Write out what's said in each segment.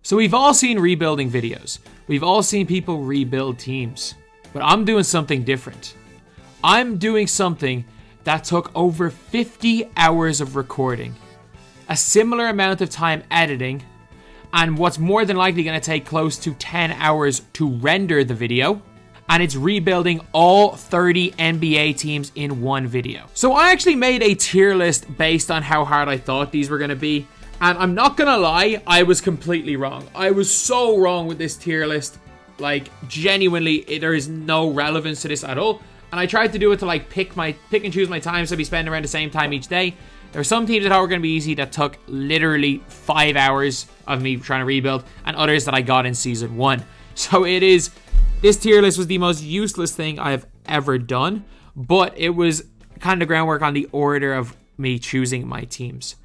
So we've all seen rebuilding videos. We've all seen people rebuild teams. But I'm doing something different. I'm doing something that took over 50 hours of recording, a similar amount of time editing, and what's more than likely going to take close to 10 hours to render the video. And it's rebuilding all 30 NBA teams in one video. So I actually made a tier list based on how hard I thought these were going to be. And I'm not going to lie, I was completely wrong. I was so wrong with this tier list. Like, genuinely, there is no relevance to this at all. And I tried to do it to like pick and choose my time, so I'd be spending around the same time each day. There were some teams that I thought were going to be easy that took literally 5 hours of me trying to rebuild, and others that I got in season 1. So this tier list was the most useless thing I have ever done, but it was kind of groundwork on the order of me choosing my teams.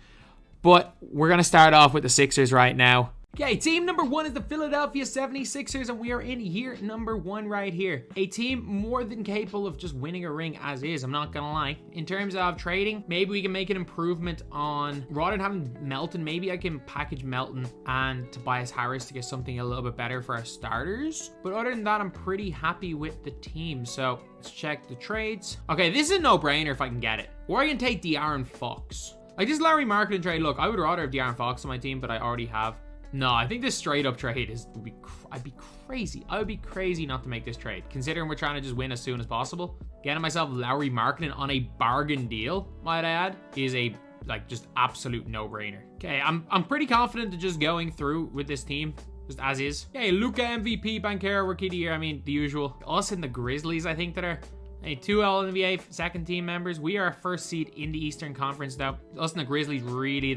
But we're going to start off with the Sixers right now. Okay, team number 1 is the Philadelphia 76ers, and we are in year number 1 right here. A team more than capable of just winning a ring as is, I'm not gonna lie. In terms of trading, maybe we can make an improvement on, rather than having Melton, maybe I can package Melton and Tobias Harris to get something a little bit better for our starters. But other than that, I'm pretty happy with the team. So let's check the trades. Okay, this is a no-brainer if I can get it. Or I can take De'Aaron Fox. Like this Larry Marketing trade, look, I would rather have De'Aaron Fox on my team, but I already have. No, I think this straight up trade I'd be crazy. I would be crazy not to make this trade, considering we're trying to just win as soon as possible. Getting myself Lowry Marketing on a bargain deal, might I add, is a just absolute no-brainer. Okay, I'm pretty confident to just going through with this team, just as is. Okay, Luka MVP, Banchero Rookie of the Year. I mean, the usual. Us and the Grizzlies, I think, that are 2 All-NBA second team members. We are first seed in the Eastern Conference, though. Us and the Grizzlies really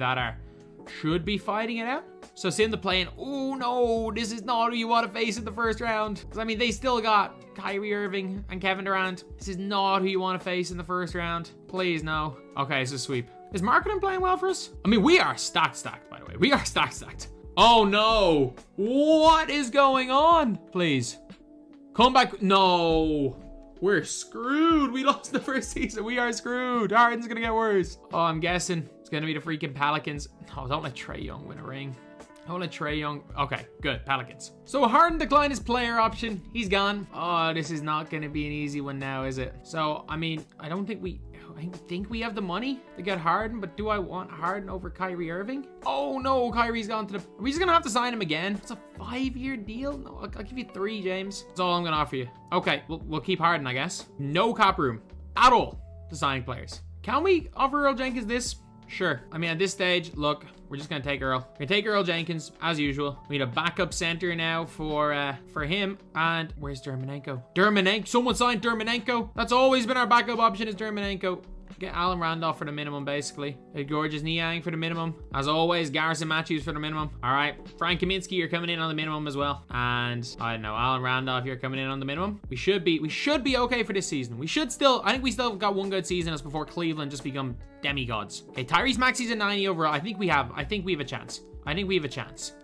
should be fighting it out. So seeing the play-in, oh no, this is not who you want to face in the first round. Because I mean, they still got Kyrie Irving and Kevin Durant. This is not who you want to face in the first round. Please, no. Okay, it's a sweep. Is Marketing playing well for us? I mean, we are stacked, by the way. We are stacked. Oh no. What is going on? Please. Come back. No. We're screwed. We lost the first season. We are screwed. Harden's going to get worse. Oh, I'm guessing it's going to be the freaking Pelicans. No, don't let Trae Young win a ring. Don't let Trae Young. Okay, good. Pelicans. So Harden declined his player option. He's gone. Oh, this is not going to be an easy one now, is it? So, I mean, I think we have the money to get Harden, but do I want Harden over Kyrie Irving? Oh no, Kyrie's gone to the... Are we just going to have to sign him again? It's a 5-year deal? No, I'll give you 3, James. That's all I'm going to offer you. Okay, we'll keep Harden, I guess. No cap room at all to signing players. Can we offer Earl Jenkins this? Sure. I mean, at this stage, look, we're just going to take Earl. We're going to take Earl Jenkins, as usual. We need a backup center now for him. And where's Dermanenko? Someone signed Dermanenko. That's always been our backup option, is Dermanenko. Get Alan Randolph for the minimum, basically. Gorgeous Niang for the minimum. As always, Garrison Matthews for the minimum. All right. Frank Kaminsky, you're coming in on the minimum as well. And I don't know, Alan Randolph, you're coming in on the minimum. We should be okay for this season. I think we still got one good season as before Cleveland just become demigods. Okay, Tyrese Maxey's a 90 overall. I think we have a chance.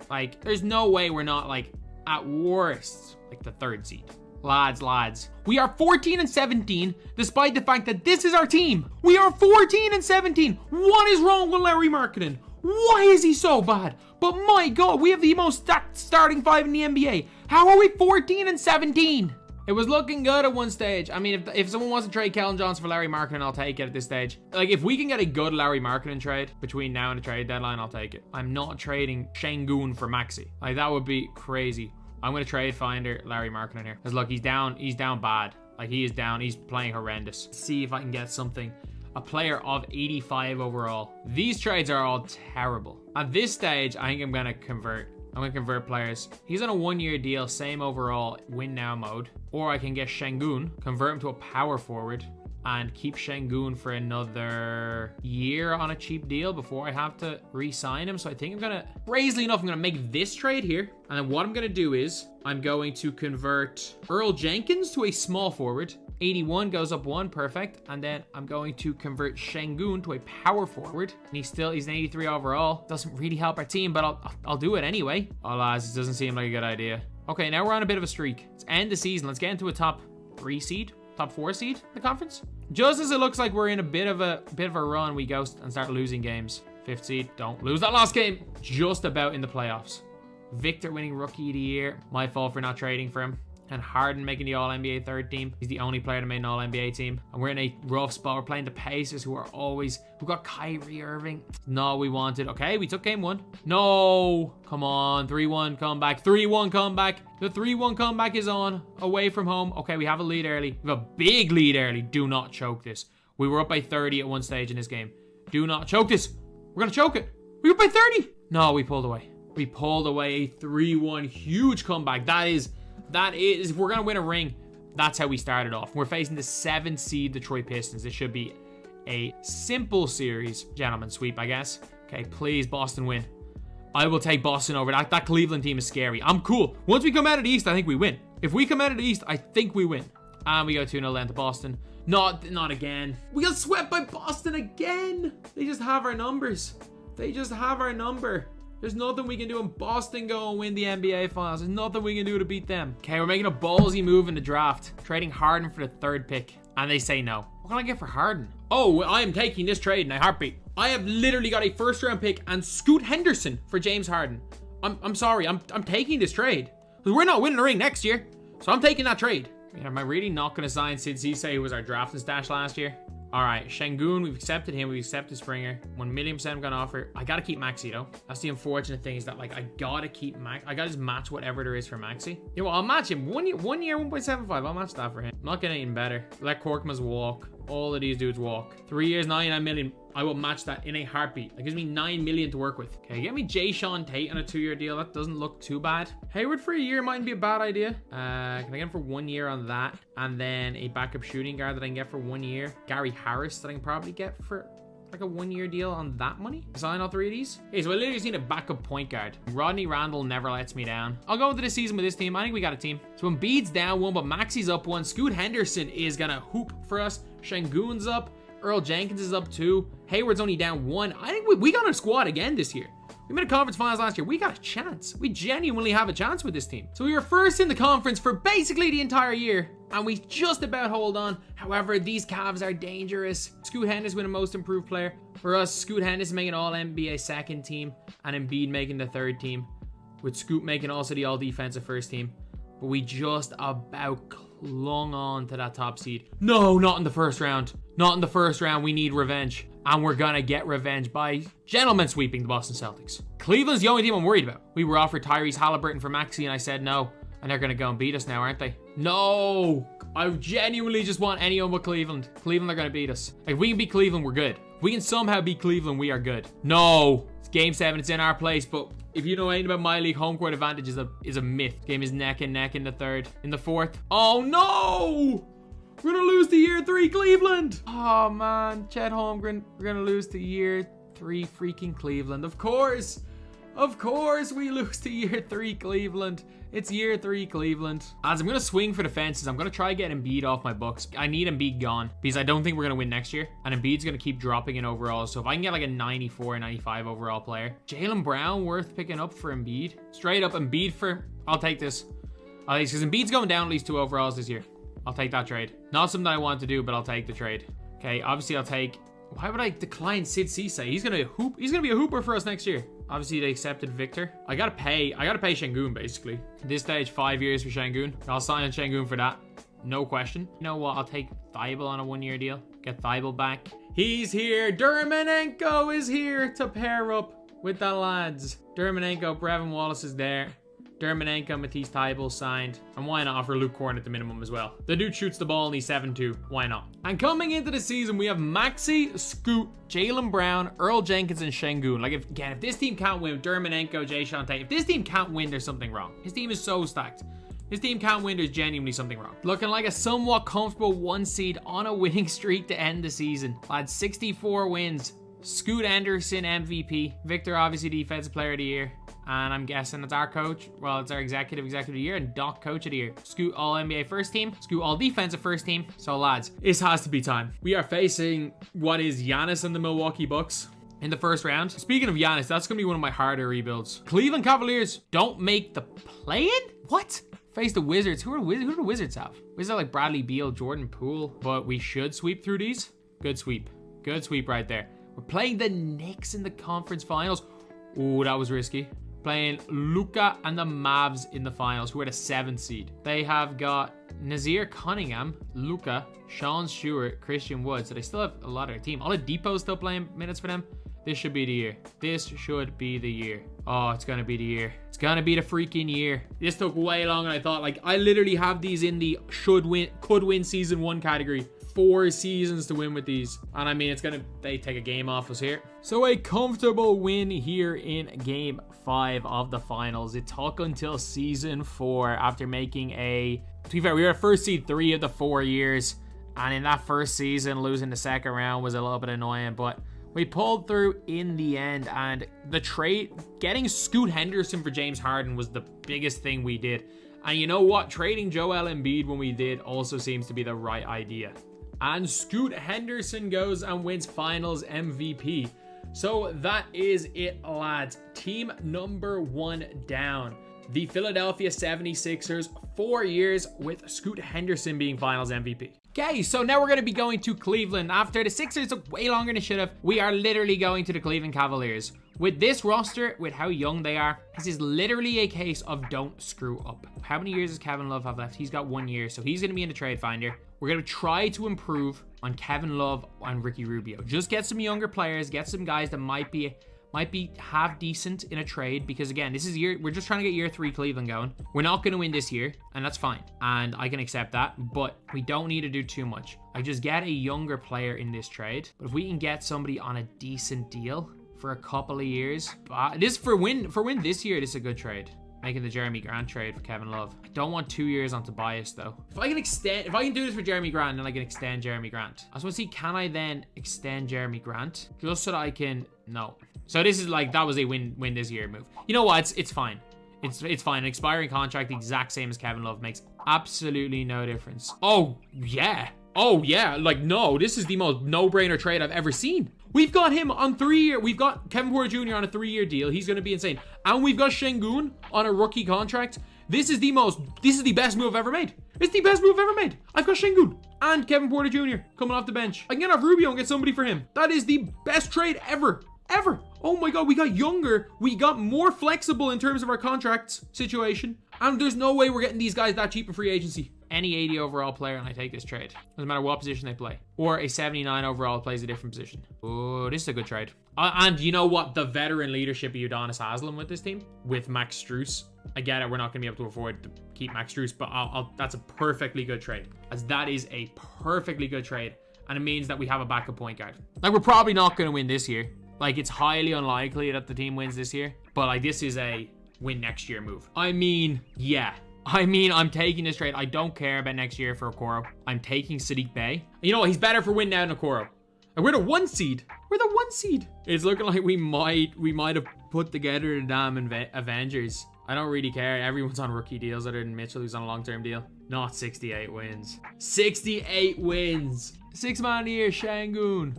Like, there's no way we're not, like, at worst, like the 3rd seed. Lads. We are 14-17, despite the fact that this is our team. We are 14-17. What is wrong with Larry Marketing? Why is he so bad? But my God, we have the most stacked starting 5 in the NBA. How are we 14-17? It was looking good at one stage. I mean, if someone wants to trade Kellen Johnson for Larry Marketing, I'll take it at this stage. Like, if we can get a good Larry Marketing trade between now and the trade deadline, I'll take it. I'm not trading Şengün for Maxey. Like, that would be crazy. I'm going to trade finder Larry Marketing here. Because look, he's down bad. Like, he is down. He's playing horrendous. Let's see if I can get something. A player of 85 overall. These trades are all terrible. At this stage, I think I'm going to convert. I'm going to convert players. He's on a 1-year deal, same overall, win now mode. Or I can get Şengün, convert him to a power forward, and keep Şengün for another year on a cheap deal before I have to re-sign him. So I think crazily enough, I'm going to make this trade here. And then what I'm going to do is I'm going to convert Earl Jenkins to a small forward. 81 goes up 1, perfect. And then I'm going to convert Şengün to a power forward. And he's an 83 overall. Doesn't really help our team, but I'll do it anyway. Oh, lads, it doesn't seem like a good idea. Okay, now we're on a bit of a streak. Let's end the season. Let's get into a top 3 seed. Top 4 seed in the conference. Just as it looks like we're in a bit of a run, we go and start losing games. 5th seed, don't lose that last game. Just about in the playoffs. Victor winning Rookie of the Year. My fault for not trading for him. And Harden making the All-NBA third team. He's the only player to make an All-NBA team. And we're in a rough spot. We're playing the Pacers, who got Kyrie Irving. Not what we wanted. Okay, we took game 1. No. Come on. 3-1 comeback. 3-1 comeback. The 3-1 comeback is on. Away from home. Okay, we have a lead early. We have a big lead early. Do not choke this. We were up by 30 at one stage in this game. Do not choke this. We're going to choke it. We were up by 30. No, we pulled away. We pulled away a 3-1 huge comeback. That is, if we're going to win a ring, that's how we started off. We're facing the 7th seed Detroit Pistons. This should be a simple series. Gentlemen, sweep, I guess. Okay, please, Boston win. I will take Boston over. That Cleveland team is scary. I'm cool. Once we come out of the East, I think we win. If we come out of the East, I think we win. And we go 2-0 down to Boston. Not again. We got swept by Boston again. They just have our numbers. They just have our number. There's nothing we can do, and Boston go and win the NBA Finals. There's nothing we can do to beat them. Okay, we're making a ballsy move in the draft. Trading Harden for the 3rd pick. And they say no. What can I get for Harden? Oh, I am taking this trade in a heartbeat. I have literally got a 1st-round pick and Scoot Henderson for James Harden. I'm sorry. I'm taking this trade. Because we're not winning the ring next year. So I'm taking that trade. Am I really not going to sign Sid Cisse, who was our drafting stash last year? All right, Şengün, we've accepted him. We've accepted Springer. 1,000,000% I'm gonna offer. I gotta keep Maxey though. That's the unfortunate thing, is that like I gotta keep Max. I gotta just match whatever there is for Maxey. You know what? I'll match him. One year, 1.75. I'll match that for him. I'm not getting anything better. Let Korkmaz walk. All of these dudes walk. 3 years, 99 million. I will match that in a heartbeat. That gives me 9 million to work with. Okay, get me Jayshawn Tate on a 2-year deal. That doesn't look too bad. Hayward for a year mightn't be a bad idea. Can I get him for 1 year on that? And then a backup shooting guard that I can get for 1 year. Gary Harris that I can probably get for like a 1-year deal on that money. Sign all 3 of these. Okay, so I literally just need a backup point guard. Rodney Randall never lets me down. I'll go into this season with this team. I think we got a team. So Embiid's down 1, but Maxey's up 1. Scoot Henderson is gonna hoop for us. Şengün's up. Earl Jenkins is up 2. Hayward's only down 1. I think we got a squad again this year. We made a conference finals last year. We got a chance. We genuinely have a chance with this team. So we were first in the conference for basically the entire year, and we just about hold on. However, these Cavs are dangerous. Scoot Henderson winning most improved player. For us, Scoot Henderson making all NBA 2nd team, and Embiid making the 3rd team, with Scoot making also the all defensive 1st team. But we just about clung on to that top seed. No, not in the 1st round. Not in the 1st round. We need revenge. And we're gonna get revenge by gentlemen sweeping the Boston Celtics. Cleveland's the only team I'm worried about. We were offered Tyrese Halliburton for Maxey, and I said no. And they're gonna go and beat us now, aren't they? No! I genuinely just want anyone but Cleveland. Cleveland are gonna beat us. If we can beat Cleveland, we're good. If we can somehow beat Cleveland, we are good. No! It's game 7, it's in our place, but if you know anything about my league, home court advantage is a myth. Game is neck and neck in the 3rd. In the 4th. Oh no! We're gonna lose to year 3 Cleveland. Oh man, Chet Holmgren. We're gonna lose to year 3 freaking Cleveland. Of course we lose to year 3 Cleveland. It's year 3 Cleveland. As I'm gonna swing for the fences, I'm gonna try get Embiid off my books. I need Embiid gone because I don't think we're gonna win next year. And Embiid's gonna keep dropping in overall. So if I can get like a 94, 95 overall player. Jaylen Brown worth picking up for Embiid. Straight up Embiid for, I'll take this. Because Embiid's going down at least 2 overalls this year. I'll take that trade. Not something I want to do, but I'll take the trade. Okay, obviously I'll take... Why would I decline Sid Cisse? He's gonna be a hooper for us next year. Obviously they accepted Victor. I gotta pay Şengün basically. At this stage, 5 years for Şengün. I'll sign on Şengün for that. No question. You know what? I'll take Thibault on a 1-year deal. Get Thibault back. He's here. Dermanenko is here to pair up with the lads. Dermanenko, Brevin Wallace is there. Dermanenko, Matisse Thybulle signed. And why not offer Luke Korn at the minimum as well? The dude shoots the ball and he's 7'2". Why not? And coming into the season, we have Maxey, Scoot, Jaylen Brown, Earl Jenkins, and Şengün. Like, if this team can't win, Dermanenko, Jayshawn Tate, if this team can't win, there's something wrong. His team is so stacked. His team can't win, there's genuinely something wrong. Looking like a somewhat comfortable 1 seed on a winning streak to end the season. Lads, 64 wins. Scoot Anderson MVP. Victor, obviously defensive player of the year. And I'm guessing it's our coach. Well, it's our executive of the year, and Doc coach of the year. Scoot all NBA 1st team. Scoot all defensive 1st team. So lads, this has to be time. We are facing what is Giannis and the Milwaukee Bucks in the 1st round. Speaking of Giannis, that's gonna be one of my harder rebuilds. Cleveland Cavaliers don't make the play-in? What? Face the Wizards. Who do the Wizards have? Wizards have like Bradley Beal, Jordan Poole. But we should sweep through these. Good sweep. Good sweep right there. We're playing the Knicks in the conference finals. Ooh, that was risky. playing Luka and the Mavs in the finals, who are the 7th seed. They have got Nazir Cunningham, Luka, Sean Stewart, Christian Wood. So they still have a lot of their team. Oladipo's still playing minutes for them. This should be the year. This should be the year. Oh, it's going to be the year. It's going to be the freaking year. This took way longer than I thought. Like, I literally have these in the should win, could win season 1 category. 4 seasons to win with these. And I mean, they take a game off us here. So a comfortable win here in game 5 of the finals. It took until season 4 after making to be fair, we were a first seed 3 of the 4 years. And in that first season, losing the second round was a little bit annoying, but we pulled through in the end. And the trade, getting Scoot Henderson for James Harden was the biggest thing we did. And you know what? Trading Joel Embiid when we did also seems to be the right idea. And Scoot Henderson goes and wins finals MVP. So that is it, lads. Team number 1 down. The Philadelphia 76ers, 4 years with Scoot Henderson being finals MVP. Okay, so now we're going to be going to Cleveland. After the Sixers took way longer than it should have, we are literally going to the Cleveland Cavaliers. With this roster, with how young they are, this is literally a case of don't screw up. How many years does Kevin Love have left? He's got 1 year, so he's going to be in the trade finder. We're going to try to improve on Kevin Love and Ricky Rubio. Just get some younger players, get some guys that might be half decent in a trade, because again, this is we're just trying to get year 3 Cleveland going. We're not going to win this year, and that's fine, and I can accept that, but we don't need to do too much. I just get a younger player in this trade, but if we can get somebody on a decent deal for a couple of years, this for win this year, this is a good trade. Making the Jeremy Grant trade for Kevin Love. I don't want 2 years on Tobias though. If I can do this for Jeremy Grant, then I can extend Jeremy Grant. I just want to see, can I then extend Jeremy Grant? Just so that I can, no. So this is like, that was a win this year move. You know what, it's fine. It's fine. An expiring contract, the exact same as Kevin Love, makes absolutely no difference. Oh yeah, like no, this is the most no-brainer trade I've ever seen. We've got him on 3 year. We've got Kevin Porter Jr. on a 3-year deal. He's going to be insane. And we've got Şengün on a rookie contract. This is the best move I've ever made. It's the best move I've ever made. I've got Şengün and Kevin Porter Jr. coming off the bench. I can get off Rubio and get somebody for him. That is the best trade ever. Oh my God, we got younger. We got more flexible in terms of our contracts situation. And there's no way we're getting these guys that cheap in free agency. Any 80 overall player and I take this trade. Doesn't matter what position they play. Or a 79 overall plays a different position. Oh, this is a good trade. And you know what? The veteran leadership of Udonis Haslem with this team, with Max Strus. I get it, we're not going to be able to afford to keep Max Strus, but that's a perfectly good trade. As that is a perfectly good trade. And it means that we have a backup point guard. Like, we're probably not going to win this year. Like, it's highly unlikely that the team wins this year. But like, this is a win next year move. I mean, yeah. I'm taking this trade. I don't care about next year for Okoro. I'm taking Sadiq Bey. You know what? He's better for win now than Okoro. And we're the 1 seed. We're the 1 seed. It's looking like we might have put together the damn Avengers. I don't really care. Everyone's on rookie deals other than Mitchell, who's on a long-term deal. Not 68 wins. 68 wins. 6th man of the year, Şengün.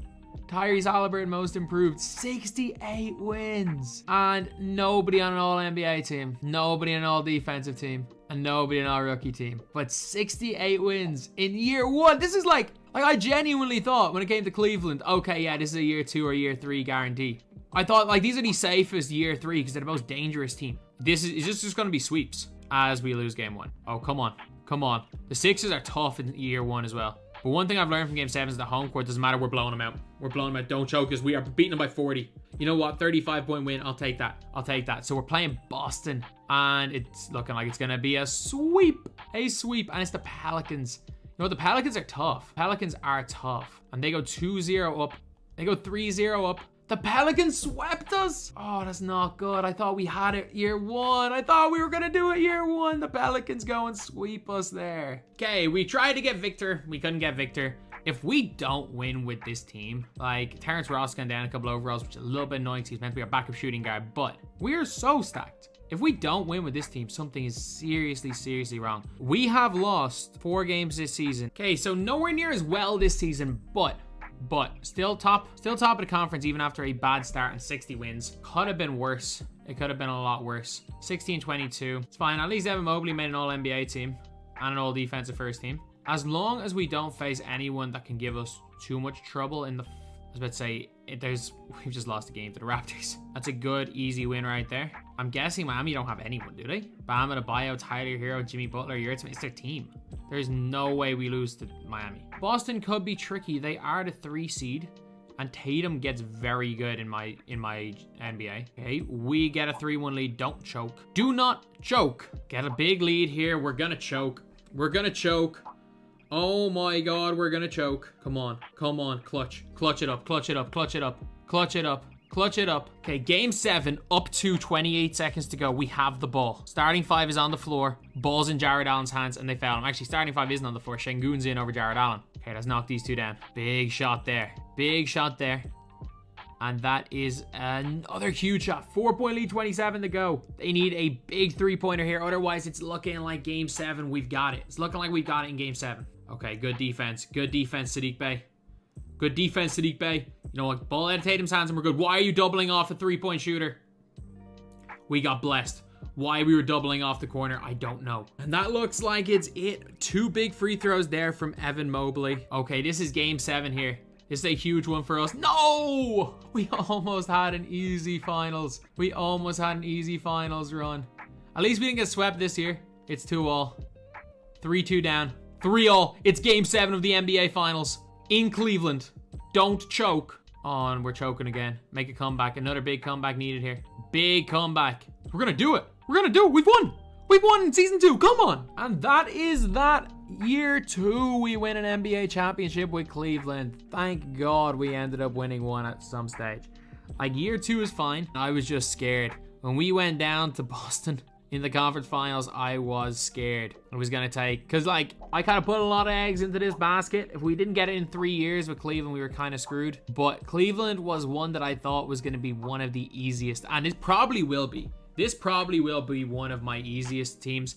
Tyrese Halliburton, most improved. 68 wins. And nobody on an all-NBA team. Nobody on an all-defensive team. And nobody on our rookie team. But 68 wins in year 1. This is like I genuinely thought when it came to Cleveland, okay, yeah, this is a year 2 or year 3 guarantee. I thought like these are the safest year 3 because they're the most dangerous team. This is just going to be sweeps as we lose game 1. Oh, come on. The Sixers are tough in year 1 as well. But one thing I've learned from game 7 is the home court doesn't matter. We're blowing them out. Don't choke us. We are beating them by 40. You know what? 35-point win. I'll take that. So we're playing Boston. And it's looking like it's going to be a sweep. And it's the Pelicans. You know what? The Pelicans are tough. And they go 2-0 up. They go 3-0 up. The Pelicans swept us. Oh, that's not good. I thought we had it year 1. I thought we were going to do it year 1. The Pelicans go and sweep us there. Okay, we tried to get Victor. We couldn't get Victor. If we don't win with this team, like Terrence Ross gone down a couple overalls, which is a little bit annoying because he's meant to be our backup shooting guard, but we're so stacked. If we don't win with this team, something is seriously wrong. We have lost 4 games this season. Okay, so nowhere near as well this season, but still top of the conference even after a bad start and 60 wins. Could have been worse. It could have been a lot worse. 16-22. It's fine. At least Evan Mobley made an all-NBA team and an all-defensive first team. As long as we don't face anyone that can give us too much trouble in the was about to say, we've just lost a game to the Raptors. That's a good, easy win right there. I'm guessing Miami don't have anyone, do they? Bam Adebayo, Tyler Hero, Jimmy Butler, it's their team. There's no way we lose to Miami. Boston could be tricky. They are the 3 seed. And Tatum gets very good in my NBA. Okay, we get a 3-1 lead. Don't choke. Do not choke. Get a big lead here. We're gonna choke. We're gonna choke. Oh my God, we're gonna choke. Come on, come on, clutch. Clutch it up, clutch it up, clutch it up, clutch it up, clutch it up. Okay, game 7, up to 28 seconds to go. We have the ball. Starting 5 is on the floor. Ball's in Jared Allen's hands, and they foul him. Actually, starting 5 isn't on the floor. Şengün's in over Jared Allen. Okay, let's knock these 2 down. Big shot there. Big shot there. And that is another huge shot. 4-point lead, 27 to go. They need a big 3-pointer here. Otherwise, it's looking like game 7. We've got it. It's looking like we've got it in game 7. Okay, good defense. Good defense, Sadiq Bey. Good defense, Sadiq Bey. You know what? Ball out of Tatum's hands and we're good. Why are you doubling off a 3-point shooter? We got blessed. Why we were doubling off the corner, I don't know. And that looks like it's it. 2 big free throws there from Evan Mobley. Okay, this is game 7 here. This is a huge one for us. No! We almost had an easy finals. We almost had an easy finals run. At least we didn't get swept this year. It's 2-all. 3-2 down. 3-all. It's game 7 of the NBA finals in Cleveland. Don't choke. Oh, and we're choking again. Make a comeback. Another big comeback needed here. Big comeback. We're gonna do it. We're gonna do it. We've won. We've won in season 2. Come on. And that is that. Year 2, we win an NBA championship with Cleveland. Thank God we ended up winning one at some stage. Like, year 2 is fine. I was just scared. When we went down to Boston in the conference finals, I was scared. It was gonna take, because like, I kind of put a lot of eggs into this basket. If we didn't get it in 3 years with Cleveland, we were kind of screwed. But Cleveland was one that I thought was gonna be one of the easiest, and it probably will be. This probably will be one of my easiest teams.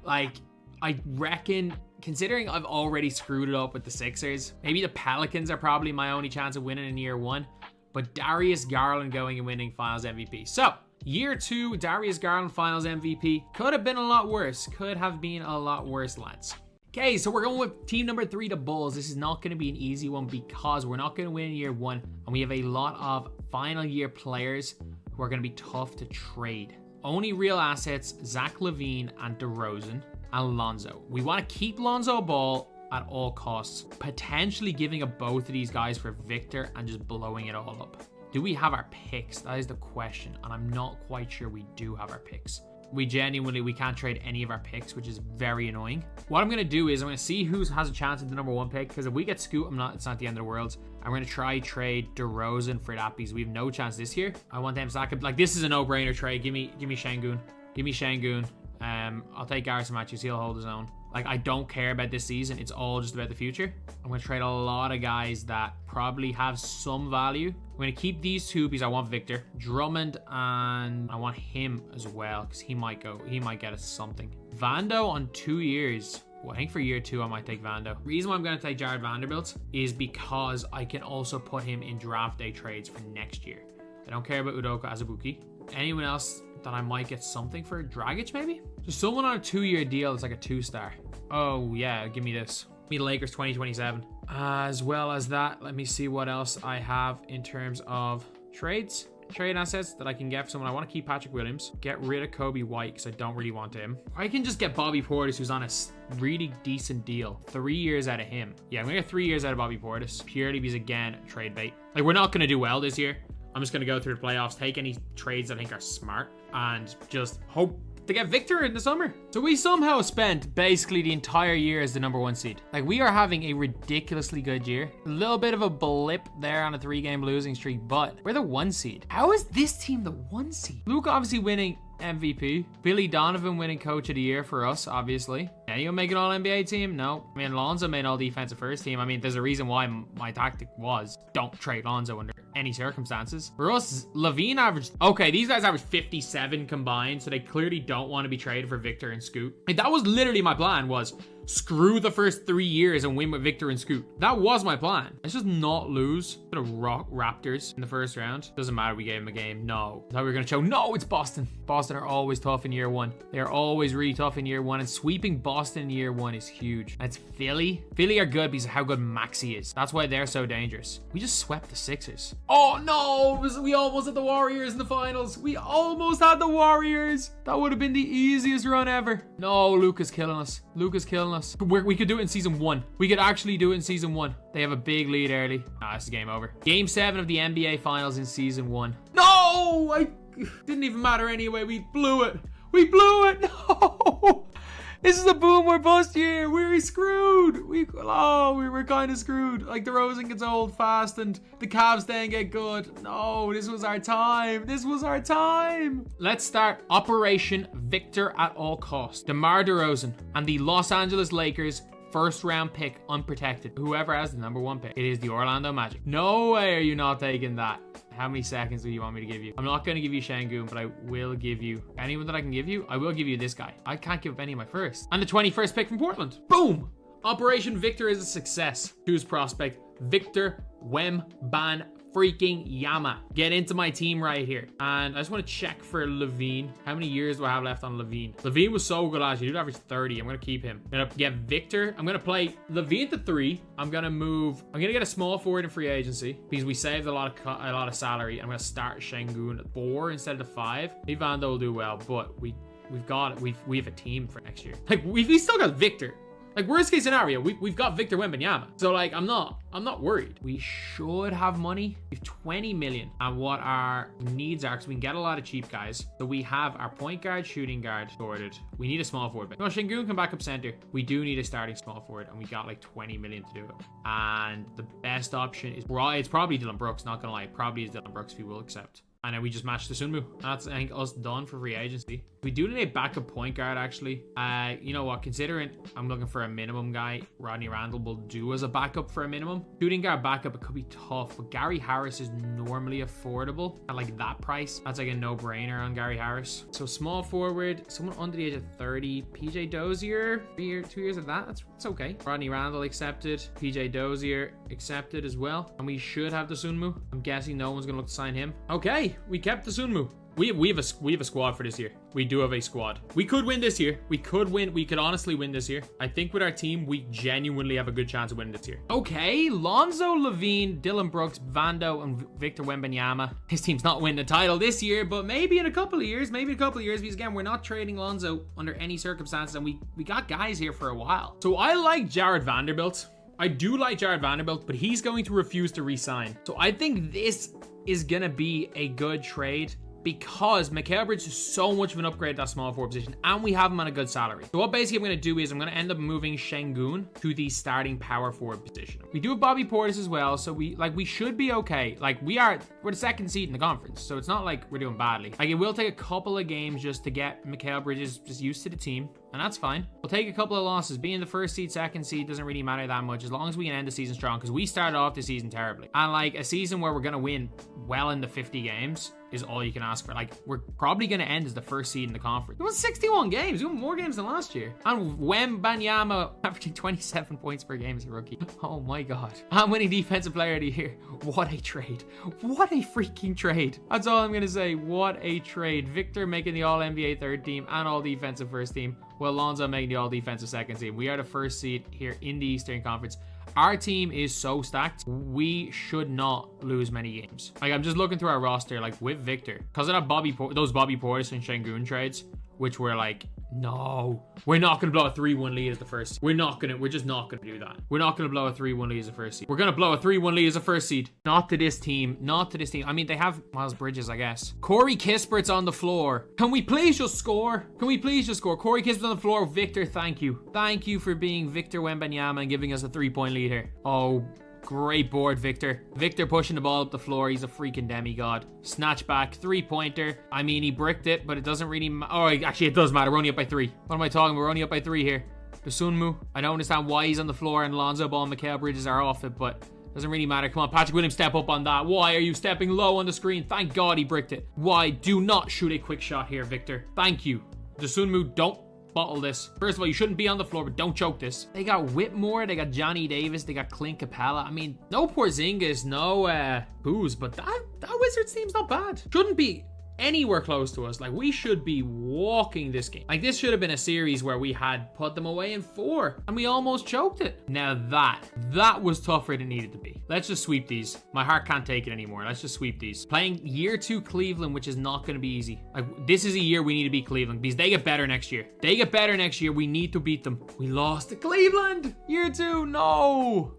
Like, I reckon, considering I've already screwed it up with the Sixers, maybe the Pelicans are probably my only chance of winning in year 1, but Darius Garland going and winning finals MVP. So, year 2, Darius Garland finals MVP. Could have been a lot worse. Could have been a lot worse, lads. Okay, so we're going with team number 3, the Bulls. This is not going to be an easy one because we're not going to win in year 1, and we have a lot of final year players who are going to be tough to trade. Only real assets, Zach LaVine and DeRozan. And Lonzo. We want to keep Lonzo Ball at all costs, potentially giving up both of these guys for Victor and just blowing it all up. Do we have our picks? That is the question, and I'm not quite sure we do have our picks. We can't trade any of our picks, which is very annoying. What I'm going to do is I'm going to see who has a chance at the number 1 pick, because if we get Scoot, it's not the end of the world. I'm going to try trade DeRozan for that because we have no chance this year. I want them stack up. Like, this is a no-brainer trade. Give me Şengün. Give me Şengün. I'll take Garrison Matthews. He'll hold his own. Like, I don't care about this season. It's all just about the future. I'm going to trade a lot of guys that probably have some value. I'm going to keep these 2 because I want Victor. Drummond, and I want him as well because he might get us something. Vando on 2 years. Well, I think for year 2, I might take Vando. The reason why I'm going to take Jared Vanderbilt is because I can also put him in draft day trades for next year. I don't care about Udoka Azubuike. Anyone else that I might get something for? Dragic, maybe? Just someone on a 2-year deal that's like a 2-star. Oh, yeah, give me this. Give me the Lakers 2027. As well as that, let me see what else I have in terms of trades. Trade assets that I can get for someone. I want to keep Patrick Williams. Get rid of Kobe White because I don't really want him. I can just get Bobby Portis, who's on a really decent deal. 3 years out of him. Yeah, I'm going to get 3 years out of Bobby Portis. Purely because, again, trade bait. Like, we're not going to do well this year. I'm just going to go through the playoffs, take any trades I think are smart, and just hope to get Victor in the summer. So we somehow spent basically the entire year as the number 1 seed. Like, we are having a ridiculously good year. A little bit of a blip there on a 3-game losing streak, but we're the 1 seed. How is this team the 1 seed? Luke obviously winning MVP. Billy Donovan winning coach of the year for us, obviously. Anyone make an all-NBA team? No. I mean, Lonzo made all defensive first team. I mean, there's a reason why my tactic was don't trade Lonzo under any circumstances. For us, LaVine averaged... Okay, these guys averaged 57 combined, so they clearly don't want to be traded for Victor and Scoot. Like, that was literally my plan, was screw the first 3 years and win with Victor and Scoot. That was my plan. Let's just not lose to the Raptors in the first round. Doesn't matter, we gave them a game. No. I thought we were going to show. No, it's Boston. Boston are always tough in year one. They're always really tough in year one, and sweeping Boston in year one is huge. And it's Philly. Philly are good because of how good Maxey is. That's why they're so dangerous. We just swept the Sixers. Oh no, we almost had the Warriors in the finals. We almost had the Warriors. That would have been the easiest run ever. No, Luka's killing us. Luka's killing us. We could do it in season 1. We could actually do it in season 1. They have a big lead early. Ah, this is game over. Game 7 of the NBA finals in season 1. No, didn't even matter anyway. We blew it. We blew it. No. This is a boom or bust year. We're screwed. We were kind of screwed. Like, DeRozan gets old fast and the Cavs then get good. No, this was our time. This was our time. Let's start Operation Victor at all costs. DeMar DeRozan and the Los Angeles Lakers first round pick unprotected. Whoever has the number 1 pick. It is the Orlando Magic. No way are you not taking that. How many seconds do you want me to give you? I'm not going to give you Şengün, but I will give you anyone that I can give you. I will give you this guy. I can't give up any of my first. And the 21st pick from Portland. Boom! Operation Victor is a success. Choose prospect Victor Wembanyama. Get into my team right here. And I just want to check for Levine. How many years do I have left on Levine? Levine was so good last year. He did average 30. I'm going to keep him. I'm going to get Victor. I'm going to play Levine to 3. I'm going to get a small forward in free agency because we saved a lot of salary. I'm going to start Şengün at 4 instead of 5. Vando will do well, but we've got it. We have a team for next year. Like, we still got Victor. Like, worst case scenario, we've got Victor Wembanyama. So, like, I'm not worried. We should have money. We have 20 million. And what our needs are, because we can get a lot of cheap guys. So we have our point guard, shooting guard sorted. We need a small forward. But no, Şengün can back up center. We do need a starting small forward, and we got like 20 million to do it. And the best option is, it's probably Dylan Brooks. Not gonna lie, it probably is Dylan Brooks if he will accept. And then we just match the Sunmu. That's, I think, us done for free agency. We do need a backup point guard, actually. You know what? Considering I'm looking for a minimum guy, Rodney Randall will do as a backup for a minimum. Shooting guard backup, it could be tough, but Gary Harris is normally affordable at like that price. That's like a no-brainer on Gary Harris. So small forward, someone under the age of 30. PJ Dozier, 2 years of that. That's okay. Rodney Randall accepted. PJ Dozier accepted as well. And we should have the Sunmu. I'm guessing no one's gonna look to sign him. Okay. We kept the Sunmu. We have a squad for this year. We do have a squad. We could win this year. We could win. We could honestly win this year. I think with our team, we genuinely have a good chance of winning this year. Okay, Lonzo, Levine, Dylan Brooks, Vando, and Victor Wembanyama. His team's not winning the title this year, but maybe in a couple of years. Because again, we're not trading Lonzo under any circumstances, and we got guys here for a while. So I like Jared Vanderbilt. I do like Jared Vanderbilt, but he's going to refuse to re-sign. So I think this is gonna be a good trade because Mikal Bridges is so much of an upgrade at that small forward position, and we have him on a good salary. So what basically I'm going to do is I'm going to end up moving Şengün to the starting power forward position. We do have Bobby Portis as well, so we should be okay. Like, we're the second seed in the conference, so it's not like we're doing badly. Like, it will take a couple of games just to get Mikal Bridges just used to the team, and that's fine. We'll take a couple of losses. Being the first seed, second seed doesn't really matter that much as long as we can end the season strong, because we started off the season terribly. And like a season where we're going to win well into 50 games is all you can ask for. Like, we're probably going to end as the first seed in the conference. We won 61 games. We won more games than last year. And Wembanyama averaging 27 points per game as a rookie. Oh my God. I'm winning defensive player of the year. What a trade. What a freaking trade. That's all I'm going to say. What a trade. Victor making the all-NBA third team and all-defensive first team. Well, Lonzo making the all-defensive second team. We are the first seed here in the Eastern Conference. Our team is so stacked, we should not lose many games. Like, I'm just looking through our roster, like, with Victor. Because of that those Bobby Portis and Şengün trades, which were like, no, we're not going to blow a 3-1 lead as the first seed. We're just not going to do that. We're not going to blow a 3-1 lead as a first seed. We're going to blow a 3-1 lead as a first seed. Not to this team. I mean, they have Miles Bridges, I guess. Corey Kispert's on the floor. Can we please just score? Corey Kispert's on the floor. Victor, thank you. Thank you for being Victor Wembanyama and giving us a 3-point lead here. Oh, great board, Victor. Victor pushing the ball up the floor. He's a freaking demigod. Snatch back, 3-pointer. I mean, he bricked it, but it doesn't really actually, it does matter. We're only up by 3. What am I talking about? We're only up by 3 here. The Sunmu. I don't understand why he's on the floor and Lonzo Ball and Mikal Bridges are off it, but doesn't really matter. Come on, Patrick Williams, step up on that. Why are you stepping low on the screen? Thank God he bricked it. Why? Do not shoot a quick shot here, Victor. Thank you. The Sunmu, don't Bottle this. First of all, you shouldn't be on the floor, but don't choke this. They got Whitmore, they got Johnny Davis, they got Clint Capella. I mean, no Porzingis, no booze, but that Wizards team's not bad. Shouldn't be anywhere close to us. Like, we should be walking this game. Like, this should have been a series where we had put them away in 4 and we almost choked it. Now that was tougher than it needed to be. Let's just sweep these. My heart can't take it anymore. Let's just sweep these. Playing year 2 Cleveland, which is not going to be easy. Like, this is a year we need to beat Cleveland because they get better next year. They get better next year. We need to beat them. We lost to Cleveland. Year 2. No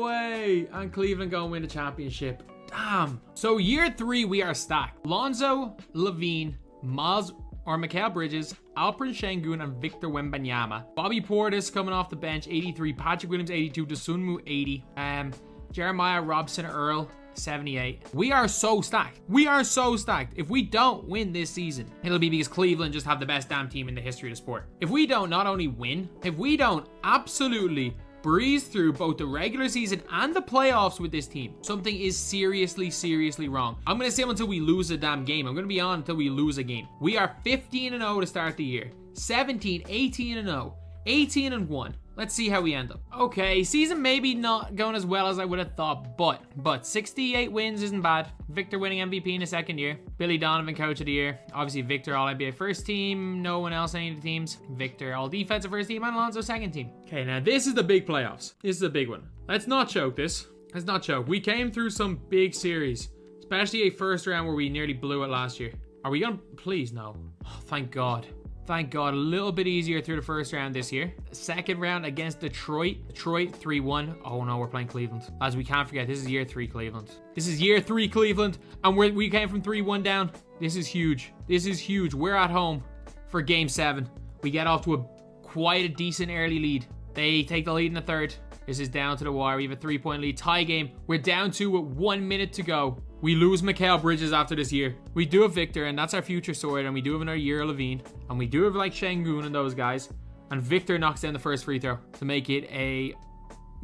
way. And Cleveland go and win the championship. Damn. So year 3, we are stacked. Lonzo, Levine, Miles or Mikal Bridges, Alperen Sengun, and Victor Wembanyama. Bobby Portis coming off the bench, 83. Patrick Williams, 82. Dosunmu, 80. Jeremiah Robson Earl, 78. We are so stacked. We are so stacked. If we don't win this season, it'll be because Cleveland just have the best damn team in the history of the sport. If we don't not only win, if we don't absolutely breeze through both the regular season and the playoffs with this team, something is seriously wrong. I'm going to say until we lose a damn game. I'm going to be on until we lose a game. We are 15-0 to start the year. 17, 18-0, 18-1. Let's see how we end up. Okay, season maybe not going as well as I would have thought, but 68 wins isn't bad. Victor winning MVP in his second year. Billy Donovan coach of the year. Obviously Victor all NBA first team. No one else any of the teams. Victor all defensive first team and Alonzo second team. Okay, now this is the big playoffs. This is a big one. Let's not choke this. Let's not choke. We came through some big series, especially a first round where we nearly blew it last year. Are we gonna? Please no. Oh, thank God. Thank God, a little bit easier through the first round this year. Second round against Detroit. Detroit 3-1. Oh no, we're playing Cleveland. As we can't forget, this is year 3 Cleveland. This is year 3 Cleveland, and we came from 3-1 down. This is huge. This is huge. We're at home for game 7. We get off to quite a decent early lead. They take the lead in the third. This is down to the wire. We have a 3-point lead. Tie game. We're down 2 with 1 minute to go. We lose Mikal Bridges after this year. We do have Victor, and that's our future sword, and we do have another year of Levine, and we do have like Sengun and those guys. And Victor knocks down the first free throw to make it a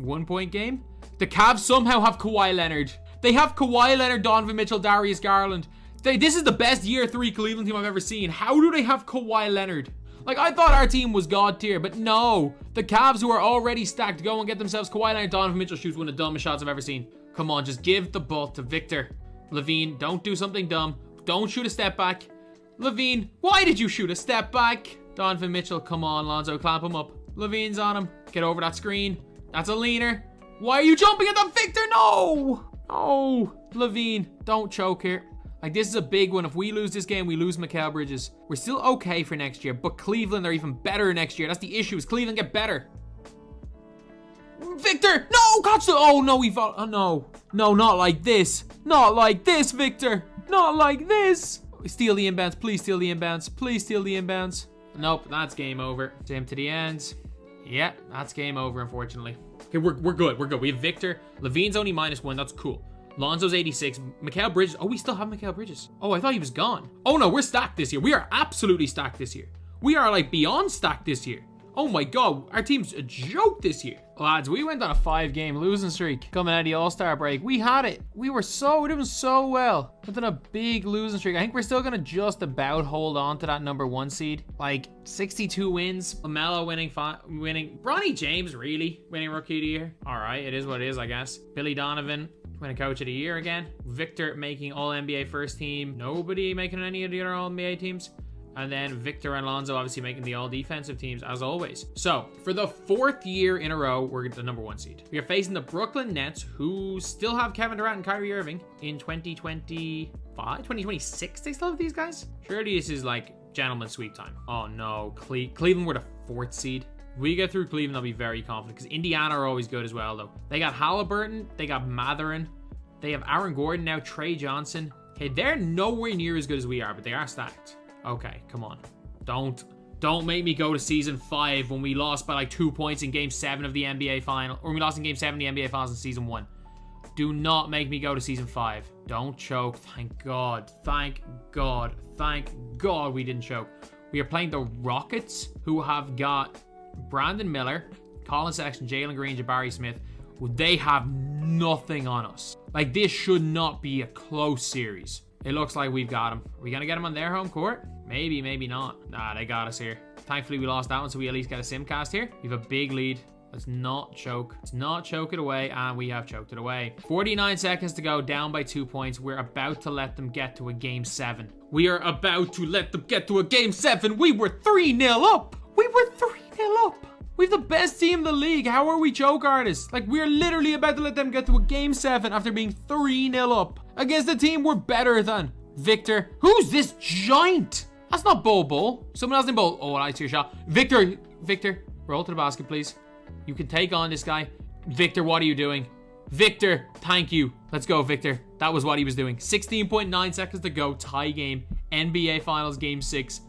1-point game. The Cavs somehow have Kawhi Leonard. They have Kawhi Leonard, Donovan Mitchell, Darius Garland. This is the best year 3 Cleveland team I've ever seen. How do they have Kawhi Leonard? Like, I thought our team was god tier, but no. The Cavs, who are already stacked, go and get themselves Kawhi Leonard. Donovan Mitchell shoots one of the dumbest shots I've ever seen. Come on, just give the ball to Victor. Levine, don't do something dumb. Don't shoot a step back. Levine, why did you shoot a step back? Donovan Mitchell, come on, Lonzo, clamp him up. Levine's on him. Get over that screen. That's a leaner. Why are you jumping at the Victor? No! No! Levine, don't choke here. Like, this is a big one. If we lose this game, we lose Mikal Bridges. We're still okay for next year, but Cleveland are even better next year. That's the issue, is Cleveland get better. Victor! No! Catch the... Oh, no, we fought... Oh, no. No, not like this. Not like this, Victor. Not like this. Steal the inbounds. Please steal the inbounds. Please steal the inbounds. Nope, that's game over. Same to the end. Yeah, that's game over, unfortunately. Okay, we're good. We're good. We have Victor. Levine's only -1. That's cool. Lonzo's 86. Mikal Bridges. Oh, we still have Mikal Bridges. Oh, I thought he was gone. Oh, no, we're stacked this year. We are absolutely stacked this year. We are, like, beyond stacked this year. Oh my God, our team's a joke this year. Lads, we went on a 5-game losing streak coming out of the All-Star break. We had it. We were doing so well. Went on a big losing streak. I think we're still gonna just about hold on to that #1 seed. Like 62 wins. LaMelo winning. Bronny James really winning Rookie of the Year. All right, it is what it is, I guess. Billy Donovan winning Coach of the Year again. Victor making All-NBA first team. Nobody making any of the other All-NBA teams. And then Victor and Lonzo obviously making the all-defensive teams, as always. So, for the 4th year in a row, we're the #1 seed. We are facing the Brooklyn Nets, who still have Kevin Durant and Kyrie Irving in 2025, 2026. They still have these guys? Surely this is like gentleman's sweep time. Oh no, Cleveland were the 4th seed. If we get through Cleveland, I'll be very confident, because Indiana are always good as well, though. They got Halliburton, they got Matherin, they have Aaron Gordon now, Trey Johnson. Okay, they're nowhere near as good as we are, but they are stacked. Okay, come on. Don't make me go to season 5 when we lost by like 2 points in game 7 of the NBA final, or we lost in game 7 of the NBA finals in season 1. Do not make me go to season 5. Don't choke. Thank God. Thank God. Thank God we didn't choke. We are playing the Rockets, who have got Brandon Miller, Colin Sexton, Jalen Green, Jabari Smith. They have nothing on us. Like, this should not be a close series. It looks like we've got them. Are we going to get them on their home court? Maybe, maybe not. Nah, they got us here. Thankfully, we lost that one, so we at least get a simcast here. We have a big lead. Let's not choke. Let's not choke it away, and we have choked it away. 49 seconds to go, down by 2 points. We're about to let them get to a game 7. We are about to let them get to a game 7. We were 3-0 up. We were 3-0 up. We have the best team in the league. How are we choke artists? Like, we're literally about to let them get to a game 7 after being 3-0 up against the team we're better than. Victor. Who's this giant? That's not Bowl. Someone else in Bowl. Oh, I see your shot. Victor, roll to the basket, please. You can take on this guy. Victor, what are you doing? Victor, thank you. Let's go, Victor. That was what he was doing. 16.9 seconds to go. Tie game. NBA Finals Game 6.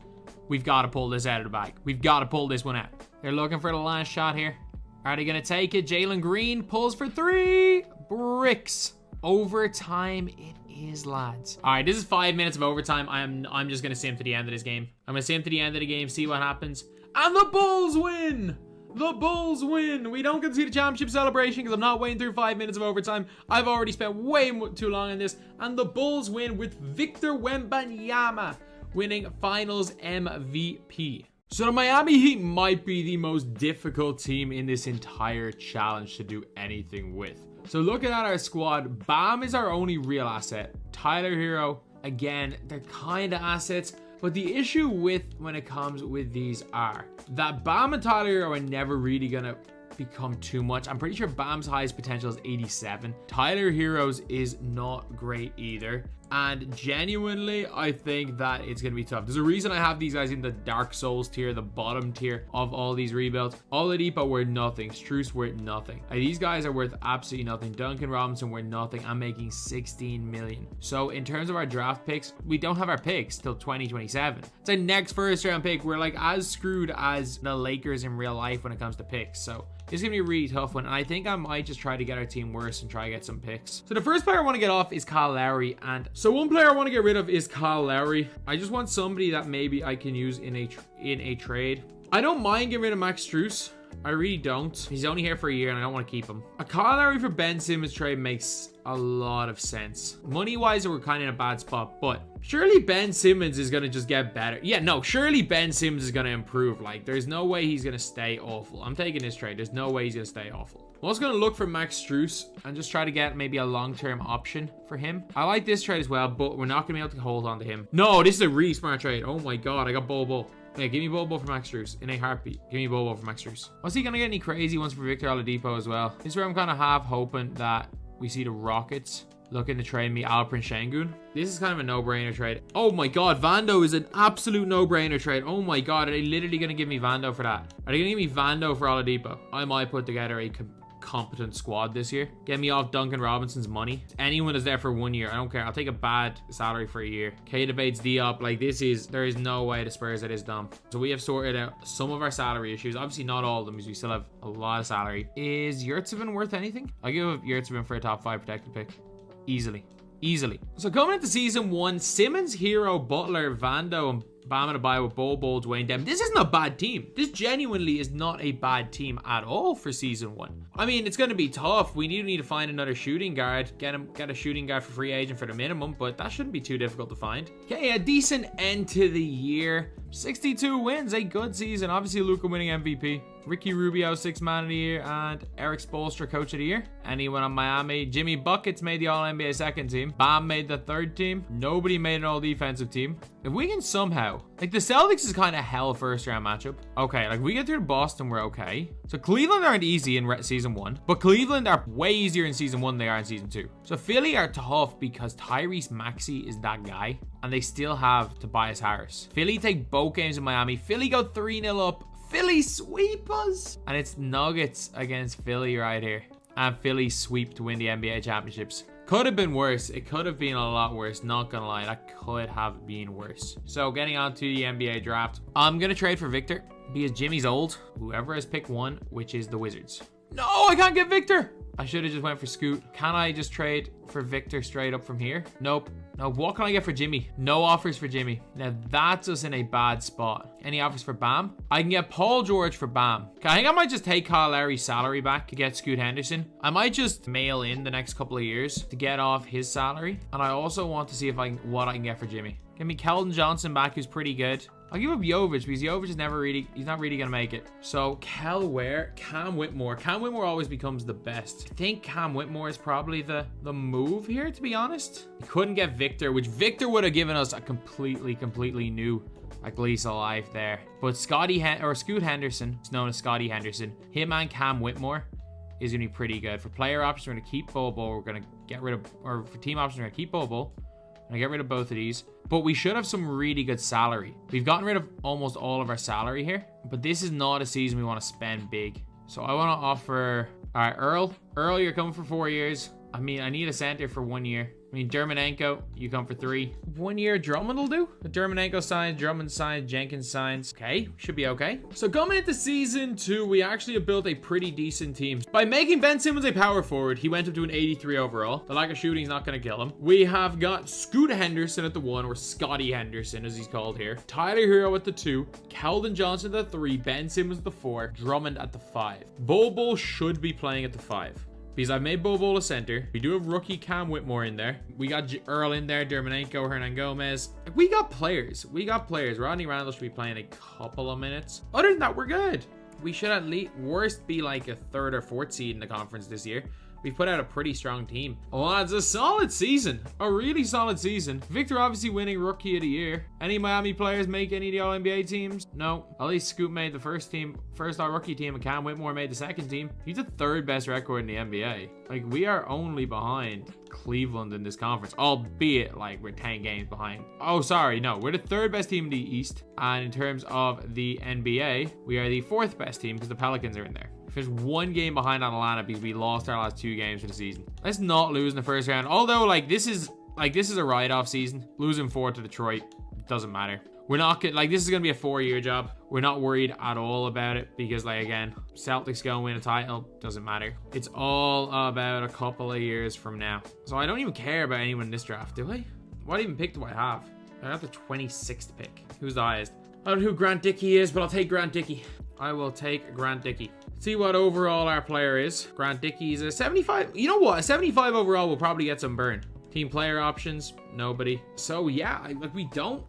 We've got to pull this out of the bag. We've got to pull this one out. They're looking for the last shot here. Are they going to take it? Jalen Green pulls for 3. Bricks. Overtime it is, lads. All right, this is 5 minutes of overtime. I'm just going to sim to the end of this game. I'm going to sim to the end of the game, see what happens. And the Bulls win! The Bulls win. We don't get to see the championship celebration because I'm not waiting through 5 minutes of overtime. I've already spent way too long on this. And the Bulls win with Victor Wembanyama winning Finals MVP. So the Miami Heat might be the most difficult team in this entire challenge to do anything with. So looking at our squad, Bam is our only real asset. Tyler Hero, again, they're kind of assets. But the issue with when it comes with these are that Bam and Tyler Hero are never really going to become too much. I'm pretty sure Bam's highest potential is 87. Tyler Hero's is not great either. And genuinely, I think that it's going to be tough. There's a reason I have these guys in the Dark Souls tier, the bottom tier of all these rebuilds. Oladipo worth nothing. Strus worth nothing. These guys are worth absolutely nothing. Duncan Robinson worth nothing. I'm making 16 million. So in terms of our draft picks, we don't have our picks till 2027. It's like next first round pick. We're like as screwed as the Lakers in real life when it comes to picks. So it's going to be a really tough one. And I think I might just try to get our team worse and try to get some picks. So the first player I want to get off is Kyle Lowry. And so one player I want to get rid of is Kyle Lowry. I just want somebody that maybe I can use in a trade. I don't mind getting rid of Max Strus. I really don't. He's only here for a year and I don't want to keep him. A Kyle Lowry for Ben Simmons trade makes a lot of sense. Money-wise, we're kind of in a bad spot, but surely Ben Simmons is going to just get better. Yeah, no, surely Ben Simmons is going to improve. Like, there's no way he's going to stay awful. I'm taking this trade. There's no way he's going to stay awful. I'm also going to look for Max Strus and just try to get maybe a long-term option for him. I like this trade as well, but we're not going to be able to hold on to him. No, this is a really smart trade. Oh my God, I got Bobo. Yeah, give me Bobo for Max Strus in a heartbeat. Give me Bobo for Max Strus. Was he going to get any crazy ones for Victor Oladipo as well? This is where I'm kind of half hoping that we see the Rockets looking to trade me Alperen Şengün. This is kind of a no-brainer trade. Oh my God, Vando is an absolute no-brainer trade. Oh my God, are they literally going to give me Vando for that? Are they going to give me Vando for Oladipo? I might put together a competent squad this year. Get me off Duncan Robinson's money. Anyone is there for 1 year, I don't care. I'll take a bad salary for a year. K debates Diop. Like, there is no way the Spurs are this dumb. So we have sorted out some of our salary issues. Obviously not all of them, because we still have a lot of salary. Is Yurtseven worth anything? I'll give Yurtseven for a top 5 protected pick. Easily. So coming into season 1, Simmons, Hero, Butler, Vando, and Bam and Adebayo with Bowl, Dwayne Dem. This isn't a bad team. This genuinely is not a bad team at all for season 1. I mean, it's going to be tough. We need to find another shooting guard. Get a shooting guard for free agent for the minimum, but that shouldn't be too difficult to find. Okay, a decent end to the year. 62 wins, a good season. Obviously, Luka winning MVP. Ricky Rubio, 6th man of the year, and Eric Spoelstra, coach of the year. Anyone on Miami? Jimmy Buckets made the All-NBA second team. Bam made the third team. Nobody made an all-defensive team. If we can somehow, like, the Celtics is kind of hell first round matchup. Okay, like, we get through to Boston, we're okay. So Cleveland aren't easy in season 1, but Cleveland are way easier in season 1 than they are in season 2. So Philly are tough because Tyrese Maxey is that guy, and they still have Tobias Harris. Philly take both games in Miami. Philly go 3-0 up. Philly sweep us. And it's Nuggets against Philly right here. And Philly sweep to win the NBA championships. Could have been worse. It could have been a lot worse. Not gonna lie, that could have been worse. So getting on to the NBA draft. I'm gonna trade for Victor because Jimmy's old. Whoever has picked 1, which is the Wizards. No, I can't get Victor. I should have just went for Scoot. Can I just trade for Victor straight up from here? Nope. No, what can I get for Jimmy? No offers for Jimmy. Now that's us in a bad spot. Any offers for Bam? I can get Paul George for Bam. Okay, I think I might just take Kyle Lowry's salary back to get Scoot Henderson. I might just mail in the next couple of years to get off his salary. And I also want to see if what I can get for Jimmy. Give me Keldon Johnson back, who's pretty good. I'll give up Jovic because Jovic is he's not really going to make it. So Kel Ware, Cam Whitmore. Cam Whitmore always becomes the best. I think Cam Whitmore is probably the move here, to be honest. We couldn't get Victor, which Victor would have given us a completely new lease of life there. But Scoot Henderson, it's known as Scotty Henderson, him and Cam Whitmore is going to be pretty good. For player options, we're going to keep Bobo. We're going to get rid of, or for team options, we're going to keep Bobo. I'm gonna get rid of both of these, but we should have some really good salary. We've gotten rid of almost all of our salary here, but this is not a season we want to spend big. So I want to offer, all right, Earl, you're coming for 4 years. I mean, I need a center for 1 year. I mean, Dermonenko, you come for 3. 1 year Drummond will do. Dermonenko signs, Drummond signs, Jenkins signs. Okay, should be okay. So coming into season 2, we actually have built a pretty decent team. By making Ben Simmons a power forward, he went up to an 83 overall. The lack of shooting is not going to kill him. We have got Scoot Henderson at the 1, or Scotty Henderson as he's called here. Tyler Hero at the 2, Keldon Johnson at the 3, Ben Simmons at the 4, Drummond at the 5. Bobo should be playing at the 5. Because I've made Bobo a center. We do have rookie Cam Whitmore in there. We got Earl in there, Dermonenko, Hernan Gomez. We got players. Rodney Randall should be playing a couple of minutes. Other than that, we're good. We should at least, worst, be like a 3rd or 4th seed in the conference this year. We've put out a pretty strong team. Oh, it's a solid season. A really solid season. Victor obviously winning Rookie of the Year. Any Miami players make any of the All-NBA teams? No. At least Scoot made the first All-Rookie team, and Cam Whitmore made the 2nd team. He's the 3rd best record in the NBA. Like, we are only behind Cleveland in this conference, albeit like we're 10 games behind. Oh, sorry, no, we're the 3rd best team in the East, and in terms of the NBA, we are the 4th best team because the Pelicans are in there. There's 1 game behind on Atlanta because we lost our last 2 games for the season. Let's not lose in the first round. Although, like, this is a write-off season. Losing 4 to Detroit doesn't matter. We're not gonna, like, this is gonna be a 4-year job. We're not worried at all about it because, like, again, Celtics go and win a title, doesn't matter. It's all about a couple of years from now. So I don't even care about anyone in this draft, do I? What even pick do I have? I have the 26th pick. Who's the highest? I don't know who Grant Dickey is, but I'll take Grant Dickey. I will take Grant Dickey. See what overall our player is. Grant Dickey is a 75. You know what? A 75 overall will probably get some burn. Team player options, nobody. So yeah, like we don't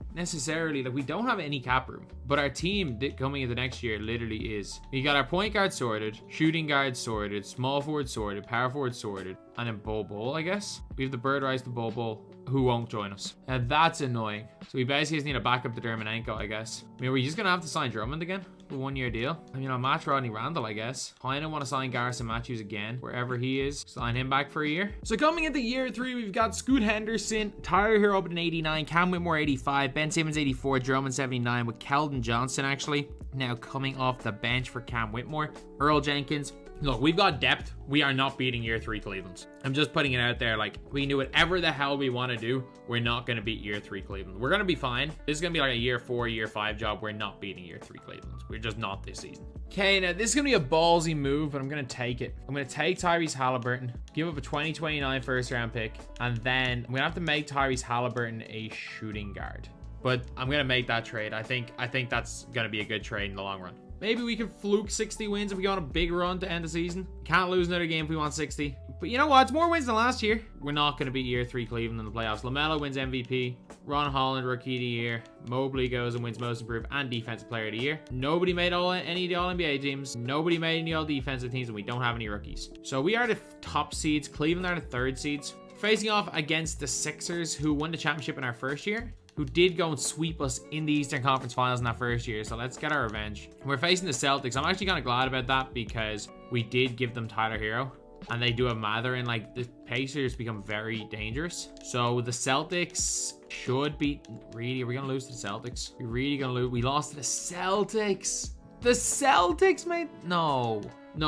have any cap room. But our team coming into next year literally is. We got our point guard sorted, shooting guard sorted, small forward sorted, power forward sorted, and then Bobo, I guess. We have the bird rights to Bobo, who won't join us. Now that's annoying. So we basically just need a backup to Dermonenko, I guess. I mean, are we just gonna have to sign Drummond again? A 1-year deal. I mean, I'll match Rodney Randall, I guess. I don't want to sign Garrison Matthews again, wherever he is. Sign him back for a year. So coming into year 3, we've got Scoot Henderson, Tyler Hero up at an 89, Cam Whitmore 85, Ben Simmons 84, Drummond 79 with Keldon Johnson actually now coming off the bench for Cam Whitmore. Earl Jenkins. Look, we've got depth. We are not beating year 3 Cleveland. I'm just putting it out there. Like, we can do whatever the hell we want to do. We're not going to beat year 3 Cleveland. We're going to be fine. This is going to be like a year 4, year 5 job. We're not beating year 3 Cleveland. We're just not this season. Okay, now this is going to be a ballsy move, but I'm going to take it. I'm going to take Tyrese Halliburton, give up a 2029 first round pick, and then I'm going to have to make Tyrese Halliburton a shooting guard. But I'm going to make that trade. I think that's going to be a good trade in the long run. Maybe we could fluke 60 wins if we go on a big run to end the season. Can't lose another game if we want 60. But you know what? It's more wins than last year. We're not going to beat year 3 Cleveland in the playoffs. LaMelo wins MVP. Ron Holland, Rookie of the Year. Mobley goes and wins Most Improved and Defensive Player of the Year. Nobody made any of the All-NBA teams. Nobody made any All-Defensive teams, and we don't have any rookies. So we are the top seeds. Cleveland are the 3rd seeds. Facing off against the Sixers, who won the championship in our first year, who did go and sweep us in the Eastern Conference Finals in that first year. So let's get our revenge. We're facing the Celtics. I'm actually kind of glad about that because we did give them Tyler Hero. And they do have Mather, and like the Pacers become very dangerous. So the Celtics should be really. Are we gonna lose to the Celtics? We're really gonna lose. We lost to the Celtics. The Celtics, mate. No,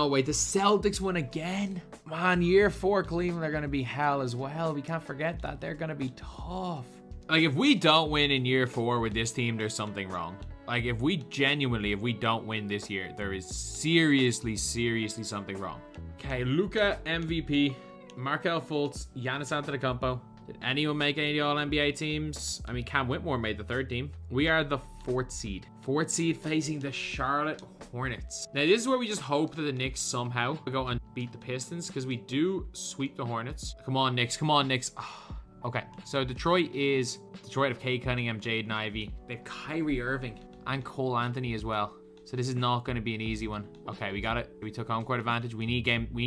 wait. The Celtics won again. Man, year 4 Cleveland are gonna be hell as well. We can't forget that. They're gonna be tough. Like, if we don't win in year 4 with this team, there's something wrong. Like, if we don't win this year, there is seriously something wrong. Okay, Luka MVP, Markelle Fultz, Giannis Antetokounmpo. Did anyone make any of the All-NBA teams? I mean, Cam Whitmore made the 3rd team. We are the 4th seed. 4th seed facing the Charlotte Hornets. Now, this is where we just hope that the Knicks somehow go and beat the Pistons, because we do sweep the Hornets. Come on, Knicks. Come on, Knicks. Oh. Okay, so Detroit of Kate Cunningham, Jaden Ivey. They have Kyrie Irving and Cole Anthony as well. So this is not going to be an easy one. Okay, we got it. We took home court advantage. We need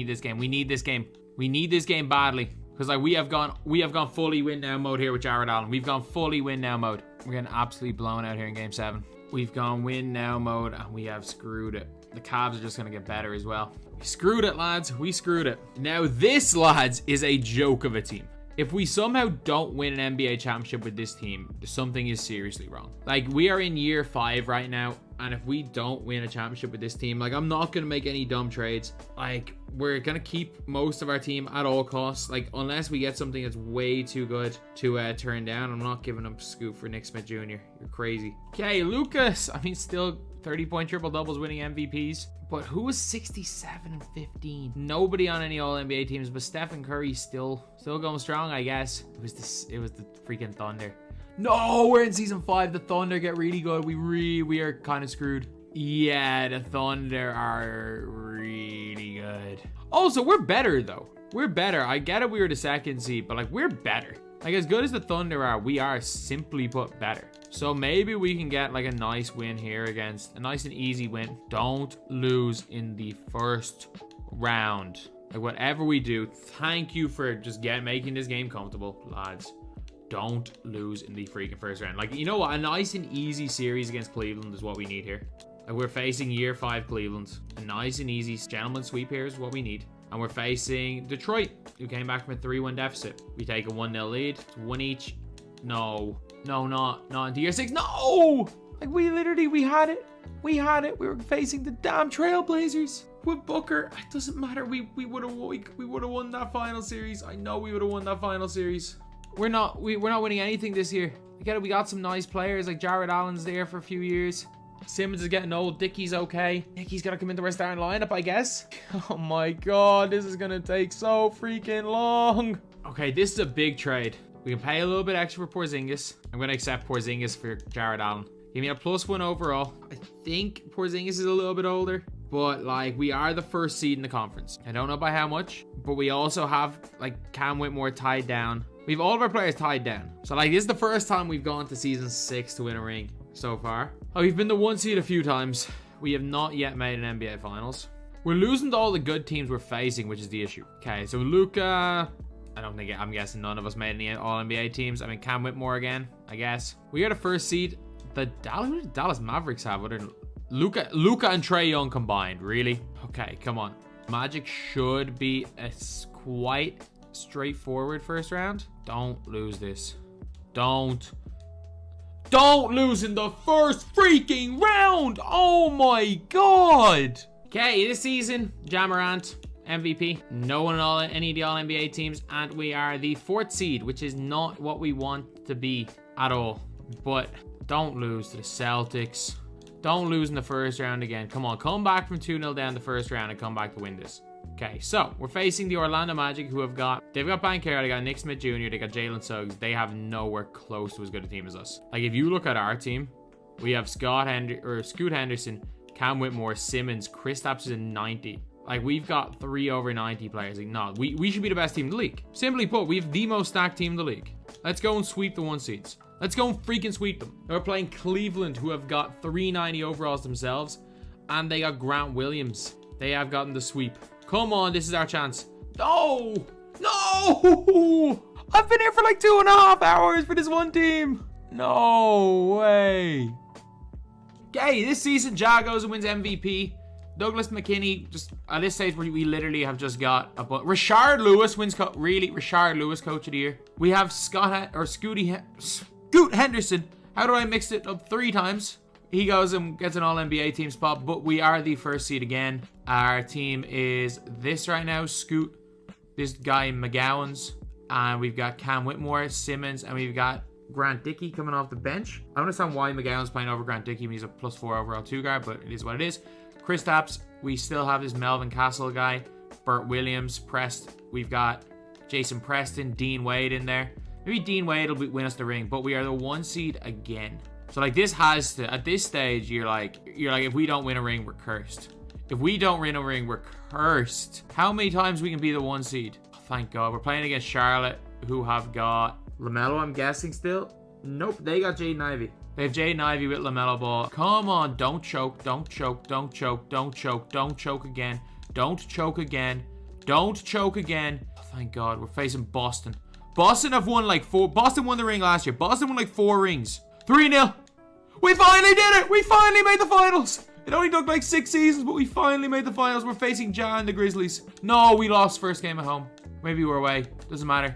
this game. We need this game badly. Because like we have gone fully win now mode here with Jared Allen. We've gone fully win now mode. We're getting absolutely blown out here in game 7. We've gone win now mode and we have screwed it. The Cavs are just going to get better as well. We screwed it, lads. We screwed it. Now this, lads, is a joke of a team. If we somehow don't win an NBA championship with this team, something is seriously wrong. Like, we are in year 5 right now, and if we don't win a championship with this team, like, I'm not going to make any dumb trades. Like, we're going to keep most of our team at all costs. Like, unless we get something that's way too good to turn down, I'm not giving up scoop for Nick Smith Jr. You're crazy. Okay, Lucas. I mean, still 30-point triple-doubles winning MVPs. But who was 67 and 15? Nobody on any All-NBA teams, but Stephen Curry still going strong, I guess. It was the freaking Thunder. No, we're in season 5. The Thunder get really good. We are kind of screwed. Yeah, the Thunder are really good. Also, we're better though. We're better. I get it. We were the 2nd seed, but like we're better. Like as good as the Thunder are, we are simply put better. So maybe we can get like a nice win here against a nice and easy win. Don't lose in the first round. Like whatever we do, thank you for just making this game comfortable, lads. Don't lose in the freaking first round. Like, you know what? A nice and easy series against Cleveland is what we need here. Like we're facing year 5 Cleveland. A nice and easy gentleman sweep here is what we need. And we're facing Detroit, who came back from a 3-1 deficit. We take a 1-0 lead. It's 1 each. No, not into year 6. No! Like we had it. We were facing the damn Trailblazers with Booker. It doesn't matter. We would have won that final series. I know we would have won that final series. We're not winning anything this year. I get it. We got some nice players like Jared Allen's there for a few years. Simmons is getting old. Dickey's okay. Dickey's gonna come into our starting lineup, I guess. Oh my god, this is gonna take so freaking long. Okay, this is a big trade. We can pay a little bit extra for Porzingis. I'm gonna accept Porzingis for Jared Allen. Give me a +1 overall. I think Porzingis is a little bit older, but like we are the 1st seed in the conference. I don't know by how much, but we also have like Cam Whitmore tied down. We have all of our players tied down. So like this is the first time we've gone to season 6 to win a ring so far. Oh, we've been the 1 seed a few times. We have not yet made an NBA Finals. We're losing to all the good teams we're facing, which is the issue. Okay, so Luka, I'm guessing none of us made any All-NBA teams. I mean, Cam Whitmore again, I guess. We are the 1st seed. Who did Dallas Mavericks have other than Luka and Trae Young combined? Really? Okay, come on. Magic should be a quite straightforward first round. Don't lose this. Don't lose in the first freaking round. Oh my god. Okay, this season, Ja Morant, MVP. No one on any of the All-NBA teams, and we are the 4th seed, which is not what we want to be at all. But don't lose to the Celtics. Don't lose in the first round again. Come on, come back from 2-0 down the first round and come back to win this. Okay, so we're facing the Orlando Magic, who they've got Banchero, they got Nick Smith Jr., they got Jalen Suggs. They have nowhere close to as good a team as us. Like if you look at our team, we have Scoot Henderson, Cam Whitmore, Simmons, Kristaps is a 90. Like we've got 3 over 90 players. Like no, we should be the best team in the league. Simply put, we have the most stacked team in the league. Let's go and sweep the 1 seeds. Let's go and freaking sweep them. We're playing Cleveland, who have got 390 overalls themselves, and they got Grant Williams. They have gotten the sweep. Come on, this is our chance. No! I've been here for like 2.5 hours for this one team. No way. Okay, this season, Ja goes and wins MVP. Douglas McKinney, just at this stage, we literally have just got a bunch. Rashard Lewis wins, Rashard Lewis Coach of the Year. We have Scoot Henderson. How do I mix it up 3 times? He goes and gets an All-NBA team spot, but we are the 1st seed again. Our team is this right now, Scoot, this guy McGowan's, and we've got Cam Whitmore, Simmons, and we've got Grant Dickey coming off the bench. I don't understand why McGowan's playing over Grant Dickey when he's a +4 overall 2 guard, but it is what it is. Kristaps, we still have this Melvin Castle guy, Burt Williams, we've got Jason Preston, Dean Wade in there. Maybe Dean Wade will win us the ring, but we are the 1 seed again. So like this has to, at this stage, you're like, if we don't win a ring, we're cursed. If we don't win a ring, we're cursed. How many times we can be the 1 seed? Oh, thank God. We're playing against Charlotte, who have got LaMelo, I'm guessing still. Nope, they got Jaden Ivey. They have Jaden Ivey with LaMelo Ball. Come on, don't choke, don't choke, don't choke, don't choke, don't choke again. Don't choke again. Don't choke again. Oh, thank God, we're facing Boston. Boston have won like 4. Boston won the ring last year. Boston won like 4 rings. 3-0. We finally did it. We finally made the finals. It only took like 6 seasons, but we finally made the finals. We're facing Ja and the Grizzlies. No, we lost first game at home. Maybe we're away. Doesn't matter.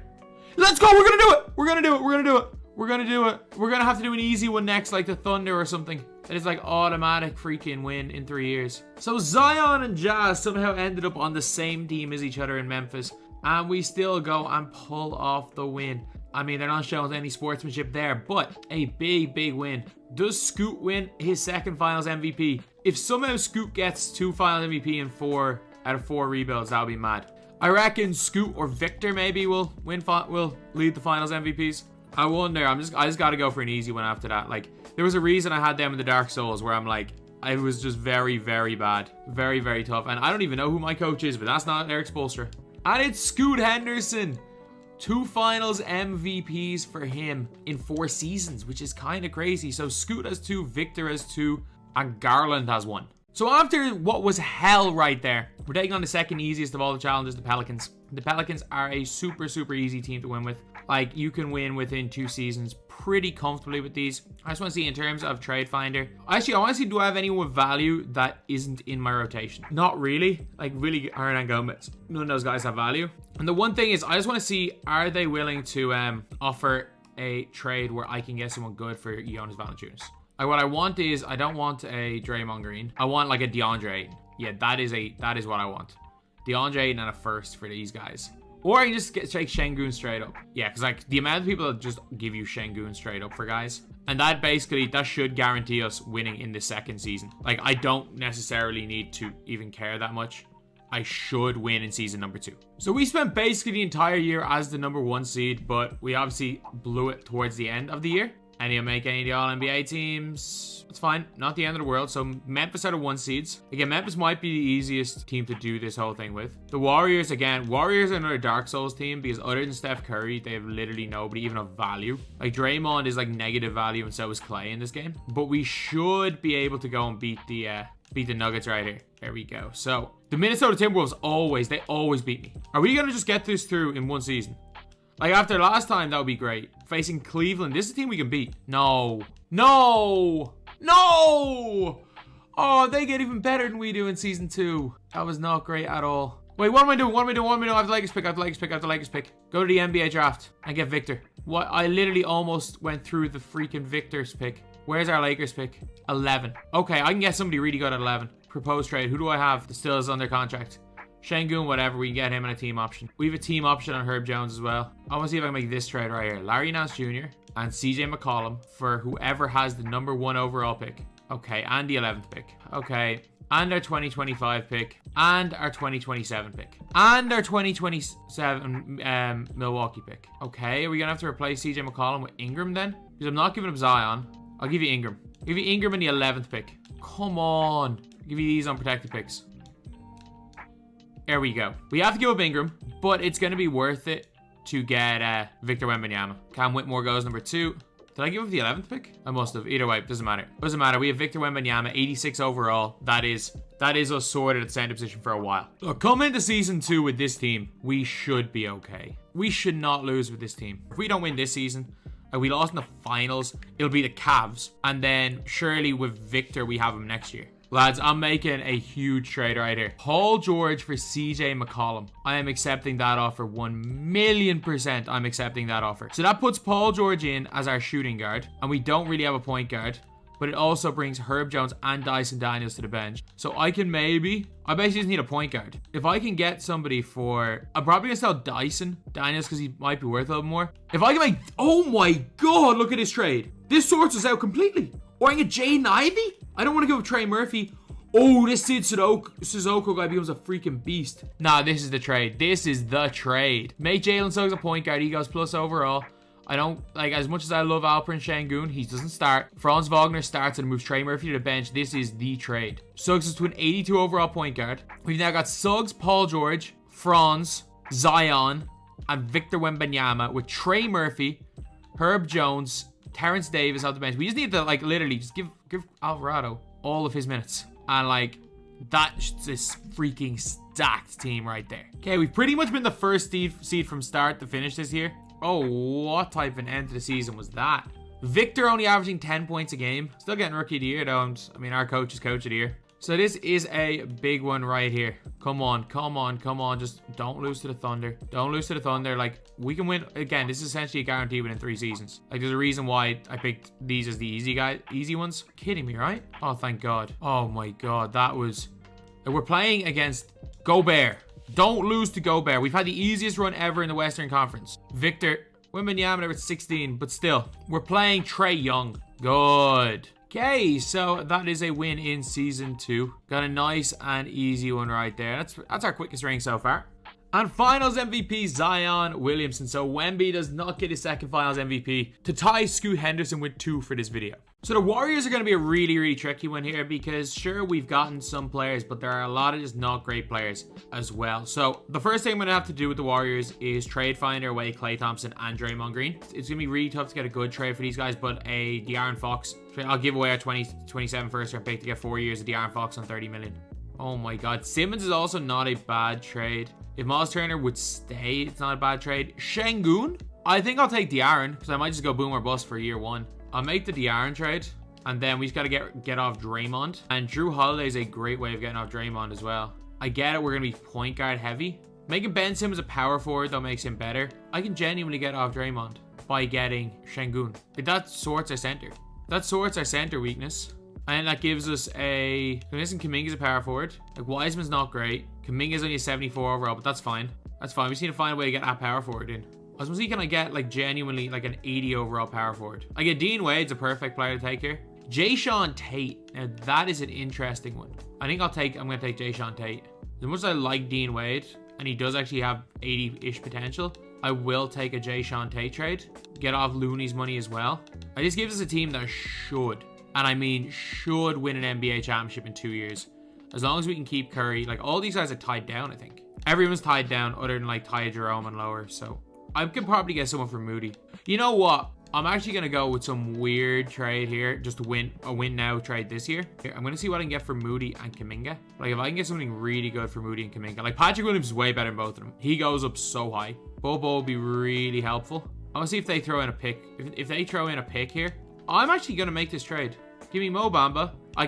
Let's go. We're going to do it. We're going to do it. We're going to do it. We're going to do it. We're going to have to do an easy one next, like the Thunder or something. That is like automatic freaking win in 3 years. So Zion and Ja somehow ended up on the same team as each other in Memphis. And we still go and pull off the win. I mean, they're not showing any sportsmanship there, but a big, big win. Does Scoot win his second finals MVP? If somehow Scoot gets 2 finals MVP in 4 out of 4 rebuilds, that would be mad. I reckon Scoot or Victor maybe will lead the finals MVPs. I wonder. I just got to go for an easy one after that. Like, there was a reason I had them in the Dark Souls where I'm like, I was just very, very bad. Very, very tough. And I don't even know who my coach is, but that's not Eric Spoelstra. And it's Scoot Henderson. 2 finals MVPs for him in 4 seasons, which is kind of crazy. So Scoot has 2, Victor has 2, and Garland has 1. So after what was hell right there, we're taking on the second easiest of all the challenges, the Pelicans. The Pelicans are a super, super easy team to win with. Like, you can win within 2 seasons pretty comfortably with these. I just want to see in terms of trade finder. Actually, I want to see, do I have anyone with value that isn't in my rotation? Not really. Like, really, Hernan Gomez. None of those guys have value. And the one thing is, I just want to see, are they willing to offer a trade where I can get someone good for Jonas Valanciunas? Like, what I want is, I don't want a Draymond Green. I want like a DeAndre Ayton. Yeah, that is what I want. DeAndre Ayton and a first for these guys. Or I can just take Şengün straight up. Yeah, because like the amount of people that just give you Şengün straight up for guys. And that should guarantee us winning in the second season. Like, I don't necessarily need to even care that much. I should win in season number 2. So we spent basically the entire year as the number 1 seed, but we obviously blew it towards the end of the year. And he'll make any of the All-NBA teams. It's fine. Not the end of the world. So Memphis are the 1 seeds. Again, Memphis might be the easiest team to do this whole thing with. The Warriors, again, Warriors are another Dark Souls team because other than Steph Curry, they have literally nobody even of value. Like, Draymond is like negative value and so is Clay in this game. But we should be able to go and beat the Nuggets right here. There we go. So the Minnesota Timberwolves always beat me. Are we going to just get this through in 1 season? Like, after last time, that would be great. Facing Cleveland. This is a team we can beat. No. No. No. Oh, they get even better than we do in season 2. That was not great at all. Wait, what am I doing? I have the Lakers pick. Go to the NBA draft and get Victor. What? I literally almost went through the freaking Victor's pick. Where's our Lakers pick? 11. Okay, I can get somebody really good at 11. Proposed trade. Who do I have that still is under contract? Şengün, whatever, we can get him in a team option. We have a team option on Herb Jones as well. I want to see if I can make this trade right here. Larry Nance Jr. and CJ McCollum for whoever has the number 1 overall pick. Okay, and the 11th pick. Okay, and our 2025 pick. And our 2027 pick. And our 2027 Milwaukee pick. Okay, are we going to have to replace CJ McCollum with Ingram then? Because I'm not giving up Zion. I'll give you Ingram. I'll give you Ingram in the 11th pick. Come on. I'll give you these unprotected picks. There we go. We have to give up Ingram, but it's going to be worth it to get Victor Wembanyama. Cam Whitmore goes number 2. Did I give up the 11th pick? I must have. Either way, doesn't matter. Doesn't matter. We have Victor Wembanyama, 86 overall. That is us sorted at center position for a while. Look, come into season 2 with this team, we should be okay. We should not lose with this team. If we don't win this season, and we lost in the finals, it'll be the Cavs. And then surely with Victor, we have him next year. Lads, I'm making a huge trade right here. Paul George for CJ McCollum. I am accepting that offer 1,000,000%. I'm accepting that offer. So that puts Paul George in as our shooting guard. And we don't really have a point guard. But it also brings Herb Jones and Dyson Daniels to the bench. So I basically just need a point guard. If I can get somebody for... I'm probably going to sell Dyson Daniels because he might be worth a little more. If I can make... Oh my God, look at this trade. This sorts us out completely. Or I can get Jaden Ivey? I don't want to go with Trey Murphy. Oh, this Sid Sissoko guy becomes a freaking beast. Nah, this is the trade. This is the trade. Make Jalen Suggs a point guard. He goes plus overall. I don't, like, as much as I love Alperen Şengün, he doesn't start. Franz Wagner starts and moves Trey Murphy to the bench. This is the trade. Suggs is to an 82 overall point guard. We've now got Suggs, Paul George, Franz, Zion, and Victor Wembanyama with Trey Murphy Herb Jones, Terrence Davis off the bench. We just need to, like, literally just give Alvarado all of his minutes. And, like, that's this freaking stacked team right there. Okay, we've pretty much been the first seed from start to finish this year. Oh, what type of an end to the season was that? Victor only averaging 10 points a game. Still getting rookie of the year, though. I mean, our coach is coach of the year. So this is a big one right here. Come on, come on, come on. Just don't lose to the Thunder. Don't lose to the Thunder. Like, we can win. Again, this is essentially a guarantee within 3 seasons. Like, there's a reason why I picked these as the easy ones. Kidding me, right? Oh, thank God. Oh, my God. That was... We're playing against Gobert. Don't lose to Gobert. We've had the easiest run ever in the Western Conference. Victor Wembanyama at 16, but still. We're playing Trae Young. Good. Okay, so that is a win in Season 2. Got a nice and easy one right there. That's our quickest ring so far. And Finals MVP, Zion Williamson. So Wemby does not get his second Finals MVP to tie Scoot Henderson with 2 for this video. So the Warriors are going to be a really, really tricky one here because sure, we've gotten some players, but there are a lot of just not great players as well. So the first thing I'm going to have to do with the Warriors is trade find our way Klay Thompson and Draymond Green. It's going to be really tough to get a good trade for these guys, but a De'Aaron Fox. I'll give away our 27 first round pick to get 4 years of De'Aaron Fox on 30 million. Oh my God. Simmons is also not a bad trade. If Miles Turner would stay, it's not a bad trade. Şengün, I think I'll take De'Aaron because I might just go boom or bust for year 1. I'll make the De'Aaron trade, and then we just got to get off Draymond. And Drew Holiday is a great way of getting off Draymond as well. I get it, we're going to be point guard heavy. Making Ben Simmons a power forward, though, makes him better. I can genuinely get off Draymond by getting Şengün. That sorts our center. That sorts our center weakness. And that gives us a... Kuminga's a power forward. Like, Wiseman's not great. Kuminga's only a 74 overall, but that's fine. That's fine. We just need to find a way to get that power forward in. I was thinking, can I get, like, genuinely, like, an 80 overall power forward? I get Dean Wade's a perfect player to take here. Jayshawn Tate. Now, that is an interesting one. I'm going to take Jayshawn Tate. As much as I like Dean Wade, and he does actually have 80-ish potential, I will take a Jayshawn Tate trade. Get off Looney's money as well. It just gives us a team that should, and I mean should, win an NBA championship in 2 years. As long as we can keep Curry. Like, all these guys are tied down, I think. Everyone's tied down other than, like, Ty Jerome and lower, so... I could probably get someone for Moody. You know what? I'm actually going to go with some weird trade here. Just to win a win now trade this year. Here, I'm going to see what I can get for Moody and Kuminga. Like, if I can get something really good for Moody and Kuminga. Like, Patrick Williams is way better than both of them. He goes up so high. Bobo will be really helpful. I want to see if they throw in a pick. If they throw in a pick here, I'm actually going to make this trade. Give me Mo Bamba. I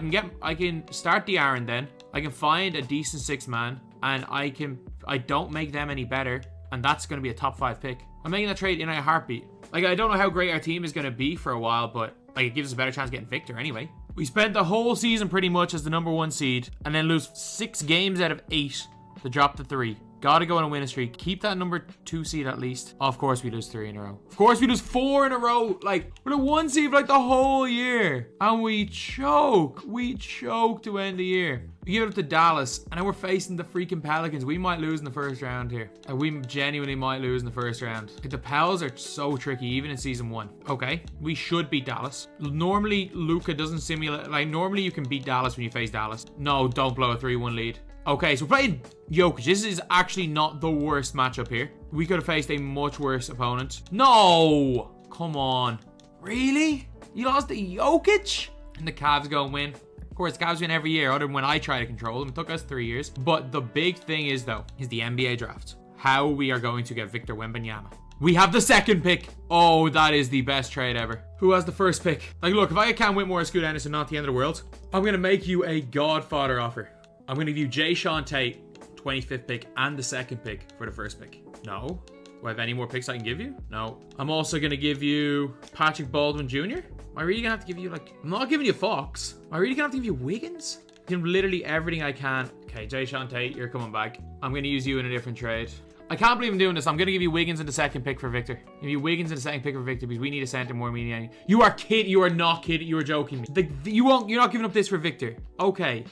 can start De'Aaron then. I can find a decent 6 man. And I don't make them any better. And that's going to be a top 5 pick. I'm making that trade in a heartbeat. Like, I don't know how great our team is going to be for a while, but like, it gives us a better chance of getting Victor anyway. We spent the whole season pretty much as the number 1 seed and then lose 6 games out of 8 to drop to 3. Gotta go on a winning streak. Keep that number 2 seed at least. Of course we lose 3 in a row. Of course we lose 4 in a row. Like, we're the 1 seed for like the whole year. And we choke. We choke to end the year. We give it up to Dallas. And then we're facing the freaking Pelicans. We might lose in the first round here. Like, we genuinely might lose in the first round. Like, the Pels are so tricky, even in season 1. Okay, we should beat Dallas. Normally, Luka doesn't simulate. Like, normally you can beat Dallas when you face Dallas. No, don't blow a 3-1 lead. Okay, so we're playing Jokic. This is actually not the worst matchup here. We could have faced a much worse opponent. No! Come on. Really? You lost to Jokic? And the Cavs go and win. Of course, Cavs win every year, other than when I try to control them. It took us 3 years. But the big thing is, though, is the NBA draft. How we are going to get Victor Wembanyama. We have the 2nd pick. Oh, that is the best trade ever. Who has the 1st pick? Like, look, if I can't win more Scoot Henderson, not the end of the world. I'm going to make you a Godfather offer. I'm going to give you Jayshawn Tate, 25th pick, and the 2nd pick for the 1st pick. No. Do I have any more picks I can give you? No. I'm also going to give you Patrick Baldwin Jr. Am I really going to have to give you, like... I'm not giving you Fox. Am I really going to have to give you Wiggins? Give literally everything I can. Okay, Jayshawn Tate, you're coming back. I'm going to use you in a different trade. I can't believe I'm doing this. I'm going to give you Wiggins in the 2nd pick for Victor. Give you Wiggins in the 2nd pick for Victor because we need a center more than we need any. You are kidding. You are not kidding. You are joking me. You're not giving up this for Victor. Okay.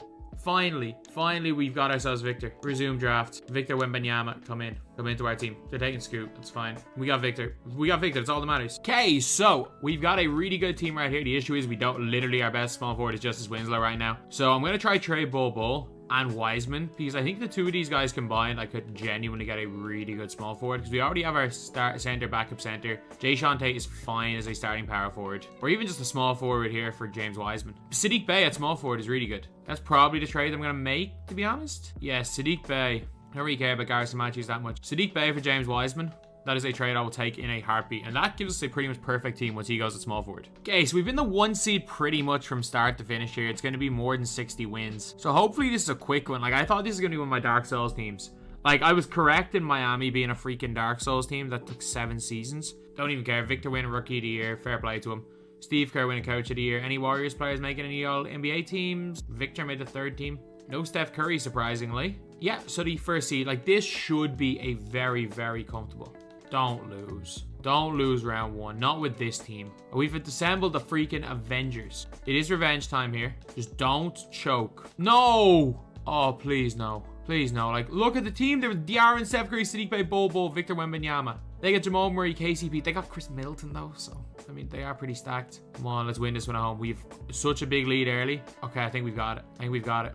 Finally, we've got ourselves Victor. Resume draft. Victor Wembanyama, come into our team. They're taking Scoot. That's fine. We got Victor. That's all that matters. Okay, so we've got a really good team right here. The issue is we don't. Literally, our best small forward is Justice Winslow right now. So I'm gonna try trade Bull. and Wiseman, because I think the two of these guys combined, I could genuinely get a really good small forward, because we already have our start center, backup center. Jae'Sean Tate is fine as a starting power forward, or even just a small forward here for James Wiseman. Sadiq Bey at small forward is really good. That's probably the trade I'm going to make, to be honest. Yeah, Sadiq Bey. I don't really care about Garrison Matthews that much. Sadiq Bey for James Wiseman. That is a trade I will take in a heartbeat. And that gives us a pretty much perfect team once he goes at small forward. Okay, so we've been the 1 seed pretty much from start to finish here. It's going to be more than 60 wins. So hopefully this is a quick one. Like, I thought this was going to be one of my Dark Souls teams. Like, I was correct in Miami being a freaking Dark Souls team that took 7 seasons. Don't even care. Victor winning Rookie of the Year. Fair play to him. Steve Kerr winning Coach of the Year. Any Warriors players making any All-NBA teams? Victor made the 3rd team. No Steph Curry, surprisingly. Yeah, so the 1st seed. Like, this should be a very, very comfortable. Don't lose. Don't lose round 1. Not with this team. We've assembled the freaking Avengers. It is revenge time here. Just don't choke. No! Oh, please no. Please no. Like, look at the team. There was De'Aaron, Steph Curry, Sadiq Bey, Bol, Victor Wembanyama. They got Jamal Murray, KCP. They got Chris Middleton though, so I mean they are pretty stacked. Come on, let's win this one at home. We've such a big lead early. Okay, I think we've got it.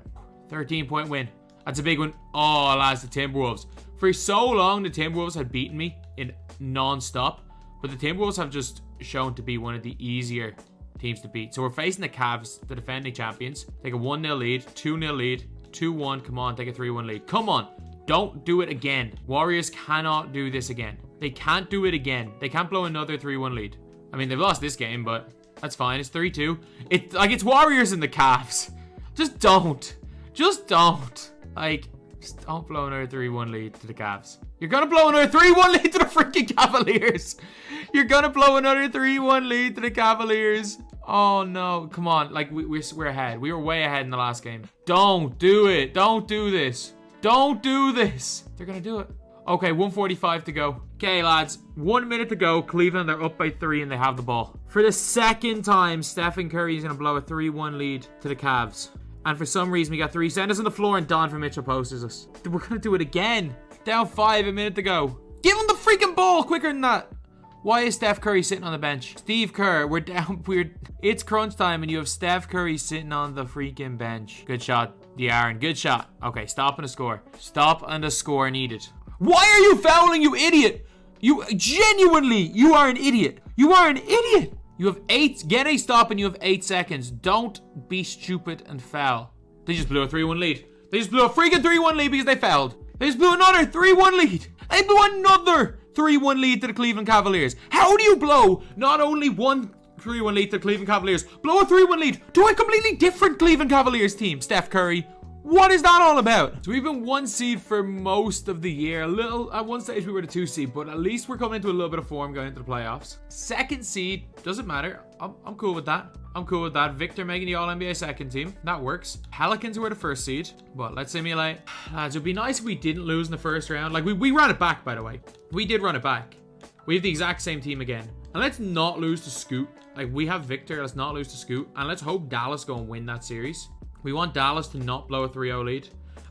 13-point win. That's a big one. Oh, lads, the Timberwolves. For so long, the Timberwolves had beaten me in non-stop, but the Timberwolves have just shown to be one of the easier teams to beat. So we're facing the Cavs, the defending champions. Take a 1-0 lead, 2-0 lead, 2-1. Come on, take a 3-1 lead. Come on, don't do it again. Warriors cannot do this again. They can't do it again. They can't blow another 3-1 lead. I mean, they've lost this game, but that's fine. It's 3-2. It's Warriors and the Cavs. Just don't. Just don't. Like, just don't blow another 3-1 lead to the Cavs. You're gonna blow another 3-1 lead to the freaking Cavaliers. You're gonna blow another 3-1 lead to the Cavaliers. Oh no, come on. Like, we're ahead. We were way ahead in the last game. Don't do it. Don't do this. Don't do this. They're gonna do it. Okay, 1:45 to go. Okay, lads, 1 minute to go. Cleveland, they're up by 3 and they have the ball. For the second time, Stephen Curry is gonna blow a 3-1 lead to the Cavs. And for some reason, we got 3 centers on the floor and Donovan Mitchell posts us. We're going to do it again. Down 5, a minute to go. Give him the freaking ball quicker than that. Why is Steph Curry sitting on the bench? Steve Kerr, we're down. It's crunch time and you have Steph Curry sitting on the freaking bench. Good shot, De'Aaron. Good shot. Okay, stop and a score. Stop and a score needed. Why are you fouling, you idiot? You are an idiot. You are an idiot. You have 8, get a stop and you have 8 seconds. Don't be stupid and foul. They just blew a 3-1 lead. They just blew a freaking 3-1 lead because they fouled. They just blew another 3-1 lead. They blew another 3-1 lead to the Cleveland Cavaliers. How do you blow not only one 3-1 lead to the Cleveland Cavaliers, blow a 3-1 lead to a completely different Cleveland Cavaliers team, Steph Curry? What is that all about? So we've been 1 seed for most of the year. At one stage we were the 2 seed, but at least we're coming into a little bit of form going into the playoffs. 2nd seed, doesn't matter. I'm cool with that. I'm cool with that. Victor making the All-NBA 2nd team. That works. Pelicans were the 1st seed, but let's simulate. Lads, it would be nice if we didn't lose in the 1st round. Like, we ran it back, by the way. We did run it back. We have the exact same team again. And let's not lose to Scoot. Like, we have Victor. Let's not lose to Scoot. And let's hope Dallas go and win that series. We want Dallas to not blow a 3-0 lead.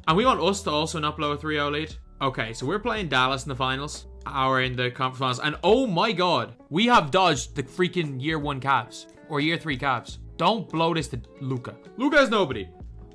And we want us to also not blow a 3-0 lead. Okay, so we're playing Dallas in the finals. Or in the conference finals. And oh my god, we have dodged the freaking year 1 Cavs. Or year 3 Cavs. Don't blow this to Luka. Luka has nobody.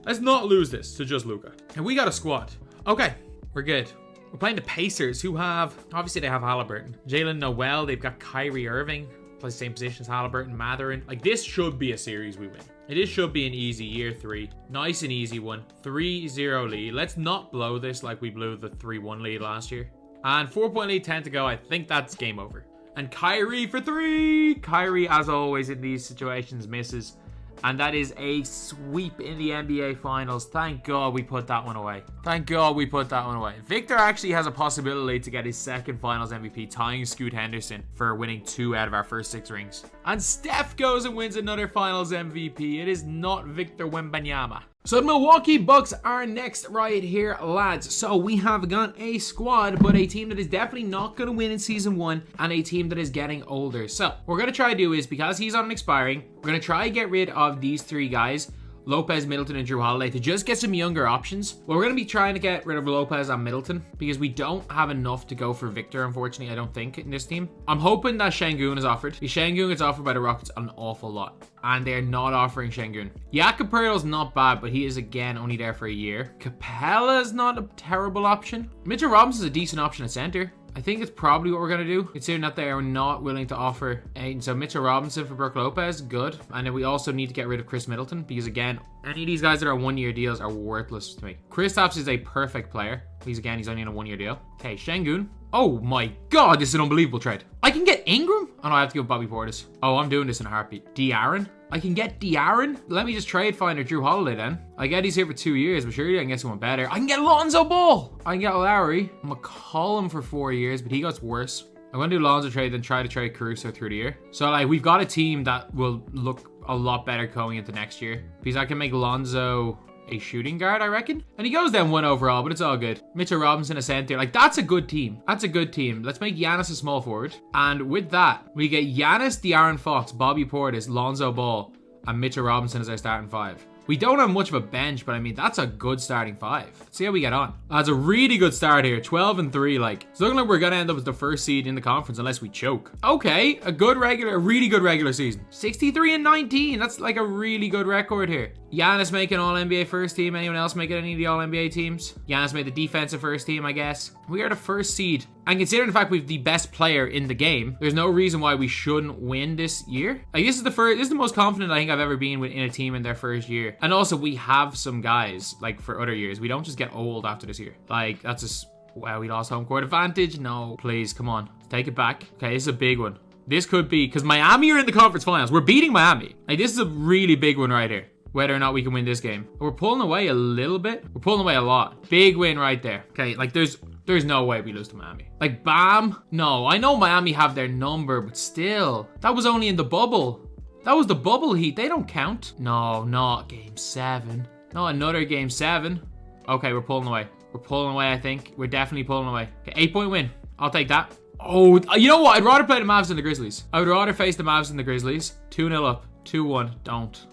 Let's not lose this to just Luka. And we got a squad. Okay, we're good. We're playing the Pacers, who have... Obviously, they have Halliburton. Jalen Noel. They've got Kyrie Irving. Plays the same position as Halliburton, Mathurin. Like, this should be a series we win. It should be an easy year 3. Nice and easy one. 3-0 lead. Let's not blow this like we blew the 3-1 lead last year. And 4-point lead, 10 to go. I think that's game over. And Kyrie for 3. Kyrie, as always in these situations, misses. And that is a sweep in the NBA Finals. Thank God we put that one away. Thank God we put that one away. Victor actually has a possibility to get his 2nd Finals MVP, tying Scoot Henderson for winning 2 out of our first 6 rings. And Steph goes and wins another Finals MVP. It is not Victor Wembanyama. So the Milwaukee Bucks are next right here, lads. So we have got a squad, but a team that is definitely not going to win in Season 1 and a team that is getting older. So what we're going to try to do is, because he's on expiring, we're going to try to get rid of these 3 guys. Lopez, Middleton, and Drew Holiday to just get some younger options. Well, we're going to be trying to get rid of Lopez and Middleton because we don't have enough to go for Victor, unfortunately, I don't think, in this team. I'm hoping that Şengün is offered. The Şengün gets offered by the Rockets an awful lot, and they're not offering Şengün. Jakob Poeltl's not bad, but he is, again, only there for a year. Capella's not a terrible option. Mitchell Robinson's a decent option at center. I think it's probably what we're going to do, considering that they are not willing to offer Ayton. So Mitchell Robinson for Brook Lopez, good. And then we also need to get rid of Chris Middleton because, again, any of these guys that are one-year deals are worthless to me. Kristaps is a perfect player. He's only on a one-year deal. Okay, Şengün. Oh my god, this is an unbelievable trade. I can get Ingram? Oh no, I have to give Bobby Portis. Oh, I'm doing this in a heartbeat. De'Aaron? I can get De'Aaron? Let me just trade finder Drew Holiday then. I get he's here for 2 years, but surely I can get someone better. I can get Lonzo Ball. I can get Lowry. McCollum for 4 years, but he gets worse. I'm going to do Lonzo trade then try to trade Caruso through the year. So like we've got a team that will look a lot better going into next year because I can make Lonzo a shooting guard, I reckon. And he goes down 1 overall, but it's all good. Mitchell Robinson a center. Like, that's a good team. That's a good team. Let's make Giannis a small forward. And with that, we get Giannis, De'Aaron Fox, Bobby Portis, Lonzo Ball, and Mitchell Robinson as our starting 5. We don't have much of a bench, but I mean, that's a good starting 5. Let's see how we get on. That's a really good start here. 12-3, like. It's looking like we're going to end up as the first seed in the conference unless we choke. Okay, a really good regular season. 63-19. That's like a really good record here. Giannis making All-NBA first team. Anyone else making any of the All-NBA teams? Giannis made the defensive first team, I guess. We are the first seed. And considering the fact we have the best player in the game, there's no reason why we shouldn't win this year. Like, this is the most confident I think I've ever been in a team in their first year. And also, we have some guys, like, for other years. We don't just get old after this year. Like, that's just, wow, we lost home court advantage. No, please, come on. Take it back. Okay, this is a big one. This could be, because Miami are in the conference finals. We're beating Miami. Like, this is a really big one right here. Whether or not we can win this game. We're pulling away a little bit. We're pulling away a lot. Big win right there. Okay, like, there's no way we lose to Miami. Like, Bam. No, I know Miami have their number, but still. That was only in the bubble. That was the bubble heat. They don't count. No, not game 7. Not another game 7. Okay, we're pulling away. We're pulling away, I think. We're definitely pulling away. Okay, 8-point win. I'll take that. Oh, you know what? I'd rather play the Mavs than the Grizzlies. I would rather face the Mavs than the Grizzlies. 2-0 up. 2-1. Don't.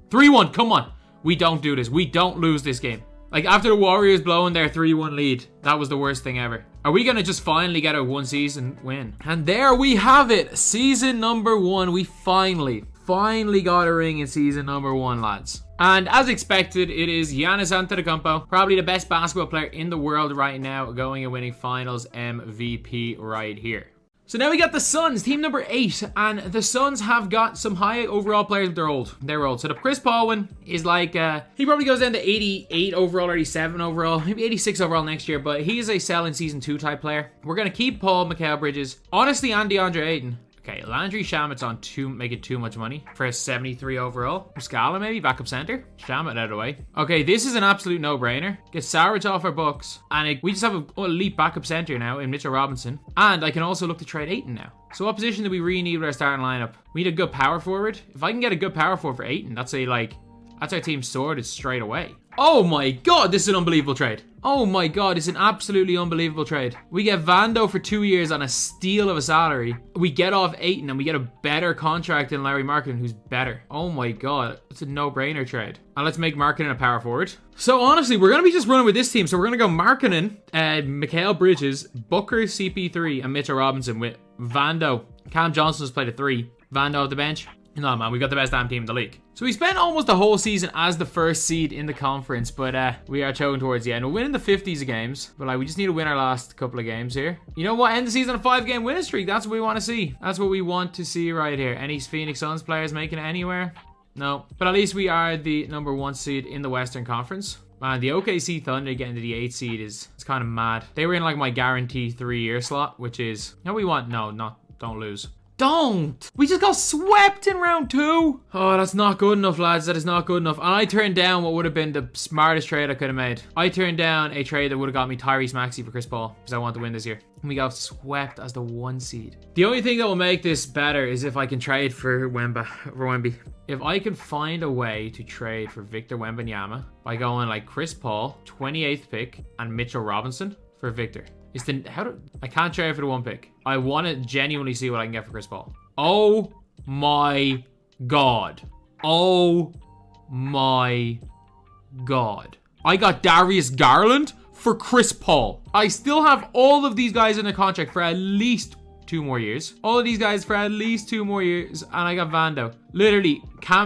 3-1. Come on. We don't do this. We don't lose this game. Like, after the Warriors blowing their 3-1 lead, that was the worst thing ever. Are we going to just finally get a 1-season win? And there we have it. Season number 1. We finally got a ring in season number 1, lads. And as expected, it is Giannis Antetokounmpo, probably the best basketball player in the world right now, going and winning finals MVP right here. So now we got the Suns, team number 8, and the Suns have got some high overall players, but they're old. So the Chris Paul one is like, he probably goes down to 88 overall, 87 overall, maybe 86 overall next year, but he is a sell in season 2 type player. We're going to keep Paul, Mikal Bridges, honestly, and DeAndre Ayton. Okay, Landry Shamet's on making too much money for a 73 overall. Muscala maybe, backup center. Shamet out of the way. Okay, this is an absolute no-brainer. Get Saric off our books. And we just have an elite backup center now in Mitchell Robinson. And I can also look to trade Ayton now. So what position do we really need with our starting lineup? We need a good power forward. If I can get a good power forward for Ayton, that's our team sorted straight away. Oh my god, this is an unbelievable trade. Oh my god, it's an absolutely unbelievable trade. We get Vando for 2 years on a steal of a salary. We get off Ayton and we get a better contract than Larry Markkinen, who's better. Oh my god, it's a no-brainer trade. And let's make Markkinen a power forward. So honestly, we're going to be just running with this team. So we're going to go Markkinen, Mikal Bridges, Booker, CP3, and Mitchell Robinson with Vando. Cam Johnson's played a 3. Vando at the bench. No, man, we got the best damn team in the league. So we spent almost the whole season as the first seed in the conference, but we are choking towards the end. We're winning the 50s of games, but we just need to win our last couple of games here. You know what? End the season on a 5-game winning streak. That's what we want to see. That's what we want to see right here. Any Phoenix Suns players making it anywhere? No. But at least we are the number 1 seed in the Western Conference. Man, the OKC Thunder getting to the 8th seed it's kind of mad. They were in like my guarantee 3-year slot, which is... No, we want... No, don't lose. Don't! We just got swept in round 2. Oh, that's not good enough, lads. That is not good enough. And I turned down what would have been the smartest trade I could have made. I turned down a trade that would have got me Tyrese Maxey for Chris Paul because I want to win this year. And we got swept as the 1 seed. The only thing that will make this better is if I can trade for Wemby. If I can find a way to trade for Victor Wembanyama by going like Chris Paul, 28th pick, and Mitchell Robinson for Victor. I can't trade for the 1 pick. I want to genuinely see what I can get for Chris Paul. Oh my god. Oh my God. I got Darius Garland for Chris Paul. I still have all of these guys in a contract for at least 2 more years. All of these guys for at least 2 more years. And I got Vando. Literally,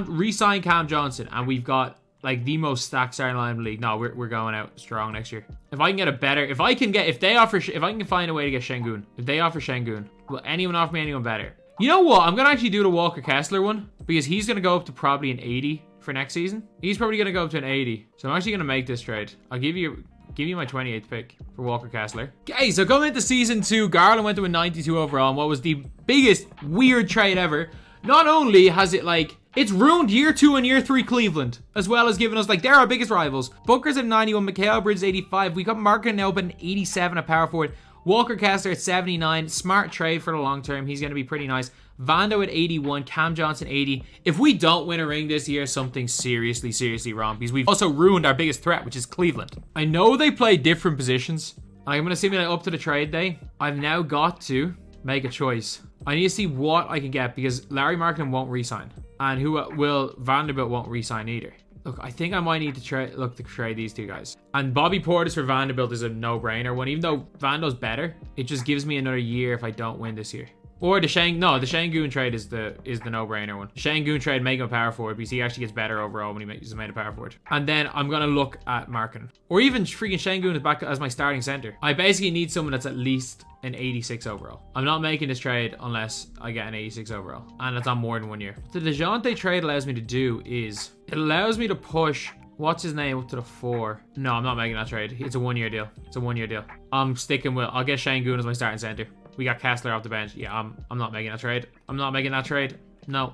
re-sign Cam Johnson. And we've got like the most stacked starting line in the league. No, we're going out strong next year. If I can get a better, if I can find a way to get Şengün. If they offer Şengün, will anyone offer me anyone better? You know what? I'm going to actually do the Walker Kessler one. Because he's going to go up to probably an 80 for next season. He's probably going to go up to an 80. So I'm actually going to make this trade. I'll give you my 28th pick for Walker Kessler. Okay, so coming into season 2, Garland went to a 92 overall, and what was the biggest weird trade ever. Not only has it it's ruined year 2 and year 3 Cleveland, as well as giving us they're our biggest rivals. Booker's at 91, Mikal Bridges 85. We got Markin now up at 87 at power forward. Walker Kessler at 79. Smart trade for the long term. He's going to be pretty nice. Vando at 81. Cam Johnson 80. If we don't win a ring this year, something's seriously wrong. Because we've also ruined our biggest threat, which is Cleveland. I know they play different positions. And I'm going to simulate up to the trade day. I've now got to make a choice. I need to see what I can get. Because Larry Markkinen won't re-sign. And Vanderbilt won't re-sign either. Look, I think I might need to trade these 2 guys. And Bobby Portis for Vanderbilt is a no-brainer one. Even though Vando's better, it just gives me another year if I don't win this year. Or the Şengün trade is the no-brainer one. Şengün trade, make him a power forward because he actually gets better overall when he's made a power forward. And then I'm going to look at Markkinen. Or even freaking Şengün is back as my starting center. I basically need someone that's at least an 86 overall. I'm not making this trade unless I get an 86 overall. And it's on more than 1 year. What the DeJounte trade allows me to do is it allows me to push what's his name up to the 4. No, I'm not making that trade. It's a 1-year deal. It's a 1-year deal. I'm sticking with, I'll get Şengün as my starting center. We got Kessler off the bench. Yeah, I'm not making that trade. I'm not making that trade. No.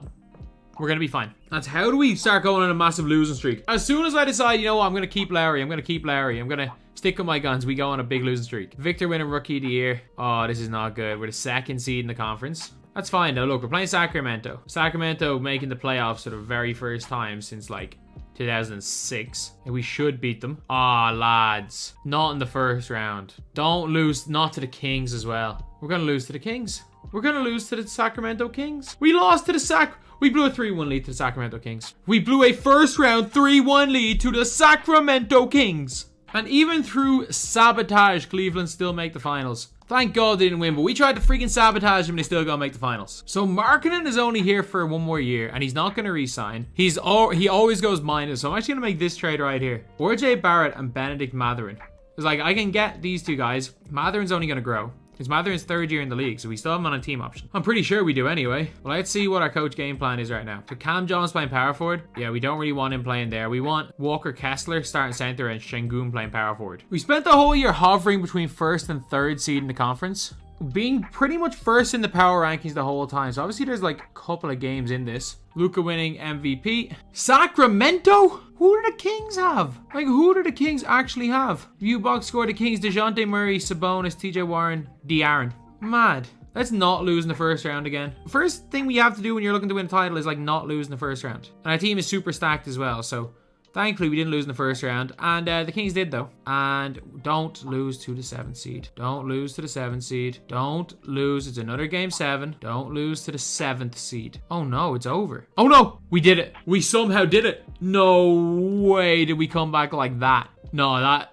We're going to be fine. That's how do we start going on a massive losing streak? As soon as I decide, you know what, I'm going to keep Larry. I'm going to stick with my guns. We go on a big losing streak. Victor winning Rookie of the Year. Oh, this is not good. We're the 2nd seed in the conference. That's fine though. Look, we're playing Sacramento. Sacramento making the playoffs for the very first time since 2006. And we should beat them. Ah, lads. Not in the first round. Don't lose. Not to the Kings as well. We're going to lose to the Kings. We're going to lose to the Sacramento Kings. We lost to the We blew a 3-1 lead to the Sacramento Kings. We blew a first round 3-1 lead to the Sacramento Kings. And even through sabotage, Cleveland still make the finals. Thank God they didn't win, but we tried to freaking sabotage them and they still gonna make the finals. So Markkinen is only here for 1 more year and he's not gonna re-sign. He always goes minus, so I'm actually gonna make this trade right here. RJ Barrett and Benedict Mathurin. It's I can get these 2 guys. Mathurin's only gonna grow. Because Mathurin's 3rd year in the league, so we still have him on a team option. I'm pretty sure we do anyway. Well, let's see what our coach game plan is right now. So Cam Johnson playing power forward. Yeah, we don't really want him playing there. We want Walker Kessler starting center and Şengün playing power forward. We spent the whole year hovering between 1st and 3rd seed in the conference. Being pretty much 1st in the power rankings the whole time. So obviously there's a couple of games in this. Luka winning MVP. Sacramento? Who do the Kings have? Who do the Kings actually have? Viewbox scored the Kings. DeJounte Murray, Sabonis, TJ Warren, De'Aaron. Mad. Let's not lose in the first round again. First thing we have to do when you're looking to win a title is not lose in the first round. And our team is super stacked as well, so thankfully we didn't lose in the first round. And the Kings did though. And don't lose to the 7th seed. Don't lose to the 7th seed. Don't lose. It's another game 7. Don't lose to the 7th seed. Oh no, it's over. Oh no, we did it. We somehow did it. No way did we come back like that. No,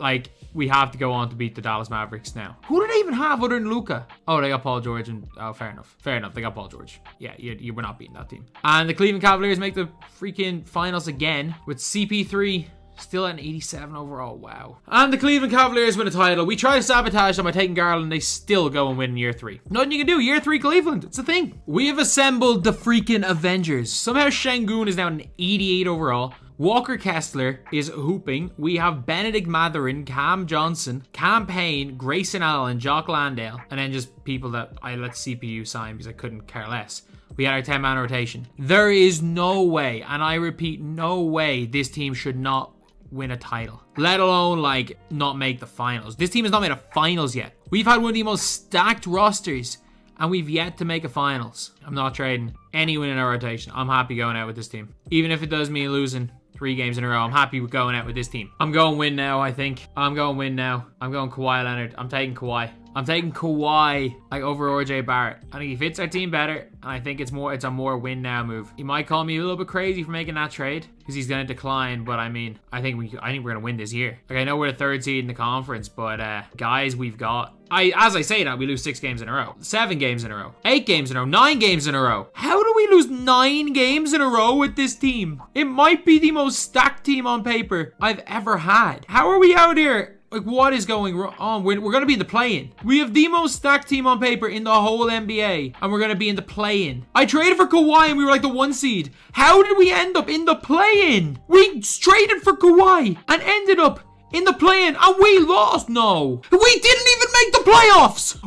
we have to go on to beat the Dallas Mavericks now. Who do they even have other than Luka? Oh, they got Paul George and... Oh, fair enough. Fair enough. They got Paul George. Yeah, you were not beating that team. And the Cleveland Cavaliers make the freaking finals again with CP3 still at an 87 overall. Wow. And the Cleveland Cavaliers win a title. We try to sabotage them by taking Garland. They still go and win in year 3. Nothing you can do. Year 3 Cleveland. It's a thing. We have assembled the freaking Avengers. Somehow Şengün is now an 88 overall. Walker Kessler is hooping. We have Benedict Mathurin, Cam Johnson, Cam Payne, Grayson Allen, Jock Landale, and then just people that I let CPU sign because I couldn't care less. We had our 10-man rotation. There is no way, and I repeat, no way this team should not win a title, let alone not make the finals. This team has not made a finals yet. We've had one of the most stacked rosters and we've yet to make a finals. I'm not trading anyone in our rotation. I'm happy going out with this team. Even if it does mean losing 3 games in a row, I'm happy with going out with this team. I'm going win now, I think. I'm going win now. I'm going Kawhi Leonard. I'm taking Kawhi. I'm taking Kawhi like over RJ Barrett. I think he fits our team better, and I think it's a more win now move. He might call me a little bit crazy for making that trade because he's going to decline, but I mean, I think we're going to win this year. Like, I know we're the 3rd seed in the conference, but guys, we've got. As I say that, we lose 6 games in a row, 7 games in a row, 8 games in a row, 9 games in a row. How do we lose 9 games in a row with this team? It might be the most stacked team on paper I've ever had. How are we out here? Like, what is going on? We're going to be in the play-in. We have the most stacked team on paper in the whole NBA, and we're going to be in the play-in. I traded for Kawhi, and we were like the 1 seed. How did we end up in the play-in? We traded for Kawhi and ended up in the play-in, and we lost. No, we didn't even make the playoffs.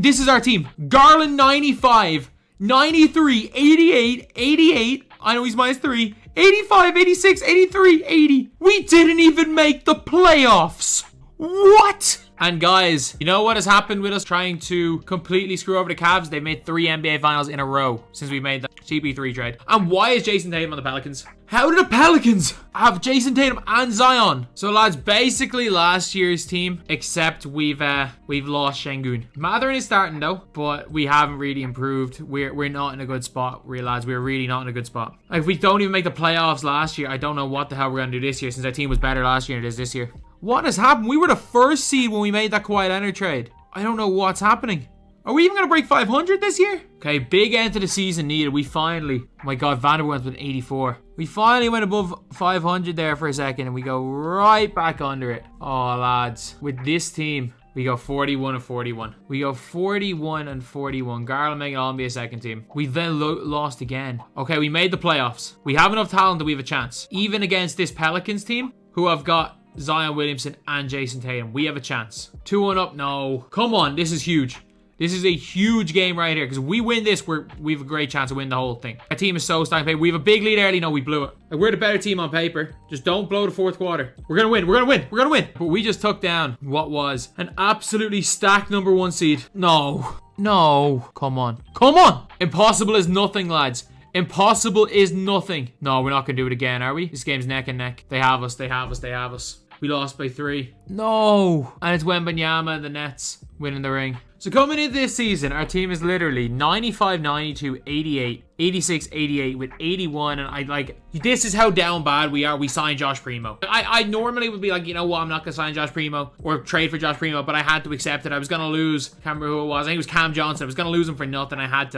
This is our team. Garland 95, 93, 88, 88. I know he's -3. 85, 86, 83, 80. We didn't even make the playoffs. What? And guys, you know what has happened with us trying to completely screw over the Cavs? They've made 3 NBA finals in a row since we made the CP3 trade. And why is Jason Tatum on the Pelicans? How did the Pelicans have Jason Tatum and Zion? So lads, basically last year's team, except we've lost Şengün. Mathurin is starting though, but we haven't really improved. We're not in a good spot, lads. We're really not in a good spot. Like, if we don't even make the playoffs last year, I don't know what the hell we're gonna do this year, since our team was better last year than it is this year. What has happened? We were the 1st seed when we made that Kawhi Leonard trade. I don't know what's happening. Are we even going to break 500 this year? Okay, big end to the season needed. We finally, oh my God, Vanderbilt with 84. We finally went above 500 there for a second, and we go right back under it. Oh, lads, with this team, we go 41 and 41. We go 41 and 41. Garland making All-NBA second team. We then lost again. Okay, we made the playoffs. We have enough talent that we have a chance. Even against this Pelicans team, who have got Zion Williamson and Jason Tatum, we have a chance. 2-1 up. No. Come on. This is huge. This is a huge game right here, because if we win this, we have a great chance to win the whole thing. Our team is so stacked. We have a big lead early. No, we blew it. Like, we're the better team on paper. Just don't blow the 4th quarter. We're going to win. We're going to win. We're going to win. But we just took down what was an absolutely stacked number 1 seed. No. No. Come on. Come on. Impossible is nothing, lads. Impossible is nothing. No, we're not going to do it again, are we? This game's neck and neck. They have us. They have us. They have us. We lost by 3. No. And it's Wembanyama and the Nets winning the ring. So coming into this season, our team is literally 95, 92, 88, 86, 88 with 81. And this is how down bad we are. We signed Josh Primo. I normally would be like, you know what, I'm not going to sign Josh Primo or trade for Josh Primo, but I had to accept it. I was going to lose, can't remember who it was. I think it was Cam Johnson. I was going to lose him for nothing. I had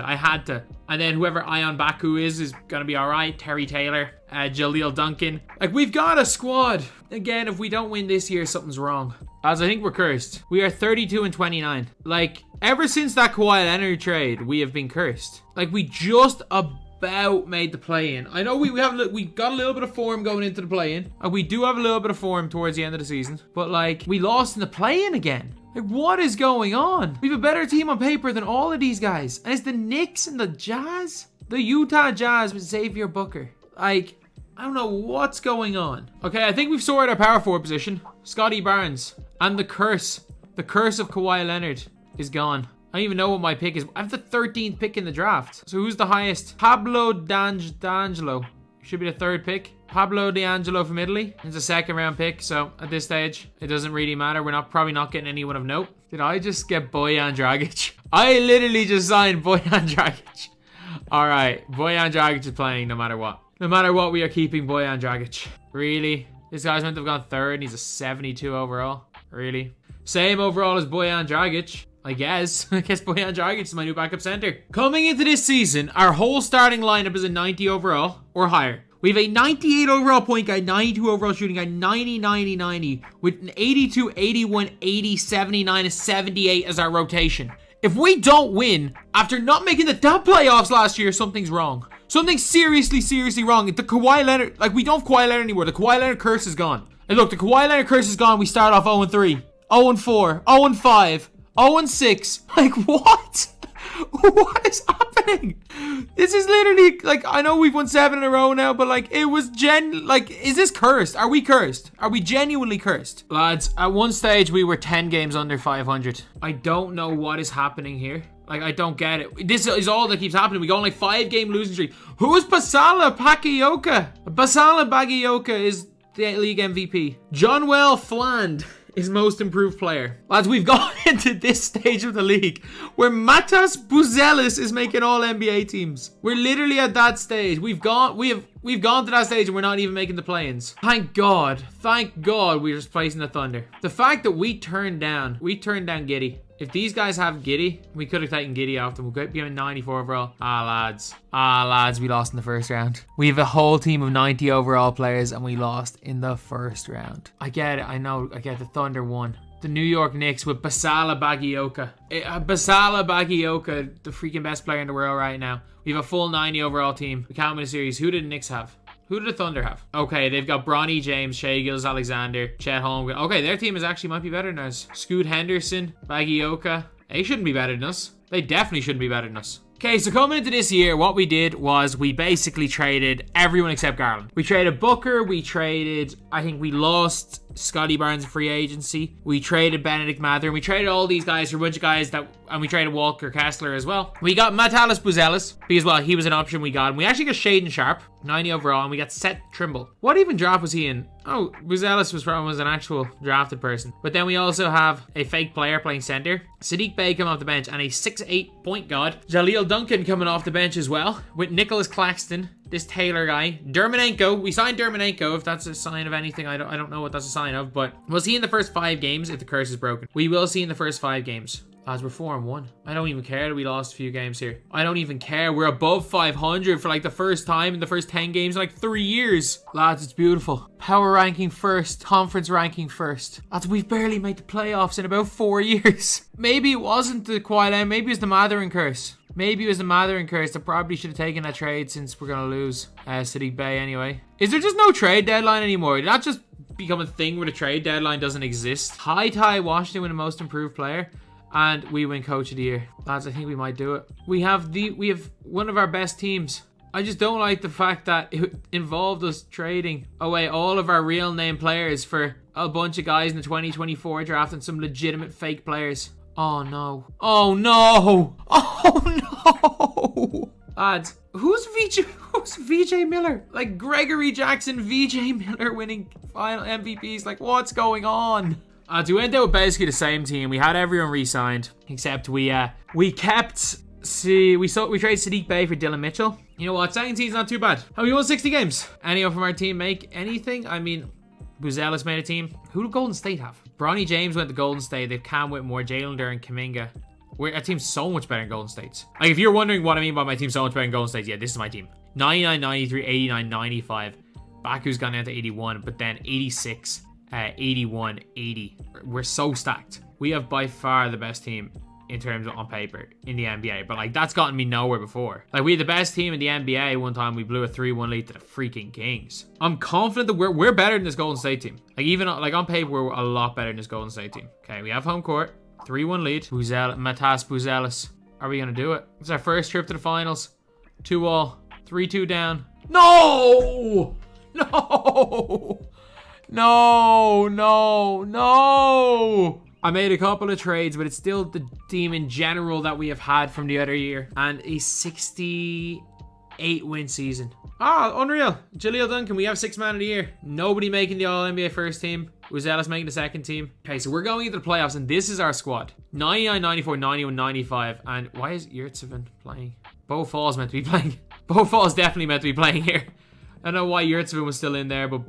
to. And then whoever Ion Baku is going to be all right. Terry Taylor, Jaleel Duncan. Like, we've got a squad. Again, if we don't win this year, something's wrong. As I think we're cursed. We are 32 and 29. Like, ever since that Kawhi Leonard trade, we have been cursed. Like, we just about made the play-in. I know we got a little bit of form going into the play-in, and we do have a little bit of form towards the end of the season. But like, we lost in the play-in again. Like, what is going on? We have a better team on paper than all of these guys, and it's the Knicks and the Jazz, the Utah Jazz with Xavier Booker. Like, I don't know what's going on. Okay, I think we've sorted our power forward position. Scotty Barnes. And the curse of Kawhi Leonard is gone. I don't even know what my pick is. I have the 13th pick in the draft. So who's the highest? Pablo D'Angelo. Should be the 3rd pick. Pablo D'Angelo from Italy. It's a 2nd round pick. So at this stage, it doesn't really matter. We're probably not getting anyone of note. Did I just get Bojan Dragic? I literally just signed Bojan Dragic. All right. Bojan Dragic is playing no matter what. No matter what, we are keeping Bojan Dragic. Really? This guy's meant to have gone 3rd and he's a 72 overall. Really? Same overall as Bojan Dragic, I guess. I guess Bojan Dragic is my new backup center. Coming into this season, our whole starting lineup is a 90 overall or higher. We have a 98 overall point guard, 92 overall shooting guard, 90, 90, 90, with an 82, 81, 80, 79, and 78 as our rotation. If we don't win after not making the playoffs last year, something's wrong. Something's seriously wrong. The Kawhi Leonard, like, we don't have Kawhi Leonard anymore. The Kawhi Leonard curse is gone. And look, the Kawhi Leonard curse is gone. We start off 0-3, 0-4, 0-5, 0-6. Like, what? What is happening? This is literally, like, I know we've won 7 in a row now, but like, it was is this cursed? Are we cursed? Are we genuinely cursed? Lads, at one stage we were 10 games under 500. I don't know what is happening here. Like, I don't get it. This is all that keeps happening. We go on like 5-game losing streak. Who is Pasala Bakayoko? Pasala Bakayoko is the league MVP. John Well Fland is most improved player. Lads, we've gone into this stage of the league where Matas Buzelis is making all NBA teams. We're literally at that stage. We've gone to that stage and we're not even making the play-ins. Thank God we're just placing the Thunder. The fact that we turned down Giddey. If these guys have Giddey, we could have taken Giddey off them. We'll be on 94 overall. Lads, we lost in the first round. We have a whole team of 90 overall players and we lost in the first round. I get it. I know. I get the Thunder won. The New York Knicks with Basala Bagioka. Basala Bagioka, the freaking best player in the world right now. We have a full 90 overall team. We can't win a series. Who did the Knicks have? Who did the Thunder have? Okay, they've got Bronny James, Shai Gilgeous-Alexander, Chet Holmgren. Okay, their team might be better than us. Scoot Henderson, Bagioka. They shouldn't be better than us. They definitely shouldn't be better than us. Okay, so coming into this year, what we did was we basically traded everyone except Garland. We traded Booker. I think we lost Scotty Barnes in free agency. We traded Benedict Mather. And we traded all these guys for a bunch of guys and we traded Walker Kessler as well. We got Matalis Buzelis because, well, he was an option we got. And we actually got Shaden Sharp, 90 overall, and we got Seth Trimble. What even draft was he in? Oh, Buzelis was an actual drafted person. But then we also have a fake player playing center, Sadiq Bey coming off the bench, and a 6'8" point guard, Jaleel Duncan coming off the bench as well, with Nicholas Claxton, this Taylor guy, Dermonenko. We signed Dermonenko. If that's a sign of anything, I don't know what that's a sign of, but we'll see in the first 5 games if the curse is broken. We will see in the first 5 games. Lads, we're 4-1. I don't even care that we lost a few games here. I don't even care. We're above 500 for like the first time in the first 10 games in like 3 years. Lads, it's beautiful. Power ranking first. Conference ranking first. Lads, we've barely made the playoffs in about 4 years. Maybe it wasn't the quiet end. Maybe it was the Mathering curse. Maybe it was the Mathering curse. I probably should have taken that trade since we're going to lose Sadiq Bey anyway. Is there just no trade deadline anymore? Did that just become a thing where the trade deadline doesn't exist? High Ty Washington win the most improved player. And we win Coach of the Year. Lads, I think we might do it. We have one of our best teams. I just don't like the fact that it involved us trading away all of our real name players for a bunch of guys in the 2024 draft and some legitimate fake players. Oh no. Oh no. Oh no. Lads, who's VJ Miller? Like Gregory Jackson, VJ Miller winning final MVPs. Like, what's going on? We went out with basically the same team. We had everyone re-signed, except we traded Sadiq Bey for Dylan Mitchell. You know what? Second team's not too bad. And we won 60 games. Anyone from our team make anything? I mean, Buzelis made a team. Who did Golden State have? Bronny James went to Golden State. They've Cam Whitmore, Jalen Duren, Kuminga. Our team's so much better than Golden State's. Like, if you're wondering what I mean by my team so much better than Golden State, yeah, this is my team. 99, 93, 89, 95. Baku's gone down to 81, but then 86. 81, 80. We're so stacked. We have by far the best team in terms of on paper in the NBA, but like that's gotten me nowhere before. Like we had the best team in the NBA one time. We blew a 3-1 lead to the freaking Kings. I'm confident that we're better than this Golden State team. Like even like on paper we're a lot better than this Golden State team. Okay, we have home court, 3-1 lead. Matas Buzelis. Are we gonna do it? It's our first trip to the finals. 2-all, 3-2 down. No! No. I made a couple of trades, but it's still the team in general that we have had from the other year. And a 68 win season. Unreal. Jaleel Duncan, we have 6th man of the year. Nobody making the All-NBA first team. Buzelis making the second team. Okay, so we're going into the playoffs, and this is our squad. 99, 94, 91, 95. And why is Yurtsevin playing? Bo Fall's meant to be playing. Bo Fall's definitely meant to be playing here. I don't know why Yurtsevin was still in there, but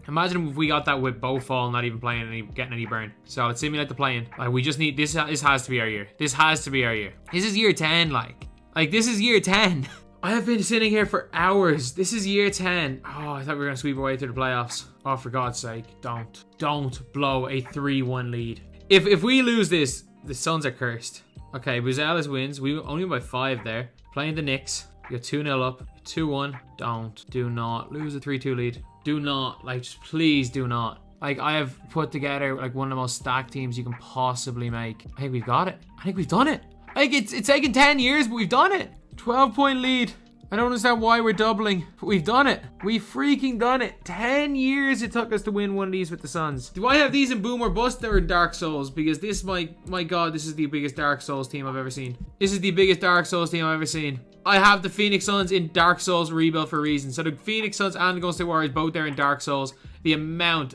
imagine if we got that with Bo Fall not even playing getting any burn. So let's simulate the playing. Like we just need this has to be our year. This has to be our year. This is year 10, like this is year 10. I have been sitting here for hours. This is year 10. Oh, I thought we were gonna sweep our way through the playoffs. Oh, for God's sake, don't blow a 3-1 lead. If we lose this, the Suns are cursed. Okay, Buzelis wins. We only won by 5 there. Playing the Knicks. You're 2-0 up. 2-1. Do not lose a 3-2 lead. Do not. Like, just please do not. Like, I have put together like one of the most stacked teams you can possibly make. I think we've got it. I think we've done it. Like, it's taken 10 years, but we've done it. 12-point lead. I don't understand why we're doubling, but we've done it. We've freaking done it. 10 years it took us to win one of these with the Suns. Do I have these in Boom or Bust or in Dark Souls? Because this, my God, this is the biggest Dark Souls team I've ever seen. This is the biggest Dark Souls team I've ever seen. I have the Phoenix Suns in Dark Souls Rebuild for a reason. So the Phoenix Suns and the Golden State Warriors both there in Dark Souls. The amount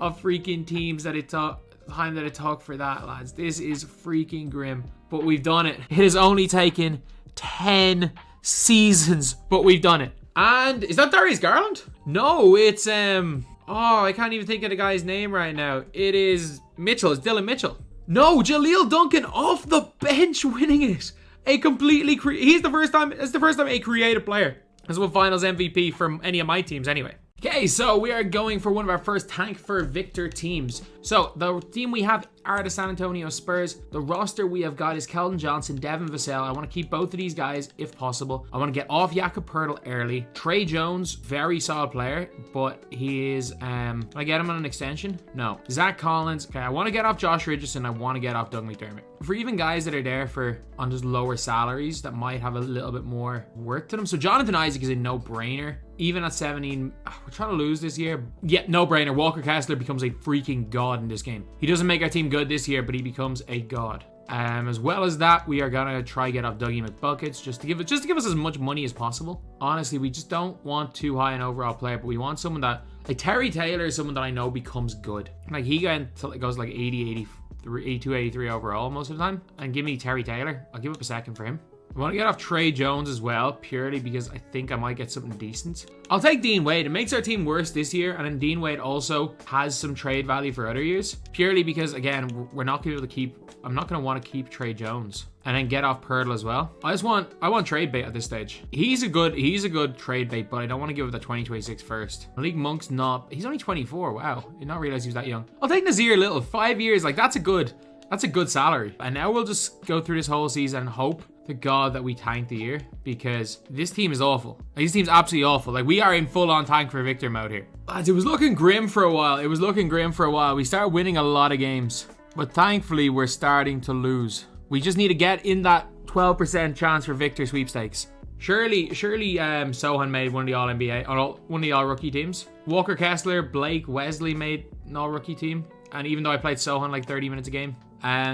of freaking teams that it took. Time that it took for that, lads. This is freaking grim. But we've done it. It has only taken 10 seasons, but we've done it. And is that Darius Garland? No, it's oh, I can't even think of the guy's name right now. It is Mitchell. It's Dylan Mitchell. No, Jaleel Duncan off the bench winning it. It's the first time a creative player has won Finals MVP from any of my teams anyway. Okay, so we are going for one of our first Tank for Victor teams. So the team we have are the San Antonio Spurs. The roster we have got is Keldon Johnson, Devin Vassell. I want to keep both of these guys if possible. I want to get off Jakob Poeltl early. Trey Jones, very solid player, but he is, can I get him on an extension? No. Zach Collins. Okay, I want to get off Josh Richardson. I want to get off Doug McDermott. For even guys that are there on just lower salaries that might have a little bit more worth to them. So Jonathan Isaac is a no-brainer. Even at 17, we're trying to lose this year. Yeah, no-brainer. Walker Kessler becomes a freaking god in this game. He doesn't make our team good this year, but he becomes a god. As well as that, we are gonna try get off Dougie McBuckets just to give us as much money as possible. Honestly, we just don't want too high an overall player, but we want someone that, like Terry Taylor is someone that I know becomes good. Like he goes like 82, 83 overall most of the time. And give me Terry Taylor. I'll give up a second for him. I want to get off Trey Jones as well, purely because I think I might get something decent. I'll take Dean Wade. It makes our team worse this year, and then Dean Wade also has some trade value for other years. Purely because, again, we're not going to be able to keep... I'm not going to want to keep Trey Jones. And then get off Poeltl as well. I want trade bait at this stage. He's a good trade bait, but I don't want to give up the 2026 first. Malik Monk's not... He's only 24. Wow. I did not realize he was that young. I'll take Nazir Little. 5 years. Like, that's a good salary. And now we'll just go through this whole season and hope to God that we tank the year, because this team is awful. Like, this team's absolutely awful. Like, we are in full-on tank for Victor mode here. Lads, it was looking grim for a while. We started winning a lot of games, but thankfully we're starting to lose. We just need to get in that 12% chance for Victor sweepstakes. Surely, Sohan made one of the All-NBA, one of the All-Rookie teams. Walker Kessler, Blake, Wesley made an All-Rookie team. And even though I played Sohan like 30 minutes a game.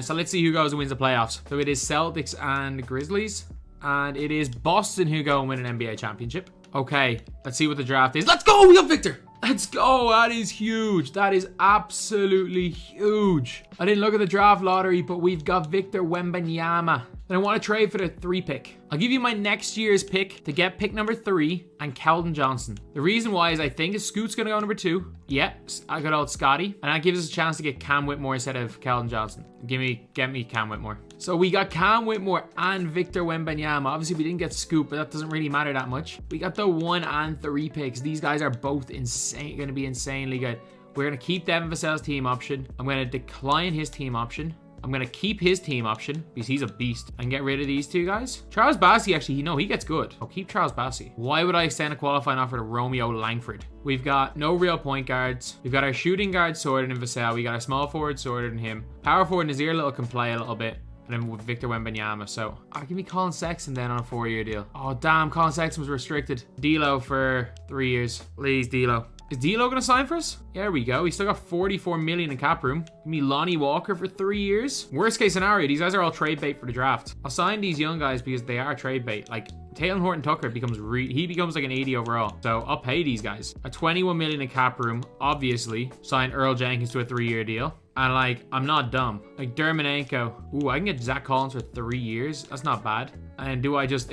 So let's see who goes and wins the playoffs. So it is Celtics and Grizzlies. And it is Boston who go and win an NBA championship. Okay, let's see what the draft is. Let's go! We got Victor! Let's go! That is huge. That is absolutely huge. I didn't look at the draft lottery, but we've got Victor Wembanyama. And I want to trade for the 3 pick. I'll give you my next year's pick to get pick number 3 and Keldon Johnson. The reason why is I think Scoot's going to go number 2. Yeah, I got old Scotty. And that gives us a chance to get Cam Whitmore instead of Keldon Johnson. Get me Cam Whitmore. So we got Cam Whitmore and Victor Wembanyama. Obviously, we didn't get Scoot, but that doesn't really matter that much. We got the 1 and 3 picks. These guys are both going to be insanely good. We're going to keep Devin Vassell's team option. I'm going to decline his team option. I'm going to keep his team option because he's a beast, and get rid of these 2 guys. Charles Bassey, actually, he gets good. I'll keep Charles Bassey. Why would I extend a qualifying offer to Romeo Langford? We've got no real point guards. We've got our shooting guard sorted in Vassell. We got our small forward sorted in him. Power forward Nazir Little can play a little bit. And then with Victor Wembanyama. So, give me Colin Sexton then on a 4-year deal. Oh, damn. Colin Sexton was restricted. D'Lo for 3 years. Please, D'Lo. Is D'Lo going to sign for us? There we go. He's still got 44 million in cap room. Give me Lonnie Walker for 3 years. Worst case scenario, these guys are all trade bait for the draft. I'll sign these young guys because they are trade bait. Like, Taylor Horton Tucker becomes like an 80 overall. So I'll pay these guys. A 21 million in cap room, obviously. Sign Earl Jenkins to a 3-year deal. And like, I'm not dumb. Like Dermanenko. Ooh, I can get Zach Collins for 3 years. That's not bad. And do I just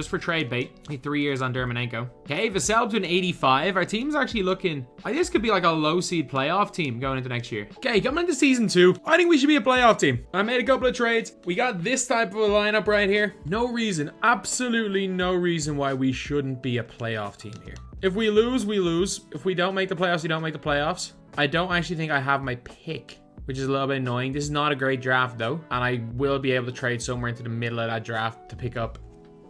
for trade bait, 3 years on Dermanenko. Okay, Vassell to an 85. Our team's actually looking, this could be like a low seed playoff team going into next year. Okay, coming into season 2, I think we should be a playoff team. I made a couple of trades. We got this type of a lineup right here. No reason, absolutely no reason why we shouldn't be a playoff team here. If we lose, we lose. If we don't make the playoffs, we don't make the playoffs. I don't actually think I have my pick, which is a little bit annoying. This is not a great draft though, and I will be able to trade somewhere into the middle of that draft to pick up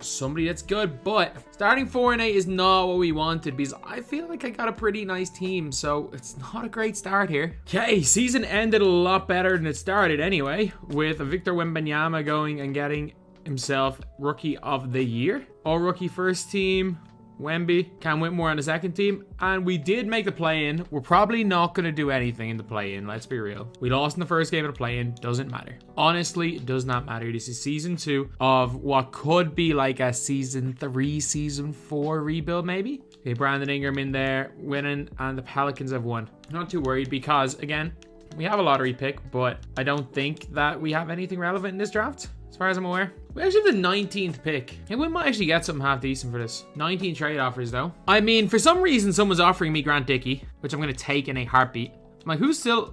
somebody that's good, but starting 4-8 is not what we wanted because I feel like I got a pretty nice team, so it's not a great start here. Okay, season ended a lot better than it started anyway, with Victor Wembanyama going and getting himself Rookie of the Year. All Rookie first team. Wemby, Cam Whitmore on the second team, and we did make the play-in. We're probably not going to do anything in the play-in, let's be real. We lost in the first game of the play-in, doesn't matter. Honestly, it does not matter. This is season 2 of what could be like a season 3, season 4 rebuild maybe. Okay, Brandon Ingram in there winning, and the Pelicans have won. I'm not too worried because, again, we have a lottery pick, but I don't think that we have anything relevant in this draft, as far as I'm aware. We actually have the 19th pick. And we might actually get something half decent for this. 19 trade offers, though. I mean, for some reason, someone's offering me Grant Dickey, which I'm going to take in a heartbeat. I'm like,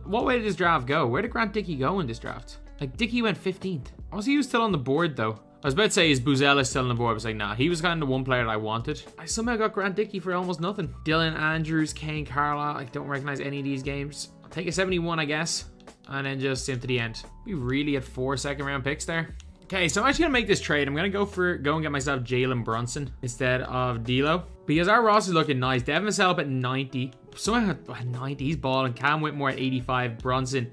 what way did this draft go? Where did Grant Dickey go in this draft? Like, Dickey went 15th. He was still on the board, though. I was about to say, is Buzella still on the board? I was like, nah, he was kind of the one player that I wanted. I somehow got Grant Dickey for almost nothing. Dylan Andrews, Kane Carlisle. I don't recognize any of these games. I'll take a 71, I guess. And then just into the end. We really had 4 second-round picks there. Okay, so I'm actually gonna make this trade. I'm gonna go and get myself Jalen Brunson instead of D'Lo, because our roster's looking nice. Devin Vassell up at 90. Someone at 90. He's balling. Cam Whitmore at 85. Brunson,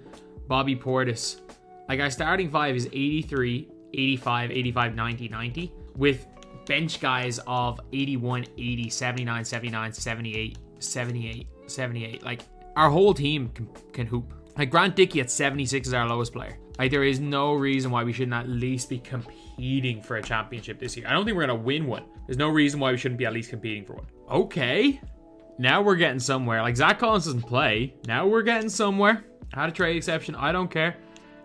Bobby Portis. Like, our starting 5 is 83, 85, 85, 90, 90, with bench guys of 81, 80, 79, 79, 78, 78, 78. Like, our whole team can hoop. Like, Grant Dickey at 76 is our lowest player. Like, there is no reason why we shouldn't at least be competing for a championship this year. I don't think we're going to win one. There's no reason why we shouldn't be at least competing for one. Okay. Now we're getting somewhere. Like, Zach Collins doesn't play. Now we're getting somewhere. Had a trade exception. I don't care.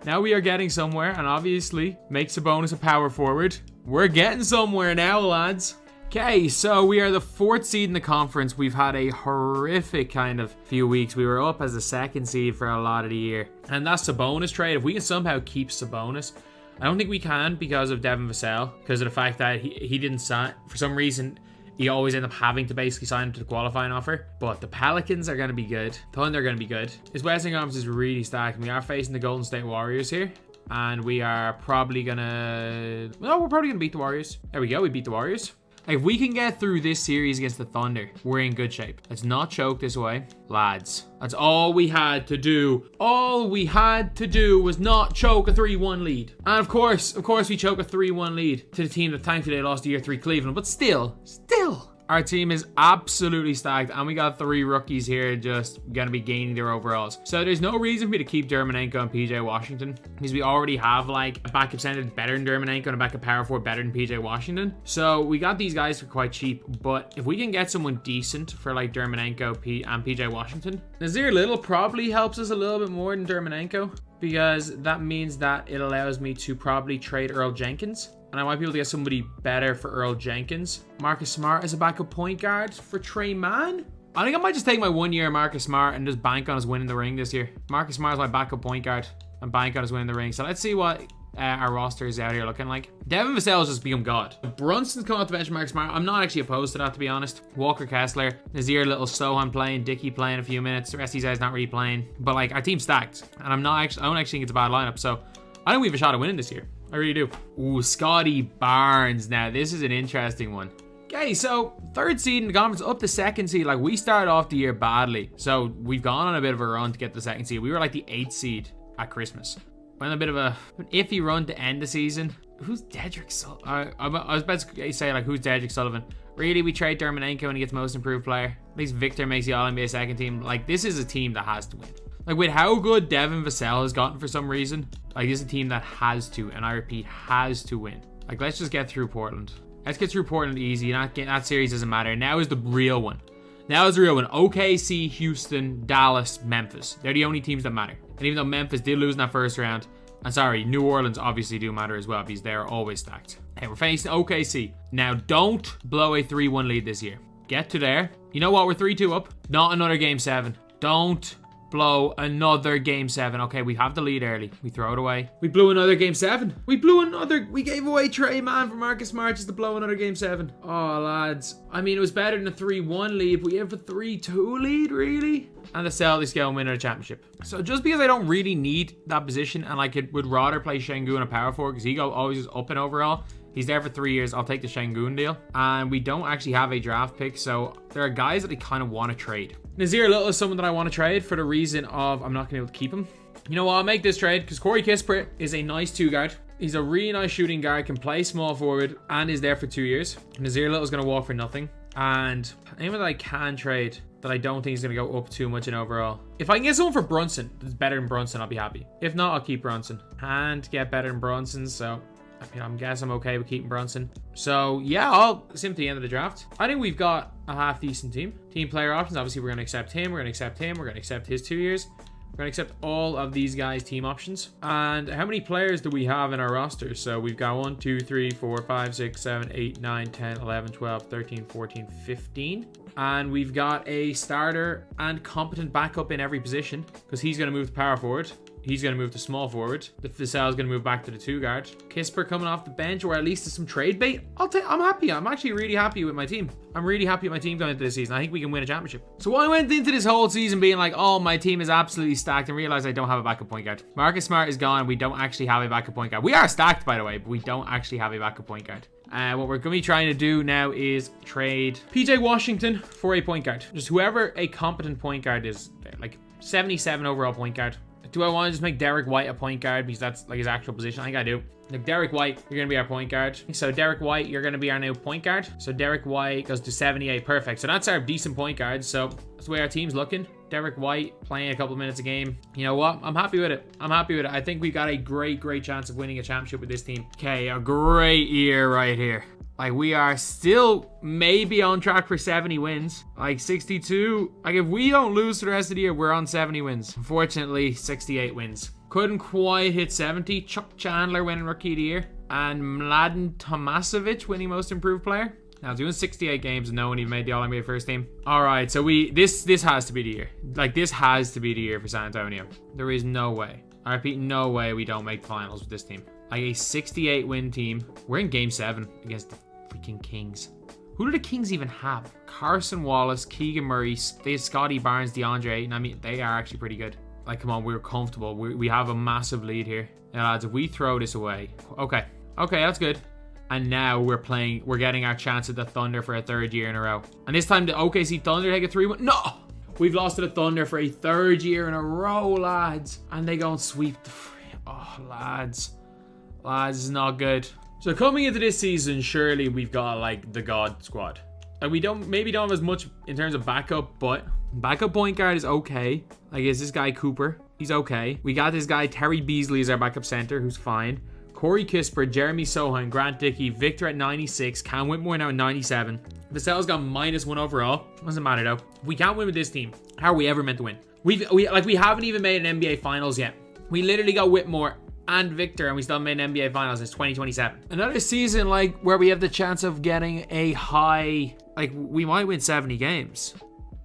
Now we are getting somewhere, and obviously makes Sabonis a power forward. We're getting somewhere now, lads. Okay, so we are the 4th seed in the conference. We've had a horrific kind of few weeks. We were up as the 2nd seed for a lot of the year. And that's Sabonis trade. If we can somehow keep Sabonis, I don't think we can because of Devin Vassell, because of the fact that he didn't sign. For some reason, he always end up having to basically sign him to the qualifying offer. But the Pelicans are going to be good. Thunder are going to be good. This Western Conference is really stacked. We are facing the Golden State Warriors here. And we are probably going to... No, we're probably going to beat the Warriors. There we go. We beat the Warriors. If we can get through this series against the Thunder, we're in good shape. Let's not choke this way. Lads, that's all we had to do. All we had to do was not choke a 3-1 lead. And of course, we choke a 3-1 lead to the team that thankfully lost to year 3 Cleveland. But still, our team is absolutely stacked, and we got 3 rookies here just going to be gaining their overalls. So there's no reason for me to keep Dermanenko and PJ Washington, because we already have like a backup center better than Dermanenko and a backup power forward better than PJ Washington. So we got these guys for quite cheap, but if we can get someone decent for like Dermanenko and PJ Washington, Nazir Little probably helps us a little bit more than Dermanenko, because that means that it allows me to probably trade Earl Jenkins. And I might be able to get somebody better for Earl Jenkins. Marcus Smart as a backup point guard for Trey Mann. I think I might just take my 1 year Marcus Smart and just bank on us winning the ring this year. Marcus Smart is my backup point guard and bank on us winning the ring. So let's see what our roster is out here looking like. Devin Vassell has just become God. Brunson's coming off the bench for Marcus Smart. I'm not actually opposed to that, to be honest. Walker Kessler, Nazir Little, Sohan playing, Dickey playing a few minutes. The rest of these guys not really playing. But like, our team's stacked. And I don't actually think it's a bad lineup. So I think we have a shot at winning this year. I really do. Ooh, Scotty Barnes. Now, this is an interesting one. Okay, so 3rd seed in the conference up to 2nd seed. Like, we started off the year badly. So we've gone on a bit of a run to get the 2nd seed. We were like the 8th seed at Christmas. Went on a bit of an iffy run to end the season. Who's Dedrick Sullivan? I was about to say, like, who's Dedrick Sullivan? Really, we trade Dermanenko and he gets most improved player. At least Victor makes the All-NBA 2nd team. Like, this is a team that has to win. Like, with how good Devin Vassell has gotten for some reason, like, this is a team that has to, and I repeat, has to win. Like, let's just get through Portland. Let's get through Portland easy. That series doesn't matter. Now is the real one. Now is the real one. OKC, Houston, Dallas, Memphis. They're the only teams that matter. And even though Memphis did lose in that first round, I'm sorry, New Orleans obviously do matter as well, because they're always stacked. Hey, we're facing OKC. Now, don't blow a 3-1 lead this year. Get to there. You know what? We're 3-2 up. Not another game 7. Don't blow another game 7. Okay, we have the lead early. We throw it away. We blew another game 7. We gave away Trey Mann for Marcus Smart just to blow another game 7. Oh, lads. I mean, it was better than a 3-1 lead, but we have a 3-2 lead, really? And the Celtics go and win a championship. So just because I don't really need that position, and I would rather play Şengün a power forward, because he always goes up in overall. He's there for 3 years. I'll take the Şengün deal. And we don't actually have a draft pick, so there are guys that I kind of want to trade. Nazir Little is someone that I want to trade for the reason of I'm not going to be able to keep him. You know what? I'll make this trade because Corey Kispert is a nice 2-guard. He's a really nice shooting guard, can play small forward, and is there for 2 years. Nazir Little is going to walk for nothing. And anyone that I can trade that I don't think is going to go up too much in overall. If I can get someone for Brunson that's better than Brunson, I'll be happy. If not, I'll keep Brunson. Can't get better than Brunson, so I mean, I guess I'm okay with keeping Brunson. So yeah, I'll sim to the end of the draft. I think we've got a half decent team. Team player options, obviously we're going to accept him. We're going to accept him. We're going to accept his 2 years. We're going to accept all of these guys' team options. And how many players do we have in our roster? So we've got 1, 2, 3, 4, 5, 6, 7, 8, 9, 10, 11, 12, 13, 14, 15. And we've got a starter and competent backup in every position because he's going to move to power forward. He's going to move to small forward. The Vassell's going to move back to the 2 guard. Kisper coming off the bench, or at least some trade bait. I'm happy. I'm actually really happy with my team. I'm really happy with my team going into this season. I think we can win a championship. So I went into this whole season being like, oh, my team is absolutely stacked, and realized I don't have a backup point guard. Marcus Smart is gone. We don't actually have a backup point guard. We are stacked, by the way, but we don't actually have a backup point guard. What we're going to be trying to do now is trade PJ Washington for a point guard. Just whoever a competent point guard is, like 77 overall point guard. Do I want to just make Derek White a point guard because that's like his actual position? I think I do. Like Derek White, you're going to be our point guard. So Derek White, you're going to be our new point guard. So Derek White goes to 78. Perfect. So that's our decent point guard. So that's the way our team's looking. Derek White playing a couple of minutes a game. You know what? I'm happy with it. I'm happy with it. I think we got a great chance of winning a championship with this team. Okay, a great year right here. Like, we are still maybe on track for 70 wins. Like, 62. Like, if we don't lose for the rest of the year, we're on 70 wins. Unfortunately, 68 wins. Couldn't quite hit 70. Chuck Chandler winning Rookie of the Year. And Mladen Tomasevic winning Most Improved Player. Now, doing 68 games and no one even made the All-NBA first team. All right, so this has to be the year. Like, this has to be the year for San Antonio. There is no way. I repeat, no way we don't make the finals with this team. Like a 68 win team. We're in game 7 against the freaking Kings. Who do the Kings even have? Carson Wallace, Keegan Murray, they have Scotty Barnes, DeAndre Ayton. I mean, they are actually pretty good. Like, come on, we're comfortable. We have a massive lead here. Now, lads, if we throw this away. Okay, that's good. And now we're getting our chance at the Thunder for a 3rd year in a row. And this time the OKC Thunder take a 3-1. No! We've lost to the Thunder for a 3rd year in a row, lads. And they go and sweep the lads. Lads, this is not good. So coming into this season, surely we've got like the God squad. Like we maybe don't have as much in terms of backup, but backup point guard is okay. Like is this guy Cooper? He's okay. We got this guy Terry Beasley as our backup center, who's fine. Corey Kisper, Jeremy Sohan, Grant Dickey, Victor at 96, Cam Whitmore now at 97. Vassell's got -1 overall. Doesn't matter though. If we can't win with this team, how are we ever meant to win? We haven't even made an NBA Finals yet. We literally got Whitmore and Victor, and we still made an NBA Finals. It's 2027. Another season like where we have the chance of getting a high, like we might win 70 games.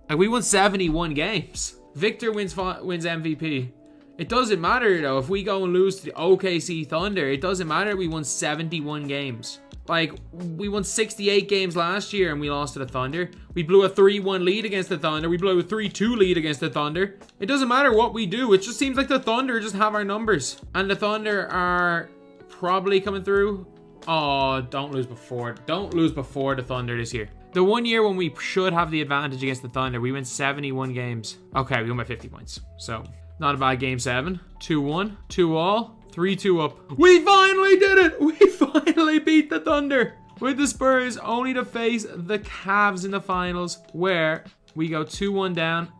Like we won 71 games. Victor wins MVP. It doesn't matter though if we go and lose to the OKC Thunder. It doesn't matter. We won 71 games. Like we won 68 games last year and we lost to the Thunder. We blew a 3-1 lead against the Thunder. We blew a 3-2 lead against the Thunder. It doesn't matter what we do. It just seems like the Thunder just have our numbers. And the Thunder are probably coming through. Oh, don't lose before the Thunder this year. The 1 year when we should have the advantage against the Thunder, we win 71 games. Okay, we won by 50 points. So, not a bad game 7. 2-1, 2-all. 3-2 up. We finally did it! We finally beat the Thunder with the Spurs, only to face the Cavs in the finals, where we go 2-1 down,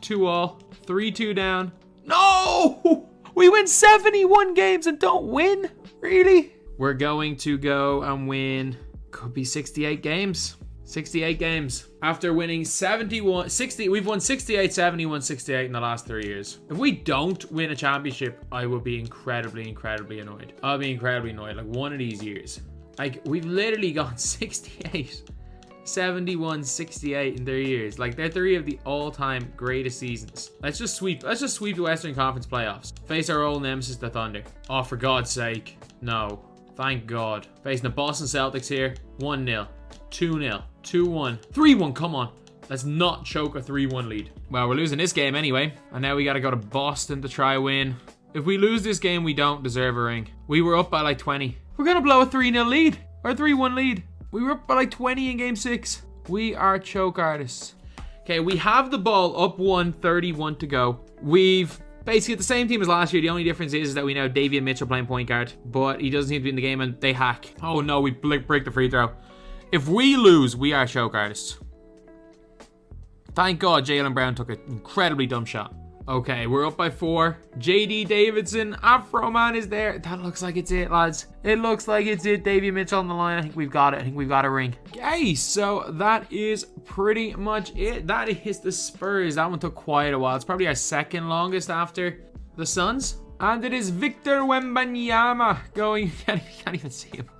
2-all, 3-2 down. No! We win 71 games and don't win? Really? We're going to go and win, could be 68 games. 68 games. After winning 60, we've won 68, 71, 68 in the last 3 years. If we don't win a championship, I will be incredibly annoyed. I'll be incredibly annoyed. Like one of these years. Like we've literally gone 68, 71, 68 in 3 years. Like they're 3 of the all-time greatest seasons. Let's just sweep the Western Conference playoffs. Face our old nemesis, the Thunder. Oh, for God's sake. No. Thank God. Facing the Boston Celtics here. 1-0. 2-0, 2-1, 3-1, come on. Let's not choke a 3-1 lead. Well, we're losing this game anyway. And now we got to go to Boston to try win. If we lose this game, we don't deserve a ring. We were up by like 20. We're going to blow a 3-0 lead. Or a 3-1 lead. We were up by like 20 in game 6. We are choke artists. Okay, we have the ball up 1, 31 to go. We've basically the same team as last year. The only difference is that we now have Davion Mitchell playing point guard. But he doesn't seem to be in the game and they hack. Oh no, we break the free throw. If we lose, we are choke artists. Thank God Jaylen Brown took an incredibly dumb shot. Okay, we're up by 4. JD Davidson, Afro Man is there. That looks like it's it, lads. It looks like it's it. Davey Mitchell on the line. I think we've got it. I think we've got a ring. Okay, so that is pretty much it. That is the Spurs. That one took quite a while. It's probably our second longest after the Suns. And it is Victor Wembanyama going. You can't even see him.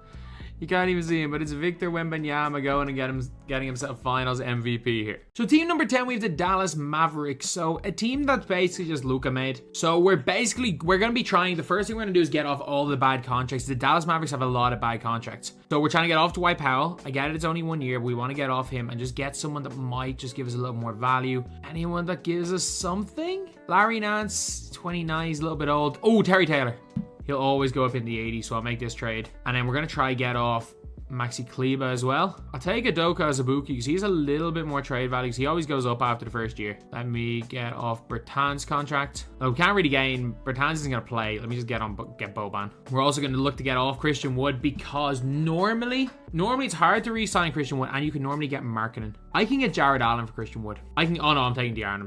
You can't even see him, but it's Victor Wembanyama going and getting himself finals MVP here. So team number 10, we have the Dallas Mavericks. So a team that's basically just Luka made. So we're going to be trying, the first thing we're going to do is get off all the bad contracts. The Dallas Mavericks have a lot of bad contracts. So we're trying to get off Dwight Powell. I get it, it's only 1 year, but we want to get off him and just get someone that might just give us a little more value. Anyone that gives us something? Larry Nance, 29, he's a little bit old. Oh, Terry Taylor. He'll always go up in the 80s, so I'll make this trade. And then we're going to try get off Maxi Kleba as well. I'll take Udoka Azubuike because he's a little bit more trade value because he always goes up after the first year. Let me get off Bertans' contract. No, we can't really gain. Bertans isn't going to play. Let me just get Boban. We're also going to look to get off Christian Wood because normally it's hard to re-sign Christian Wood and you can normally get Markkanen. I can get Jared Allen for Christian Wood. Oh no, I'm taking De'Aaron.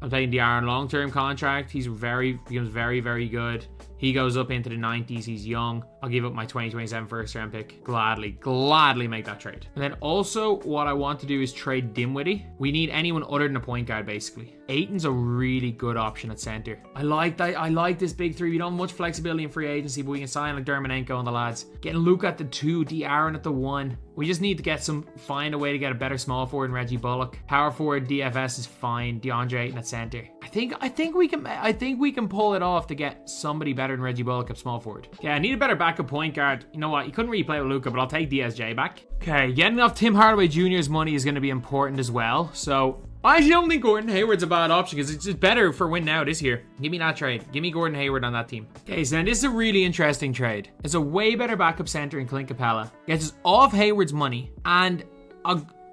I'm taking De'Aaron. Long-term contract. He's becomes very, very good. He goes up into the 90s. He's young. I'll give up my 2027 first round pick. Gladly make that trade. And then also what I want to do is trade Dinwiddie. We need anyone other than a point guard, basically. Ayton's a really good option at center. I like that. I like this big three. We don't have much flexibility in free agency, but we can sign like Dermanenko and the lads. Getting Luke at the 2, De'Aaron at the 1. We just need to find a way to get a better small forward in Reggie Bullock. Power forward DFS is fine. DeAndre Ayton at center. I think we can pull it off to get somebody better than Reggie Bullock at small forward. Yeah, I need a better backup point guard. You know what? You couldn't really play with Luka, but I'll take DSJ back. Okay, getting off Tim Hardaway Jr.'s money is going to be important as well. So I actually don't think Gordon Hayward's a bad option because it's just better for win now this year. Give me that trade. Give me Gordon Hayward on that team. Okay, so then this is a really interesting trade. It's a way better backup center in Clint Capella. Gets us off Hayward's money and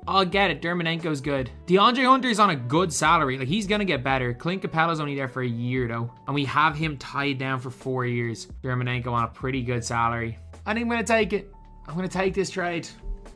I'll get it. Dermanenko's good. DeAndre Hunter's on a good salary. Like, he's going to get better. Clint Capella's only there for a year, though. And we have him tied down for 4 years. Dermanenko on a pretty good salary. I think I'm going to take it. I'm going to take this trade.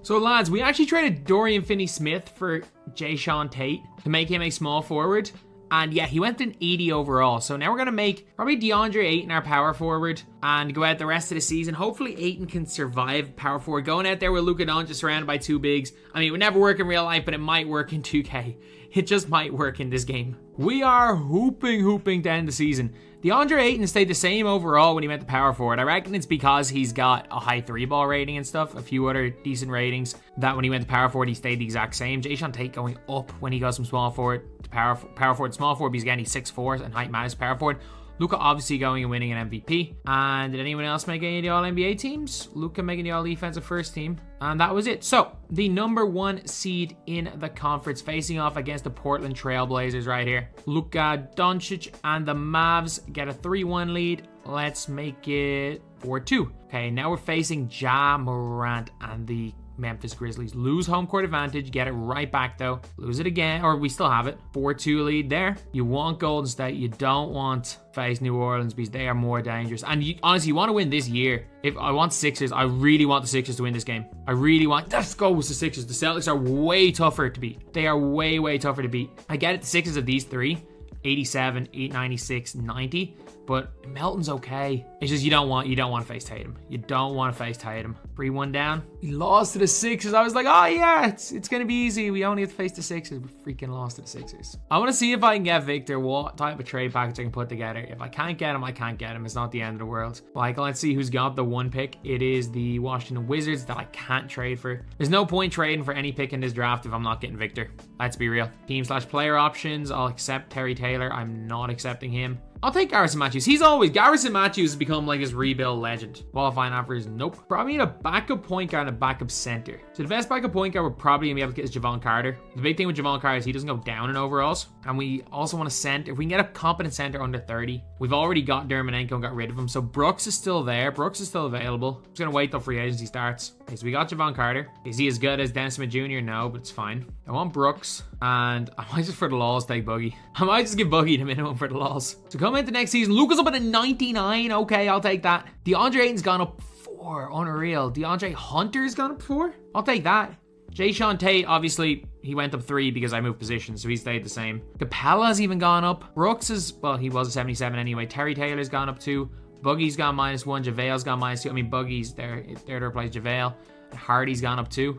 So, lads, we actually traded Dorian Finney-Smith for Jayshawn Tate to make him a small forward. And yeah, he went an 80 overall. So now we're going to make probably DeAndre Ayton our power forward and go out the rest of the season. Hopefully Ayton can survive power forward. Going out there with Luka Doncic surrounded by 2 bigs. I mean, it would never work in real life, but it might work in 2K. It just might work in this game. We are hooping to end the season. DeAndre Ayton stayed the same overall when he went to power forward. I reckon it's because he's got a high 3-ball rating and stuff, a few other decent ratings, that when he went to power forward, he stayed the exact same. Jayshawn Tate going up when he goes from small forward to power forward to small forward because again, he's 6'4" and height matters power forward. Luka obviously going and winning an MVP. And did anyone else make any of the All-NBA teams? Luka making the All-Defensive first team. And that was it. So, the number 1 seed in the conference facing off against the Portland Trailblazers right here. Luka Doncic and the Mavs get a 3-1 lead. Let's make it 4-2. Okay, now we're facing Ja Morant and the Memphis Grizzlies. Lose home court advantage, get it right back though. Lose it again, or we still have it. 4-2 lead there. You want Golden State, you don't want face New Orleans because they are more dangerous. And honestly, you want to win this year. If I want Sixers, I really want the Sixers to win this game. Let's go with the Sixers. The Celtics are way tougher to beat. They are way tougher to beat. I get it, the Sixers of these 3, 87, 96, 90. But Melton's okay. It's just you don't want to face Tatum. You don't want to face Tatum. 3-1 down. We lost to the Sixers. I was like, oh yeah, it's going to be easy. We only have to face the Sixers. We freaking lost to the Sixers. I want to see if I can get Victor, what type of trade package I can put together. If I can't get him, I can't get him. It's not the end of the world. Like, let's see who's got the 1 pick. It is the Washington Wizards that I can't trade for. There's no point trading for any pick in this draft if I'm not getting Victor. Let's be real. Team/player options. I'll accept Terry Taylor. I'm not accepting him. I'll take Garrison Matthews. Garrison Matthews has become like his rebuild legend. Qualifying offers, nope. Probably need a backup point guard and a backup center. So the best backup point guard we're probably going to be able to get is Javon Carter. The big thing with Javon Carter is he doesn't go down in overalls. And we also want a center. If we can get a competent center under 30, we've already got Dermanenko and got rid of him. So Brooks is still there. Brooks is still available. I'm just going to wait till free agency starts. Okay, so we got Javon Carter. Is he as good as Dennis Smith Jr.? No, but it's fine. I want Brooks. And I might just for the laws take Buggy. I might just give Buggy the minimum for the laws. So coming into next season, Luka's up at a 99. Okay, I'll take that. DeAndre Ayton's gone up 4. Unreal. DeAndre Hunter's gone up 4? I'll take that. Jayshawn Tate, obviously, he went up 3 because I moved positions, so he stayed the same. Capella's even gone up. Brooks is, well, he was a 77 anyway. Terry Taylor's gone up 2. Buggy's gone -1. JaVale's gone -2. I mean, Buggy's there to replace JaVale. Hardy's gone up 2.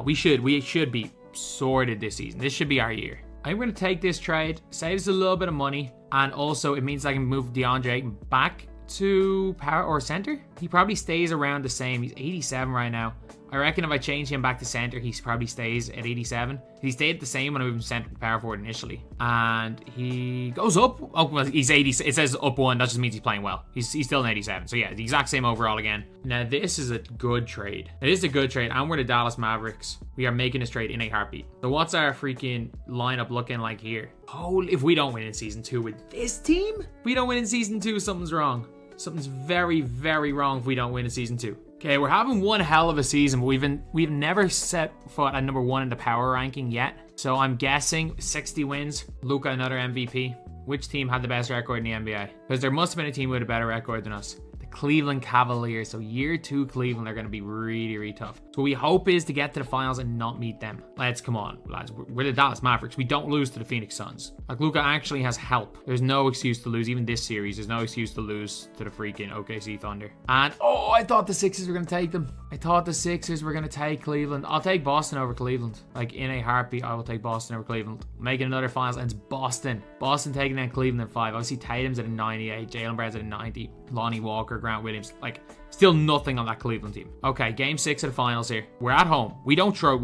We should be sorted this season. This should be our year. I'm going to take this trade. Saves a little bit of money. And also, it means I can move DeAndre back to power or center. He probably stays around the same. He's 87 right now. I reckon if I change him back to center, he probably stays at 87. He stayed the same when I moved him center to power forward initially. And he goes up. Oh, well, he's 80. It says up 1. That just means he's playing well. He's still an 87. So yeah, the exact same overall again. Now, this is a good trade. It is a good trade. And we're the Dallas Mavericks. We are making this trade in a heartbeat. So what's our freaking lineup looking like here? Oh, if we don't win in season 2 with this team, if we don't win in season 2, something's wrong. Something's very, very wrong if we don't win in season 2. Okay, we're having one hell of a season, but we've never set foot at number 1 in the power ranking yet. So I'm guessing 60 wins. Luka, another MVP. Which team had the best record in the NBA? Because there must have been a team with a better record than us. The Cleveland Cavaliers. So year 2 Cleveland are going to be really, really tough. So what we hope is to get to the finals and not meet them. Come on, lads. We're the Dallas Mavericks. We don't lose to the Phoenix Suns. Like, Luka actually has help. There's no excuse to lose. Even this series, there's no excuse to lose to the freaking OKC Thunder. And, oh, I thought the Sixers were going to take them. I thought the Sixers were going to take Cleveland. I'll take Boston over Cleveland. Like, in a heartbeat, I will take Boston over Cleveland. Making another finals, and it's Boston. Boston taking down Cleveland at 5. Obviously, Tatum's at a 98. Jalen Brown's at a 90. Lonnie Walker, Grant Williams. Like, still nothing on that Cleveland team. Okay, game 6 of the finals here. We're at home. We don't throw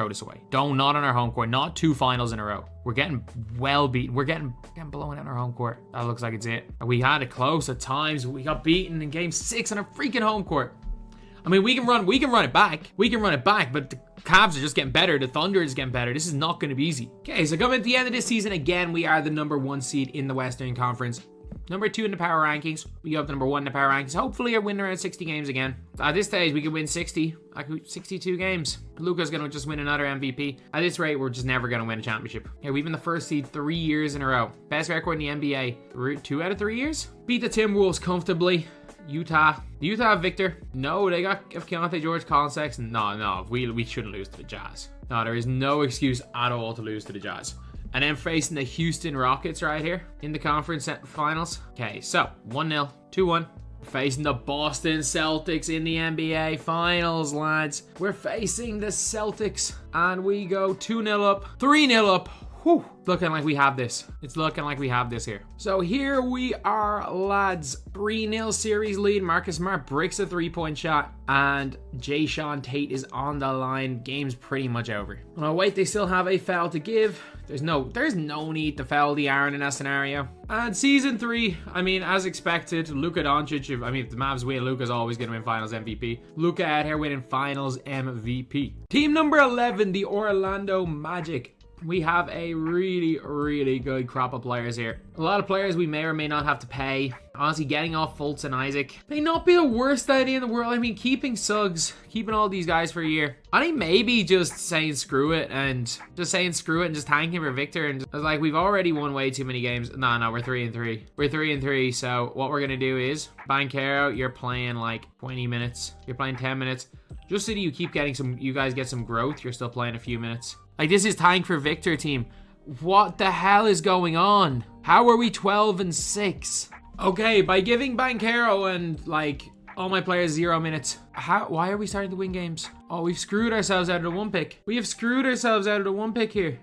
this away. Not on our home court. Not 2 finals in a row. We're getting well beaten. We're getting blown out on our home court. That looks like it's it. We had it close at times. We got beaten in game 6 on our freaking home court. I mean, we can run it back. But the Cavs are just getting better. The Thunder is getting better. This is not going to be easy. Okay, so coming at the end of this season, again, we are the number 1 seed in the Western Conference. Number 2 in the power rankings. We go up to number 1 in the power rankings. Hopefully, I win around 60 games again. At this stage, we could win 62 games. Luka's going to just win another MVP. At this rate, we're just never going to win a championship. Yeah, we've been the first seed 3 years in a row. Best record in the NBA, 2 out of 3 years. Beat the Timberwolves comfortably. Utah have Victor. No, they got Keontae George, Colin Sexton. No, we shouldn't lose to the Jazz. No, there is no excuse at all to lose to the Jazz. And then facing the Houston Rockets right here in the conference finals. Okay, so 1-0, 2-1. Facing the Boston Celtics in the NBA finals, lads. We're facing the Celtics and we go 2-0 up, 3-0 up. Whew, looking like we have this. It's looking like we have this here. So here we are, lads. 3-0 series lead. Marcus Smart breaks a 3-point shot. And Jayshawn Tate is on the line. Game's pretty much over. Oh wait, they still have a foul to give. There's no need to foul the Aaron in that scenario. And season 3, I mean, as expected, Luka Doncic, if the Mavs win, Luka's always going to win finals MVP. Luka out here winning finals MVP. Team number 11, the Orlando Magic. We have a really, really good crop of players here. A lot of players we may or may not have to pay. Honestly, getting off Fultz and Isaac may not be the worst idea in the world. I mean, keeping Suggs, keeping all these guys for a year. I think maybe just saying screw it and just thanking for Victor. And I was like, we've already won way too many games. No, we're 3-3. We're 3-3. So what we're going to do is, Banchero, you're playing like 20 minutes. You're playing 10 minutes. Just so that you guys get some growth, you're still playing a few minutes. Like, this is tank for Victor team. What the hell is going on? How are we 12-6? Okay, by giving Banchero and, like, all my players 0 minutes. Why are we starting to win games? Oh, we've screwed ourselves out of the 1 pick. We have screwed ourselves out of the 1 pick here.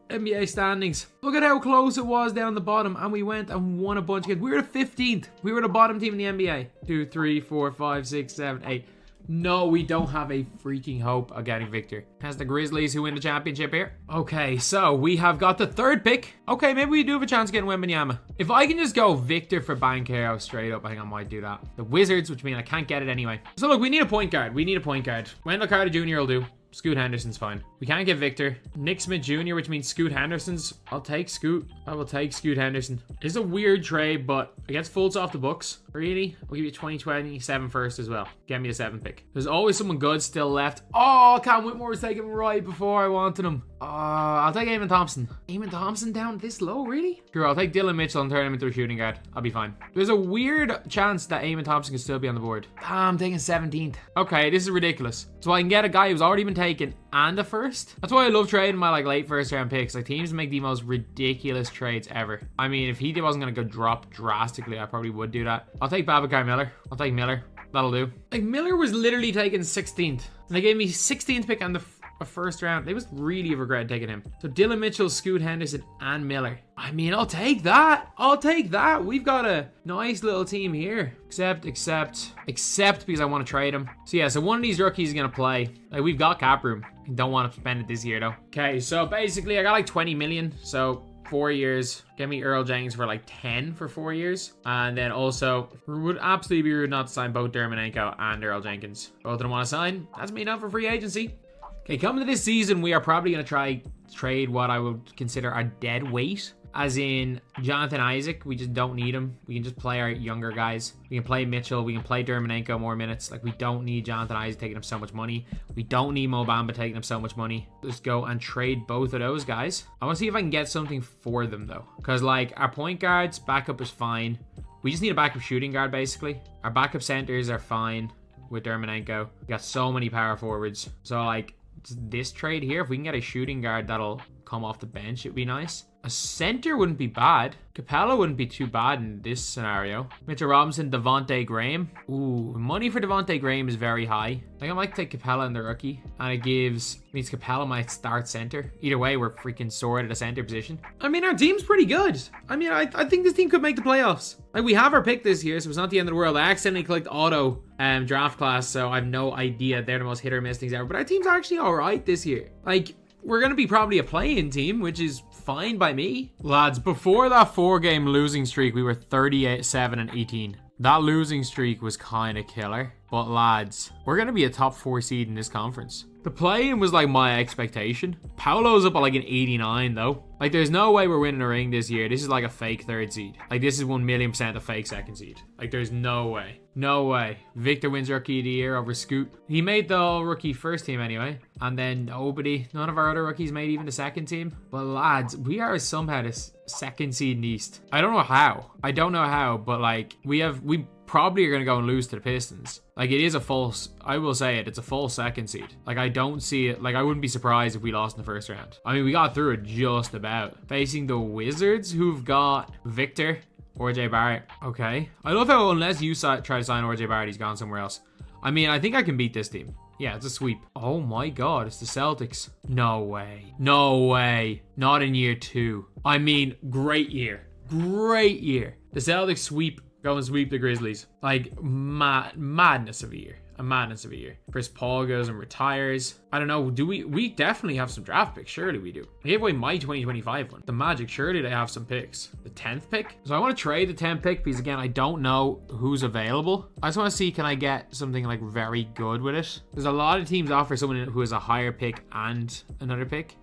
NBA standings. Look at how close it was down the bottom, and we went and won a bunch of games. We were the 15th. We were the bottom team in the NBA. 2, 3, 4, 5, 6, 7, 8. No, we don't have a freaking hope of getting Victor. Has the Grizzlies who win the championship here. Okay, so we have got the 3rd pick. Okay, maybe we do have a chance of getting Wembanyama. If I can just go Victor for Banchero straight up, I think I might do that. The Wizards, which means I can't get it anyway. So look, we need a point guard. Wendell Carter Jr. will do. Scoot Henderson's fine. We can't get Victor. Nick Smith Jr., which means Scoot Henderson's. I'll take Scoot. I will take Scoot Henderson. It's a weird trade, but Against Fultz off the books. Really? I'll give you 2027 first as well. Get me a 7 pick. There's always someone good still left. Oh, Cam Whitmore was taken right before I wanted him. I'll take Eamon Thompson. Eamon Thompson down this low, really? Sure, I'll take Dylan Mitchell and turn him into a shooting guard. I'll be fine. There's a weird chance that Eamon Thompson can still be on the board. I'm taking 17th. Okay, this is ridiculous. So I can get a guy who's already been taken and a first. That's why I love trading my like late first round picks. Like teams make the most ridiculous trades ever. I mean, if he wasn't going to go drop drastically, I probably would do that. I'll take Babacar Miller. I'll take Miller. That'll do. Like Miller was literally taken 16th. And they gave me 16th pick on the first round. They must really have regretted taking him. So Dylan Mitchell, Scoot Henderson, and Miller. I mean, I'll take that. I'll take that. We've got a nice little team here. Except because I want to trade him. So yeah, so one of these rookies is going to play. Like we've got cap room. Don't want to spend it this year though. Okay, so basically I got like 20 million. So 4 years. Get me Earl Jenkins for like 10 for 4 years. And then also, would absolutely be rude not to sign both Dermonenko and Earl Jenkins. Both of them want to sign. That's me now for free agency. Okay, coming to this season, we are probably going to try trade what I would consider our dead weight. As in Jonathan Isaac, we just don't need him. We can just play our younger guys. We can play Mitchell. We can play Dermonenko more minutes. Like we don't need Jonathan Isaac taking him so much money. We don't need Mo Bamba taking him so much money. Let's go and trade both of those guys. I want to see if I can get something for them though. Because like our point guards, backup is fine. We just need a backup shooting guard basically. Our backup centers are fine with Dermonenko. We got so many power forwards. So like this trade here, if we can get a shooting guard that'll come off the bench, it'd be nice. A center wouldn't be bad. Capella wouldn't be too bad in this scenario. Mitchell Robinson, Devontae Graham. Ooh, money for Devontae Graham is very high. Like I might take Capella in the rookie. And it means Capella might start center. Either way, we're freaking sorted at a center position. I mean, our team's pretty good. I mean, I think this team could make the playoffs. Like we have our pick this year, so it's not the end of the world. I accidentally clicked auto draft class, so I have no idea. They're the most hit or miss things ever. But our team's actually all right this year. Like, we're going to be probably a play-in team, which is fine by me. Lads, before that 4-game losing streak, we were 38-7-18. That losing streak was kind of killer. But lads, we're going to be a top 4 seed in this conference. The play-in was like my expectation. Paolo's up at like an 89 though. Like there's no way we're winning a ring this year. This is like a fake 3rd seed. Like this is 1,000,000% a fake 2nd seed. Like there's no way. No way. Victor wins rookie of the year over Scoot. He made the all-rookie 1st team anyway. And then none of our other rookies made even the 2nd team. But lads, we are somehow the 2nd seed in the East. I don't know how. But like we probably are going to go and lose to the Pistons. Like it is I will say it's a full 2nd seed. Like I don't see it, like I wouldn't be surprised if we lost in the 1st round. I mean, we got through it just about. Facing the Wizards, who've got Victor, RJ Barrett. Okay. I love how unless you try to sign RJ Barrett, he's gone somewhere else. I mean, I think I can beat this team. Yeah, it's a sweep. Oh my god, it's the Celtics. No way. No way. Not in year 2. I mean, great year. Great year. The Celtics go and sweep the Grizzlies. Like, madness of a year. A madness of a year. Chris Paul goes and retires. I don't know. We definitely have some draft picks. Surely we do. I gave away my 2025 one. The Magic, surely they have some picks. The 10th pick. So I want to trade the 10th pick because again, I don't know who's available. I just want to see, can I get something like very good with it? There's a lot of teams offer someone who has a higher pick and another pick.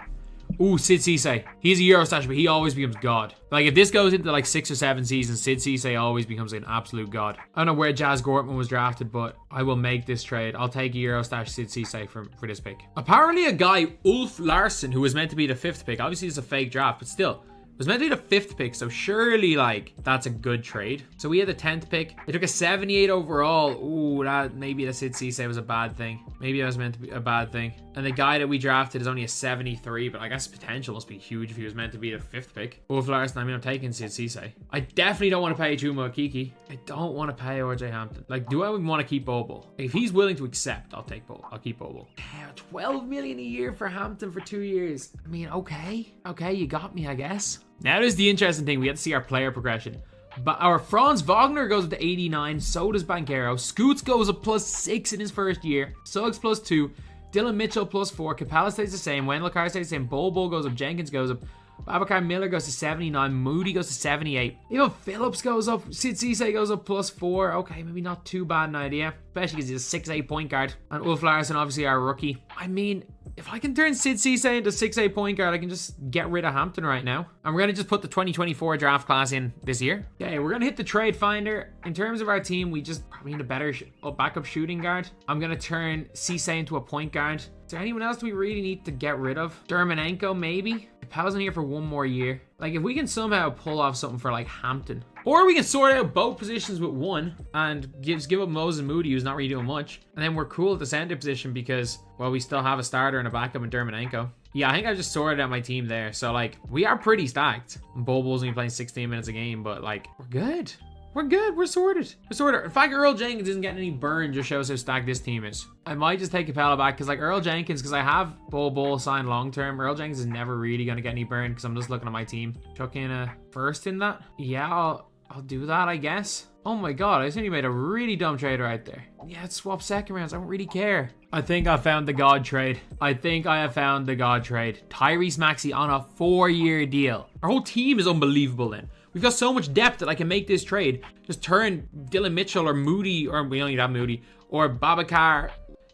Ooh, Sid Cisse. He's a Eurostash, but he always becomes God. Like, if this goes into like 6 or 7 seasons, Sid Cisse always becomes an absolute God. I don't know where Jazz Gortman was drafted, but I will make this trade. I'll take Eurostash Sid Cisse for this pick. Apparently a guy, Ulf Larsson, who was meant to be the 5th pick. Obviously, it's a fake draft, but still. Was meant to be the 5th pick, so surely, like, that's a good trade. So we had the 10th pick. They took a 78 overall. Ooh, maybe the Sid Cisse was a bad thing. Maybe that was meant to be a bad thing. And the guy that we drafted is only a 73, but I guess potential must be huge if he was meant to be the 5th pick. Wolf Larson, I mean, I'm taking Sid Cisse. I definitely don't want to pay Chuma Okeke. I don't want to pay RJ Hampton. Like, do I even want to keep Bobo? Like, if he's willing to accept, I'll take Bobo. I'll keep Bobo. Yeah, $12 million a year for Hampton for 2 years. I mean, okay. Okay, you got me, I guess. Now there's the interesting thing. We have to see our player progression. But our Franz Wagner goes up to 89. So does Banchero. Scoots goes up +6 in his first year. Suggs +2. Dylan Mitchell +4. Capella stays the same. Wendell Carr stays the same. Bobo goes up. Jenkins goes up. Babacar Miller goes to 79. Moody goes to 78. Even Phillips goes up. Sid Cisse goes up +4. Okay, maybe not too bad an idea. especially because he's a 6'8 point guard. And Ulf Larsson, obviously our rookie. I mean, if I can turn Sid Cisse into 6'8 point guard, I can just get rid of Hampton right now. And we're going to just put the 2024 draft class in this year. Okay, we're going to hit the trade finder. In terms of our team, we just probably need a better backup shooting guard. I'm going to turn Cisse into a point guard. Is there anyone else we really need to get rid of? Dermanenko, maybe? Pal's in here for one more year. Like, if we can somehow pull off something for, like, Hampton. Or we can sort out both positions with one and just give up Moses Moody, who's not really doing much. And then we're cool at the center position because, well, we still have a starter and a backup in Dermanenko. Yeah, I think I just sorted out my team there. So, like, we are pretty stacked. Bobo's only playing 16 minutes a game, but, like, we're good. We're good. We're sorted. We're sorted. In fact, Earl Jenkins isn't getting any burn. Just shows how stacked this team is. I might just take Capella back because, like, Earl Jenkins, because I have Bol signed long-term. Earl Jenkins is never really going to get any burn because I'm just looking at my team. Chuck in a first in that. Yeah, I'll do that, I guess. Oh my god, I think you made a really dumb trade right there. Yeah, it's swap second rounds. I don't really care. I think I found the god trade. I think I have found the god trade. Tyrese Maxey on a 4-year deal. Our whole team is unbelievable then. We've got so much depth that I can make this trade. Just turn Dylan Mitchell or Moody, or we don't need to have Moody, or Babacar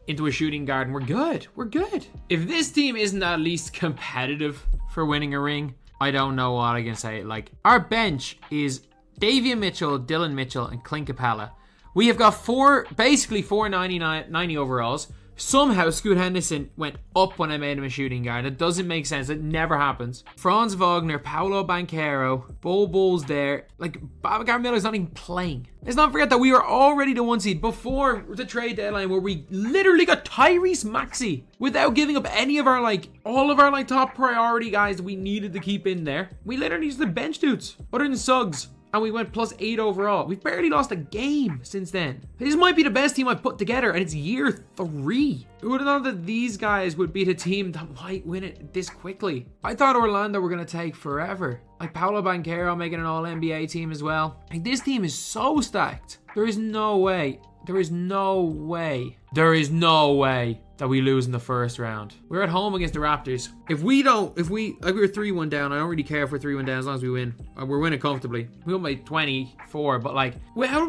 into a shooting guard, and we're good. We're good. If this team isn't at least competitive for winning a ring, I don't know what I can say. Like, our bench is Davian Mitchell, Dylan Mitchell, and Clint Capella. We have got basically four 90 overalls. Somehow Scoot Henderson went up when I made him a shooting guard. It doesn't make sense. It never happens. Franz Wagner, Paolo Banchero, Bo's there. Like, Babacar Miller's not even playing. Let's not forget that we were already the 1 seed before the trade deadline where we literally got Tyrese Maxey without giving up any of our, like, all of our, like, top priority guys that we needed to keep in there. We literally used the bench dudes, other than Suggs. And we went +8 overall. We've barely lost a game since then. This might be the best team I've put together, and it's year 3. Who would have thought that these guys would beat a team that might win it this quickly? I thought Orlando were going to take forever. Like Paolo Banchero making an all-NBA team as well. Like, this team is so stacked. There is no way. There is no way. There is no way that we lose in the first round. We're at home against the Raptors. If we were 3-1 down, I don't really care if we're 3-1 down as long as we win. We're winning comfortably. We won by 24, but like, how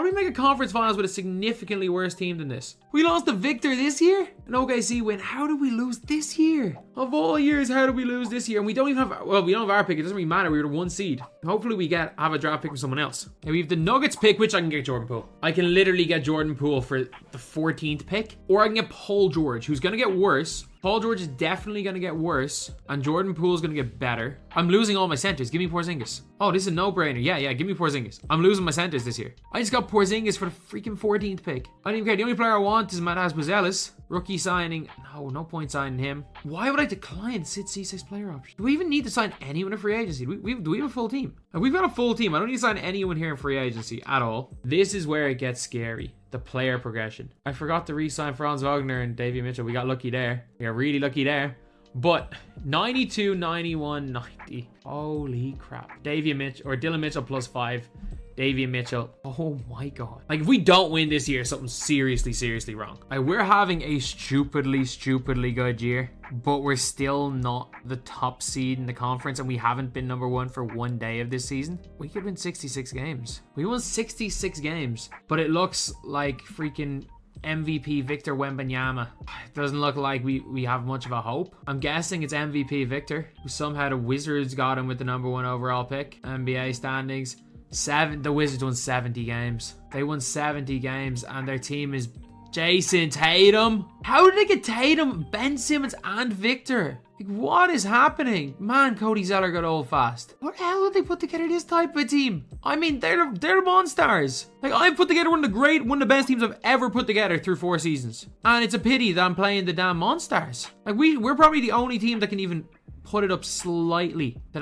do we make a conference finals with a significantly worse team than this? We lost to Victor this year? An OKC win. How did we lose this year? Of all years, how did we lose this year? And we don't even have, well, we don't have our pick. It doesn't really matter. We were the 1 seed. Hopefully we have a draft pick from someone else. And we have the Nuggets pick, which I can get Jordan Poole. I can literally get Jordan Poole for the 14th pick. Or I can get Paul George, who's going to get worse. Paul George is definitely going to get worse. And Jordan Poole is going to get better. I'm losing all my centers. Give me Porzingis. Oh, this is a no-brainer. Yeah, give me Porzingis. I'm losing my centers this year. I just got Porzingis for the freaking 14th pick. I don't even care. The only player I want is Matas Buzelis. Rookie signing. No point signing him. Why would I decline Sid Cisse's player option? Do we even need to sign anyone in free agency? Do we have a full team? We've got a full team. I don't need to sign anyone here in free agency at all. This is where it gets scary. The player progression. I forgot to re-sign Franz Wagner and Davian Mitchell. We got lucky there. We got really lucky there. But 92, 91, 90. Holy crap. Davian Mitchell or Dylan Mitchell +5. Davian Mitchell. Oh my god. Like, if we don't win this year, something's seriously wrong. Like, we're having a stupidly good year, but we're still not the top seed in the conference, and we haven't been number 1 for 1 day of this season. We could win 66 games. We won 66 games, but it looks like freaking MVP Victor Wembanyama. It doesn't look like we have much of a hope. I'm guessing it's MVP Victor, who somehow the Wizards got him with the number 1 overall pick. NBA standings. The Wizards won 70 games. They won 70 games, and their team is Jason Tatum. How did they get Tatum, Ben Simmons, and Victor? Like, what is happening? Man, Cody Zeller got old fast. What the hell did they put together this type of team? I mean, they're the monsters. Like, I've put together one of the best teams I've ever put together through 4 seasons. And it's a pity that I'm playing the damn monsters. Like, we're probably the only team that can even put it up slightly to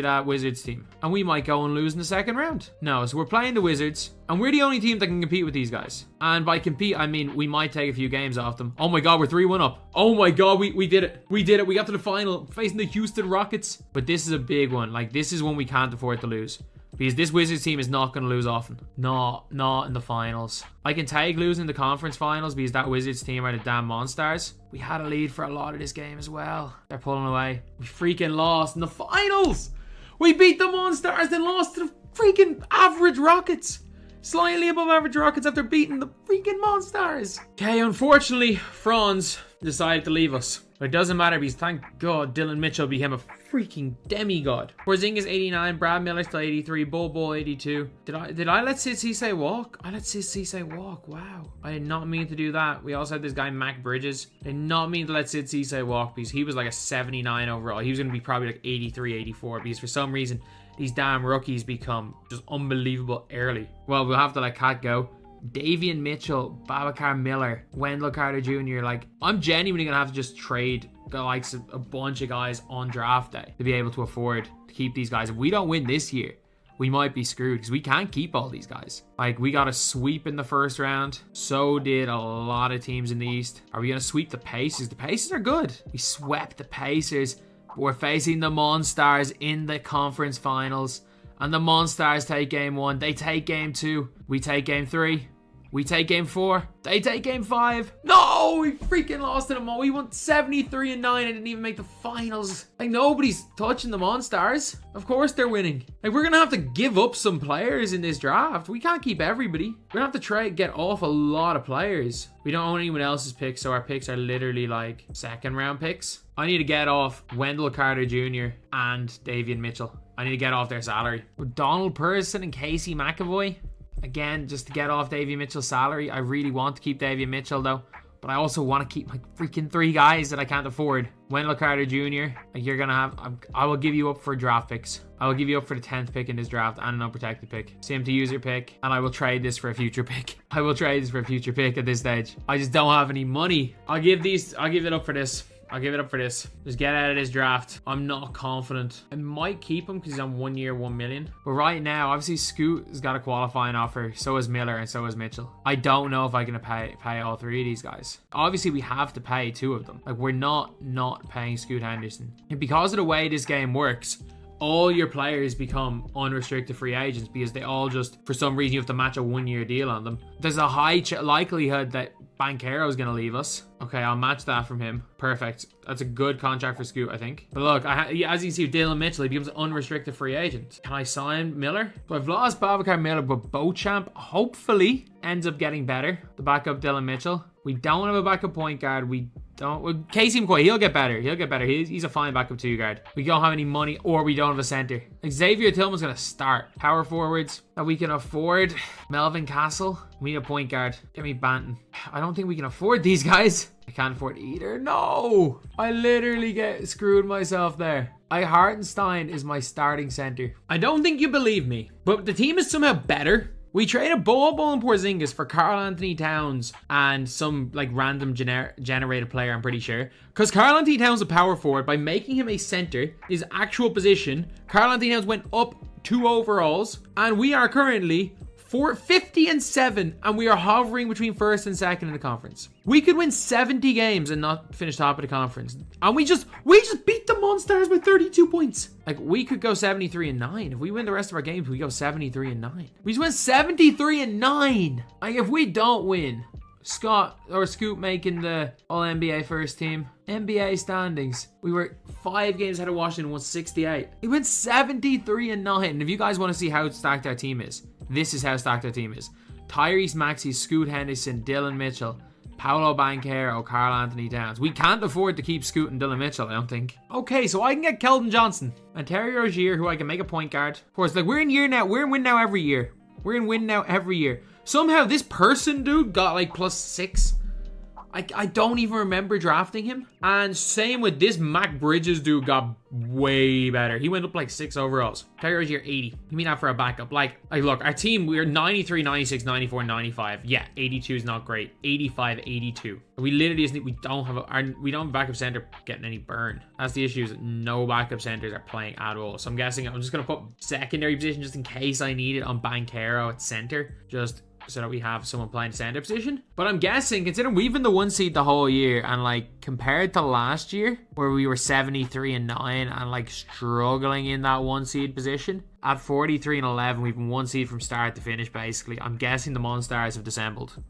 that Wizards team. And we might go and lose in the second round. No, so we're playing the Wizards, and we're the only team that can compete with these guys. And by compete, I mean we might take a few games off them. Oh my god, we're 3-1 up. Oh my god, we did it. We did it. We got to the final, facing the Houston Rockets. But this is a big one. Like, this is one we can't afford to lose. Because this Wizards team is not going to lose often. Not in the finals. I can take losing the conference finals because that Wizards team are the damn monsters. We had a lead for a lot of this game as well. They're pulling away. We freaking lost in the finals. We beat the monsters and lost to the freaking average Rockets. Slightly above average Rockets after beating the freaking Monstars. Okay, unfortunately, Franz decided to leave us. But it doesn't matter because thank God Dylan Mitchell became a freaking demigod. Porzingis 89, Brad Miller still 83, Bol 82. Did I let Sid Cisse walk? I let Sid Cisse walk. Wow. I did not mean to do that. We also had this guy Mac Bridges. I did not mean to let Sid Cisse walk because he was like a 79 overall. He was going to be probably like 83, 84 because for some reason these damn rookies become just unbelievable early. Well, we'll have to let Cat go. Davian Mitchell, Babacar Miller, Wendell Carter Jr. Like, I'm genuinely going to have to just trade the likes of a bunch of guys on draft day to be able to afford to keep these guys. If we don't win this year, we might be screwed because we can't keep all these guys. Like, we got a sweep in the first round. So did a lot of teams in the East. Are we going to sweep the Pacers? The Pacers are good. We swept the Pacers. But we're facing the Monstars in the conference finals. And the Monstars take game 1. They take game 2. We take game 3. We take game 4. They take game 5. No, we freaking lost to them all. We won 73-9 and didn't even make the finals. Like, nobody's touching the Monstars. Of course they're winning. Like, we're gonna have to give up some players in this draft. We can't keep everybody. We're gonna have to get off a lot of players. We don't own anyone else's picks, so our picks are literally like second round picks. I need to get off Wendell Carter Jr. and Davian Mitchell. I need to get off their salary. With Donald Person and Casey McAvoy. Again, just to get off Davian Mitchell's salary. I really want to keep Davian Mitchell though. But I also want to keep my freaking 3 guys that I can't afford. Wendell Carter Jr. Like, you're going to have... I will give you up for draft picks. I will give you up for the 10th pick in this draft and an unprotected pick. Same to user pick. And I will trade this for a future pick. I will trade this for a future pick at this stage. I just don't have any money. I'll give it up for this. I'll give it up for this. Just get out of this draft. I'm not confident. I might keep him because he's on 1 year, 1 million. But right now, obviously Scoot has got a qualifying offer. So has Miller and so has Mitchell. I don't know if I'm going to pay all 3 of these guys. Obviously, we have to pay 2 of them. Like, we're not paying Scoot Henderson. And because of the way this game works, all your players become unrestricted free agents because they all just, for some reason, you have to match a 1 year deal on them. There's a high likelihood that Banchero is going to leave us. Okay, I'll match that from him. Perfect. That's a good contract for Scoot, I think. But look, as you can see with Dylan Mitchell, he becomes an unrestricted free agent. Can I sign Miller? So I've lost Babacar Miller, but Beauchamp hopefully ends up getting better. The backup Dylan Mitchell. We don't have a backup point guard. We don't. Well, Casey McCoy, he'll get better. He'll get better. He's a fine backup 2 guard. We don't have any money, or we don't have a center. Xavier Tillman's going to start. Power forwards that we can afford. Melvin Castle. We need a point guard. Give me Banton. I don't think we can afford these guys. I can't afford either. No! I literally get screwed myself there. Hartenstein is my starting center. I don't think you believe me, but the team is somehow better. We traded Bol and Porzingis for Karl Anthony Towns and some like random generated player, I'm pretty sure. Because Karl Anthony Towns is a power forward. By making him a center, his actual position, Karl Anthony Towns went up 2 overalls. And we are currently 50-7, and we are hovering between first and second in the conference. We could win 70 games and not finish top of the conference. And we just beat the Monstars by 32 points. Like, we could go 73-9. If we win the rest of our games, we go 73-9. We just went 73-9. Like, if we don't win, Scoot making the All-NBA first team. NBA standings. We were 5 games ahead of Washington, won 68. We went 73-9. And if you guys want to see how stacked our team is, this is how stacked our team is. Tyrese Maxey, Scoot Henderson, Dylan Mitchell, Paolo Banchero, Karl Anthony Towns. We can't afford to keep Scoot and Dylan Mitchell, I don't think. Okay, so I can get Keldon Johnson and Terry Rozier, who I can make a point guard. Of course, like, we're in win now every year. We're in win now every year. Somehow this person, dude, got like +6. I don't even remember drafting him. And same with this Mac Bridges dude, got way better. He went up like 6 overalls. Terry Rozier 80. You mean that for a backup? Like look, our team, we're 93, 96, 94, 95. Yeah, 82 is not great. 85, 82. We literally just we don't have a backup center getting any burn. That's the issue, is that no backup centers are playing at all. So I'm guessing I'm just gonna put secondary position just in case I need it on Banchero at center. Just so that we have someone playing center position. But I'm guessing, considering we've been the 1 seed the whole year, and like compared to last year where we were 73-9 and like struggling in that 1 seed position, at 43-11 we've been 1 seed from start to finish basically. I'm guessing the Monstars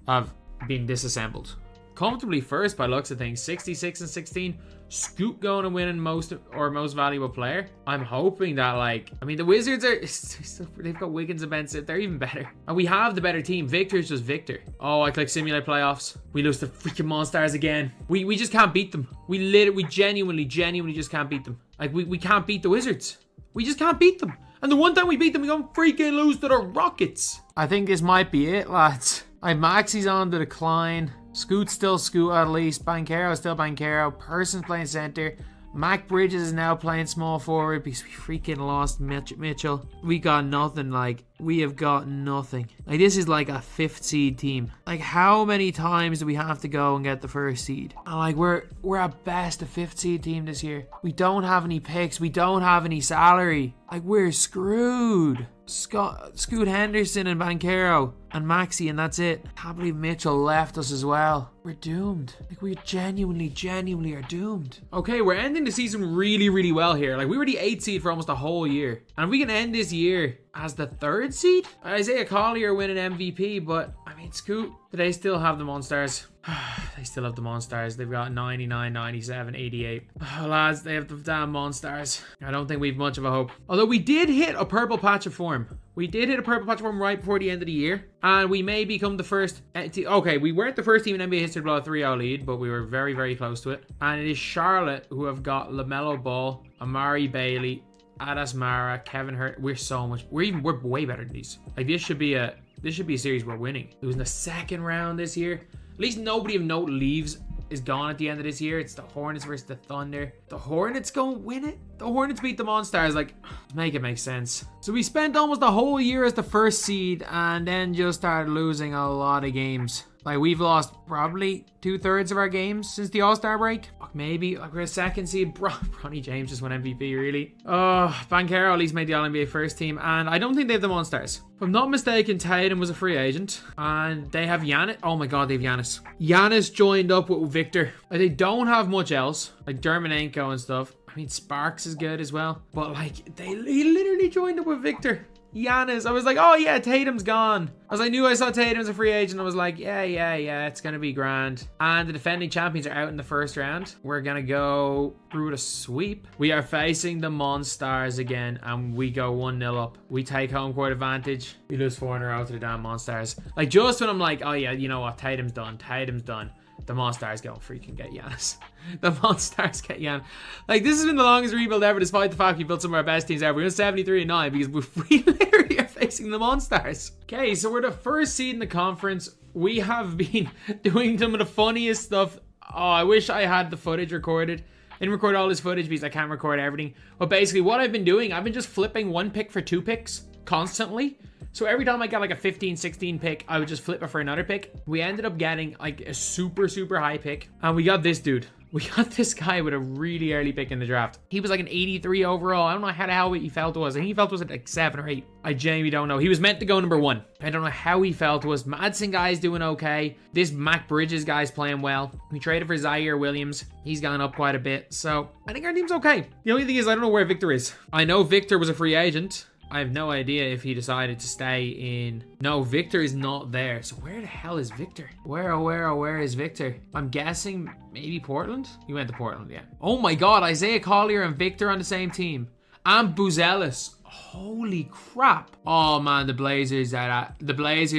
have been disassembled. comfortably first by looks of things. 66 and 16. Scoot going and winning most valuable player. I'm hoping that, like, I mean, the Wizards are, they've got Wiggins and Ben Simmons. They're even better. And we have the better team. Victor's just Victor. Oh, I click simulate playoffs. We lose to freaking Monstars again. We just can't beat them. We genuinely just can't beat them. Like, we can't beat the Wizards. We just can't beat them. And the one time we beat them, we gonna freaking lose to the Rockets. I think this might be it, lads. Maxi's on the decline. Scoot's still Scoot at least. Banchero still Banchero. Person's playing center. Mac Bridges is now playing small forward because we freaking lost Mitchell. We got nothing. Like, we have got nothing. Like, this is like a 5th seed team. Like, how many times do we have to go and get the 1st seed? And like, we're at best a 5th seed team this year. We don't have any picks. We don't have any salary. Like, we're screwed. Scoot Henderson and Banchero and Maxi, and that's it. I can't believe Mitchell left us as well. We're doomed. Like, we genuinely are doomed. Okay, we're ending the season really well here. Like, we were the 8th seed for almost a whole year. And if we can end this year as the 3rd seed, Isaiah Collier winning MVP, but I mean, Scoot, do they still have the Monstars? They still have the Monstars. They've got 99, 97, 88. Oh, lads, they have the damn Monstars. I don't think we've much of a hope. Although we did hit a purple patch of form. We did hit a purple patch of form right before the end of the year. And we may become the first... Okay, we weren't the first team in NBA history to blow a 3-0 lead, but we were very close to it. And it is Charlotte who have got LaMelo Ball, Amari Bailey, Adas Mara, Kevin Hurt. We're way better than these. Like, this should be a series we're winning. It was in the 2nd round this year. At least nobody of note is gone at the end of this year. It's the Hornets versus the Thunder. The Hornets gonna win it? The Hornets beat the Monstars. Like, make it make sense. So we spent almost a whole year as the 1st seed and then just started losing a lot of games. Like, we've lost probably 2/3 of our games since the All-Star break. Maybe. Like, we're a 2nd seed. Bronny James just won MVP, really. Oh, Banchero at least made the All-NBA 1st team. And I don't think they have the Monstars. If I'm not mistaken, Tatum was a free agent. And they have Giannis. Oh my god, they have Giannis. Giannis joined up with Victor. Like, they don't have much else. Like, Dermanenko and stuff. I mean, Sparks is good as well. But, like, he literally joined up with Victor. Giannis. I was like, oh yeah, Tatum's gone. As I knew I saw Tatum as a free agent, I was like, yeah, it's gonna be grand. And the defending champions are out in the 1st round. We're gonna go through the sweep. We are facing the Monstars again, and we go 1-0 up. We take home court advantage. We lose 4 in a row to the damn Monstars. Like, just when I'm like, oh yeah, you know what, Tatum's done. The Monstars go freaking get Giannis. The Monstars get Giannis. Like, this has been the longest rebuild ever, despite the fact we built some of our best teams ever. We're 73-9 because we literally are facing the Monstars. Okay, so we're the 1st seed in the conference. We have been doing some of the funniest stuff. Oh, I wish I had the footage recorded. I didn't record all this footage because I can't record everything. But basically, what I've been doing, I've been just flipping 1 pick for 2 picks constantly. So every time I got like a 15-16 pick, I would just flip it for another pick. We ended up getting like a super high pick. And we got this dude. We got this guy with a really early pick in the draft. He was like an 83 overall. I don't know how the hell he fell to us. I think he fell to us at like 7 or 8. I genuinely don't know. He was meant to go number 1. I don't know how he fell to us. Madsen guy's doing okay. This Mac Bridges guy's playing well. We traded for Zaire Williams. He's gone up quite a bit. So I think our team's okay. The only thing is I don't know where Victor is. I know Victor was a free agent. I have no idea if he decided to stay in... No, Victor is not there. So where the hell is Victor? Where is Victor? I'm guessing maybe Portland? He went to Portland, yeah. Oh my god, Isaiah Collier and Victor on the same team. And Buzelis. Holy crap. Oh man, the Blazers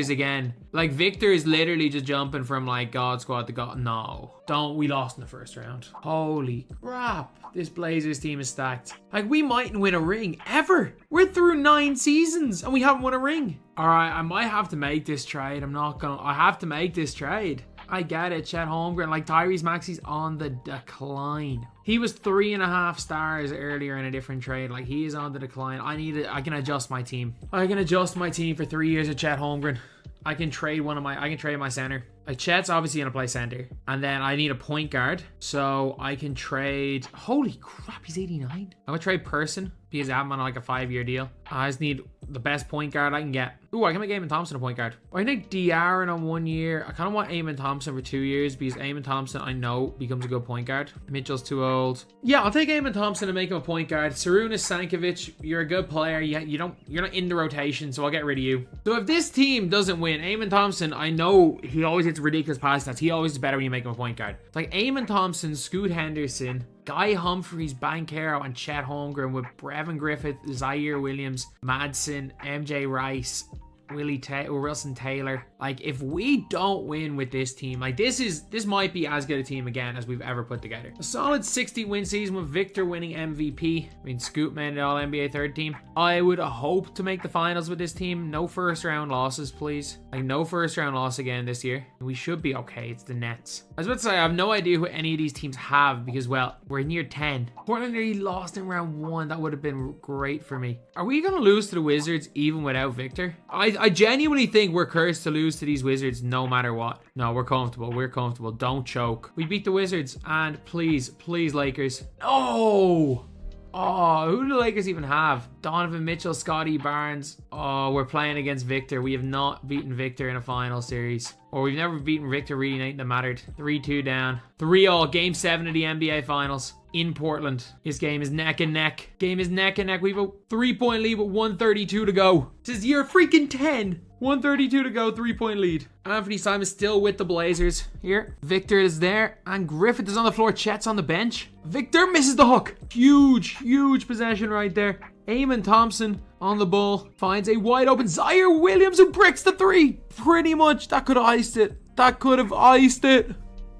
again. Like, Victor is literally just jumping from like God squad to God. No, we lost in the 1st round. Holy crap. This Blazers team is stacked. Like, we mightn't win a ring ever. We're through 9 seasons and we haven't won a ring. All right, I might have to make this trade. I have to make this trade. I get it, Chet Holmgren. Like, Tyrese Maxey's on the decline. He was 3.5 stars earlier in a different trade. Like, he is on the decline. I can adjust my team. I can adjust my team for 3 years of Chet Holmgren. I can trade my center. Like, Chet's obviously gonna play center. And then I need a point guard. So I can trade... Holy crap, he's 89. I'm gonna trade Person because I have him on like a 5-year deal. I just need the best point guard I can get. Ooh, I can make Eamon Thompson a point guard. I think De'Aaron on 1 year. I kind of want Eamon Thompson for 2 years because Eamon Thompson, I know, becomes a good point guard. Mitchell's too old. Yeah, I'll take Eamon Thompson and make him a point guard. Sarunas Sankovic, you're a good player. You're not in the rotation, so I'll get rid of you. So if this team doesn't win, Eamon Thompson, I know he always hits ridiculous pass stats. He always is better when you make him a point guard. It's like Eamon Thompson, Scoot Henderson, Guy Humphries, Banchero, and Chet Holmgren with Brevin Griffith, Zaire Williams, Madsen, MJ Rice, Wilson Taylor. Like, if we don't win with this team, like this might be as good a team again as we've ever put together. A solid 60-win season with Victor winning MVP. I mean, Scoot made the All-NBA third team. I would hope to make the finals with this team. No first round losses, please. Like, no first round loss again this year. We should be okay. It's the Nets. I was about to say, I have no idea who any of these teams have because, well, we're near 10. Portland nearly lost in round 1. That would have been great for me. Are we going to lose to the Wizards even without Victor? I genuinely think we're cursed to lose to these Wizards no matter what. No, we're comfortable. We're comfortable. Don't choke. We beat the Wizards, and please, Lakers. Oh, who do the Lakers even have? Donovan Mitchell, Scotty Barnes. Oh, we're playing against Victor. We have not beaten Victor in a final series. Or we've never beaten Victor really, anything that mattered. 3-2 down. 3-all. Game 7 of the NBA Finals in Portland. This game is neck and neck. Game is neck and neck. We have a 3-point lead with 132 to go. This is year freaking 10. 132 to go, 3-point lead. Anthony Simons still with the Blazers here. Victor is there, and Griffith is on the floor. Chet's on the bench. Victor misses the hook. Huge possession right there. Eamon Thompson on the ball. Finds a wide open Zaire Williams who bricks the 3. Pretty much, that could have iced it. That could have iced it.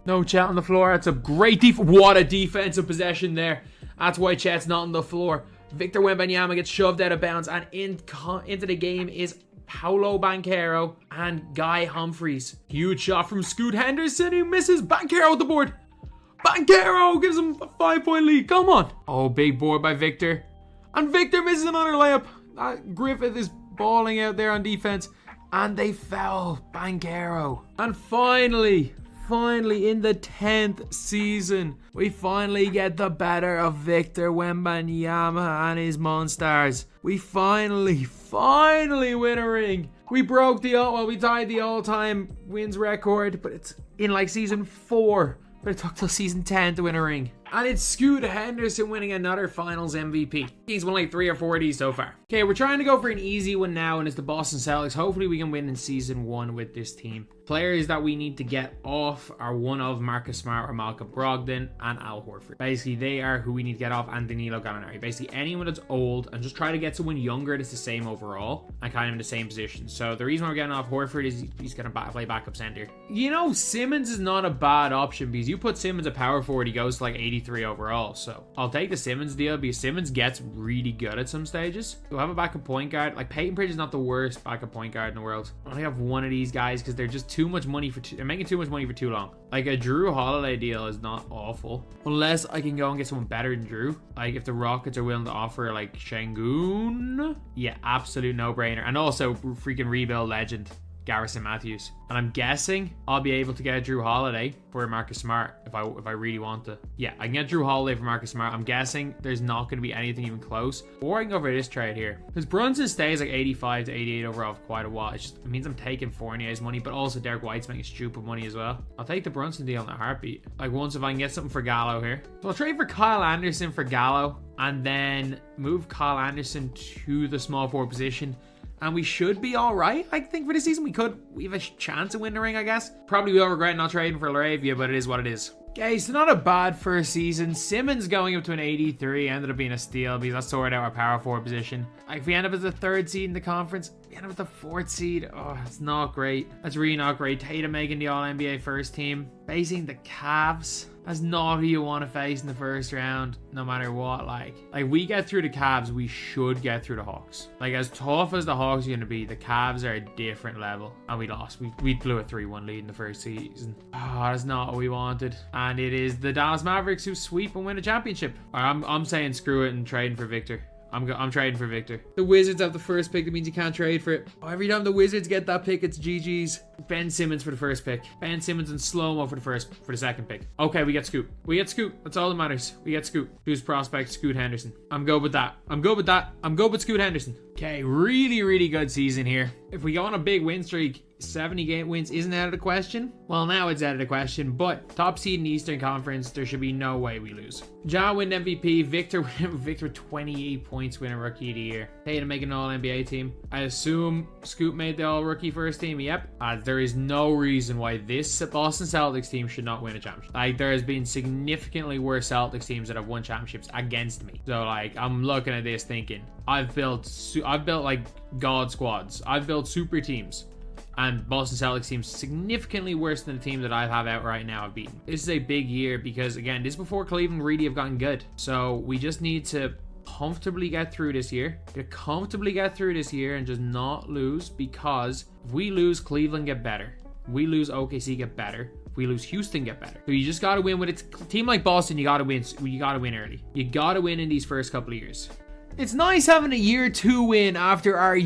No Chet on the floor. That's a great what a defensive possession there. That's why Chet's not on the floor. Victor Wembanyama gets shoved out of bounds, and into the game is Paolo Banchero and Guy Humphries. Huge shot from Scoot Henderson, who misses. Banchero with the board. Banchero gives him a 5-point lead. Come on. Oh, big board by Victor. And Victor misses another layup. Griffith is balling out there on defense. And they foul Banchero. And finally, in the 10th season, we finally get the better of Victor Wembanyama and his Monsters. We finally win a ring. We broke we tied the all-time wins record, but it's in like season 4. But it took till season 10 to win a ring. And it's Scoot Henderson winning another finals MVP. He's won like 3 or 4 of these so far. Okay, we're trying to go for an easy one now, and it's the Boston Celtics. Hopefully we can win in season 1 with this team. Players that we need to get off are one of Marcus Smart or Malcolm Brogdon and Al Horford. Basically, they are who we need to get off, and Danilo Gallinari. Basically, anyone that's old, and just try to get someone younger that's the same overall and kind of in the same position. So the reason we're getting off Horford is he's going to play backup center. You know, Simmons is not a bad option because you put Simmons at power forward, he goes to like 83 overall. So I'll take the Simmons deal because Simmons gets really good at some stages. We'll have a backup point guard. Like, Peyton Pritchard is not the worst backup point guard in the world. I only have one of these guys because they're just too much money they're making too much money for too long. Like, a Drew Holiday deal is not awful unless I can go and get someone better than Drew. Like, if the Rockets are willing to offer like Şengün, yeah, absolute no-brainer. And also freaking rebuild legend Garrison Matthews. And I'm guessing I'll be able to get Drew Holiday for Marcus Smart if I really want to. Yeah, I can get Drew Holiday for Marcus Smart. I'm guessing there's not going to be anything even close. Or I can go for this trade here. Because Brunson stays like 85 to 88 overall for quite a while. It means I'm taking Fournier's money, but also Derek White's making stupid money as well. I'll take the Brunson deal in a heartbeat. Like, once if I can get something for Gallo here. So I'll trade for Kyle Anderson for Gallo and then move Kyle Anderson to the small forward position. And we should be all right, I think, for this season. We have a chance of winning the ring, I guess. Probably will regret not trading for Laravia, but it is what it is. Okay, so not a bad first season. Simmons going up to an 83 ended up being a steal because that sorted out our power forward position. Like, if we end up as the 3rd seed in the conference, we end up with the 4th seed. Oh, that's not great. That's really not great. Tatum making the All-NBA first team. Facing the Cavs. That's not who you want to face in the first round, no matter what. Like we get through the Cavs, we should get through the Hawks. Like, as tough as the Hawks are going to be, the Cavs are a different level. And we lost. We blew a 3-1 lead in the first season. Oh, that's not what we wanted. And it is the Dallas Mavericks who sweep and win a championship. I'm saying screw it and trading for Victor. I'm trading for Victor. The Wizards have the first pick. That means you can't trade for it. Oh, every time the Wizards get that pick, it's GG's. Ben Simmons for the first pick. Ben Simmons and slow-mo for the second pick. Okay, we get Scoot. We get Scoot. That's all that matters. We get Scoot. Who's prospect? Scoot Henderson. I'm good with that. I'm good with that. I'm good with Scoot Henderson. Okay, really, really good season here. If we go on a big win streak, 70 game wins isn't out of the question. Well, now it's out of the question, but top seed in the Eastern Conference, there should be no way we lose. Ja win MVP, Victor 28 points, winner Rookie of the Year. Tatum make an All-NBA team. I assume Scoot made the All-Rookie first team. Yep. There is no reason why this Boston Celtics team should not win a championship. Like, there has been significantly worse Celtics teams that have won championships against me. So, like, I'm looking at this thinking, I've built like God squads. I've built super teams. And Boston Celtics seems significantly worse than the team that I have out right now have beaten. This is a big year because, again, this is before Cleveland really have gotten good. So we just need to comfortably get through this year. And just not lose, because if we lose, Cleveland get better. If we lose, OKC get better. If we lose, Houston get better. So you just got to win with a team like Boston. You got to win. You got to win early. You got to win in these first couple of years. It's nice having a year 2 win after our a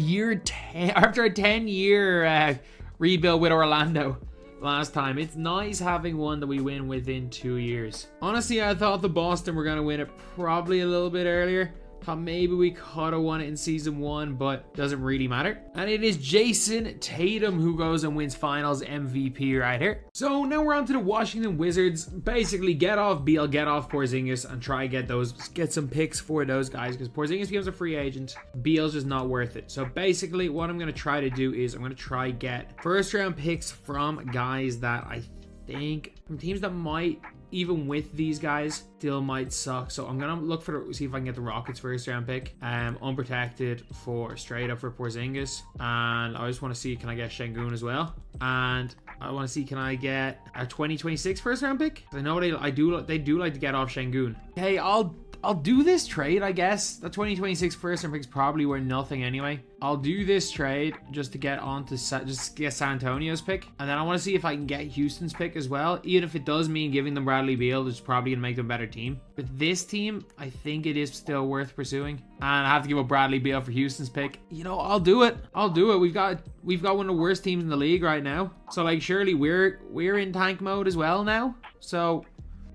10-year rebuild with Orlando last time. It's nice having one that we win within 2 years. Honestly, I thought the Boston were going to win it probably a little bit earlier. Thought maybe we could have won it in season 1, but doesn't really matter. And it is Jason Tatum who goes and wins finals MVP right here. So now we're on to the Washington Wizards. Basically, get off Beal, get off Porzingis, and try get some picks for those guys, because Porzingis becomes a free agent. Beal's just not worth it. So basically, what I'm going to try to do is I'm going to try get first round picks from guys that I think, from teams that might, even with these guys, still might suck. So I'm gonna look see if I can get the Rockets first round pick, unprotected for straight up for Porzingis, and I just want to see, can I get Şengün as well, and I want to see, can I get a 2026 first round pick? I know they do like to get off Şengün. Okay, I'll do this trade, I guess. The 2026 first round pick is probably worth nothing anyway. I'll do this trade just to get onto just get San Antonio's pick, and then I want to see if I can get Houston's pick as well. Even if it does mean giving them Bradley Beal, it's probably gonna make them a better team. But this team, I think it is still worth pursuing, and I have to give up Bradley Beal for Houston's pick. You know, I'll do it. We've got one of the worst teams in the league right now. So like, surely we're in tank mode as well now. So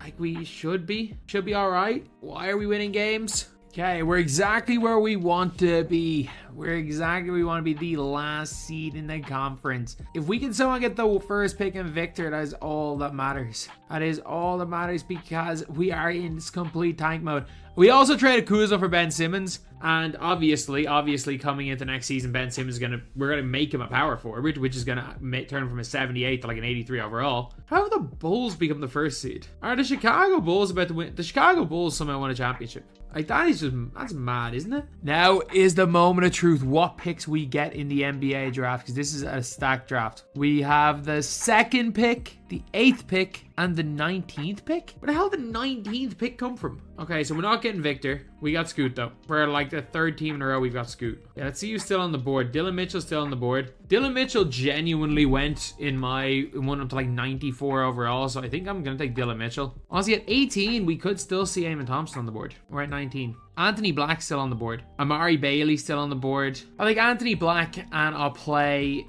like, we should be all right. Why are we winning games? Okay, we're exactly where we want to be. The last seed in the conference. If we can somehow get the first pick and Victor, that is all that matters. Because we are in this complete tank mode. We also traded Kuzma for Ben Simmons, and obviously coming into next season, Ben Simmons we're gonna make him a power forward, which is gonna turn him from a 78 to like an 83 overall. How have the Bulls become the first seed? Are the Chicago Bulls about to win? The Chicago Bulls somehow won a championship. Like, that's mad, isn't it? Now is the moment of truth. What picks we get in the NBA draft? Because this is a stacked draft. We have the 2nd pick, the 8th pick, and the 19th pick. Where the hell did the 19th pick come from? Okay, so we're not getting Victor. We got Scoot, though. For like the 3rd team in a row, we've got Scoot. Yeah, let's see who's still on the board. Dylan Mitchell's still on the board. Dylan Mitchell genuinely went went up to like 94 overall, so I think I'm going to take Dylan Mitchell. Honestly, at 18, we could still see Eamon Thompson on the board. We're at 19. Anthony Black's still on the board. Amari Bailey's still on the board. I like Anthony Black, and I'll play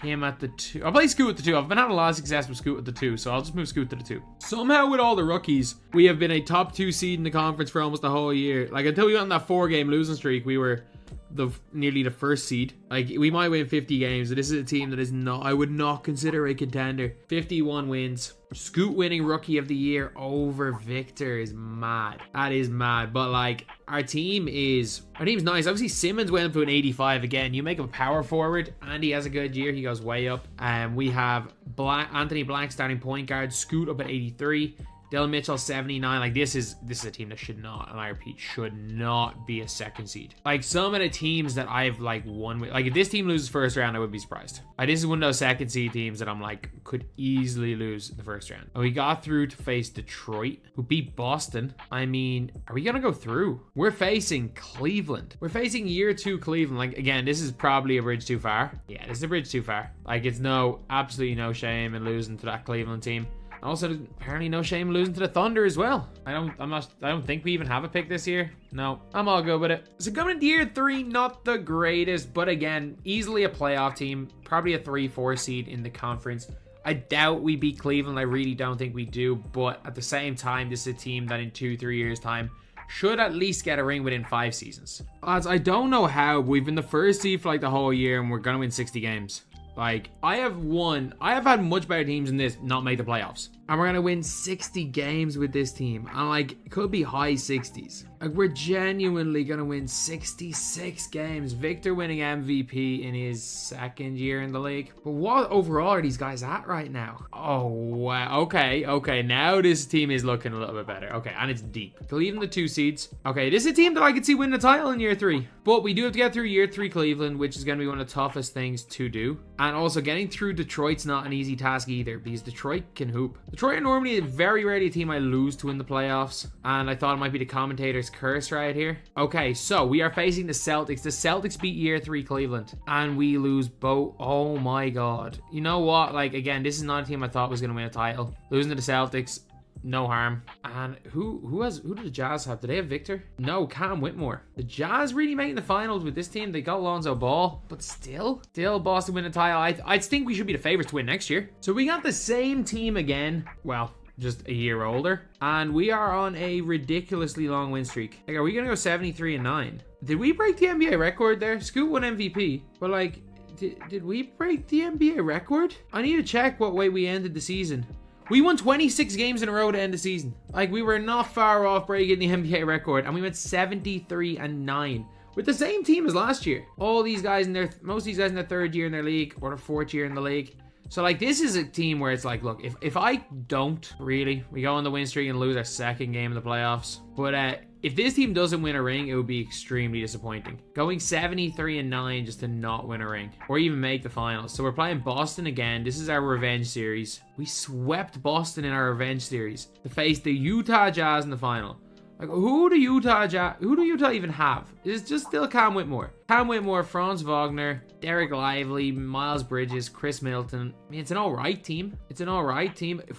him at the 2. I'll play Scoot at the 2. I've been having a lot of success with Scoot at the 2, so I'll just move Scoot to the 2. Somehow, with all the rookies, we have been a top 2 seed in the conference for almost the whole year. Like, until we got on that 4-game losing streak, we were nearly the 1st seed. Like, we might win 50 games. This is a team that is not, I would not consider a contender. 51 wins. Scoot winning Rookie of the Year over Victor is mad. That is mad. But like, our team's nice. Obviously, Simmons went up to an 85 again. You make him a power forward, and he has a good year. He goes way up. We have Anthony Black starting point guard. Scoot up at 83. Dylan Mitchell 79. Like, this is a team that should not, and I repeat, should not be a 2nd seed. Like, some of the teams that I've like won with, like, if this team loses first round, I would be surprised. This is one of those 2nd seed teams that I'm like, could easily lose the first round. And we got through to face Detroit, who beat Boston. I mean, are we gonna go through? We're facing Cleveland. We're facing year 2 Cleveland. Like, again, this is probably a bridge too far. Yeah, this is a bridge too far. Like, it's absolutely no shame in losing to that Cleveland team. Also, apparently no shame losing to the Thunder as well. I don't think we even have a pick this year. No, I'm all good with it. So coming into year 3, not the greatest, but again, easily a playoff team. Probably a 3-4 seed in the conference. I doubt we beat Cleveland. I really don't think we do. But at the same time, this is a team that in 2-3 years time should at least get a ring within 5 seasons. Lads, I don't know how, but we've been the first seed for like the whole year and we're going to win 60 games. Like, I have had much better teams than this not make the playoffs. And we're going to win 60 games with this team. And like, it could be high 60s. Like, we're genuinely going to win 66 games. Victor winning MVP in his 2nd year in the league. But what overall are these guys at right now? Oh, wow. Okay. Now this team is looking a little bit better. Okay, and it's deep. Cleveland the 2 seeds. Okay, this is a team that I could see win the title in year 3. But we do have to get through year 3 Cleveland, which is going to be one of the toughest things to do. And also getting through Detroit's not an easy task either, because Detroit can hoop. Detroit are normally very rarely a team I lose to in the playoffs, and I thought it might be the commentator's curse right here. Okay, so we are facing the Celtics. The Celtics beat year 3 Cleveland, and we lose both. Oh my god. You know what? Like, again, this is not a team I thought was going to win a title. Losing to the Celtics, no harm. And who do the Jazz have? Do they have Victor? No, Cam Whitmore. The Jazz really making the finals with this team. They got Lonzo Ball, but still Boston win a title. I think we should be the favorites to win next year. So we got the same team again. Well, just a year older, and we are on a ridiculously long win streak. Like, are we gonna go 73-9? Did we break the NBA record there? Scoot won MVP, but like, did we break the NBA record? I need to check what way we ended the season. We won 26 games in a row to end the season. Like, we were not far off breaking the NBA record, and we went 73-9 with the same team as last year. Most of these guys in their 3rd year in their league or their 4th year in the league. So like, this is a team where it's like, look, if I don't really, we go on the win streak and lose our 2nd game in the playoffs. But if this team doesn't win a ring, it would be extremely disappointing. Going 73-9 just to not win a ring or even make the finals. So we're playing Boston again. This is our revenge series. We swept Boston in our revenge series to face the Utah Jazz in the final. Like, who do Utah even have? It's just still Cam Whitmore. Cam Whitmore, Franz Wagner, Derek Lively, Miles Bridges, Chris Middleton. I mean, it's an alright team. If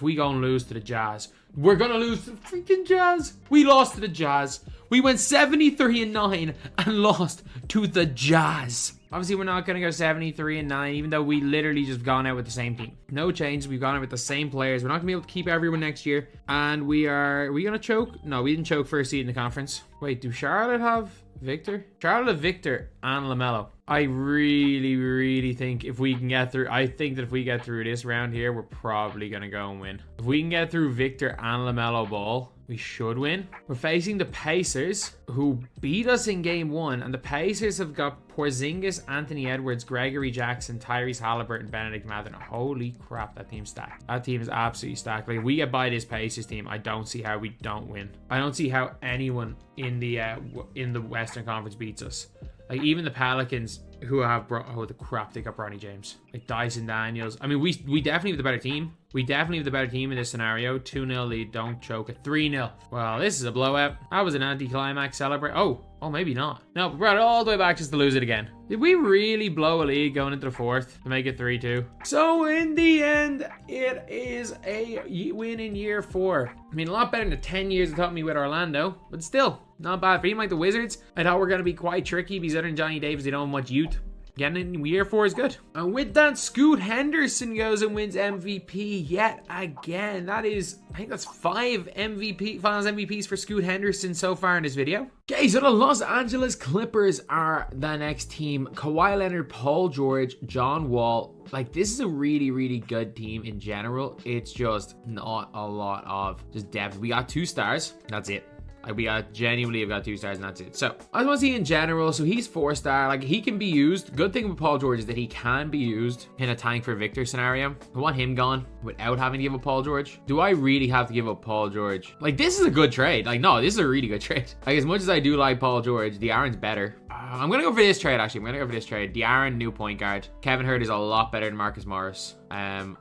we go and lose to the Jazz, we're gonna lose to the freaking Jazz. We lost to the Jazz. We went 73-9 and lost to the Jazz. Obviously, we're not going to go 73-9, even though we literally just gone out with the same team. No change. We've gone out with the same players. We're not going to be able to keep everyone next year. And are we going to choke? No, we didn't choke 1st seed in the conference. Wait, do Charlotte have Victor? Charlotte have Victor and LaMelo. I really think if we can get through, I think that if we get through this round here, we're probably going to go and win. If we can get through Victor and LaMelo Ball, we should win. We're facing the Pacers, who beat us in game 1, and the Pacers have got Porzingis, Anthony Edwards, Gregory Jackson, Tyrese Halliburton, Benedict Mathurin. Holy crap, that team's stacked. That team is absolutely stacked. Like, if we get by this Pacers team, I don't see how we don't win. I don't see how anyone in the Western Conference beats us. Like, even the Pelicans, who have brought, oh, the crap, they got Bronny James. Like, Dyson Daniels. I mean, we definitely have the better team. We definitely have the better team in this scenario. 2-0 lead, don't choke it. 3-0. Well, this is a blowout. That was an anticlimax celebrate. Oh, maybe not. No, we brought it all the way back just to lose it again. Did we really blow a lead going into the 4th to make it 3-2? So in the end, it is a win in year 4. I mean, a lot better than the 10 years it taught me with Orlando, but still, not bad. For a team like the Wizards, I thought we're going to be quite tricky because other than Johnny Davis, they don't have much youth. Getting in year 4 is good. And with that, Scoot Henderson goes and wins MVP yet again. That is, I think that's 5 finals MVPs for Scoot Henderson so far in this video. Okay, so the Los Angeles Clippers are the next team. Kawhi Leonard, Paul George, John Wall. Like, this is a really good team in general. It's just not a lot of just depth. We got 2 stars. That's it. Like, we genuinely have got 2 stars and that's it. So I just want to see in general. So he's 4-star. Like, he can be used. Good thing with Paul George is that he can be used in a tank for Victor scenario. I want him gone without having to give up Paul George. Do I really have to give up Paul George? Like, this is a good trade. Like, no, this is a really good trade. Like, as much as I do like Paul George, De'Aaron's better. I'm going to go for this trade, actually. I'm going to go for this trade. De'Aaron, new point guard. Kevin Hurt is a lot better than Marcus Morris.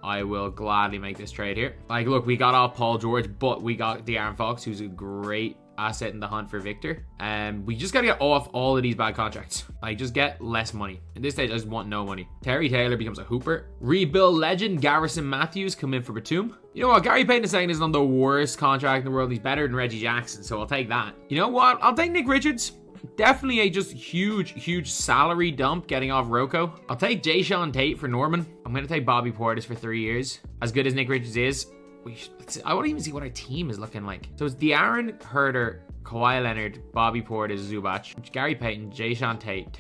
I will gladly make this trade here. Like, look, we got off Paul George, but we got De'Aaron Fox, who's a great asset in the hunt for Victor. We just gotta get off all of these bad contracts. Like, just get less money. At this stage, I just want no money. Terry Taylor becomes a hooper. Rebuild legend Garrison Matthews come in for Batum. You know what? Gary Payton II isn't on the worst contract in the world. He's better than Reggie Jackson, so I'll take that. You know what? I'll take Nick Richards. Definitely a just huge salary dump getting off Rocco. I'll take Jayshawn Tate for Norman. I'm going to take Bobby Portis for 3 years. As good as Nick Richards is, I want to even see what our team is looking like. So it's De'Aaron, Herter, Kawhi Leonard, Bobby Portis, Zubac, Gary Payton, Jayshawn Tate,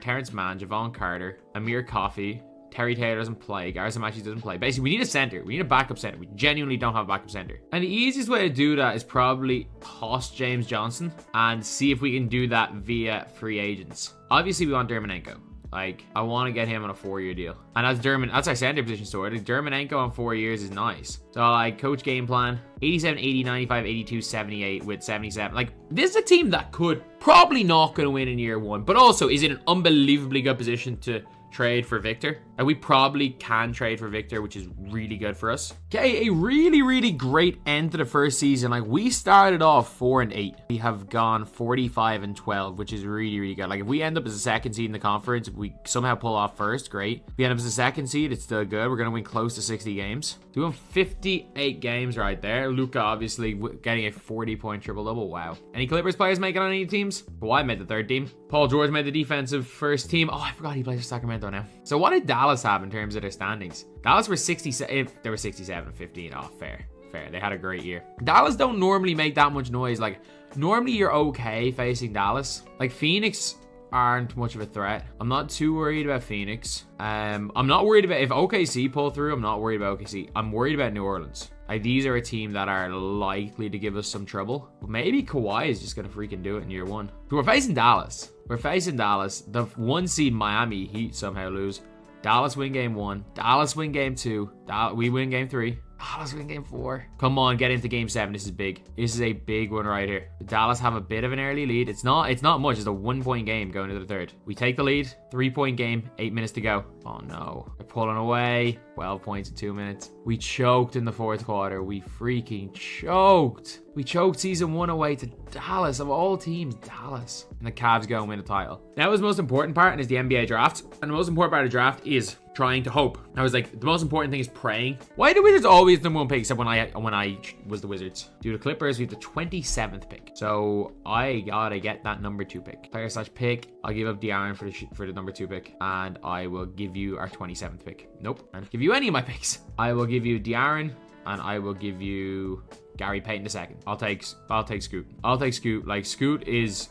Terrence Mann, Javon Carter, Amir Coffey. Terry Taylor doesn't play. Garrison Matthews doesn't play. Basically, we need a center. We need a backup center. We genuinely don't have a backup center. And the easiest way to do that is probably toss James Johnson and see if we can do that via free agents. Obviously, we want Dermanenko. Like, I want to get him on a 4-year deal. And that's our center position sort. Dermanenko on 4 years is nice. So, like, coach game plan, 87, 80, 95, 82, 78 with 77. Like, this is a team that could probably not going to win in year 1, but also is in an unbelievably good position to trade for Victor. And we probably can trade for Victor, which is really good for us. Okay, a really great end to the first season. Like, we started off 4-8. We have gone 45-12, which is really good. Like, if we end up as a second seed in the conference, if we somehow pull off first, great. If we end up as a second seed, it's still good. We're gonna win close to 60 games. Doing 58 games right there. Luka obviously getting a 40-point triple-double. Wow. Any Clippers players making on any teams? Kawhi made the 3rd team. Paul George made the defensive first team. Oh, I forgot he plays for Sacramento now. So what did Dallas have in terms of their standings? Dallas were 67. They were 67-15. Oh, fair. They had a great year. Dallas don't normally make that much noise. Like, normally you're okay facing Dallas. Like, Phoenix aren't much of a threat. I'm not too worried about Phoenix. I'm not worried about if OKC pull through. I'm not worried about OKC. I'm worried about New Orleans. Like, these are a team that are likely to give us some trouble. But maybe Kawhi is just going to freaking do it in year 1. But we're facing Dallas. The 1 seed Miami Heat somehow lose. Dallas win game 1. Dallas win game 2. We win game 3. Dallas win game 4. Come on, get into game 7. This is big. This is a big one right here. Dallas have a bit of an early lead. It's not much. It's a 1-point game going into the 3rd. We take the lead. 3-point game. 8 minutes to go. Oh no. They're pulling away. 12 points in 2 minutes. We choked in the 4th quarter. We freaking choked. We choked season 1 away to Dallas. Of all teams, Dallas. And the Cavs go and win the title. That was the most important part, and is the NBA draft. And the most important part of the draft is trying to hope. I was like, the most important thing is praying. Why do Wizards always the #1 pick, except when I was the Wizards? Due to Clippers, we have the 27th pick. So I gotta get that #2 pick. Player/pick. I'll give up De'Aaron for the #2 pick, and I will give you our 27th pick. Nope, I don't give you any of my picks. I will give you De'Aaron, and I will give you Gary Payton II. I'll take Scoot. I'll take Scoot. Like, Scoot has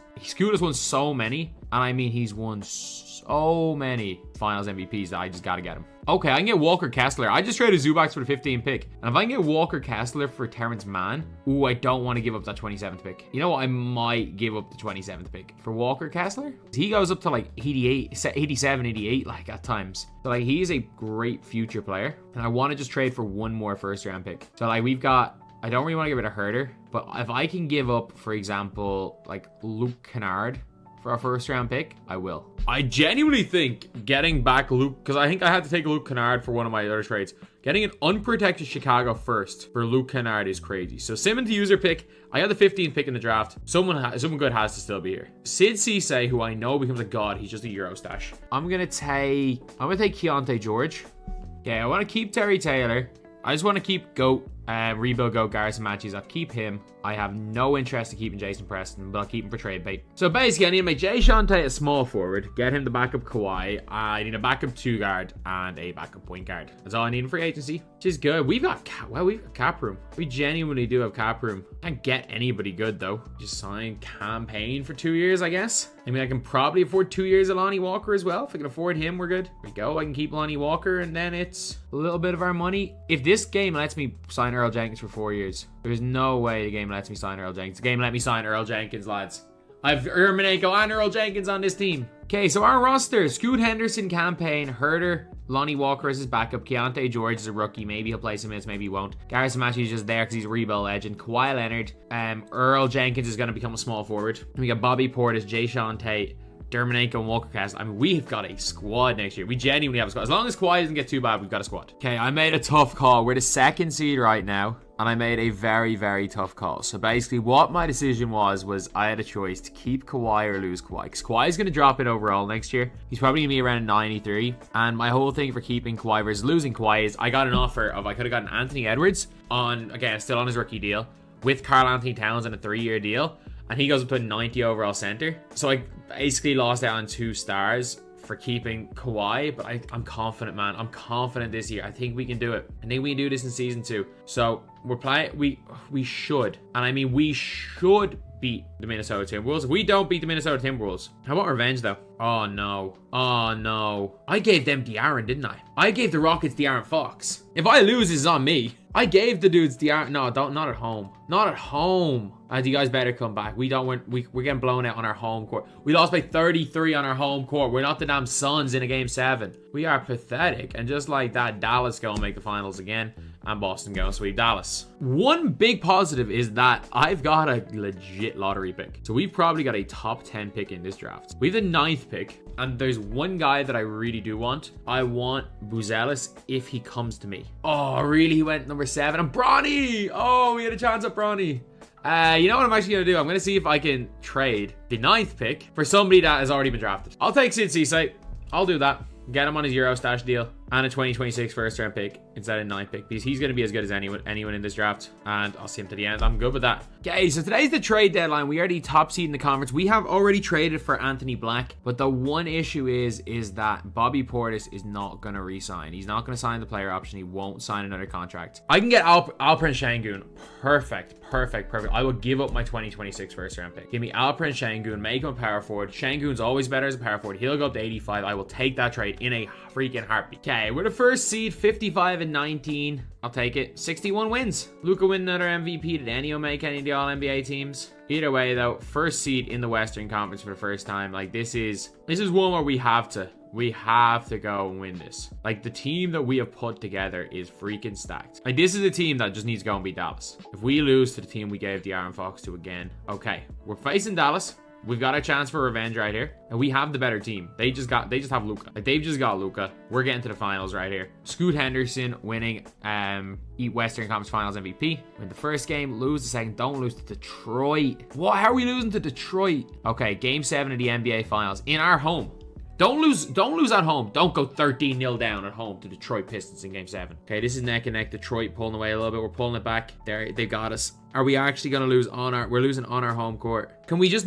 won so many, and I mean he's won so many finals MVPs that I just gotta get him. Okay, I can get Walker Kessler. I just traded Zubac for the 15th pick. And if I can get Walker Kessler for Terrence Mann, ooh, I don't want to give up that 27th pick. You know what? I might give up the 27th pick for Walker Kessler. He goes up to like 88, 87, 88, like at times. So like, he is a great future player. And I want to just trade for 1 more 1st-round pick. So like, I don't really want to get rid of Herter, but if I can give up, for example, like Luke Kennard for a 1st-round pick, I will. I genuinely think getting back Luke, because I think I had to take Luke Kennard for one of my other trades. Getting an unprotected Chicago 1st for Luke Kennard is crazy. So Simmons user pick. I got the 15th pick in the draft. Someone good has to still be here. Sid Cisse, who I know becomes a god. He's just a Euro stash. I'm gonna take Keontae George. Okay, I want to keep Terry Taylor. I just want to keep rebuild GOAT Garrison Matthews. I'll keep him. I have no interest in keeping Jason Preston, but I'll keep him for trade bait. So basically, I need to make Jayshawn Tate a small forward, get him the backup Kawhi. I need a backup 2 guard and a backup point guard. That's all I need in free agency, which is good. We've got cap room. We genuinely do have cap room. Can't get anybody good though. Just sign campaign for 2 years, I guess. I mean, I can probably afford 2 years of Lonnie Walker as well. If I can afford him, we're good. There we go. I can keep Lonnie Walker, and then it's a little bit of our money. If this game lets me sign Earl Jenkins for 4 years, there's no way the game lets me sign Earl Jenkins. The game let me sign Earl Jenkins, lads. I've Ermanenko and Earl Jenkins on this team. Okay, so our roster: Scoot Henderson, campaign, Herter, Lonnie Walker as his backup, Keontae George is a rookie. Maybe he'll play some minutes, maybe he won't. Garrison Matthews is just there because he's a rebuild legend. Kawhi Leonard, Earl Jenkins is going to become a small forward. And we got Bobby Portis, Jayshawn Tate, Dermanenko and Walker Kessler. I mean, we've got a squad next year. We genuinely have a squad. As long as Kawhi doesn't get too bad, we've got a squad. Okay, I made a tough call. We're the 2nd seed right now. And I made a very, very tough call. So basically what my decision was I had a choice to keep Kawhi or lose Kawhi. Because Kawhi is going to drop it overall next year. He's probably going to be around 93. And my whole thing for keeping Kawhi versus losing Kawhi is I got an offer of I could have gotten Anthony Edwards on, again, still on his rookie deal, with Karl Anthony Towns on a 3-year deal. And he goes up to a 90 overall center. So I basically lost out on 2 stars for keeping Kawhi, but I'm confident, man. I'm confident this year. I think we can do it. I think we can do this in season 2. So we're playing. We should, and I mean we should beat the Minnesota Timberwolves. If we don't beat the Minnesota Timberwolves, how about revenge though? Oh no. Oh no. I gave them De'Aaron, didn't I? I gave the Rockets De'Aaron Fox. If I lose, it's on me. I gave the dudes De'Aaron. No, not at home. Not at home. You guys better come back. We don't want. We're getting blown out on our home court. We lost by 33 on our home court. We're not the damn Suns in a game 7. We are pathetic. And just like that, Dallas go and make the finals again. And Boston go and sweep Dallas. One big positive is that I've got a legit lottery pick. So we've probably got a top 10 pick in this draft. We have the 9th pick. And there's one guy that I really do want. I want Buzelis if he comes to me. Oh, really? He went number 7. And Bronny! Oh, we had a chance at Bronny. You know what I'm actually going to do? I'm going to see if I can trade the 9th pick for somebody that has already been drafted. I'll take Sid Cisse. I'll do that. Get him on his Euro stash deal and a 2026 first round pick instead of 9th pick because he's going to be as good as anyone in this draft, and I'll see him to the end. I'm good with that. Okay, so today's the trade deadline. We are the top seed in the conference. We have already traded for Anthony Black, but the one issue is that Bobby Portis is not going to re-sign. He's not going to sign the player option. He won't sign another contract. I can get Alperen Şengün. Perfect. I will give up my 2026 first round pick. Give me Alperen Şengün, make him a power forward. Şengün's always better as a power forward. He'll go up to 85. I will take that trade in a freaking heartbeat. Okay, we're the first seed, 55-19. I'll take it. 61 wins. Luka win another MVP. Did Enio make any of the All-NBA teams? Either way, though, first seed in the Western Conference for the first time. Like, this is one where we have to go and win this. Like, the team that we have put together is freaking stacked. Like, this is a team that just needs to go and beat Dallas. If we lose to the team we gave De'Aaron Fox to again, okay, we're facing Dallas. We've got a chance for revenge right here. And we have the better team. They just have Luka. Like, they've just got Luka. We're getting to the finals right here. Scoot Henderson winning Western Conference Finals MVP. Win the first game, lose the second. Don't lose to Detroit. What? How are we losing to Detroit? Okay, game 7 of the NBA Finals in our home. Don't lose at home. Don't go 13-0 down at home to Detroit Pistons in game 7. Okay, this is neck and neck. Detroit pulling away a little bit. We're pulling it back. They got us. Are we actually going to lose we're losing on our home court? Can we just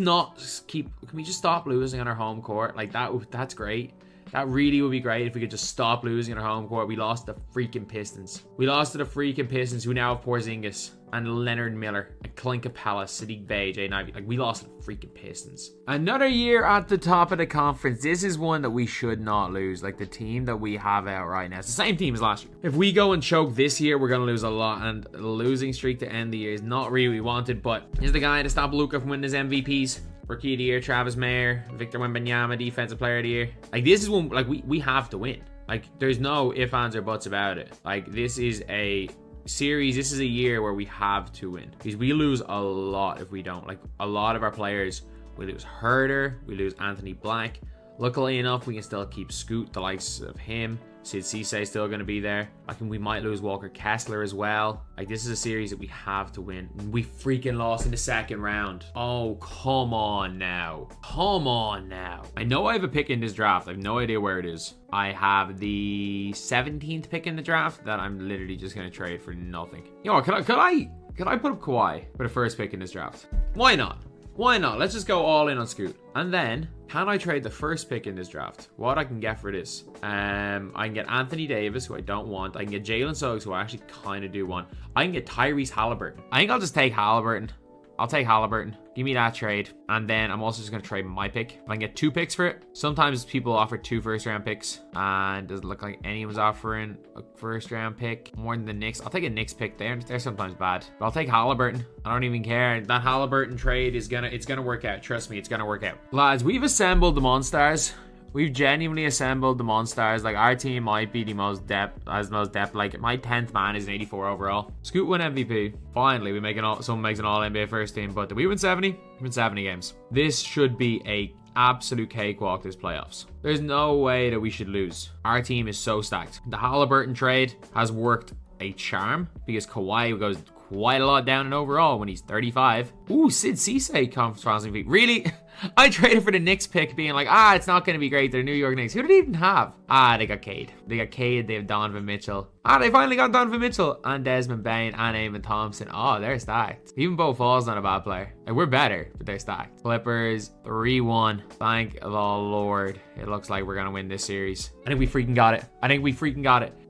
stop losing on our home court? Like, that's great. That really would be great if we could just stop losing on our home court. We lost to the freaking Pistons. We lost to the freaking Pistons, who now have Porzingis and Leonard Miller and Clint Capella, Sadiq Bey, Jay Ivey. Like, we lost to the freaking Pistons. Another year at the top of the conference. This is one that we should not lose. Like, the team that we have out right now. It's the same team as last year. If we go and choke this year, we're going to lose a lot. And the losing streak to end the year is not really what we wanted. But here's the guy to stop Luka from winning his MVPs. Rookie of the year, Travis Mayer. Victor Wembanyama, defensive player of the year. Like, this is one, like, we have to win. Like, there's no ifs, ands, or buts about it. Like, this is a series. This is a year where we have to win. Because we lose a lot if we don't. Like, a lot of our players, we lose Herder. We lose Anthony Black. Luckily enough, we can still keep Scoot, the likes of him. Sid Cisse is still going to be there. I think we might lose Walker Kessler as well. Like, this is a series that we have to win. We freaking lost in the second round. Oh, come on now. Come on now. I know I have a pick in this draft. I have no idea where it is. I have the 17th pick in the draft that I'm literally just going to trade for nothing. You know, could I put up Kawhi for the first pick in this draft? Why not? Why not? Let's just go all in on Scoot. And then, can I trade the first pick in this draft? What I can get for this? I can get Anthony Davis, who I don't want. I can get Jalen Suggs, who I actually kind of do want. I can get Tyrese Halliburton. I think I'll just take Halliburton. I'll take Halliburton. Give me that trade. And then I'm also just going to trade my pick. If I can get 2 picks for it. Sometimes people offer 2 first-round picks. And doesn't look like anyone's offering a first-round pick more than the Knicks. I'll take a Knicks pick. They're sometimes bad. But I'll take Halliburton. I don't even care. That Halliburton trade is it's gonna work out. Trust me, it's going to work out. Lads, we've assembled the Monstars. We've genuinely assembled the Monstars. Like, our team might be the most depth. Like, my 10th man is an 84 overall. Scoot win MVP. Finally, someone makes an all NBA first team. But did we win 70? We win 70 games. This should be a absolute cakewalk this playoffs. There's no way that we should lose. Our team is so stacked. The Halliburton trade has worked a charm because Kawhi goes quite a lot down in overall when he's 35. Ooh, Sid Cisse conference finals MVP. Really? I traded for the Knicks pick being like, it's not going to be great. They're New York Knicks. Who did they even have? They got Cade. They have Donovan Mitchell. They finally got Donovan Mitchell and Desmond Bain and Eamon Thompson. They're stacked. Even Bo Fall's not a bad player. Like, we're better, but they're stacked. Clippers 3-1. Thank the Lord. It looks like we're going to win this series. I think we freaking got it.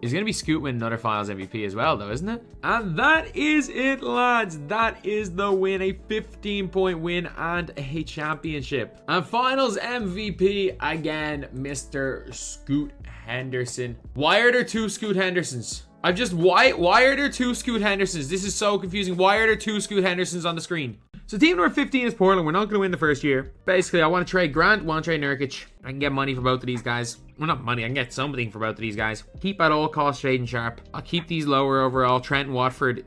It's going to be Scoot win another finals MVP as well, though, isn't it? And that is it, lads. That is the win. A 15-point win and a championship. And finals MVP, again, Mr. Scoot Henderson. Why are there 2 Scoot Hendersons? Why are there 2 Scoot Hendersons? This is so confusing. Why are there 2 Scoot Hendersons on the screen? So team number 15 is Portland. We're not going to win the first year. Basically, I want to trade Grant, want to trade Nurkic. I can get money for both of these guys. Well, not money. I can get something for both of these guys. Keep at all costs Shaden Sharp. I'll keep these lower overall. Trent Watford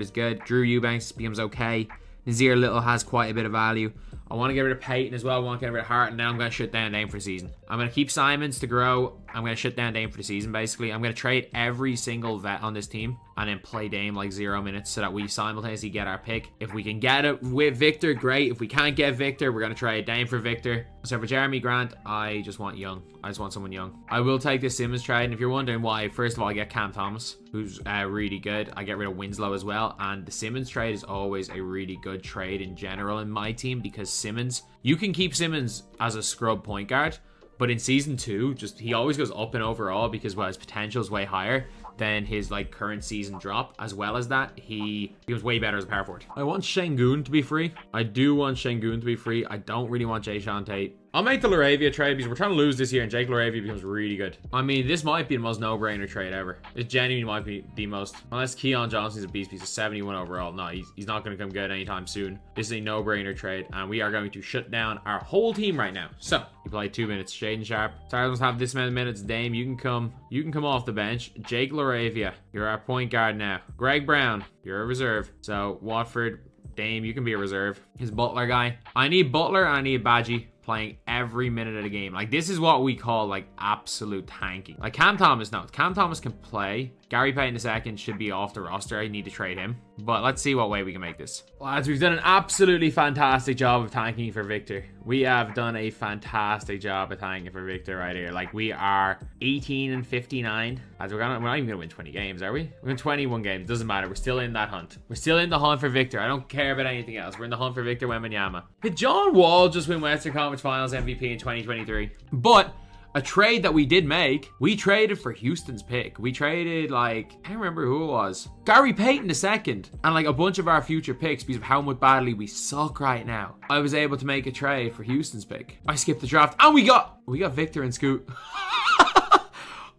is good. Drew Eubanks becomes okay. Nazir Little has quite a bit of value. I want to get rid of Peyton as well. I want to get rid of Hart. And now I'm going to shut down Dame for the season. I'm going to keep Simons to grow. I'm going to shut down Dame for the season, basically. I'm going to trade every single vet on this team and then play Dame like 0 minutes so that we simultaneously get our pick. If we can get it with Victor, great. If we can't get Victor, we're going to trade Dame for Victor. So for Jeremy Grant, I just want young. I just want someone young. I will take this Simmons trade. And if you're wondering why, first of all, I get Cam Thomas, who's really good. I get rid of Winslow as well. And the Simmons trade is always a really good trade in general in my team because Simmons, you can keep Simmons as a scrub point guard. But in season 2, he always goes up in overall because his potential is way higher than his current season drop. As well as that, he becomes way better as a power forward. I want Şengün to be free. I do want Şengün to be free. I don't really want Jay Sean Tate. I'll make the Laravia trade because we're trying to lose this year and Jake Laravia becomes really good. I mean, this might be the most no-brainer trade ever. It genuinely might be the most. Unless Keon Johnson's a beast piece of 71 overall. No, he's not going to come good anytime soon. This is a no-brainer trade and we are going to shut down our whole team right now. So, you play 2 minutes. Shaden Sharp. Sorry, let's have this many minutes. Dame, you can come off the bench. Jake Laravia, you're our point guard now. Greg Brown, you're a reserve. So, Watford, Dame, you can be a reserve. His Butler guy. I need Butler and I need Badgie playing every minute of the game. This is what we call absolute tanking. Cam Thomas, no. Cam Thomas can play. Gary Payton II should be off the roster. I need to trade him. But let's see what way we can make this. Lads, we've done an absolutely fantastic job of tanking for Victor. We have done a fantastic job of tanking for Victor right here. We are 18-59. Lads, we're not even going to win 20 games, are we? We're in 21 games. Doesn't matter. We're still in that hunt. We're still in the hunt for Victor. I don't care about anything else. We're in the hunt for Victor Wembanyama. Did John Wall just win Western Conference Finals MVP in 2023? But a trade that we did make, we traded for Houston's pick. We traded, I can't remember who it was. Gary Payton II and a bunch of our future picks because of how much badly we suck right now. I was able to make a trade for Houston's pick. I skipped the draft and we got Victor and Scoot.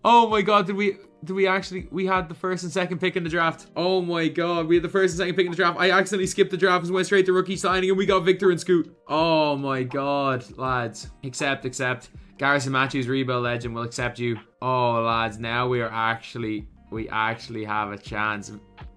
Oh my God, we had the first and second pick in the draft. Oh my God, we had the first and second pick in the draft. I accidentally skipped the draft and went straight to rookie signing and we got Victor and Scoot. Oh my God, lads. Accept. Garrison Matthews, rebuild legend, will accept you. Oh, lads, now we actually have a chance.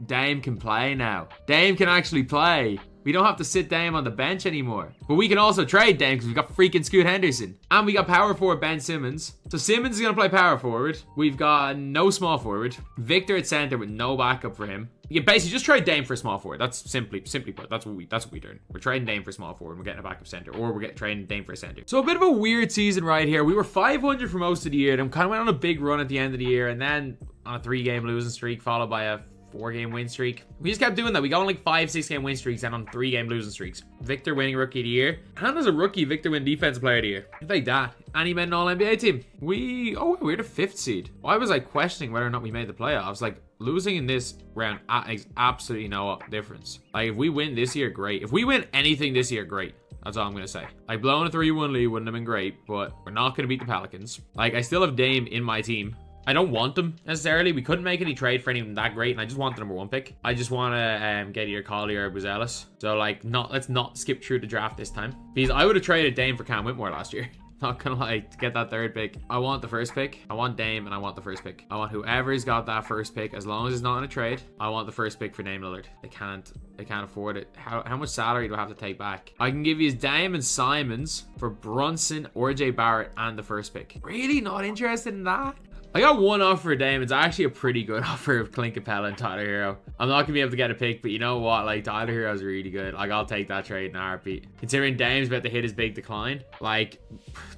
Dame can play now. Dame can actually play. We don't have to sit Dame on the bench anymore. But we can also trade Dame because we've got freaking Scoot Henderson. And we got power forward Ben Simmons. So Simmons is going to play power forward. We've got no small forward. Victor at center with no backup for him. You basically just trade Dame for small forward. That's simply put. That's what we're doing. We're trading Dame for small forward. We're getting a backup center, or we're trading Dame for a center. So a bit of a weird season right here. We were 500 for most of the year. Then kind of went on a big run at the end of the year, and then on a 3-game losing streak followed by a 4-game win streak. We just kept doing that. We got on 5-6 game win streaks and on 3-game losing streaks. Victor winning rookie of the year. And as a rookie, Victor win defensive player of the year. Like that. And he made an all-NBA team. We're the 5th seed. Why was I questioning whether or not we made the playoffs? Losing in this round makes absolutely no difference. If we win this year, great. If we win anything this year, great. That's all I'm going to say. Blowing a 3-1 lead wouldn't have been great, but we're not going to beat the Pelicans. I still have Dame in my team. I don't want them necessarily. We couldn't make any trade for anyone that great, and I just want the number 1 pick. I just want to get either Collier or Buzelis. So let's not skip through the draft this time, because I would have traded Dame for Cam Whitmore last year. Not gonna lie, to get that third pick, I want the first pick. I want Dame and I want the first pick. I want whoever's got that first pick, as long as it's not in a trade, I want the first pick for Dame Lillard. They can't afford it. How much salary do I have to take back? I can give you Dame and Simons for Brunson, RJ Barrett, and the first pick. Really not interested in that? I got one offer for Dame. It's actually a pretty good offer of Clint Capella and Tyler Hero. I'm not gonna be able to get a pick, but you know what? Like, Tyler Hero's really good. Like, I'll take that trade in a heartbeat. Considering Dame's about to hit his big decline, like,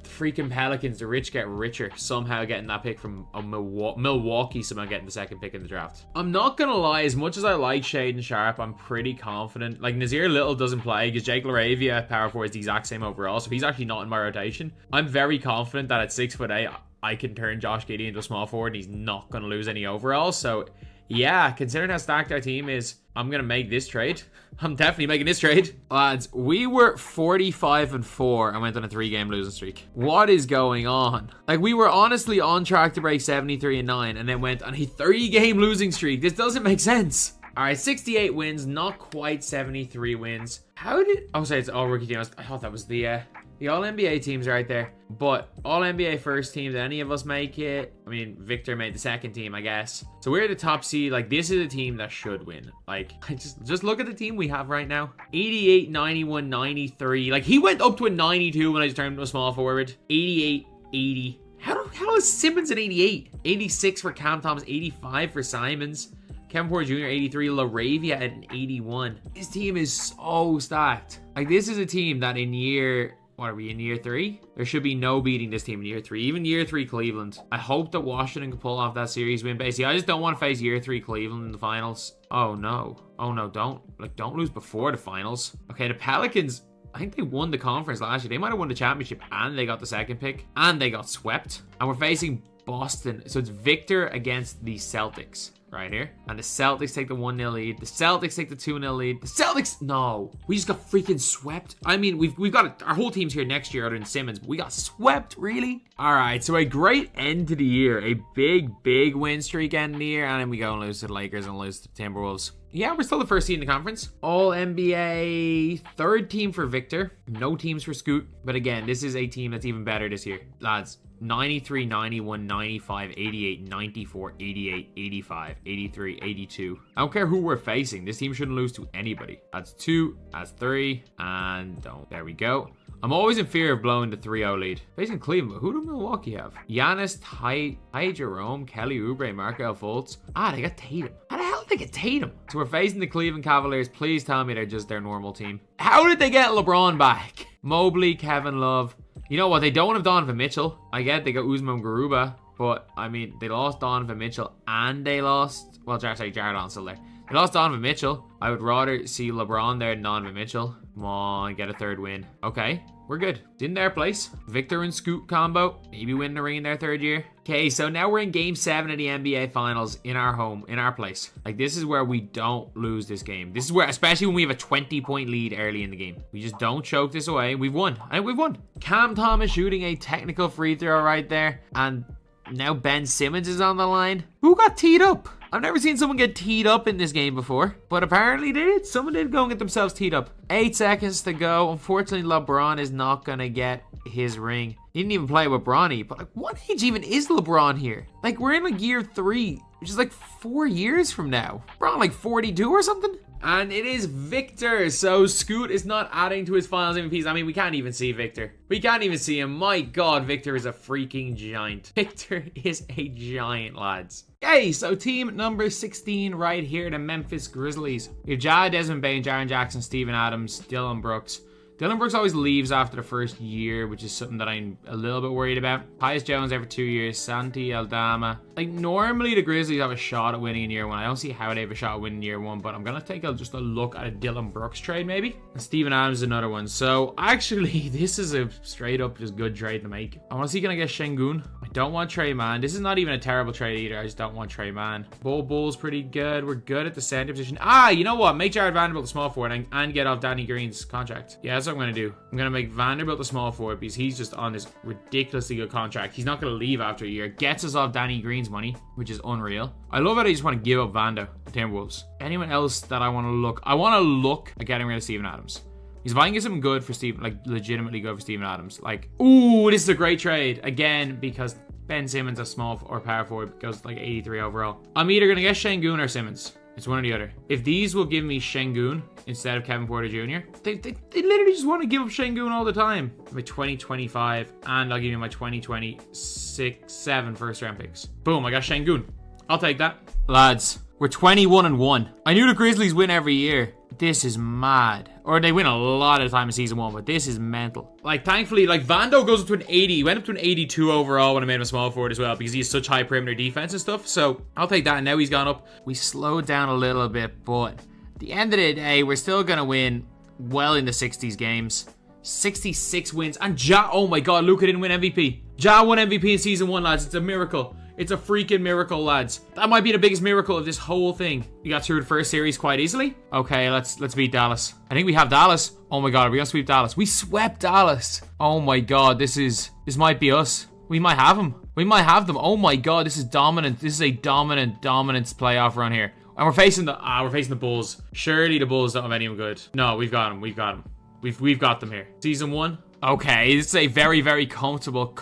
the freaking Pelicans, the rich get richer, somehow getting that pick from Milwaukee, somehow getting the second pick in the draft. I'm not gonna lie, as much as I like Shaedon Sharp, I'm pretty confident. Like, Nazir Little doesn't play because Jake LaRavia, power forward, is the exact same overall, so he's actually not in my rotation. I'm very confident that at 6'8", I can turn Josh Giddey into a small forward and he's not going to lose any overall. So, yeah, considering how stacked our team is, I'm going to make this trade. I'm definitely making this trade. Lads, we were 45-4 and went on a 3-game losing streak. What is going on? Like, we were honestly on track to break 73-9 and then went on a 3-game losing streak. This doesn't make sense. All right, 68 wins, not quite 73 wins. How did... Oh, sorry, it's all rookie teams. I thought that was the All-NBA teams right there. But All-NBA first team, did any of us make it? I mean, Victor made the second team, I guess. So we're the top seed. Like, this is a team that should win. Like, just look at the team we have right now. 88, 91, 93. Like, he went up to a 92 when I just turned him to a small forward. 88, 80. How is Simmons an 88? 86 for Cam Thomas, 85 for Simons. Kevin Porter Jr. 83, LaRavia at an 81. This team is so stacked. Like, this is a team that in year... What are we, in year 3? There should be no beating this team in year 3. Even year 3 Cleveland. I hope that Washington can pull off that series win. Basically, I just don't want to face year 3 Cleveland in the finals. Oh, no. Oh, no, don't lose before the finals. Okay, the Pelicans... I think they won the conference last year. They might have won the championship and they got the second pick. And they got swept. And we're facing Boston. So it's Victor against the Celtics. Right here. And the Celtics take the 1-0 lead. The Celtics take the 2-0 lead. The Celtics... No. We just got freaking swept. I mean, we've got... Our whole team's here next year other than Simmons. But we got swept, really? Alright, so a great end to the year. A big win streak end of the year. And then we go and lose to the Lakers and lose to the Timberwolves. Yeah, we're still the first seed in the conference. All NBA, third team for Victor. No teams for Scoot. But again, this is a team that's even better this year. Lads, 93, 91, 95, 88, 94, 88, 85, 83, 82. I don't care who we're facing. This team shouldn't lose to anybody. That's 2, that's 3, and don't. There we go. I'm always in fear of blowing the 3-0 lead. Facing Cleveland, who do Milwaukee have? Giannis, Ty Jerome, Kelly Oubre, Markel Fultz. Ah, they got Tatum. How the hell did they get Tatum? So we're facing the Cleveland Cavaliers. Please tell me they're just their normal team. How did they get LeBron back? Mobley, Kevin Love. You know what? They don't have Donovan Mitchell. I get they got Usman Garuba, but I mean, they lost Donovan Mitchell and they lost... Well, Jared Allen's still there. They lost Donovan Mitchell. I would rather see LeBron there than Donovan Mitchell. Come on, get a third win. Okay, we're good. It's in their place. Victor and Scoot combo. Maybe win the ring in their third year. Okay, so now we're in Game 7 of the NBA Finals in our home, in our place. Like, this is where we don't lose this game. This is where, especially when we have a 20-point lead early in the game. We just don't choke this away. We've won. I think we've won. Cam Thomas shooting a technical free throw right there. And now Ben Simmons is on the line. Who got teed up? I've never seen someone get teed up in this game before, but apparently they did. Someone did go and get themselves teed up. 8 seconds to go. Unfortunately, LeBron is not going to get his ring. He didn't even play with Bronny, but like, what age even is LeBron here? Like, we're in like year 3, which is like 4 years from now. LeBron like 42 or something? And it is Victor. So Scoot is not adding to his finals MVPs. I mean, we can't even see Victor. We can't even see him. My God, Victor is a freaking giant. Victor is a giant, lads. Okay, so team number 16 right here, the Memphis Grizzlies. We have Ja, Desmond Bane, Jaren Jackson, Steven Adams, Dylan Brooks. Dylan Brooks always leaves after the first year, which is something that I'm a little bit worried about. Tyus Jones there for 2 years. Santi Aldama. Like, normally the Grizzlies have a shot at winning in year 1. I don't see how they have a shot at winning in year 1, but I'm going to take just a look at a Dylan Brooks trade, maybe. And Steven Adams is another one. So, actually, this is a straight up just good trade to make. I want to see, can I get Şengün? I don't want Trey Mann. This is not even a terrible trade either. I just don't want Trey Mann. Bull's pretty good. We're good at the center position. Ah, you know what? Make Jared Vanderbilt the small forward and get off Danny Green's contract. Yeah, that's what I'm going to do. I'm going to make Vanderbilt the small forward because he's just on this ridiculously good contract. He's not going to leave after a year. Gets us off Danny Green's money, which is unreal. I love how they just want to give up Vando, the Timberwolves. Anyone else that I want to look? I want to look at getting rid of Steven Adams. He's buying something good for Steven, like legitimately good for Steven Adams. Like, ooh, this is a great trade. Again, because Ben Simmons a small or power forward goes like 83 overall. I'm either going to get Şengün or Simmons. It's one or the other. If these will give me Şengün instead of Kevin Porter Jr., they literally just want to give up Şengün all the time. My 2025 and I'll give you my 2026-7 first round picks. Boom, I got Şengün. I'll take that. Lads, we're 21-1. I knew the Grizzlies win every year. This is mad. Or they win a lot of the time in season 1, but this is mental. Like, thankfully, like, Vando goes up to an 80. He went up to an 82 overall when I made him a small forward as well, because he has such high perimeter defense and stuff. So, I'll take that, and now he's gone up. We slowed down a little bit, but at the end of the day, we're still going to win well in the 60s games. 66 wins. And Ja, oh my god, Luka didn't win MVP. Ja won MVP in season 1, lads. It's a miracle. It's a freaking miracle, lads. That might be the biggest miracle of this whole thing. We got through the first series quite easily. Okay, let's beat Dallas. I think we have Dallas. Oh my god, are we gonna sweep Dallas? We swept Dallas. Oh my god, this might be us. We might have them. We might have them. Oh my god, this is dominant. This is a dominant playoff run here. And we're facing the Bulls. Surely the Bulls don't have anyone good. No, we've got them. We've got them. We've got them here. Season 1. Okay, this is a very, very comfortable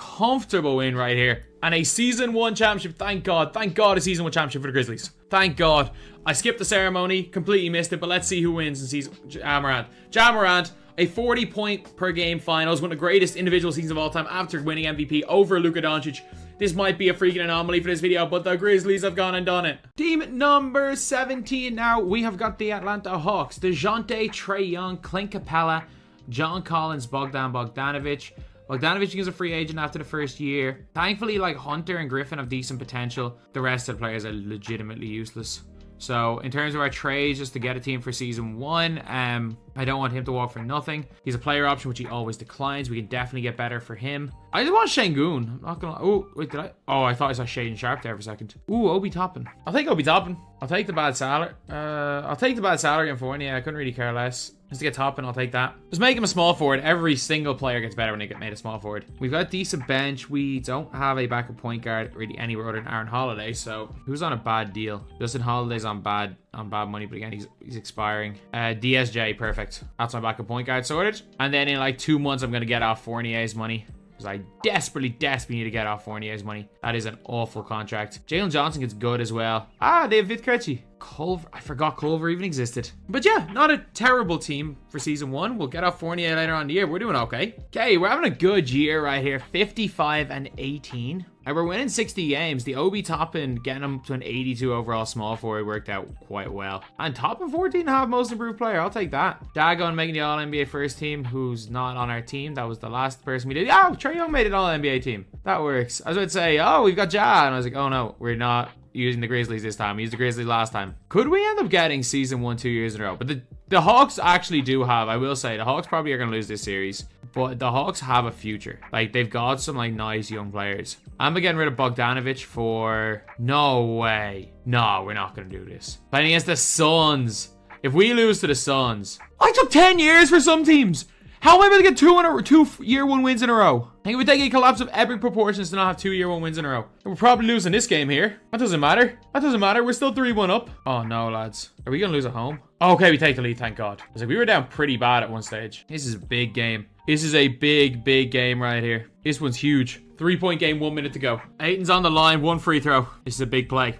win right here. And a season 1 championship. Thank God. Thank God a season 1 championship for the Grizzlies. Thank God. I skipped the ceremony. Completely missed it. But let's see who wins in season. Ja Morant. Ja Morant. A 40-point per game finals. One of the greatest individual seasons of all time after winning MVP over Luka Doncic. This might be a freaking anomaly for this video, but the Grizzlies have gone and done it. Team number 17 now. We have got the Atlanta Hawks. DeJounte, Trae Young, Clint Capella, John Collins, Bogdanovic. Bogdanovic is a free agent after the first year. Thankfully, like, Hunter and Griffin have decent potential. The rest of the players are legitimately useless. So, in terms of our trades, just to get a team for season 1, I don't want him to walk for nothing. He's a player option, which he always declines. We can definitely get better for him. I just want Şengün. I'm not gonna... Oh, wait, did I? Oh, I thought I saw Shaedon Sharpe there for a second. Ooh, Obi Toppin. I'll take Obi Toppin. I'll take the bad salary. I'll take the bad salary in Fournier. I couldn't really care less. Just to get Toppin, I'll take that. Just make him a small forward. Every single player gets better when they get made a small forward. We've got a decent bench. We don't have a backup point guard really anywhere other than Aaron Holiday. So, who's on a bad deal? Justin Holiday's on bad money, but again, he's expiring. DSJ, perfect. That's my backup point guard sorted. And then in like 2 months, I'm going to get off Fournier's money. Because I desperately need to get off Fournier's money. That is an awful contract. Jalen Johnson gets good as well. Ah, they have Vitkrejci. Culver. I forgot Culver even existed. But yeah, not a terrible team for season 1. We'll get off Fournier later on in the year. We're doing okay. Okay, we're having a good year right here. 55-18. And we're winning 60 games. The Obi Toppin getting him to an 82 overall small forward worked out quite well. And Toppin 14.5 most improved player. I'll take that. Dagon making the All-NBA first team, who's not on our team. That was the last person we did. Oh, Trae Young made it All-NBA team. That works. I was about to say, oh, we've got Ja. And I was like, oh no, we're not using the Grizzlies this time. We used the Grizzlies last time. Could we end up getting season 1 2 years in a row? But the Hawks actually do have, I will say, the Hawks probably are going to lose this series. But the Hawks have a future. Like, they've got some, like, nice young players. I'm getting rid of Bogdanovic for... No way. No, we're not going to do this. Playing against the Suns. If we lose to the Suns... I took 10 years for some teams. How am I going to get 2 year 1 wins in a row? I think it would take a collapse of epic proportions to not have 2 year 1 wins in a row. And we're probably losing this game here. That doesn't matter. That doesn't matter. We're still 3-1 up. Oh no, lads. Are we going to lose at home? Oh, okay, we take the lead, thank God. I was like, we were down pretty bad at one stage. This is a big game. This is a big game right here. This one's huge. 3-point game, 1 minute to go. Ayton's on the line, 1 free throw. This is a big play.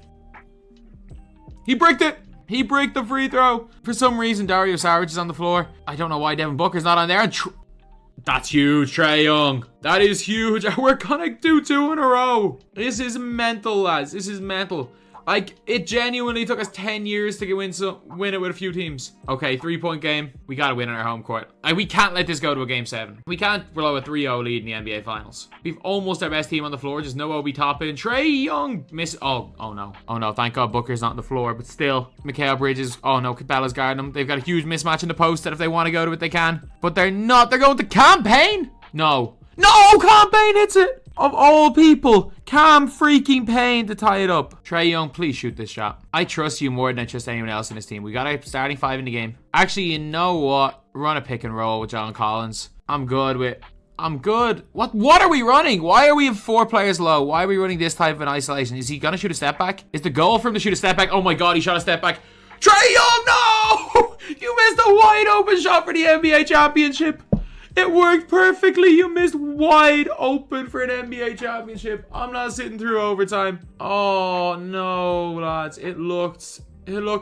He bricked it. He bricked the free throw. For some reason, Dario Saric is on the floor. I don't know why Devin Booker's not on there. And that's huge, Trae Young. That is huge. We're gonna do 2 in a row. This is mental, lads. This is mental. Like, it genuinely took us 10 years to win it with a few teams. Okay, 3-point game. We gotta win in our home court. We can't let this go to a game 7. We can't blow a 3-0 lead in the NBA Finals. We've almost our best team on the floor. Just no Obi Toppin. Trae Young miss. Oh no. Oh no. Thank God Booker's not on the floor. But still, Mikal Bridges. Oh no, Capella's guarding them. They've got a huge mismatch in the post that if they want to go to it, they can. But they're not. They're going to Campaign. No. No, Campaign hits it. Of all people, Cam freaking Payne to tie it up. Trae Young, please shoot this shot. I trust you more than I trust anyone else in this team. We got a starting 5 in the game. Actually, you know what? Run a pick and roll with John Collins. I'm good. What are we running? Why are we in 4 players low? Why are we running this type of an isolation? Is he gonna shoot a step back? Is the goal for him to shoot a step back? Oh my God, he shot a step back. Trae Young, no! You missed a wide open shot for the NBA championship. It worked perfectly. You missed wide open for an NBA championship. I'm not sitting through overtime. Oh, no, lads. It looked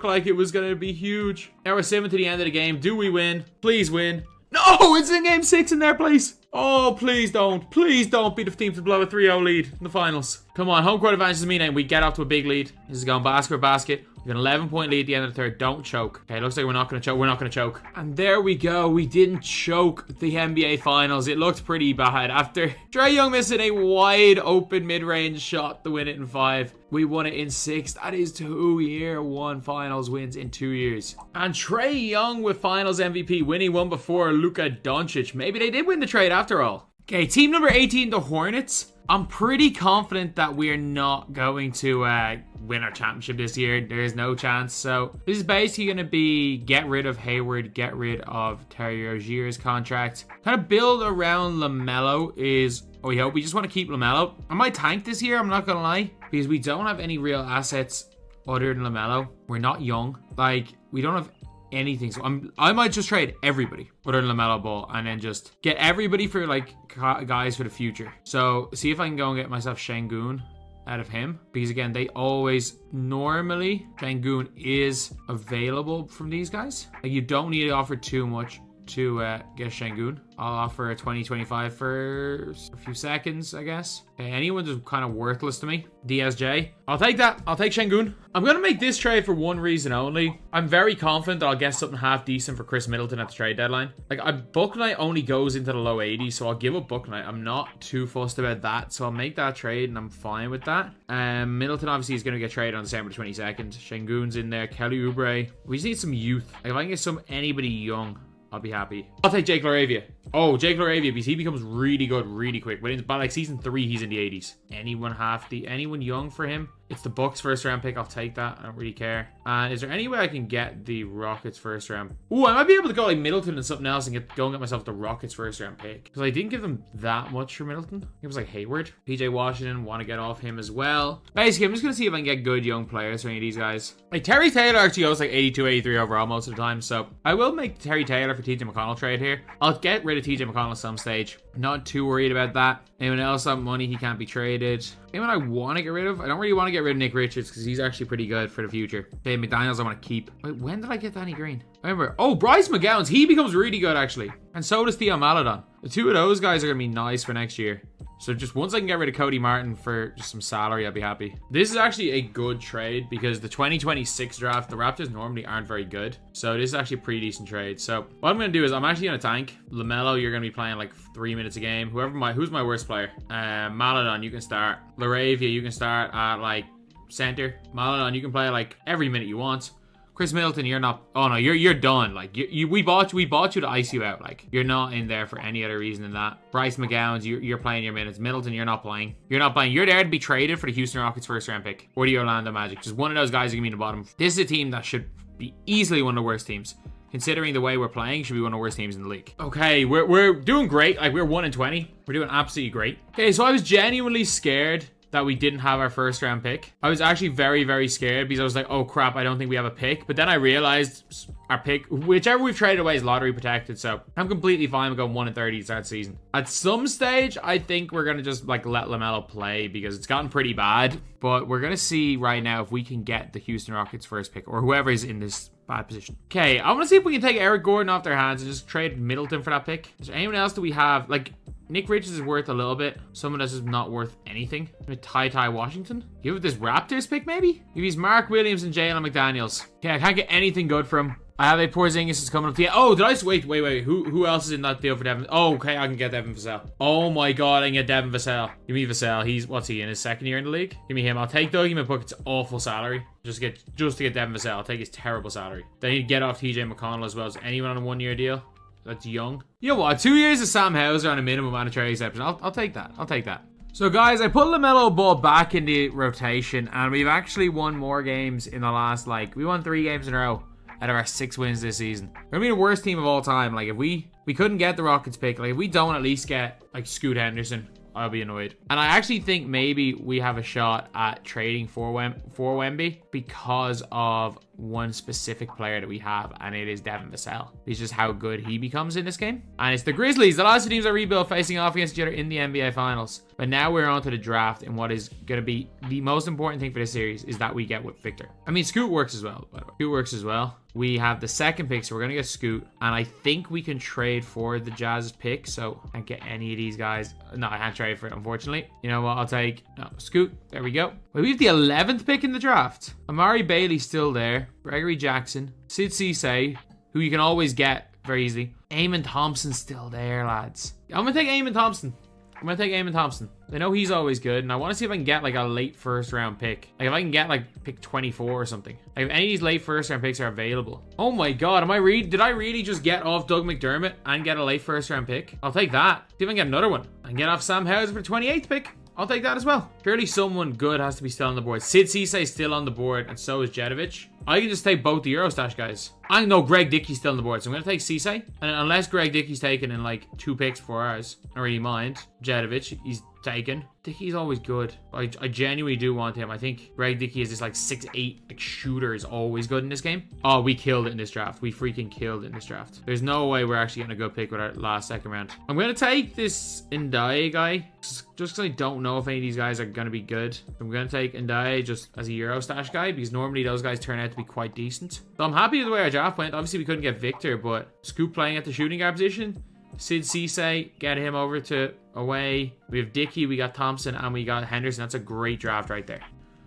like it was going to be huge. Now we're 7 to the end of the game. Do we win? Please win. No, it's in game 6 in their place. Oh, please don't. Please don't be the team to blow a 3-0 lead in the finals. Come on, home court advantage is me now. We get off to a big lead. This is going basket for basket. We have an 11-point lead at the end of the third. Don't choke. Okay, looks like we're not going to choke. We're not going to choke. And there we go. We didn't choke the NBA Finals. It looked pretty bad. After Trae Young missing a wide open mid-range shot to win it in 5, we won it in 6. That is 2 year 1 Finals wins in 2 years. And Trae Young with Finals MVP, winning one before Luka Doncic. Maybe they did win the trade after all. Okay, team number 18, the Hornets. I'm pretty confident that we're not going to win our championship this year. There is no chance. So this is basically going to be get rid of Hayward, get rid of Terry Rozier's contract. Kind of build around LaMelo is... Oh, we hope. We just want to keep LaMelo. I might tank this year, I'm not going to lie. Because we don't have any real assets other than LaMelo. We're not young. Like, we don't have anything. So I might just trade everybody other than LaMelo Ball and then just get everybody for like guys for the future. So see if I can go and get myself Şengün out of him, because again, they always normally Şengün is available from these guys. Like, you don't need to offer too much to get Şengün. I'll offer a 20-25 for a few seconds, I guess. Okay, anyone just kind of worthless to me. DSJ. I'll take that. I'll take Şengün. I'm going to make this trade for one reason only. I'm very confident that I'll get something half decent for Chris Middleton at the trade deadline. Like, Book Night only goes into the low 80s, so I'll give up Book Night. I'm not too fussed about that, so I'll make that trade, and I'm fine with that. Middleton obviously is going to get traded on December 22nd. Şengün's in there. Kelly Oubre. We just need some youth. Like, if I can get anybody young, I'll be happy. I'll take Jake LaRavia. Oh, Jake LaRavia, because he becomes really good really quick. But by like season 3, he's in the 80s. Anyone young for him? It's the Bucks first round pick. I'll take that. I don't really care. And is there any way I can get the Rockets first round? Ooh, I might be able to go like Middleton and something else and go and get myself the Rockets first round pick. Because I didn't give them that much for Middleton. It was like Hayward. PJ Washington, want to get off him as well. Basically, I'm just going to see if I can get good young players for any of these guys. Like Terry Taylor actually goes like 82, 83 overall most of the time. So I will make Terry Taylor for TJ McConnell trade here. I'll get rid of TJ McConnell at some stage. Not too worried about that. Anyone else have money? He can't be traded. Anyone I want to get rid of? I don't really want to get rid of Nick Richards because he's actually pretty good for the future. Okay, McDaniels I want to keep. Wait, when did I get Danny Green? I remember. Oh, Bryce McGowan's. He becomes really good actually. And so does Theo Maledon. The two of those guys are going to be nice for next year. So just once I can get rid of Cody Martin for just some salary, I'll be happy. This is actually a good trade because the 2026 draft, the Raptors normally aren't very good. So this is actually a pretty decent trade. So what I'm going to do is I'm actually going to tank. LaMelo, you're going to be playing like 3 minutes a game. Who's my worst player? Maledon, you can start. LaRavia, you can start at like center. Maledon, you can play like every minute you want. Chris Middleton, you're not. Oh no, you're done. Like we bought you to ice you out. Like you're not in there for any other reason than that. Bryce McGowan's, you're playing your minutes. Middleton, you're not playing. You're not playing. You're there to be traded for the Houston Rockets first round pick or the Orlando Magic. Just one of those guys are gonna be in the bottom. This is a team that should be easily one of the worst teams. Considering the way we're playing, should be one of the worst teams in the league. Okay, we're doing great. Like we're 1-20. We're doing absolutely great. Okay, so I was genuinely scared that we didn't have our first round pick. I was actually very, very scared because I was like, oh crap, I don't think we have a pick. But then I realized our pick, whichever we've traded away, is lottery protected. So I'm completely fine with going 1-30 to start the season. At some stage, I think we're going to just like let LaMelo play because it's gotten pretty bad. But we're going to see right now if we can get the Houston Rockets first pick or whoever is in this bad position. Okay, I want to see if we can take Eric Gordon off their hands and just trade Middleton for that pick. Is there anyone else that we have? Like, Nick Richards is worth a little bit. Some of this is not worth anything. With Ty Washington. Give it this Raptors pick, maybe? If he's Mark Williams and Jalen McDaniels. Okay, I can't get anything good from him. I have a Porzingis is coming up to you. Oh, did I just wait? Who else is in that deal for Devin? Oh, okay, I can get Devin Vassell. Oh my god, I can get Devin Vassell. Give me Vassell. What's he in his second year in the league? Give me him. I'll take Dougie McBucket's awful salary. Just to get Devin Vassell. I'll take his terrible salary. Then he'd get off TJ McConnell as well. Is anyone on a 1 year deal? That's young. You know what? 2 years of Sam Hauser on a minimum on a trade exception. I'll take that. I'll take that. So guys, I put LaMelo Ball back in the rotation and we've actually won more games in the last, we won 3 games in a row out of our 6 wins this season. We're gonna be the worst team of all time. Like if we couldn't get the Rockets pick, like if we don't at least get like Scoot Henderson, I'll be annoyed. And I actually think maybe we have a shot at trading for Wemby because of one specific player that we have, and it is Devin Vassell. It's just how good he becomes in this game. And it's the Grizzlies. The last two teams are rebuilt facing off against each other in the NBA Finals. But now we're on to the draft, and what is going to be the most important thing for this series is that we get with Victor. I mean, Scoot works as well, by the way. Scoot works as well. We have the second pick, so we're going to get Scoot. And I think we can trade for the Jazz's pick, so I can't get any of these guys. No, I can't trade for it, unfortunately. You know what? I'll take Scoot. There we go. Well, we have the 11th pick in the draft. Amari Bailey's still there. Gregory Jackson. Sid Cisse, who you can always get very easily. Eamon Thompson's still there, lads. I'm going to take Eamon Thompson. I know he's always good, and I want to see if I can get like a late first round pick. Like if I can get like pick 24 or something. Like if any of these late first round picks are available. Oh my god, did I really just get off Doug McDermott and get a late first round pick? I'll take that. See if I can get another one. And get off Sam Hauser for 28th pick. I'll take that as well. Surely someone good has to be still on the board. Sid Cisse is still on the board, and so is Jedovic. I can just take both the Eurostash guys. I know Greg Dickey's still on the board, so I'm going to take Cisse. And unless Greg Dickey's taken in like 2 picks before ours, I don't really mind. Jedovic, he's taken. Dickey's always good. I genuinely do want him. I think Greg Dickey is this like 6'8" like shooter is always good in this game. Oh, we killed it in this draft. We freaking killed it in this draft. There's no way we're actually getting a good pick with our last second round. I'm going to take this Ndiaye guy just because I don't know if any of these guys are going to be good. I'm going to take Ndiaye just as a Eurostash guy because normally those guys turn out to be quite decent. So I'm happy with the way our draft went. Obviously, we couldn't get Victor, but Scoop playing at the shooting guard position. Sid Cisse, get him over to away. We have Dickey, we got Thompson, and we got Henderson. That's a great draft right there.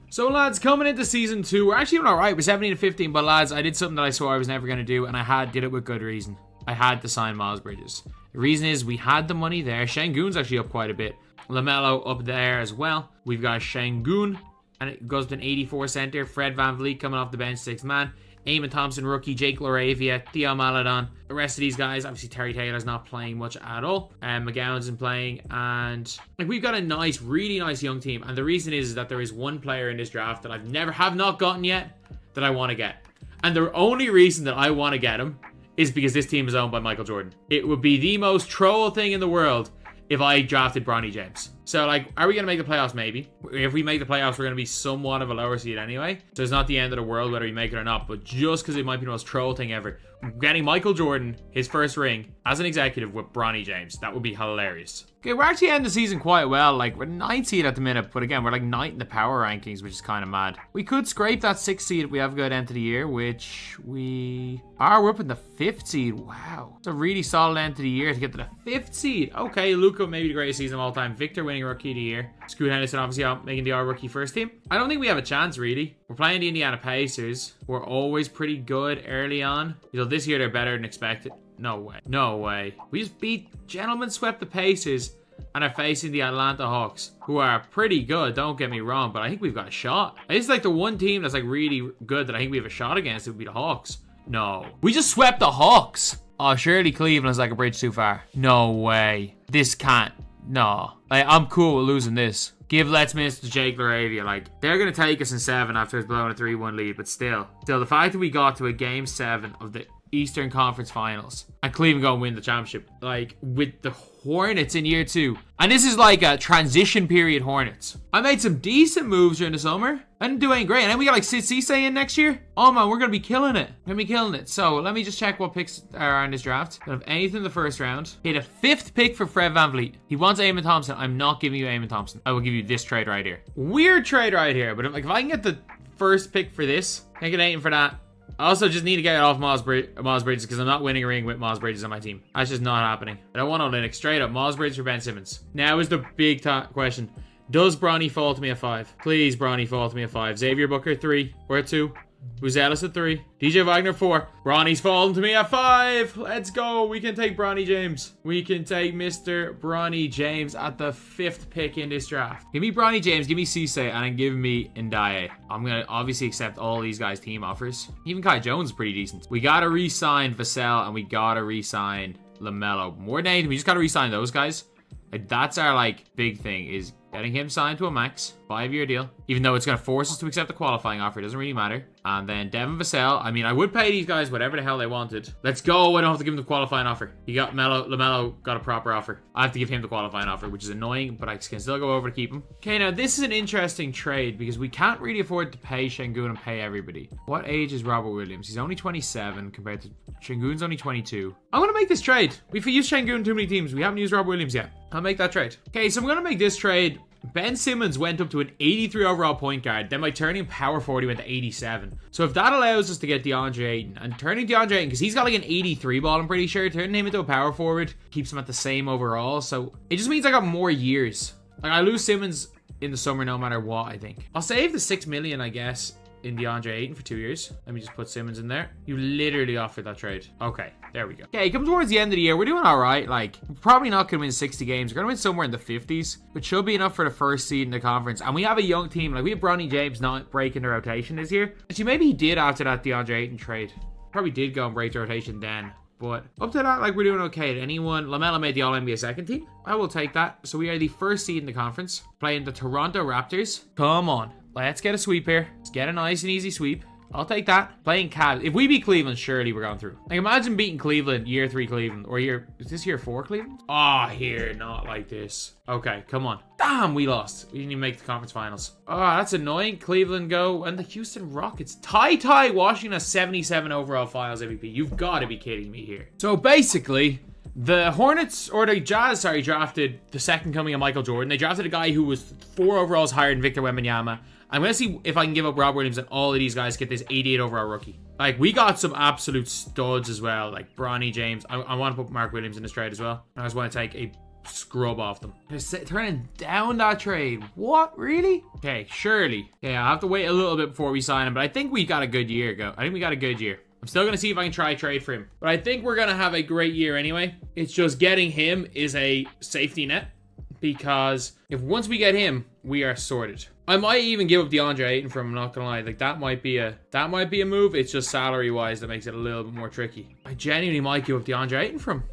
So lads, coming into season 2, we're actually doing alright. We're 17-15, but lads, I did something that I swore I was never going to do, and I did it with good reason. I had to sign Miles Bridges. The reason is we had the money there. Şengün's actually up quite a bit. LaMelo up there as well. We've got Şengün, and it goes to an 84 center. Fred VanVleet coming off the bench, 6th man. Eamon Thompson, rookie. Jake LaRavia, Theo Maledon. The rest of these guys, obviously Terry Taylor's not playing much at all. McGowan's isn't playing. And like we've got a nice, really nice young team. And the reason is that there is one player in this draft that have not gotten yet that I want to get. And the only reason that I want to get him is because this team is owned by Michael Jordan. It would be the most troll thing in the world if I drafted Bronny James. So, like, are we going to make the playoffs? Maybe. If we make the playoffs, we're going to be somewhat of a lower seed anyway. So it's not the end of the world whether we make it or not. But just because it might be the most troll thing ever, getting Michael Jordan, his first ring, as an executive with Bronny James, that would be hilarious. Okay, we're actually ending the season quite well. Like, we're 9th seed at the minute. But again, we're like 9th in the power rankings, which is kind of mad. We could scrape that 6th seed if we have a good end to the year, which we are. We're up in the 5th seed. Wow. It's a really solid end to the year to get to the 5th seed. Okay, Luka, maybe the greatest season of all time. Victor winning Rookie of the Year. Scoot Henderson obviously out making the all-rookie first team. I don't think we have a chance, really. We're playing the Indiana Pacers. We're always pretty good early on. You know, this year they're better than expected. No way. No way. We just gentlemen swept the Pacers and are facing the Atlanta Hawks, who are pretty good, don't get me wrong, but I think we've got a shot. It's like the one team that's like really good that I think we have a shot against. It would be the Hawks. No. We just swept the Hawks. Oh, surely Cleveland's like a bridge too far. No way. This can't. No. Like, I'm cool with losing this. Give Let's Miss to Jake LaRavia. Like, they're going to take us in 7 after us blowing a 3-1 lead, but still, the fact that we got to a game 7 of the Eastern Conference Finals and Cleveland go and win the championship, like with the Hornets in year 2, and this is like a transition period Hornets. I made some decent moves during the summer. I didn't do anything great, and then we got like Sid Cisse in next year. Oh man, we're gonna be killing it. So let me just check what picks are in this draft. Don't have anything in the first round. Hit a 5th pick for Fred VanVleet. He wants Eamon Thompson. I'm not giving you Eamon Thompson. I will give you this trade right here. Weird trade right here, but like if I can get the first pick for this, I can get Aiden for that. I also just need to get it off Miles Bridges because I'm not winning a ring with Miles Bridges on my team. That's just not happening. I don't want Olynyk. Straight up, Miles Bridges for Ben Simmons. Now is the big question. Does Bronny fall to me at 5? Please, Bronny, fall to me at 5. Xavier Booker, 3. We're at 2. Who's Ellis at 3? DJ Wagner, 4. Bronny's falling to me at 5. Let's go. We can take Bronny James. We can take Mr. Bronny James at the 5th pick in this draft. Give me Bronny James, give me Cisse, and then give me Ndiaye. I'm going to obviously accept all these guys' team offers. Even Kai Jones is pretty decent. We got to re-sign Vassell, and we got to re-sign LaMelo. More than anything, we just got to re-sign those guys. Like, that's our, like, big thing is getting him signed to a max. 5-year deal, even though it's going to force us to accept the qualifying offer. It doesn't really matter. And then Devin Vassell. I mean, I would pay these guys whatever the hell they wanted. Let's go. I don't have to give them the qualifying offer. He got LaMelo got a proper offer. I have to give him the qualifying offer, which is annoying, but I can still go over to keep him. Okay, now this is an interesting trade because we can't really afford to pay Şengün and pay everybody. What age is Robert Williams? He's only 27 compared to Şengün's only 22. I'm going to make this trade. We've used Şengün in too many teams. We haven't used Robert Williams yet. I'll make that trade. Okay, so I'm going to make this trade. Ben Simmons went up to an 83 overall point guard. Then by turning power forward, he went to 87. So if that allows us to get DeAndre Ayton, and turning DeAndre Ayton, because he's got like an 83 ball, I'm pretty sure, turning him into a power forward keeps him at the same overall. So it just means I got more years. Like, I lose Simmons in the summer no matter what, I think. I'll save the $6 million, I guess, in DeAndre Ayton for 2 years. Let me just put Simmons in there. You literally offered that trade. Okay, there we go. Okay, come towards the end of the year. We're doing all right. Like, we're probably not going to win 60 games. We're going to win somewhere in the 50s, which should be enough for the first seed in the conference. And we have a young team. Like, we have Bronny James not breaking the rotation this year. Actually, maybe he did after that DeAndre Ayton trade. Probably did go and break the rotation then. But up to that, like, we're doing okay. Anyone? LaMelo made the All-NBA second team. I will take that. So we are the first seed in the conference, playing the Toronto Raptors. Come on. Let's get a sweep here. Let's get a nice and easy sweep. I'll take that. Playing Cavs. If we beat Cleveland, surely we're going through. Like, imagine beating Cleveland, year 3 Cleveland. Or is this year 4 Cleveland? Oh, here, not like this. Okay, come on. Damn, we lost. We didn't even make the conference finals. Oh, that's annoying. Cleveland go. And the Houston Rockets. Ty Washington has 77 overall finals MVP. You've got to be kidding me here. So basically, the Hornets, or the Jazz, sorry, drafted the second coming of Michael Jordan. They drafted a guy who was 4 overalls higher than Victor Wembanyama. I'm going to see if I can give up Rob Williams and all of these guys get this 88 overall rookie. Like, we got some absolute studs as well. Like, Bronny James. I want to put Mark Williams in this trade as well. I just want to take a scrub off them. They're turning down that trade. What? Really? Okay, surely. Yeah, I'll have to wait a little bit before we sign him. But I think we got a good year, I think we got a good year. I'm still going to see if I can try trade for him. But I think we're going to have a great year anyway. It's just getting him is a safety net. Because if once we get him, we are sorted. I might even give up DeAndre Ayton for him, I'm not gonna lie. Like, that might be a move. It's just salary wise that makes it a little bit more tricky. I genuinely might give up DeAndre Ayton for him.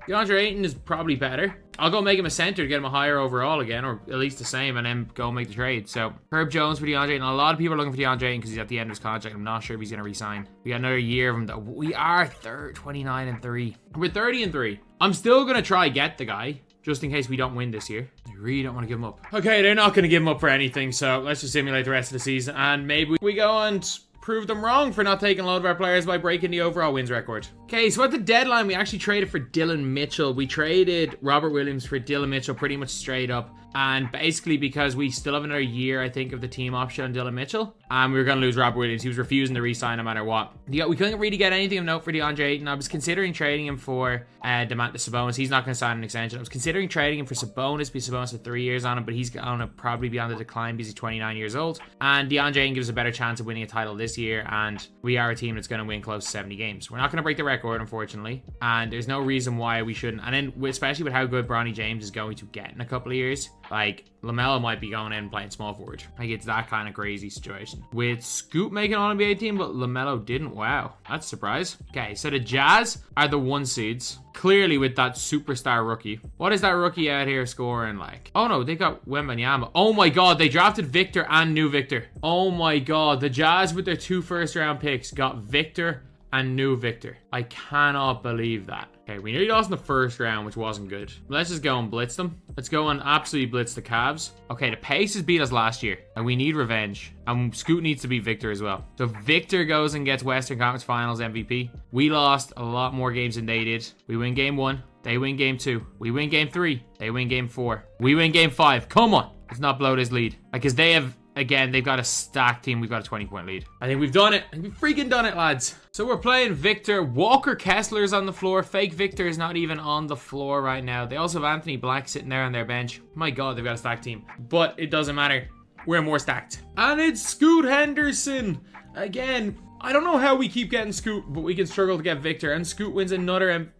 DeAndre Ayton is probably better. I'll go make him a center to get him a higher overall again, or at least the same, and then go make the trade. So, Herb Jones for DeAndre Ayton. A lot of people are looking for DeAndre Ayton because he's at the end of his contract. I'm not sure if he's going to resign. We got another year of him, though. We are 29-3. We're 30-3. I'm still going to try get the guy, just in case we don't win this year. I really don't want to give him up. Okay, they're not going to give him up for anything, so let's just simulate the rest of the season, and maybe we go and prove them wrong for not taking a lot of our players by breaking the overall wins record. Okay, so at the deadline, we actually traded for Dillon Mitchell. We traded Robert Williams for Dillon Mitchell pretty much straight up. And basically because we still have another year, I think, of the team option on Dillon Mitchell. And we were going to lose Robert Williams. He was refusing to re-sign no matter what. Yeah, we couldn't really get anything of note for DeAndre Ayton. I was considering trading him for Domantas Sabonis. He's not going to sign an extension. I was considering trading him for Sabonis because Sabonis had 3 years on him, but he's going to probably be on the decline because he's 29 years old. And DeAndre Ayton gives us a better chance of winning a title this year. And we are a team that's going to win close to 70 games. We're not going to break the record, unfortunately. And there's no reason why we shouldn't. And then, especially with how good Bronny James is going to get in a couple of years, like, LaMelo might be going in and playing small forward. Like, it's that kind of crazy situation. With Scoot making an All-NBA team, but LaMelo didn't. Wow, that's a surprise. Okay, so the Jazz are the 1 seeds. Clearly with that superstar rookie. What is that rookie out here scoring like? Oh no, they got Wembanyama. Oh my god, they drafted Victor and new Victor. Oh my god, the Jazz with their 2 first-round picks got Victor and new Victor. I cannot believe that. Okay, we nearly lost in the first round, which wasn't good. Let's just go and blitz them. Let's go and absolutely blitz the Cavs. Okay, the Pacers beat us last year, and we need revenge. And Scoot needs to beat Victor as well. So Victor goes and gets Western Conference Finals MVP. We lost a lot more games than they did. We win game 1. They win game 2. We win game 3. They win game 4. We win game 5. Come on. Let's not blow this lead. Because they have... Again, they've got a stacked team. We've got a 20-point lead. I think we've done it. We've freaking done it, lads. So we're playing Victor. Walker Kessler's on the floor. Fake Victor is not even on the floor right now. They also have Anthony Black sitting there on their bench. My god, they've got a stacked team. But it doesn't matter. We're more stacked. And it's Scoot Henderson. Again, I don't know how we keep getting Scoot, but we can struggle to get Victor. And Scoot wins another MVP.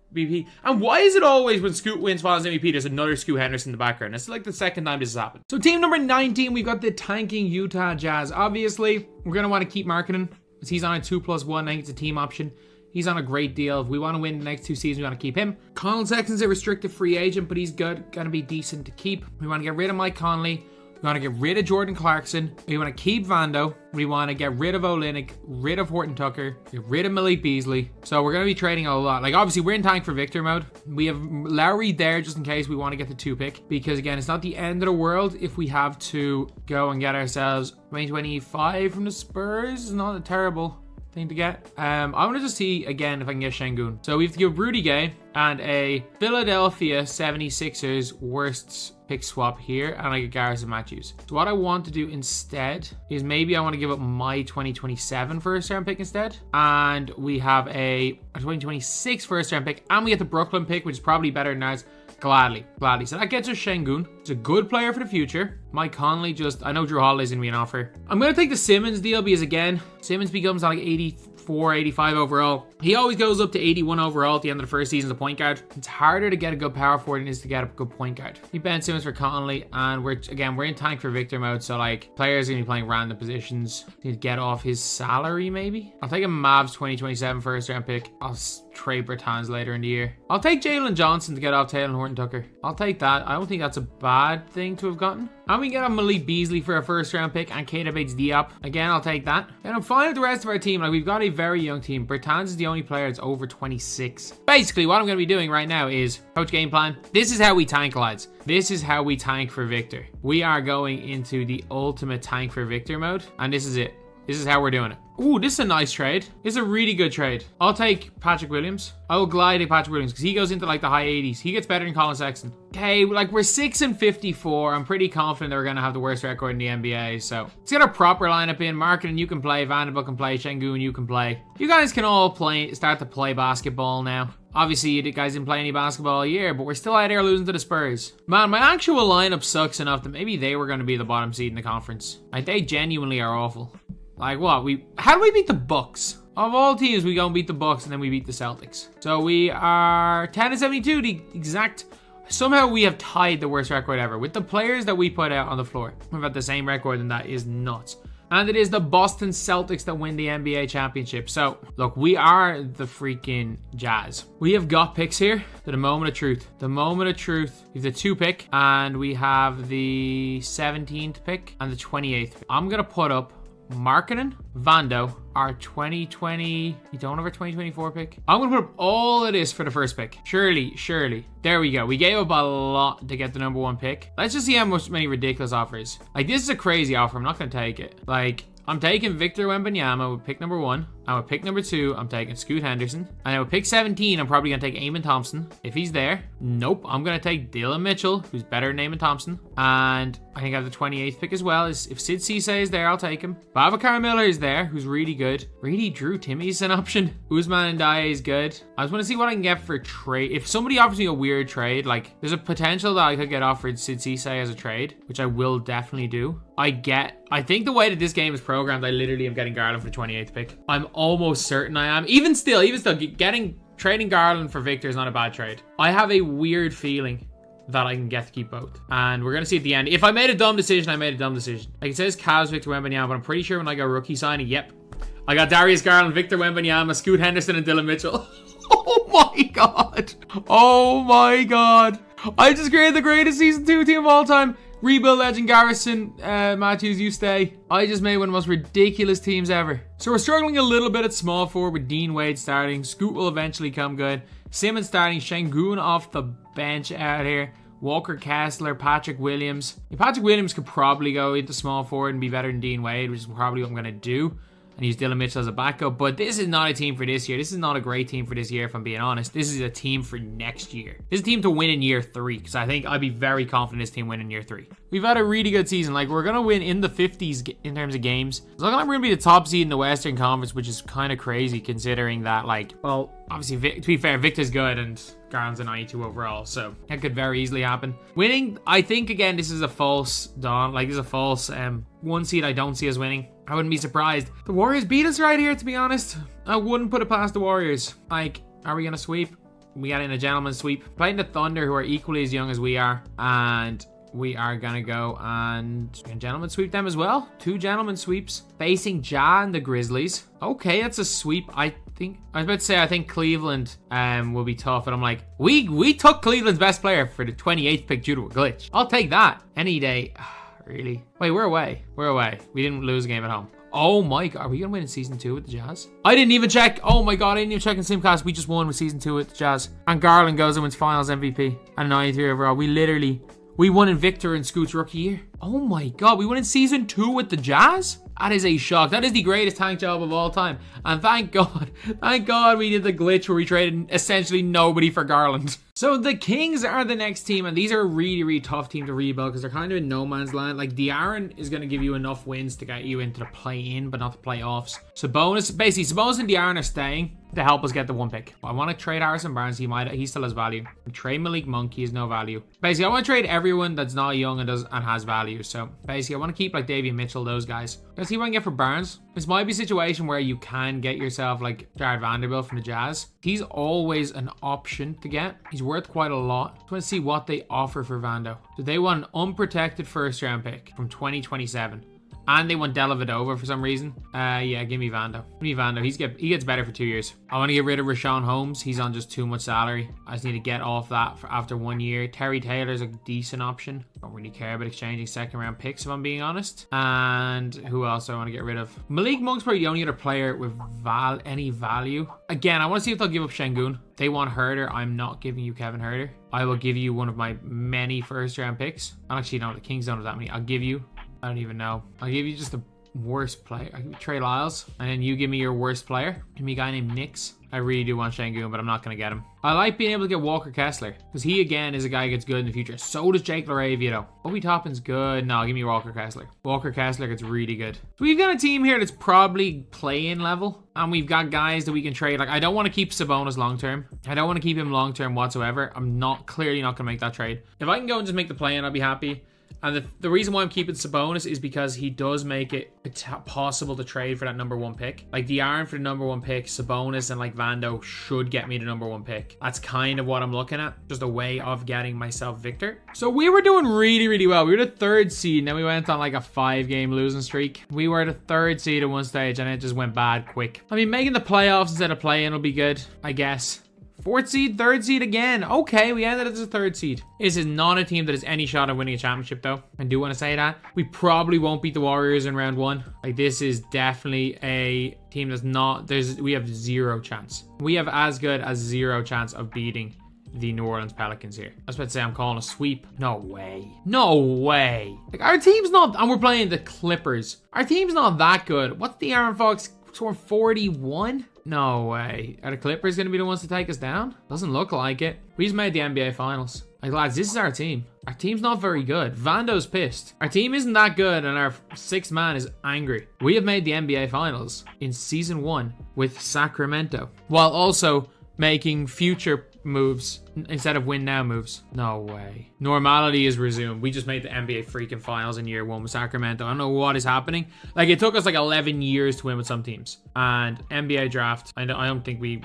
And why is it always when Scoot wins Finals MVP, there's another Scoot Henderson in the background? It's like the second time this has happened. So team number 19, we've got the tanking Utah Jazz. Obviously, we're going to want to keep marketing because he's on a 2+1. I think it's a team option. He's on a great deal. If we want to win the next 2 seasons, we want to keep him. Colin Sexton's a restricted free agent, but he's good. Going to be decent to keep. We want to get rid of Mike Conley. We want to get rid of Jordan Clarkson. We want to keep Vando. We want to get rid of Olynyk, rid of Horton Tucker, get rid of Malik Beasley. So we're going to be trading a lot. Like, obviously, we're in tank for Victor mode. We have Lowry there just in case we want to get the 2 pick. Because, again, it's not the end of the world if we have to go and get ourselves 2025 from the Spurs. It's not a terrible thing to get. I want to just see again if I can get Şengün. So we have to give Rudy Gay and a Philadelphia 76ers worst pick swap here, and I get Garrison Matthews. So what I want to do instead is maybe I want to give up my 2027 first round pick instead, and we have a 2026 first round pick, and we get the Brooklyn pick, which is probably better than ours. Gladly. So that gets us Şengün. It's a good player for the future. Mike Conley I know Drew Holiday's going to be an offer. I'm going to take the Simmons deal because, again, Simmons becomes like 84, 85 overall. He always goes up to 81 overall at the end of the first season as a point guard. It's harder to get a good power forward than it is to get a good point guard. Keep Ben Simmons for Conley, and we're in tank for Victor mode, so like players are going to be playing random positions. Need to get off his salary maybe. I'll take a Mavs 2027 first round pick. I'll trade Bertans later in the year. I'll take Jalen Johnson to get off Taylor Horton Tucker. I'll take that. I don't think that's a bad thing to have gotten. And we get a Malik Beasley for a first round pick and Keita Bates-Diop. Again, I'll take that. And I'm fine with the rest of our team. Like, we've got a very young team. Bertans is the only player that's over 26. Basically, what I'm going to be doing right now is coach game plan. This is how we tank, lads. This is how we tank for Victor. We are going into the ultimate tank for Victor mode, and this is it. This is how we're doing it. Ooh, this is a nice trade. This is a really good trade. I'll take Patrick Williams. I will glide at Patrick Williams because he goes into like the high 80s. He gets better than Colin Sexton. Okay, like we're 6-54. I'm pretty confident that we're going to have the worst record in the NBA. So let's get our proper lineup in. Marketing, you can play. Vanderbilt can play. Şengün, you can play. You guys can all start to play basketball now. Obviously, you guys didn't play any basketball all year, but we're still out there losing to the Spurs. Man, my actual lineup sucks enough that maybe they were going to be the bottom seed in the conference. Like, they genuinely are awful. Like what? How do we beat the Bucks? Of all teams, we go and beat the Bucks and then we beat the Celtics. So we are 10-72, the exact. Somehow we have tied the worst record ever with the players that we put out on the floor. We've got the same record, and that is nuts. And it is the Boston Celtics that win the NBA championship. So, look, we are the freaking Jazz. We have got picks here. The moment of truth. The moment of truth. We have the 2 pick, and we have the 17th pick and the 28th pick. I'm going to put up Markkanen, Vando, our 2020. You don't have our 2024 pick. I'm gonna put up all of this for the first pick. Surely. There we go. We gave up a lot to get the number 1 pick. Let's just see how many ridiculous offers. Like, this is a crazy offer. I'm not gonna take it. Like, I'm taking Victor Wembanyama with pick number 1. And with pick number 2, I'm taking Scoot Henderson. And then with pick 17, I'm probably going to take Eamon Thompson. If he's there, nope. I'm going to take Dylan Mitchell, who's better than Eamon Thompson. And I think I have the 28th pick as well. If Sid Cisse is there, I'll take him. Babacar Miller is there, who's really good. Really, Drew Timmy's an option. Usman Ndiaye is good. I just want to see what I can get for trade. If somebody offers me a weird trade, like, there's a potential that I could get offered Sid Cisse as a trade, which I will definitely do. I think the way that this game is programmed, I literally am getting Garland for the 28th pick. I'm almost certain I am. Even still, trading Garland for Victor is not a bad trade. I have a weird feeling that I can get to keep both. And we're going to see at the end. If I made a dumb decision, I made a dumb decision. Like, it says Cavs, Victor Wembanyama, but I'm pretty sure when I go rookie signing, yep. I got Darius Garland, Victor Wembanyama, Scoot Henderson, and Dylan Mitchell. Oh my god. Oh my god. I just created the greatest season 2 team of all time. Rebuild legend Garrison Matthews, you stay. I just made one of the most ridiculous teams ever. So we're struggling a little bit at small forward with Dean Wade starting. Scoot will eventually come good. Simmons starting. Şengün off the bench out here. Walker Kessler, Patrick Williams. Patrick Williams could probably go into small forward and be better than Dean Wade, which is probably what I'm going to do. And use Dylan Mitchell as a backup. But this is not a team for this year. This is not a great team for this year, if I'm being honest. This is a team for next year. This is a team to win in year 3. Because I think I'd be very confident this team win in year 3. We've had a really good season. Like, we're going to win in the 50s in terms of games. It's looking like we're going to be the top seed in the Western Conference, which is kind of crazy considering that, like, well, obviously, to be fair, Victor's good and Garland's a 92 overall, so that could very easily happen. Winning, I think, again, this is a false dawn. Like, this is a false 1 seed I don't see us winning. I wouldn't be surprised. The Warriors beat us right here, to be honest. I wouldn't put it past the Warriors. Like, are we going to sweep? We got in a gentleman's sweep. Playing the Thunder, who are equally as young as we are. And we are going to go and gentleman sweep them as well. 2 gentleman sweeps. Facing Ja and the Grizzlies. Okay, that's a sweep. I was about to say, I think Cleveland will be tough. And I'm like, we took Cleveland's best player for the 28th pick due to a glitch. I'll take that any day. Really? Wait, we're away. We're away. We didn't lose a game at home. Oh my God, are we gonna win in season 2 with the Jazz? I didn't even check. Oh my God, I didn't even check in Simcast. We just won with season 2 with the Jazz. And Garland goes and wins finals MVP and 93 overall. We won in Victor and Scoot's rookie year. Oh my God, we won in season 2 with the Jazz? That is a shock. That is the greatest tank job of all time. And thank God we did the glitch where we traded essentially nobody for Garland. So the Kings are the next team, and these are a really, really tough team to rebuild because they're kind of in no man's land. Like, De'Aaron is going to give you enough wins to get you into the play-in, but not the playoffs. Sabonis and De'Aaron are staying to help us get the 1 pick. I want to trade Harrison Barnes. He still has value. Trade Malik Monk. He has no value. Basically, I want to trade everyone that's not young and has value. So basically, I want to keep like Davion Mitchell, those guys. Let's see what I can get for Barnes. This might be a situation where you can get yourself like Jared Vanderbilt from the Jazz. He's always an option to get. He's worth quite a lot. I want to see what they offer for Vando. So they want an unprotected first round pick from 2027. And they want Dellavedova for some reason. Yeah, give me Vando. Give me Vando. He gets better for 2 years. I want to get rid of Rashawn Holmes. He's on just too much salary. I just need to get off that for after 1 year. Terry Taylor's a decent option. Don't really care about exchanging second round picks, if I'm being honest. And who else do I want to get rid of? Malik Monk's probably the only other player with any value. Again, I want to see if they'll give up Şengün. They want Herder. I'm not giving you Kevin Herder. I will give you one of my many first round picks. Actually, no, the Kings don't have that many. I'll give you, I don't even know. I'll give you just the worst player. I'll give you Trey Lyles. And then you give me your worst player. Give me a guy named Knicks. I really do want Şengün, but I'm not going to get him. I like being able to get Walker Kessler. Because he, again, is a guy who gets good in the future. So does Jake LaRavia, though. Obi Toppin's good. No, give me Walker Kessler. Walker Kessler gets really good. So we've got a team here that's probably play-in level. And we've got guys that we can trade. Like, I don't want to keep Sabonis long-term. I don't want to keep him long-term whatsoever. I'm clearly not going to make that trade. If I can go and just make the play-in, I'll be happy. And the reason why I'm keeping Sabonis is because he does make it possible to trade for that number 1 pick. Like De'Aaron for the number 1 pick, Sabonis and like Vando should get me the number 1 pick. That's kind of what I'm looking at. Just a way of getting myself Victor. So we were doing really, really well. We were the 3rd seed and then we went on like a 5-game losing streak. We were the 3rd seed at one stage and it just went bad quick. I mean, making the playoffs instead of playing will be good, I guess. 4th seed, 3rd seed again. Okay, we ended as a 3rd seed. This is not a team that has any shot at winning a championship, though. I do want to say that. We probably won't beat the Warriors in round 1. Like, this is definitely a team that's not... We have 0 chance. We have as good as 0 chance of beating the New Orleans Pelicans here. I was about to say I'm calling a sweep. No way. No way. Like, our team's not... And we're playing the Clippers. Our team's not that good. What's the Aaron Fox scoring 41? No way. Are the Clippers going to be the ones to take us down? Doesn't look like it. We just made the NBA Finals. Like, lads, this is our team. Our team's not very good. Vando's pissed. Our team isn't that good and our 6th man is angry. We have made the NBA Finals in Season 1 with Sacramento, while also making future moves instead of win now moves. No way. Normality is resumed. We just made the NBA freaking Finals in year 1 with Sacramento. I don't know what is happening. Like, it took us like 11 years to win with some teams. And NBA draft, I don't think we're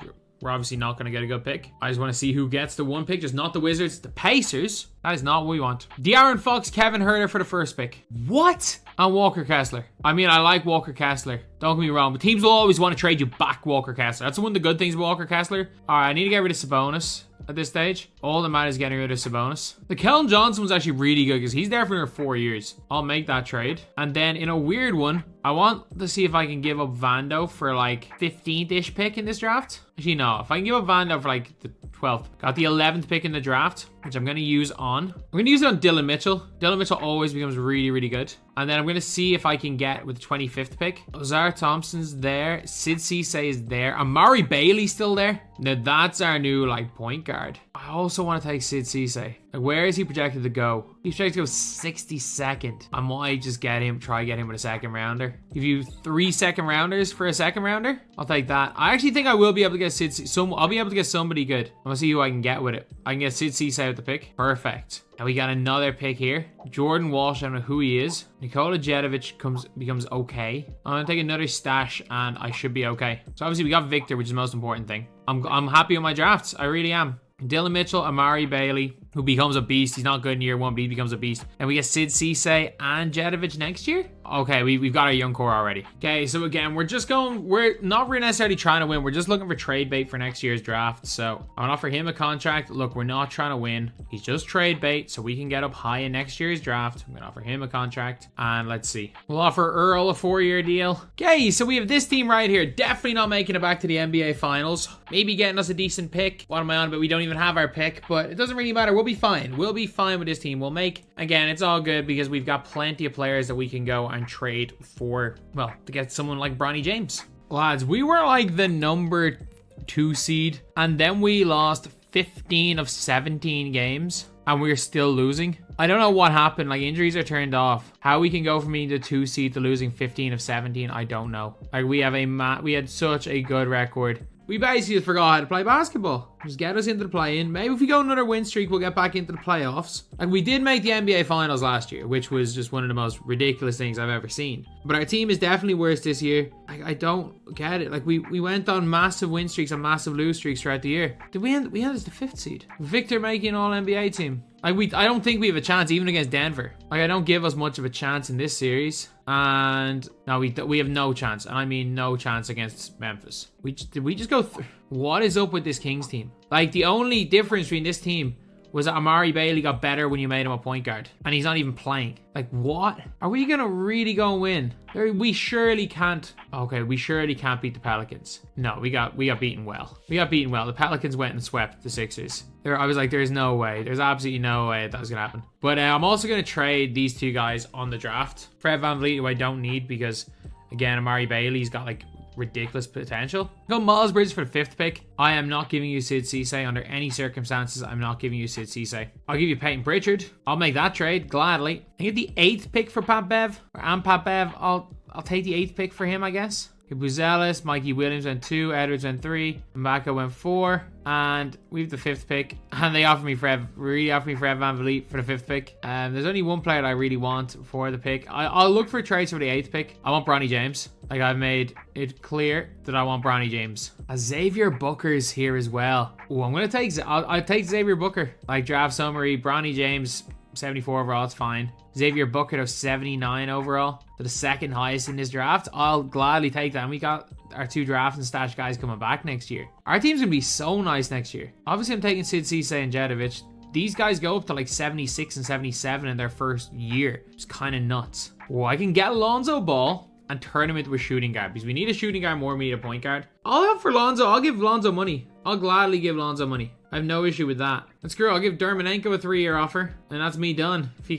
obviously not going to get a good pick. I just want to see who gets the 1 pick. Just not the Wizards. The Pacers. That is not what we want. De'Aaron Fox, Kevin Herter for the 1st pick. What? And Walker Kessler. I mean, I like Walker Kessler. Don't get me wrong. But teams will always want to trade you back Walker Kessler. That's one of the good things about Walker Kessler. All right, I need to get rid of Sabonis at this stage. All that matters is getting rid of Sabonis. The Keldon Johnson was actually really good because he's there for 4 years. I'll make that trade. And then in a weird one, I want to see if I can give up Vando for like 15th-ish pick in this draft. Actually, no. If I can give up Vando for like the 12th. Got the 11th pick in the draft, which I'm going to use on. I'm going to use it on Dylan Mitchell. Dylan Mitchell always becomes really, really good. And then I'm going to see if I can get with the 25th pick. Ozar Thompson's there. Sid Cisse is there. Amari Bailey's still there. Now that's our new like point guard. I also want to take Sid Cisse. Like, where is he projected to go? He's projected to go 62nd. I might just get him, try get him with a 2nd rounder. Give you 3 2nd rounders for a 2nd rounder. I'll take that. I actually think I will be able to get Sid Cisse. I'll be able to get somebody good. I'm gonna see who I can get with it. I can get Sid Cisse with the pick. Perfect. And we got another pick here. Jordan Walsh, I don't know who he is. Nikola Jedovic becomes okay. I'm gonna take another stash and I should be okay. So obviously we got Victor, which is the most important thing. I'm happy with my drafts. I really am. Dylan Mitchell, Amari Bailey, who becomes a beast. He's not good in year 1, but he becomes a beast. And we get Sid Cisse and Jedovic next year. Okay, we've got our young core already. Okay, so again, we're not really necessarily trying to win. We're just looking for trade bait for next year's draft. So I'm gonna offer him a contract. Look, we're not trying to win. He's just trade bait so we can get up high in next year's draft. I'm gonna offer him a contract. And let's see. We'll offer Earl a 4-year deal. Okay, so we have this team right here. Definitely not making it back to the NBA Finals. Maybe getting us a decent pick. What am I on? But we don't even have our pick. But it doesn't really matter. We'll be fine. We'll be fine with this team. We'll make, again, it's all good because we've got plenty of players that we can go and trade for, well, to get someone like Bronny James. Lads, we were like the number 2 seed, and then we lost 15 of 17 games, and we're still losing. I don't know what happened. Like, injuries are turned off. How we can go from being the 2 seed to losing 15 of 17, I don't know. Like, we had such a good record. We basically just forgot how to play basketball. Just get us into the play-in. Maybe if we go another win streak, we'll get back into the playoffs. Like, we did make the NBA Finals last year, which was just one of the most ridiculous things I've ever seen. But our team is definitely worse this year. I don't get it. Like, we went on massive win streaks and massive lose streaks throughout the year. Did we end as the 5th seed? Victor making an All-NBA team. Like, I don't think we have a chance even against Denver. Like, I don't give us much of a chance in this series. And no, we have no chance. And I mean no chance against Memphis. Did we just go through? What is up with this Kings team? Like, the only difference between this team was that Amari Bailey got better when you made him a point guard. And he's not even playing. Like, what? Are we going to really go and win? We surely can't. Okay, we surely can't beat the Pelicans. No, we got beaten well. We got beaten well. The Pelicans went and swept the Sixers. I was like, there's no way. There's absolutely no way that was going to happen. But I'm also going to trade these 2 guys on the draft. Fred VanVleet, who I don't need because, again, Amari Bailey's got, like, ridiculous potential. Go Miles Bridges for the 5th pick. I am not giving you Sid Cisse under any circumstances. I'm not giving you Sid Cisse. I'll give you Peyton Pritchard. I'll make that trade gladly. I get the 8th pick for Pat Bev. And Pat Bev, I'll take the 8th pick for him, I guess. Buzelis, Mikey Williams went 2, Edwards went 3, Mbaka went 4, and we have the 5th pick. And they offered me Fred VanVleet for the 5th pick. There's only one player that I really want for the pick. I'll look for trades for the 8th pick. I want Bronny James. Like, I've made it clear that I want Bronny James. Xavier Booker's here as well. Oh, I'll take Xavier Booker. Like, draft summary, Bronny James, 74 overall, it's fine. Xavier Booker to 79 overall, to the 2nd highest in this draft. I'll gladly take that. And we got our 2 draft and stash guys coming back next year. Our team's gonna be so nice next year. Obviously, I'm taking Sid Cisse and Jedovic. These guys go up to like 76 and 77 in their first year. It's kind of nuts. Oh, I can get Lonzo Ball and turn him into a shooting guard because we need a shooting guard more than we need a point guard. I'll have for Lonzo. I'll give Lonzo money. I'll gladly give Lonzo money. I have no issue with that. Let's go. I'll give Dermanenko a 3-year offer, and that's me done. If he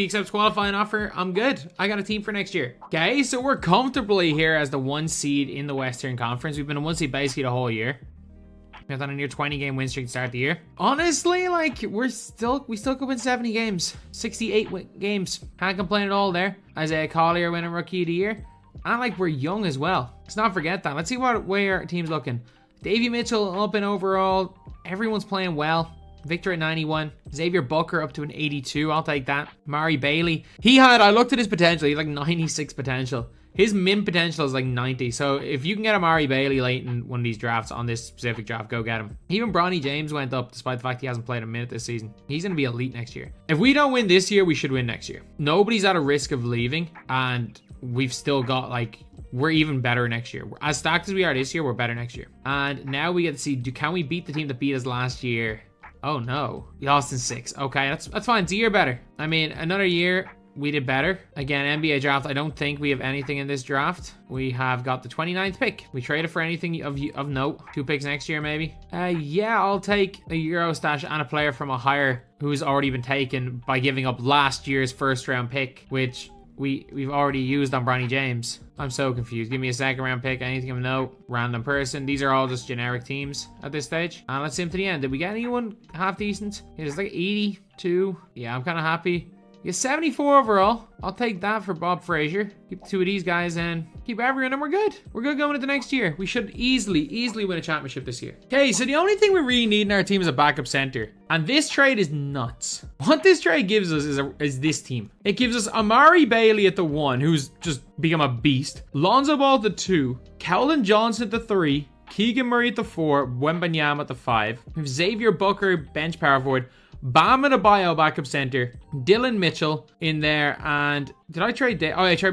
accepts qualifying offer, I'm good. I got a team for next year. Okay, so we're comfortably here as the 1 seed in the Western Conference. We've been a 1 seed basically the whole year. We've done a near 20 game win streak to start the year. Honestly, like, we still could win 70 games, 68 games. Can't complain at all there. Isaiah Collier winning Rookie of the Year. And like, we're young as well. Let's not forget that. Let's see what way our team's looking. Davey Mitchell up in overall. Everyone's playing well. Victor at 91. Xavier Booker up to an 82. I'll take that. Mari Bailey. I looked at his potential. He's like 96 potential. His min potential is like 90. So if you can get Amari Bailey late in one of these drafts on this specific draft, go get him. Even Bronny James went up despite the fact he hasn't played a minute this season. He's going to be elite next year. If we don't win this year, we should win next year. Nobody's at a risk of leaving. And we've still got like, we're even better next year. As stacked as we are this year, we're better next year. And now we get to see, can we beat the team that beat us last year? Oh no, we lost in 6. Okay, that's fine. It's a year better. I mean, another year, we did better. Again, NBA draft, I don't think we have anything in this draft. We have got the 29th pick. We traded for anything of note. 2 picks next year, maybe. Yeah, I'll take a Euro stash and a player from a higher who's already been taken by giving up last year's first round pick, which we've already used on Bronny James. I'm so confused. Give me a 2nd round pick, anything of note, random person. These are all just generic teams at this stage. And let's see him to the end. Did we get anyone half decent? It's like 82. Yeah, I'm kind of happy. Yeah, 74 overall. I'll take that for Bob Frazier. Keep 2 of these guys and keep everyone, and we're good. We're good going into next year. We should easily win a championship this year. Okay, so the only thing we really need in our team is a backup center. And this trade is nuts. What this trade gives us is this team. It gives us Amari Bailey at the 1, who's just become a beast. Lonzo Ball at the 2. Keldon Johnson at the 3. Keegan Murray at the 4. Wembanyama at the 5. We have Xavier Booker, bench power forward. Bam and a bio backup center. Dylan Mitchell in there. And did I trade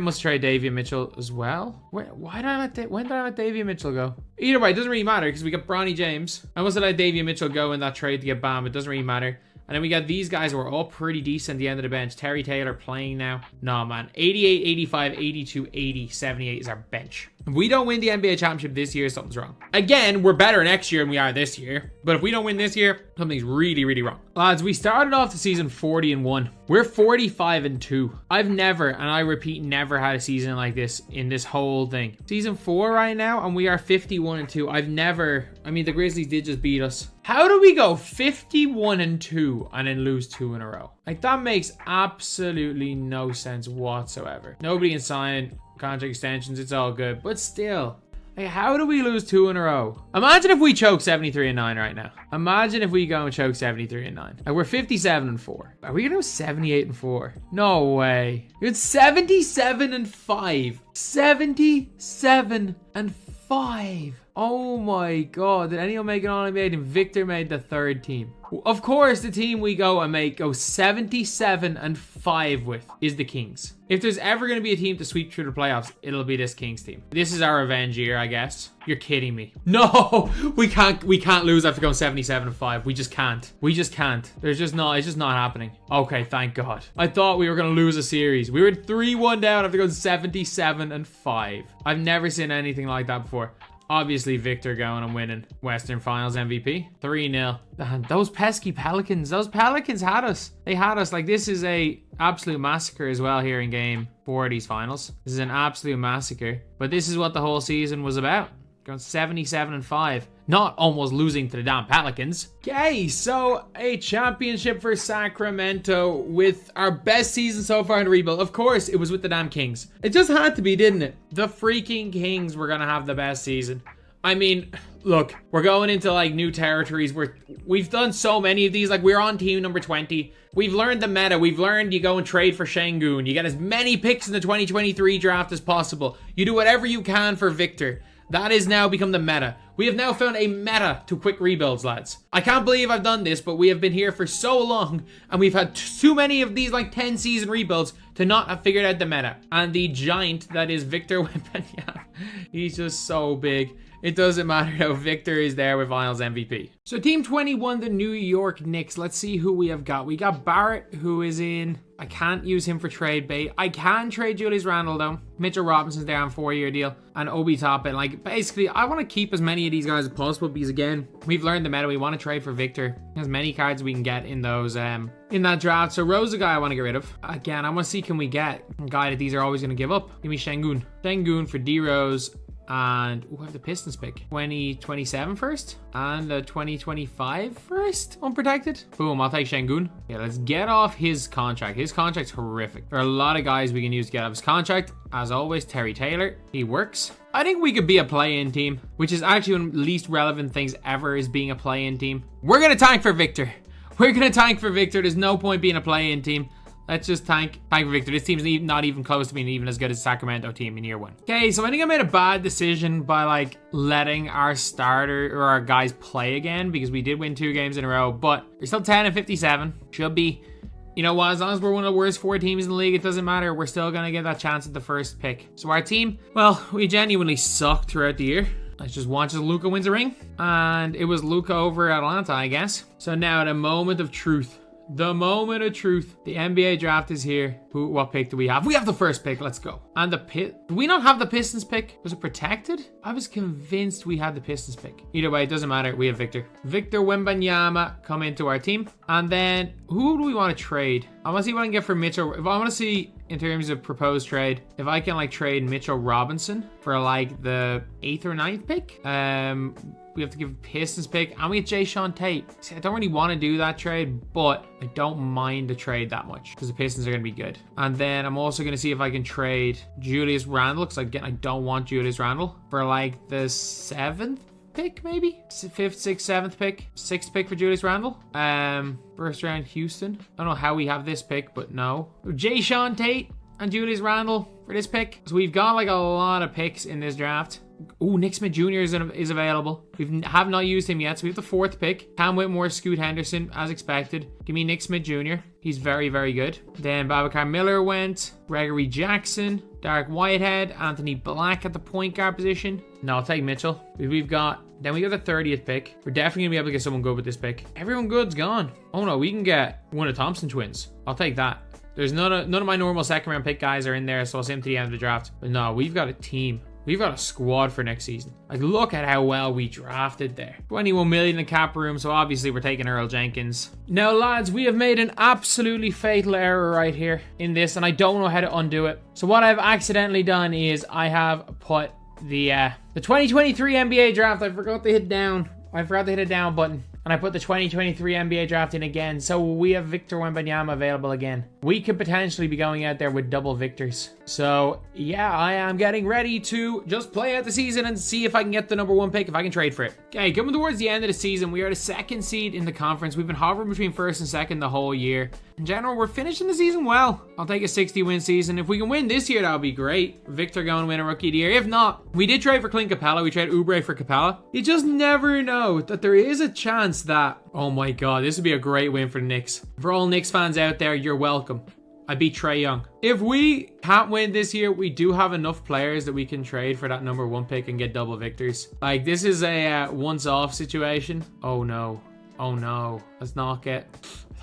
must trade Davion Mitchell as well. When did I let Davion Mitchell go? Either way, it doesn't really matter because we got Bronny James. I must have let Davion Mitchell go in that trade to get Bam. It doesn't really matter. And then we got these guys who are all pretty decent at the end of the bench. Terry Taylor playing now. No, man. 88, 85, 82, 80, 78 is our bench. If we don't win the NBA championship this year, something's wrong. Again, we're better next year than we are this year. But if we don't win this year, something's really, really wrong. Lads, we started off the season 40-1. We're 45-2. I've never, and I repeat, never had a season like this in this whole thing. Season 4 right now, and we are 51-2. I've never, I mean, the Grizzlies did just beat us. How do we go 51-2 and then lose 2 in a row? Like, that makes absolutely no sense whatsoever. Nobody can sign contract extensions. It's all good. But still, like, how do we lose 2 in a row? Imagine if we choke 73-9 right now. Imagine if we go and choke 73-9. Like, we're 57-4. Are we going to go 78-4? No way. It's 77-5. 77-5. Oh my god, did anyone make an all-NBA team? Victor made the 3rd team. Of course, the team we go 77-5 with is the Kings. If there's ever going to be a team to sweep through the playoffs, it'll be this Kings team. This is our revenge year, I guess. You're kidding me. No, we can't lose after going 77-5. We just can't. We just can't. It's just not happening. Okay, thank God. I thought we were going to lose a series. We were 3-1 down after going 77-5. I've never seen anything like that before. Obviously, Victor going and winning Western Finals MVP. 3-0. Those pesky Pelicans. Those Pelicans had us. They had us. Like, this is a absolute massacre as well here in game 4 of these finals. This is an absolute massacre. But this is what the whole season was about. Going 77-5. Not almost losing to the damn Pelicans. Okay, so a championship for Sacramento with our best season so far in the rebuild. Of course, it was with the damn Kings. It just had to be, didn't it? The freaking Kings were going to have the best season. I mean, look, we're going into like new territories. We've done so many of these. Like, we're on team number 20. We've learned the meta. We've learned you go and trade for Şengün. You get as many picks in the 2023 draft as possible. You do whatever you can for Victor. That has now become the meta. We have now found a meta to quick rebuilds, lads. I can't believe I've done this, but we have been here for so long, and we've had too many of these like 10 season rebuilds to not have figured out the meta. And the giant that is Victor Wembanyama, he's just so big. It doesn't matter though, Victor is there with Finals MVP. So Team 21, the New York Knicks. Let's see who we have got. We got Barrett, who is in. I can't use him for trade bait. I can trade Julius Randle though. Mitchell Robinson's there on a 4-year deal. And Obi Toppin. Like, basically, I want to keep as many of these guys as possible because, again, we've learned the meta. We want to trade for Victor. As many cards we can get in those, in that draft. So Rose, a guy I want to get rid of. Again, I want to see, can we get a guy that these are always going to give up? Give me Şengün. Şengün for D-Rose. And we have the Pistons pick 2027 first and the 2025 first unprotected. Boom, I'll take Şengün. Yeah, let's get off his contract. His contract's horrific. There are a lot of guys we can use to get off his contract. As always, Terry Taylor, he works. I think we could be a play-in team, which is actually one of the least relevant things ever, is being a play-in team. We're gonna tank for Victor. We're gonna tank for Victor. There's no point being a play-in team. Let's just tank for Victor. This team's not even close to being even as good as the Sacramento team in year 1. Okay, so I think I made a bad decision by like letting our starter or our guys play again, because we did win 2 games in a row, but we're still 10-57. Should be, you know what, as long as we're one of the worst 4 teams in the league, it doesn't matter. We're still going to get that chance at the first pick. So our team, well, we genuinely sucked throughout the year. Let's just watch as Luka wins a ring. And it was Luka over Atlanta, I guess. So now at a moment of truth. The moment of truth. The NBA draft is here. What pick do we have? We have the first pick. Let's go. And do we not have the Pistons pick? Was it protected? I was convinced we had the Pistons pick. Either way, it doesn't matter. We have Victor. Victor Wembanyama come into our team. And then who do we want to trade? I want to see what I can get for Mitchell. If I want to see in terms of proposed trade, if I can like trade Mitchell Robinson for like the 8th or 9th pick. We have to give Pistons pick, and we get Jae'Sean Tate. See, I don't really want to do that trade, but I don't mind the trade that much because the Pistons are going to be good. And then I'm also going to see if I can trade Julius Randle, because again, I don't want Julius Randle, for like the 7th pick, maybe 5th, 6th, 7th pick, 6th pick for Julius Randle. First round Houston. I don't know how we have this pick, but no. Jae'Sean Tate and Julius Randle for this pick. So we've got like a lot of picks in this draft. Ooh, Nick Smith Jr. is available. We have not used him yet, so we have the 4th pick. Cam Whitmore, Scoot Henderson, as expected. Give me Nick Smith Jr. He's very, very good. Then Babacar Miller went. Gregory Jackson, Derek Whitehead, Anthony Black at the point guard position. No, I'll take Mitchell. We've got... Then we got the 30th pick. We're definitely going to be able to get someone good with this pick. Everyone good's gone. Oh no, we can get one of Thompson twins. I'll take that. There's none of my normal 2nd round pick guys are in there, so I'll send them to the end of the draft. But no, we've got a team. We've got a squad for next season. Like, look at how well we drafted there. 21 million in the cap room, so obviously we're taking Earl Jenkins. Now, lads, we have made an absolutely fatal error right here in this, and I don't know how to undo it. So what I've accidentally done is I have put the 2023 NBA draft. I forgot to hit a down button. And I put the 2023 NBA draft in again. So we have Victor Wembanyama available again. We could potentially be going out there with double victors. So yeah, I am getting ready to just play out the season and see if I can get the number 1 pick, if I can trade for it. Okay, coming towards the end of the season, we are the 2nd seed in the conference. We've been hovering between 1st and 2nd the whole year. In general, we're finishing the season well. I'll take a 60-win season. If we can win this year, that'll be great. Victor going to win a Rookie of the Year. If not, we did trade for Clint Capella. We traded Oubre for Capella. You just never know that there is a chance that... Oh my God, this would be a great win for the Knicks. For all Knicks fans out there, you're welcome. I beat Trae Young. If we can't win this year, we do have enough players that we can trade for that number 1 pick and get double victors. Like, this is a once-off situation. Oh no. Oh no. Let's not get...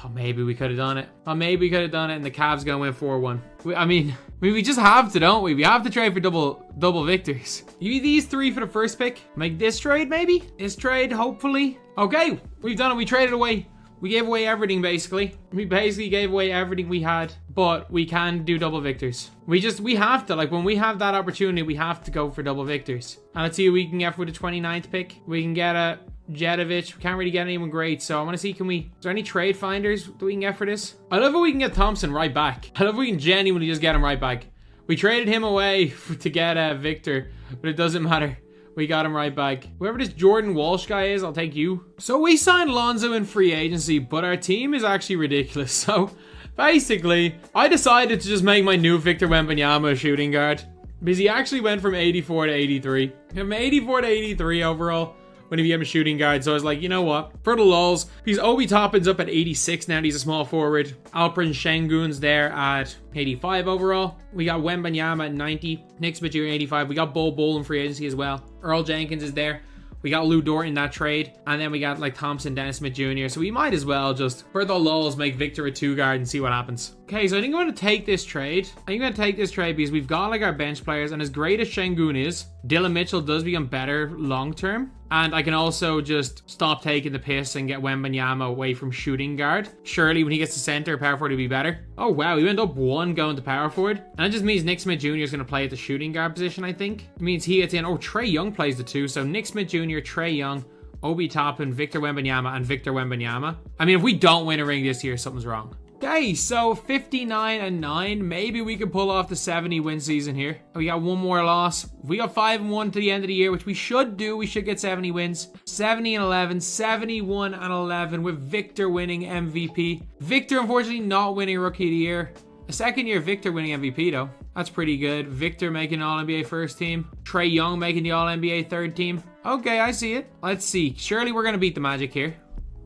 Oh, maybe we could have done it. Oh, maybe we could have done it and the Cavs gonna win 4-1. I mean, we just have to, don't we? We have to trade for double victors. Use these 3 for the 1st pick. Make this trade, maybe? This trade, hopefully. Okay, we've done it. We traded away. We gave away everything, basically. We basically gave away everything we had, but we can do double victors. We have to, like, when we have that opportunity, we have to go for double victors. And let's see what we can get for the 29th pick. We can get a Jedovic. We can't really get anyone great, so I want to see, is there any trade finders that we can get for this? I love how we can get Thompson right back. I love how we can genuinely just get him right back. We traded him away to get Victor, but it doesn't matter. We got him right back. Whoever this Jordan Walsh guy is, I'll take you. So we signed Lonzo in free agency, but our team is actually ridiculous. So basically, I decided to just make my new Victor Wembanyama a shooting guard, because he actually went from 84 to 83. From 84 to 83 overall when he became a shooting guard. So I was like, you know what? For the lulz, because Obi Toppin's up at 86 now. He's a small forward. Alperen Şengün's there at 85 overall. We got Wembanyama at 90. Nick Smith Jr. 85. We got Bol in free agency as well. Earl Jenkins is there. We got Lou Dort in that trade. And then we got like Thompson, Dennis Smith Jr. So we might as well just, for the lulz, make Victor a 2-guard and see what happens. Okay, so I think I'm going to take this trade. Because we've got like our bench players. And as great as Şengün is, Dylan Mitchell does become better long term. And I can also just stop taking the piss and get Wembanyama away from shooting guard. Surely when he gets to center, power forward will be better. Oh wow, we went up 1 going to power forward. And that just means Nick Smith Jr. is going to play at the shooting guard position, I think. It means he gets in. Oh, Trae Young plays the 2. So Nick Smith Jr., Trae Young, Obi Toppin, Victor Wembanyama, and Victor Wembanyama. I mean, if we don't win a ring this year, something's wrong. Okay, so 59-9. Maybe we can pull off the 70-win season here. We got 1 more loss. We got 5-1 to the end of the year, which we should do. We should get 70 wins. 70-11, 71-11 with Victor winning MVP. Victor, unfortunately, not winning Rookie of the Year. A 2nd year Victor winning MVP, though. That's pretty good. Victor making All-NBA 1st team. Trae Young making the All-NBA 3rd team. Okay, I see it. Let's see. Surely we're going to beat the Magic here.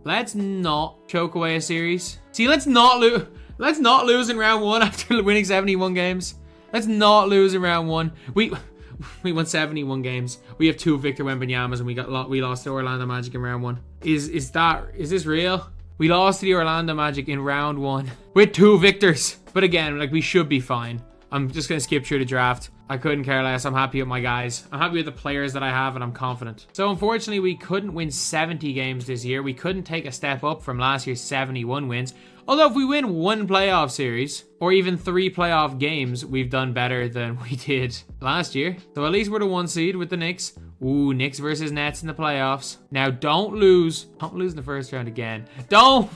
Let's not choke away a series. See, let's not lose in round 1 after winning 71 games. Let's not lose in round 1. We won 71 games. We have 2 Victor Wembanyamas and we lost to Orlando Magic in round 1. Is this real? We lost to the Orlando Magic in round 1 with 2 victors. But again, like, we should be fine. I'm just going to skip through the draft. I couldn't care less. I'm happy with my guys. I'm happy with the players that I have, and I'm confident. So unfortunately, we couldn't win 70 games this year. We couldn't take a step up from last year's 71 wins. Although if we win 1 playoff series, or even 3 playoff games, we've done better than we did last year. So at least we're the 1 seed with the Knicks. Ooh, Knicks versus Nets in the playoffs. Now, don't lose. Don't lose in the first round again. Don't.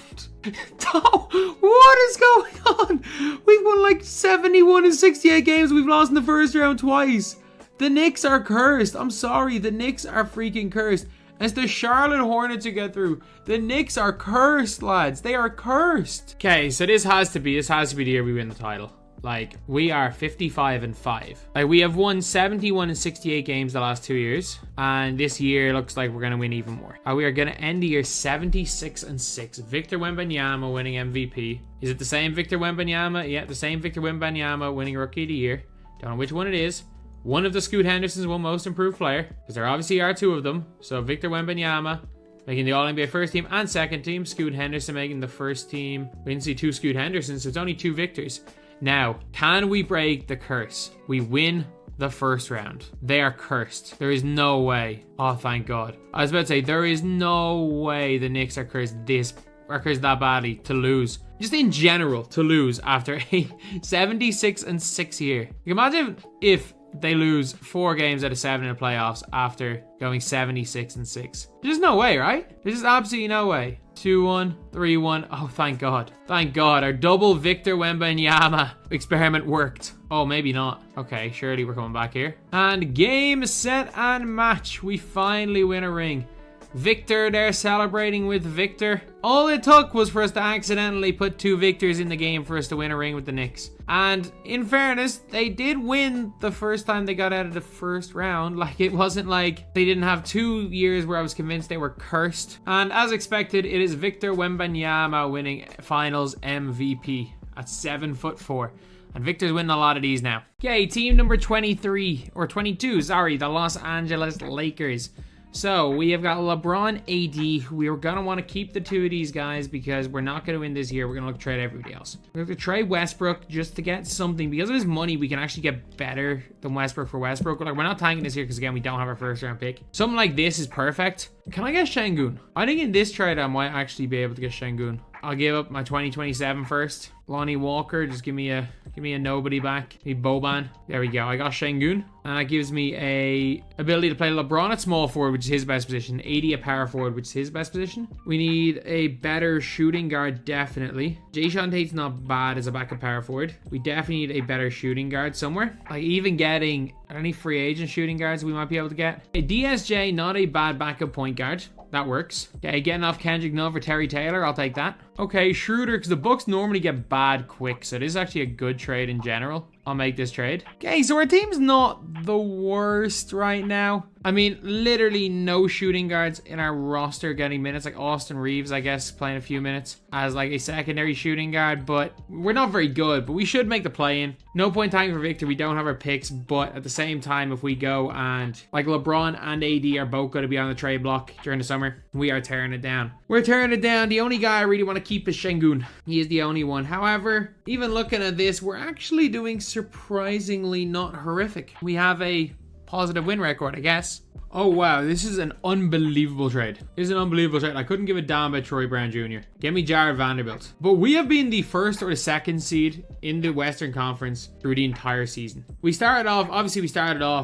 What is going on? We've won like 71 and 68 games. We've lost in the first round twice. The Knicks are cursed. I'm sorry. The Knicks are freaking cursed. As the Charlotte Hornets who get through. The Knicks are cursed, lads. They are cursed. Okay, so this has to be the year we win the title. Like, we are 55-5. Like, we have won 71 and 68 games the last 2 years. And this year looks like we're going to win even more. We are going to end the year 76-6. Victor Wembanyama winning MVP. Is it the same Victor Wembanyama? Yeah, the same Victor Wembanyama winning Rookie of the Year. Don't know which one it is. One of the Scoot Hendersons won Most Improved Player, because there obviously are two of them. So Victor Wembanyama making the All-NBA first team and second team. Scoot Henderson making the first team. We didn't see two Scoot Hendersons, so it's only 2 Victors. Now, can we break the curse? We win the first round. They are cursed. There is no way. Oh, thank God. I was about to say, there is no way the Knicks are cursed that badly to lose. Just in general, to lose after a 76-6 year. You can imagine if they lose 4 games out of 7 in the playoffs after going 76-6. There's no way, right? There's just absolutely no way. 2-1, 3-1. Oh, thank God. Thank God. Our double Victor Wembanyama experiment worked. Oh, maybe not. Okay, surely we're coming back here. And game, set, and match. We finally win a ring. Victor, they're celebrating with Victor. All it took was for us to accidentally put 2 Victors in the game for us to win a ring with the Knicks. And in fairness, they did win the first time they got out of the first round. Like, it wasn't like they didn't have 2 years where I was convinced they were cursed. And as expected, it is Victor Wembanyama winning Finals MVP at 7'4". And Victor's winning a lot of these now. Okay, team number 23, or 22, sorry, the Los Angeles Lakers. So, we have got LeBron, AD. We are going to want to keep the 2 of these guys because we're not going to win this year. We're going to look to trade everybody else. We have to trade Westbrook just to get something. Because of his money, we can actually get better than Westbrook for Westbrook. Like, we're not tanking this here because, again, we don't have our first round pick. Something like this is perfect. Can I get Şengün? I think in this trade, I might actually be able to get Şengün. I'll give up my 2027 first. Lonnie Walker, just give me a nobody back. Give me Boban. There we go. I got Şengün. And that gives me a ability to play LeBron at small forward, which is his best position. AD at power forward, which is his best position. We need a better shooting guard, definitely. Jason Tate's not bad as a backup power forward. We definitely need a better shooting guard somewhere. Like, even getting any free agent shooting guards we might be able to get. A DSJ, not a bad backup point guard. That works. Okay, getting off Kendrick Nunn for Terry Taylor. I'll take that. Okay, Schroeder, because the Bucks normally get bad quick, so this is actually a good trade in general. I'll make this trade. Okay, so our team's not the worst right now. I mean, literally no shooting guards in our roster getting minutes. Like Austin Reeves, I guess, playing a few minutes as like a secondary shooting guard. But we're not very good, but we should make the play-in. No point tying for Victor. We don't have our picks. But at the same time, if we go and like LeBron and AD are both going to be on the trade block during the summer, we are tearing it down. We're tearing it down. The only guy I really want to keep is Şengün. He is the only one. However, even looking at this, we're actually doing surprisingly not horrific. We have a positive win record, I guess. Oh, wow. This is an unbelievable trade. This is an unbelievable trade. I couldn't give a damn about Troy Brown Jr. Give me Jared Vanderbilt. But we have been the first or the second seed in the Western Conference through the entire season. We started off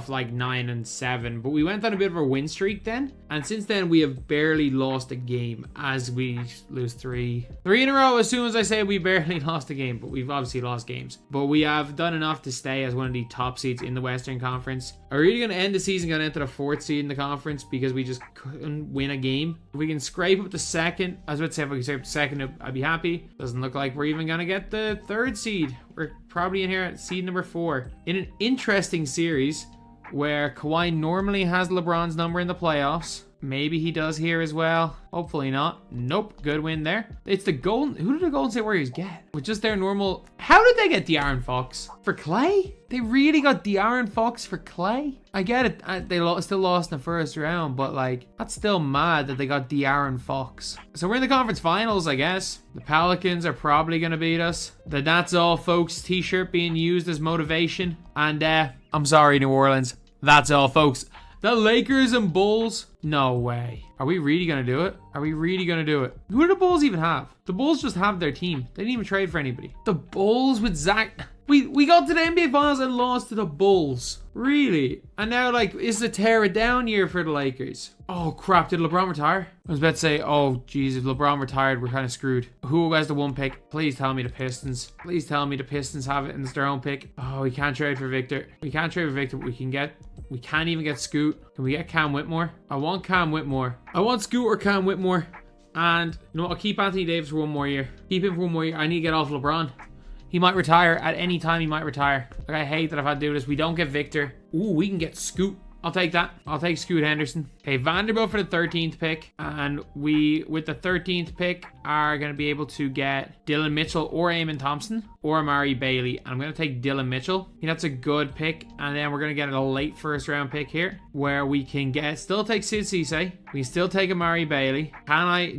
like 9-7, but we went on a bit of a win streak then. And since then, we have barely lost a game as we lose 3 in a row. As soon as I say we barely lost a game, but we've obviously lost games. But we have done enough to stay as one of the top seeds in the Western Conference. Are we really going to end the season going into the 4th seed in the conference because we just couldn't win a game? If we can scrape up the 2nd, I was about to say if we can scrape the 2nd, I'd be happy. Doesn't look like we're even going to get the 3rd seed. We're probably in here at seed number 4. In an interesting series where Kawhi normally has LeBron's number in the playoffs. Maybe he does here as well. Hopefully not. Nope. Good win there. It's the Golden... Who did the Golden State Warriors get? With just their normal... How did they get De'Aaron Fox? For Clay? They really got De'Aaron Fox for Clay? I get it. They still lost in the first round, but like, that's still mad that they got De'Aaron Fox. So we're in the conference finals, I guess. The Pelicans are probably going to beat us. The That's All Folks t-shirt being used as motivation. And I'm sorry, New Orleans. That's all, folks. The Lakers and Bulls? No way. Are we really going to do it? Are we really going to do it? Who do the Bulls even have? The Bulls just have their team. They didn't even trade for anybody. The Bulls with Zach... We got to the NBA Finals and lost to the Bulls. Really? And now, like, is the tear it down year for the Lakers? Oh, crap. Did LeBron retire? I was about to say, oh, geez, if LeBron retired, we're kind of screwed. Who has the 1 pick? Please tell me the Pistons. Please tell me the Pistons have it and it's their own pick. Oh, we can't trade for Victor. We can't trade for Victor, but we can't even get Scoot. Can we get Cam Whitmore? I want Cam Whitmore. I want Scoot or Cam Whitmore. And, you know what? I'll keep Anthony Davis for 1 more year. Keep him for 1 more year. I need to get off LeBron. He might retire at any time. He might retire. Like, I hate that I've had to do this. We don't get Victor. Ooh, we can get Scoot. I'll take that. I'll take Scoot Henderson. Okay, Vanderbilt for the 13th pick. And we, with the 13th pick, are going to be able to get Dylan Mitchell or Eamon Thompson or Amari Bailey. And I'm going to take Dylan Mitchell. I think that's a good pick. And then we're going to get a late first round pick here where we can still take Sid Cisse. We can still take Amari Bailey.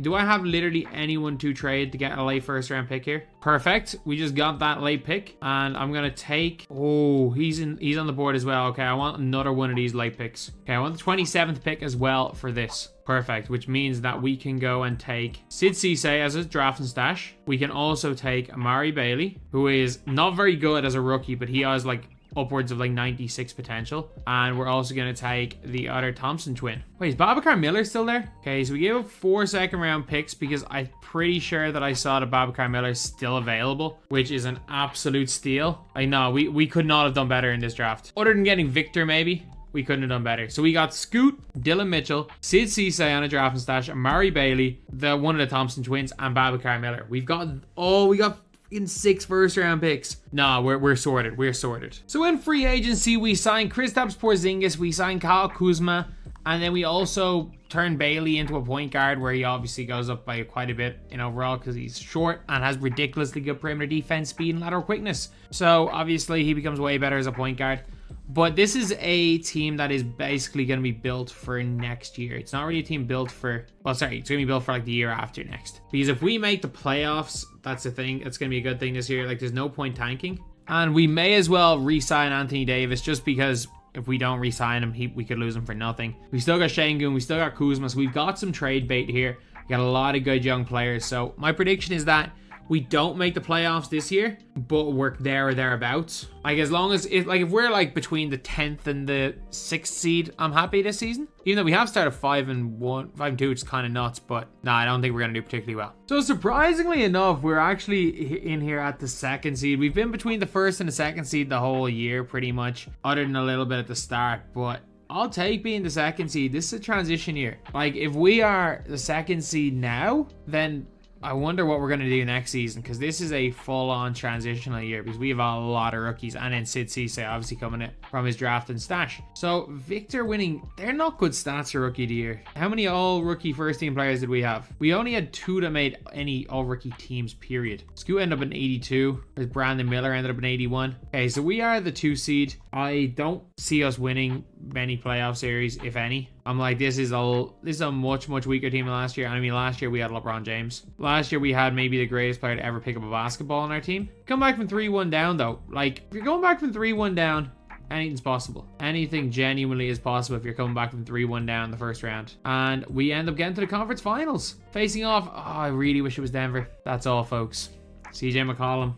Do I have literally anyone to trade to get a late first round pick here? Perfect. We just got that late pick. And I'm going to take, he's on the board as well. Okay, I want another one of these late picks. Okay, I want the 27th pick as well for this. Perfect, which means that we can go and take Sid Cisse as a draft and stash. We can also take Amari Bailey, who is not very good as a rookie, but he has like upwards of like 96 potential. And we're also going to take the other Thompson twin. Wait, is Babacar Miller still there? Okay, so we gave up 4 second round picks because I'm pretty sure that I saw that Babacar Miller is still available, which is an absolute steal. I know, we could not have done better in this draft. Other than getting Victor, maybe. We couldn't have done better. So we got Scoot, Dylan Mitchell, Sid Cisse on a draft and stash, Amari Bailey, one of the Thompson twins, and Babacar Miller. We got in 6 first round picks. Nah, we're sorted. We're sorted. So in free agency, we signed Kristaps Porzingis, we signed Kyle Kuzma, and then we also turned Bailey into a point guard where he obviously goes up by quite a bit in overall because he's short and has ridiculously good perimeter defense, speed, and lateral quickness. So obviously he becomes way better as a point guard. But this is a team that is basically going to be built for next year. It's not really a team built for, it's going to be built for like the year after next. Because if we make the playoffs, that's the thing. It's going to be a good thing this year. Like, there's no point tanking. And we may as well re-sign Anthony Davis just because if we don't re-sign him, we could lose him for nothing. We still got Şengün, we still got Kuzma, so we've got some trade bait here. We got a lot of good young players. So my prediction is that we don't make the playoffs this year, but we're there or thereabouts. Like, as long as if we're like between the 10th and the 6th seed, I'm happy this season. Even though we have started 5-1, 5-2, which is kind of nuts, but nah, I don't think we're gonna do particularly well. So surprisingly enough, we're actually in here at the 2nd seed. We've been between the 1st and the 2nd seed the whole year, pretty much, other than a little bit at the start. But I'll take being the 2nd seed. This is a transition year. Like, if we are the 2nd seed now, then I wonder what we're going to do next season, because this is a full-on transitional year because we have a lot of rookies, and then Sid Cisse obviously coming in from his draft and stash. So Victor winning, they're not good stats for rookie of the year. How many all-rookie first-team players did we have? We only had 2 that made any all-rookie teams, period. Scoot ended up in 82. Brandon Miller ended up in 81. Okay, so we are the 2 seed. I don't see us winning many playoff series, if any. I'm like, this is a much weaker team than last year. I mean, last year we had LeBron James. Last year we had maybe the greatest player to ever pick up a basketball on our team. Come back from 3-1 down though. Like, if you're going back from 3-1 down, anything's possible. Anything genuinely is possible if you're coming back from 3-1 down in the first round. And we end up getting to the conference finals. Facing off, I really wish it was Denver. That's all, folks. CJ McCollum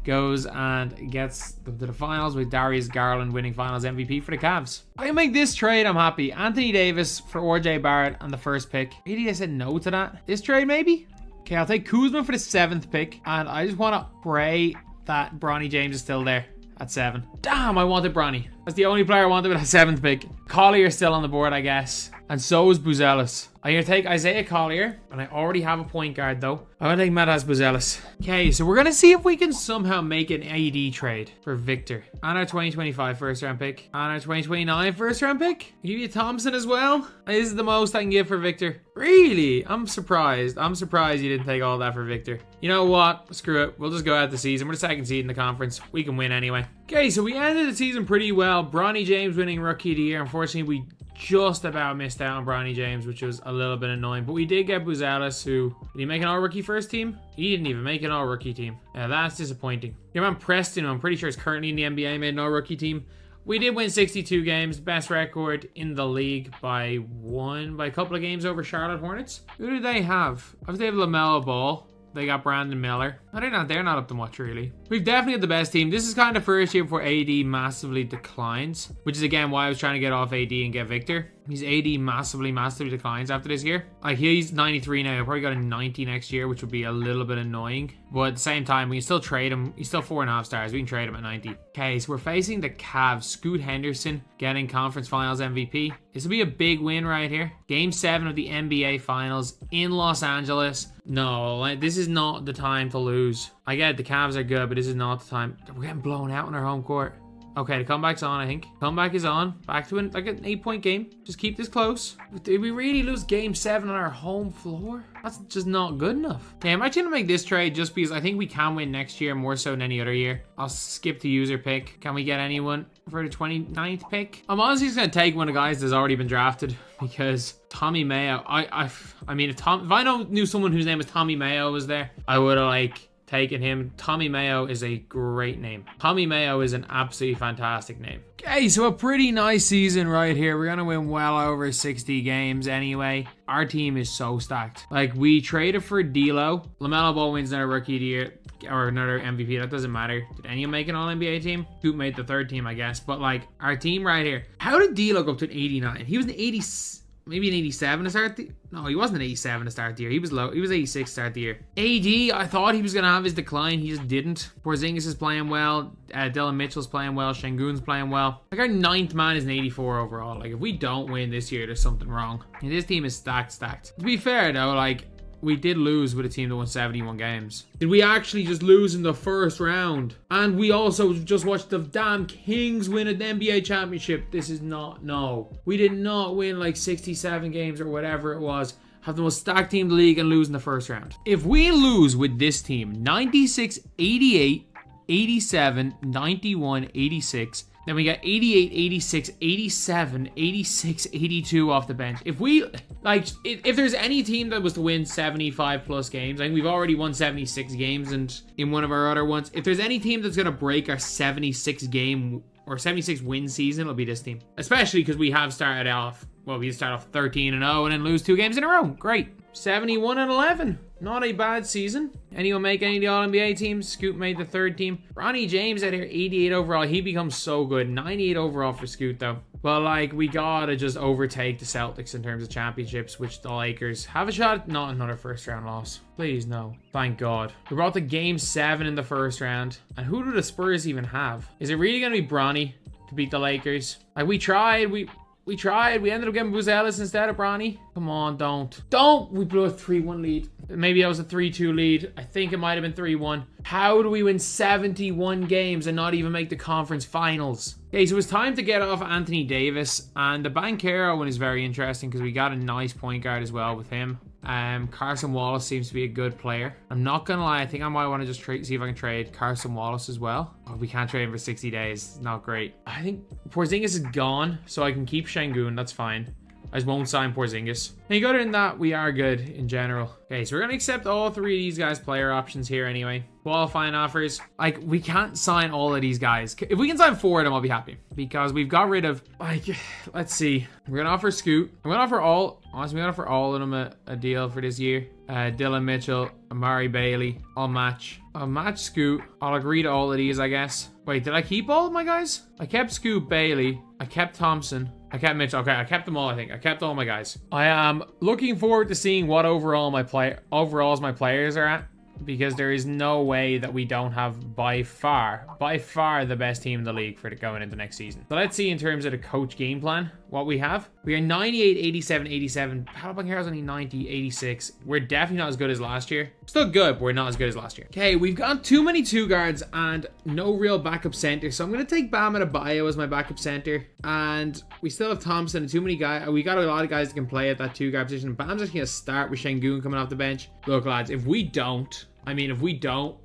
goes and gets to the finals with Darius Garland winning finals MVP for the Cavs. I can make this trade, I'm happy. Anthony Davis for RJ Barrett on the 1st pick. Maybe I said no to that. This trade, maybe? Okay, I'll take Kuzma for the 7th pick. And I just want to pray that Bronny James is still there at 7. Damn, I wanted Bronny. That's the only player I wanted with a 7th pick. Collier's still on the board, I guess. And so is Buzelis. I'm going to take Isaiah Collier, and I already have a point guard, though. I'm going to take Matas Buzelis. Okay, so we're going to see if we can somehow make an AD trade for Victor. And our 2025 first-round pick. And our 2029 first-round pick. I'll give you Thompson as well. This is the most I can give for Victor. Really? I'm surprised. I'm surprised you didn't take all that for Victor. You know what? Screw it. We'll just go out the season. We're the 2nd seed in the conference. We can win anyway. Okay, so we ended the season pretty well. Bronny James winning Rookie of the Year. Unfortunately, we just about missed out on Bronny James, which was a little bit annoying. But we did get Buzelis, who... Did he make an all-rookie first team? He didn't even make an all-rookie team. Yeah, that's disappointing. Your man Preston, I'm pretty sure is currently in the NBA, made an all-rookie team. We did win 62 games, best record in the league by a couple of games over Charlotte Hornets. Who do they have? Obviously they have LaMelo Ball. They got Brandon Miller. No, they're not up to much, really. We've definitely had the best team. This is kind of first year before AD massively declines, which is, again, why I was trying to get off AD and get Victor. His AD massively declines after this year. Like, he's 93 now. He'll probably got a 90 next year, which would be a little bit annoying. But at the same time, we can still trade him. He's still 4.5 stars. We can trade him at 90. Okay, so we're facing the Cavs. Scoot Henderson getting conference finals MVP. This will be a big win right here. Game 7 of the NBA Finals in Los Angeles. No, like, this is not the time to lose. I get it, the Cavs are good, but this is not the time. We're getting blown out in our home court. Okay, the comeback's on, I think. Comeback is on. Back to like an 8-point game. Just keep this close. Did we really lose game 7 on our home floor? That's just not good enough. Okay, I'm actually gonna make this trade just because I think we can win next year more so than any other year. I'll skip the user pick. Can we get anyone for the 29th pick? I'm honestly just gonna take one of the guys that's already been drafted because Tommy Mayo, I mean, if I knew someone whose name was Tommy Mayo was there, I would have like taken him. Tommy Mayo is a great name. Tommy Mayo is an absolutely fantastic name. Okay, so a pretty nice season right here. We're gonna win well over 60 games anyway. Our team is so stacked. Like, we traded for D'Lo. LaMelo Ball wins another Rookie of the Year or another MVP. That doesn't matter. Did anyone make an All-NBA team? Scoot made the 3rd team, I guess. But like, our team right here. How did D'Lo go up to an 89? He was an 80. Maybe an 87 to start the... No, he wasn't an 87 to start the year. He was low. He was 86 to start the year. AD, I thought he was going to have his decline. He just didn't. Porzingis is playing well. Dylan Mitchell's playing well. Şengün's playing well. Like, our 9th man is an 84 overall. Like, if we don't win this year, there's something wrong. And this team is stacked. To be fair, though, like, we did lose with a team that won 71 games. Did we actually just lose in the first round? And we also just watched the damn Kings win an NBA championship. This is not, no. We did not win like 67 games or whatever it was. Have the most stacked team in the league and lose in the first round. If we lose with this team, 96, 88, 87, 91, 86, then we got 88, 86, 87, 86, 82 off the bench. If we, like, if there's any team that was to win 75 plus games, I think we've already won 76 games and in one of our other ones. If there's any team that's going to break our 76 game or 76 win season, it'll be this team. Especially because we have started off, well, we start off 13-0 and then lose 2 games in a row. Great. 71-11. Not a bad season. Anyone make any of the All-NBA teams? Scoot made the 3rd team. Ronnie James out here, 88 overall. He becomes so good. 98 overall for Scoot, though. But, like, we gotta just overtake the Celtics in terms of championships, which the Lakers have a shot at. Not another first-round loss. Please, no. Thank God. We brought the game 7 in the first round. And who do the Spurs even have? Is it really gonna be Bronny to beat the Lakers? Like, we tried. We tried. We ended up getting Booz Ellis instead of Bronny. Come on, don't. We blew a 3-1 lead. Maybe that was a 3-2 lead. I think it might have been 3-1. How do we win 71 games and not even make the conference finals? Okay, so it's time to get off Anthony Davis. And the Banchero one is very interesting because we got a nice point guard as well with him. Carson Wallace seems to be a good player. I'm not gonna lie, I think I might want to just see if I can trade Carson Wallace as well. Oh, we can't trade him for 60 days. Not great. I think Porzingis is gone, so I can keep Şengün. That's fine. I just won't sign Porzingis. Any other than that, we are good in general. Okay, so we're gonna accept all 3 of these guys' player options here anyway. Qualifying offers. Like, we can't sign all of these guys. If we can sign 4 of them, I'll be happy. Because we've got rid of, like, let's see. We're gonna offer Scoot. I'm gonna offer all, honestly, we're gonna offer all of them a deal for this year. Dylan Mitchell, Amari Bailey. I'll match Scoot. I'll agree to all of these, I guess. Wait, did I keep all of my guys? I kept Scoot, Bailey. I kept Thompson. I kept Mitchell. Okay, I kept them all, I think. I kept all my guys. I am looking forward to seeing what overalls my players are at. Because there is no way that we don't have by far the best team in the league for going into next season. So let's see in terms of the coach game plan, what we have. We are 98, 87, 87. Paolo Banchero's only 90, 86. We're definitely not as good as last year. Still good, but we're not as good as last year. Okay, we've got too many 2 guards and no real backup center. So I'm going to take Bam Adebayo as my backup center. And we still have Thompson and too many guys. We got a lot of guys that can play at that 2 guard position. Bam's actually going to start with Şengün coming off the bench. Look, lads, if we don't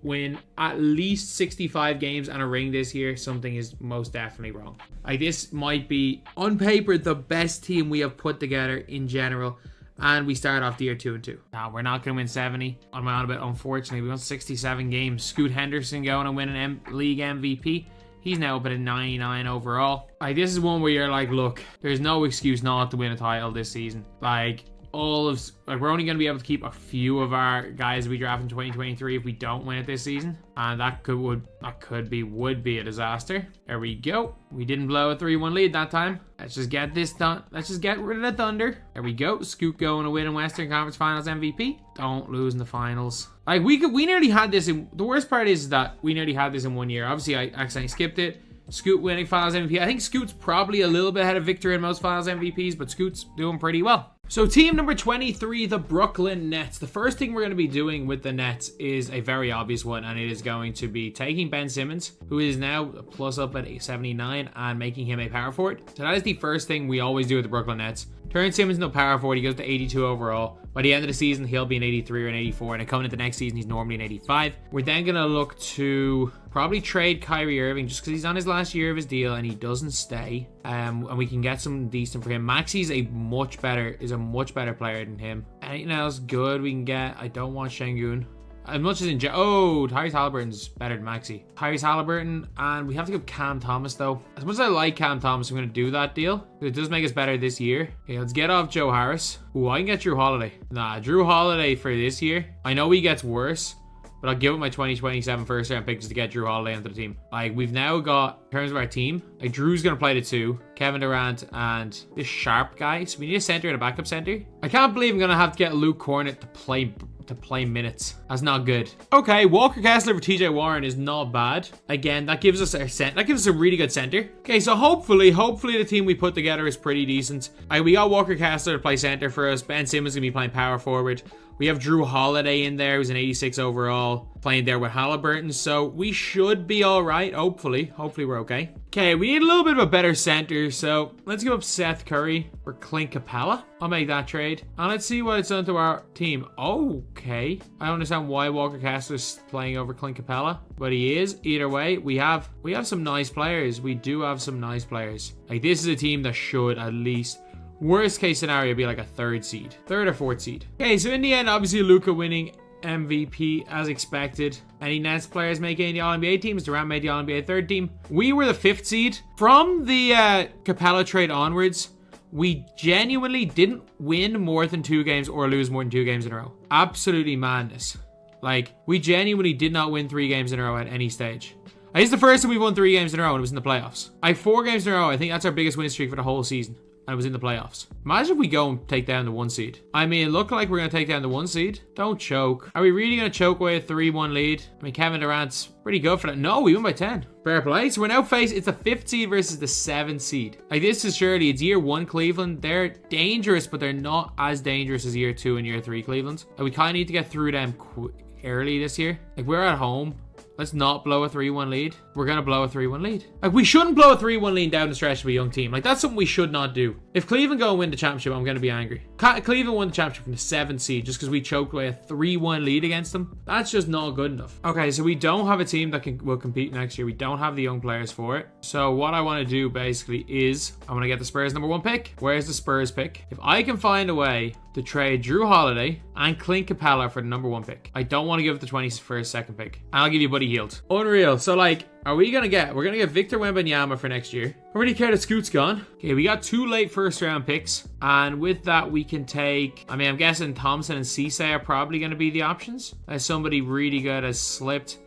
win at least 65 games and a ring this year, something is most definitely wrong. Like, this might be, on paper, the best team we have put together in general. And we start off the year 2-2. Now, we're not going to win 70. On my own bit, unfortunately. We won 67 games. Scoot Henderson going and win an league MVP. He's now up at a 99 overall. Like, this is one where you're like, look, there's no excuse not to win a title this season. Like, we're only going to be able to keep a few of our guys we draft in 2023 if we don't win it this season. And would be a disaster. There we go. We didn't blow a 3-1 lead that time. Let's just get this done. Let's just get rid of the Thunder. There we go. Scoot going to win in Western Conference Finals MVP. Don't lose in the finals. Like, we nearly had this in... The worst part is that we nearly had this in 1 year. Obviously, I accidentally skipped it. Scoot winning Finals MVP. I think Scoot's probably a little bit ahead of Victor in most Finals MVPs, but Scoot's doing pretty well. So team number 23, the Brooklyn Nets. The first thing we're going to be doing with the Nets is a very obvious one, and it is going to be taking Ben Simmons, who is now plus up at 79, and making him a power forward. So that is the first thing we always do with the Brooklyn Nets. Turn Simmons into a power forward. He goes to 82 overall. By the end of the season, he'll be an 83 or an 84, and then coming into the next season, he's normally an 85. We're then going to look to probably trade Kyrie Irving just because he's on his last year of his deal and he doesn't stay. And we can get something decent for him. Maxi's a much better player than him. Anything else good we can get? I don't want Şengün. As much as Tyrese Halliburton's better than Maxey. Tyrese Halliburton, and we have to give Cam Thomas though. As much as I like Cam Thomas, I'm going to do that deal. It does make us better this year. Okay, let's get off Joe Harris. Ooh, I can get Drew Holiday. Nah, Drew Holiday for this year. I know he gets worse, but I'll give it my 2027 first round pick just to get Drew Holiday onto the team. Like, we've now got, in terms of our team, like Drew's going to play the 2, Kevin Durant, and this Sharp guy. So we need a center and a backup center. I can't believe I'm going to have to get Luke Cornett to play minutes. That's not good. Okay, Walker Kessler for TJ Warren is not bad. Again, that gives us a really good center. Okay, so hopefully the team we put together is pretty decent. We got Walker Kessler to play center for us. Ben Simmons gonna be playing power forward. We have Drew Holiday in there, who's an 86 overall, playing there with Halliburton. So we should be all right. Hopefully we're okay. Okay, we need a little bit of a better center. So let's give up Seth Curry for Clint Capella. I'll make that trade. And let's see what it's done to our team. Okay. I don't understand why Walker Kessler's playing over Clint Capella, but he is. Either way, we have some nice players. We do have some nice players. Like, this is a team that should at least, worst case scenario, be like a third or fourth seed. Okay, so in the end, obviously Luka winning MVP as expected. Any Nets players making the All-NBA teams? Durant made the All-NBA third team. We were the 5th seed. From the Capella trade onwards, we genuinely didn't win more than 2 games or lose more than 2 games in a row. Absolutely madness. Like, we genuinely did not win 3 games in a row at any stage. This is the first time we've won 3 games in a row and it was in the playoffs. 4 games in a row. I think that's our biggest win streak for the whole season. And it was in the playoffs. Imagine if we go and take down the 1 seed. I mean, it looked like we're going to take down the 1 seed. Don't choke. Are we really going to choke away a 3-1 lead? I mean, Kevin Durant's pretty good for that. No, we won by 10. Fair play. So we're now facing, it's the 5th seed versus the 7th seed. Like, this is surely, it's year 1 Cleveland. They're dangerous, but they're not as dangerous as year 2 and year 3 Cleveland. Like, we kind of need to get through them early this year. Like, we're at home. Let's not blow a 3-1 lead. We're going to blow a 3-1 lead. Like, we shouldn't blow a 3-1 lead down the stretch of a young team. Like, that's something we should not do. If Cleveland go and win the championship, I'm going to be angry. Cleveland won the championship from the 7th seed just because we choked away a 3-1 lead against them. That's just not good enough. Okay, so we don't have a team that will compete next year. We don't have the young players for it. So what I want to do basically is I want to get the Spurs number 1 pick. Where's the Spurs pick? If I can find a way to trade Drew Holiday and Clint Capella for the number 1 pick. I don't want to give it the 21st second pick. And I'll give you Buddy Hield. Unreal. So, like, we're going to get Victor Wembanyama for next year. I really care that Scoot's gone. Okay, we got 2 late first round picks. And with that, we can take, I mean, I'm guessing Thompson and Cisse are probably going to be the options. As somebody really good has slipped.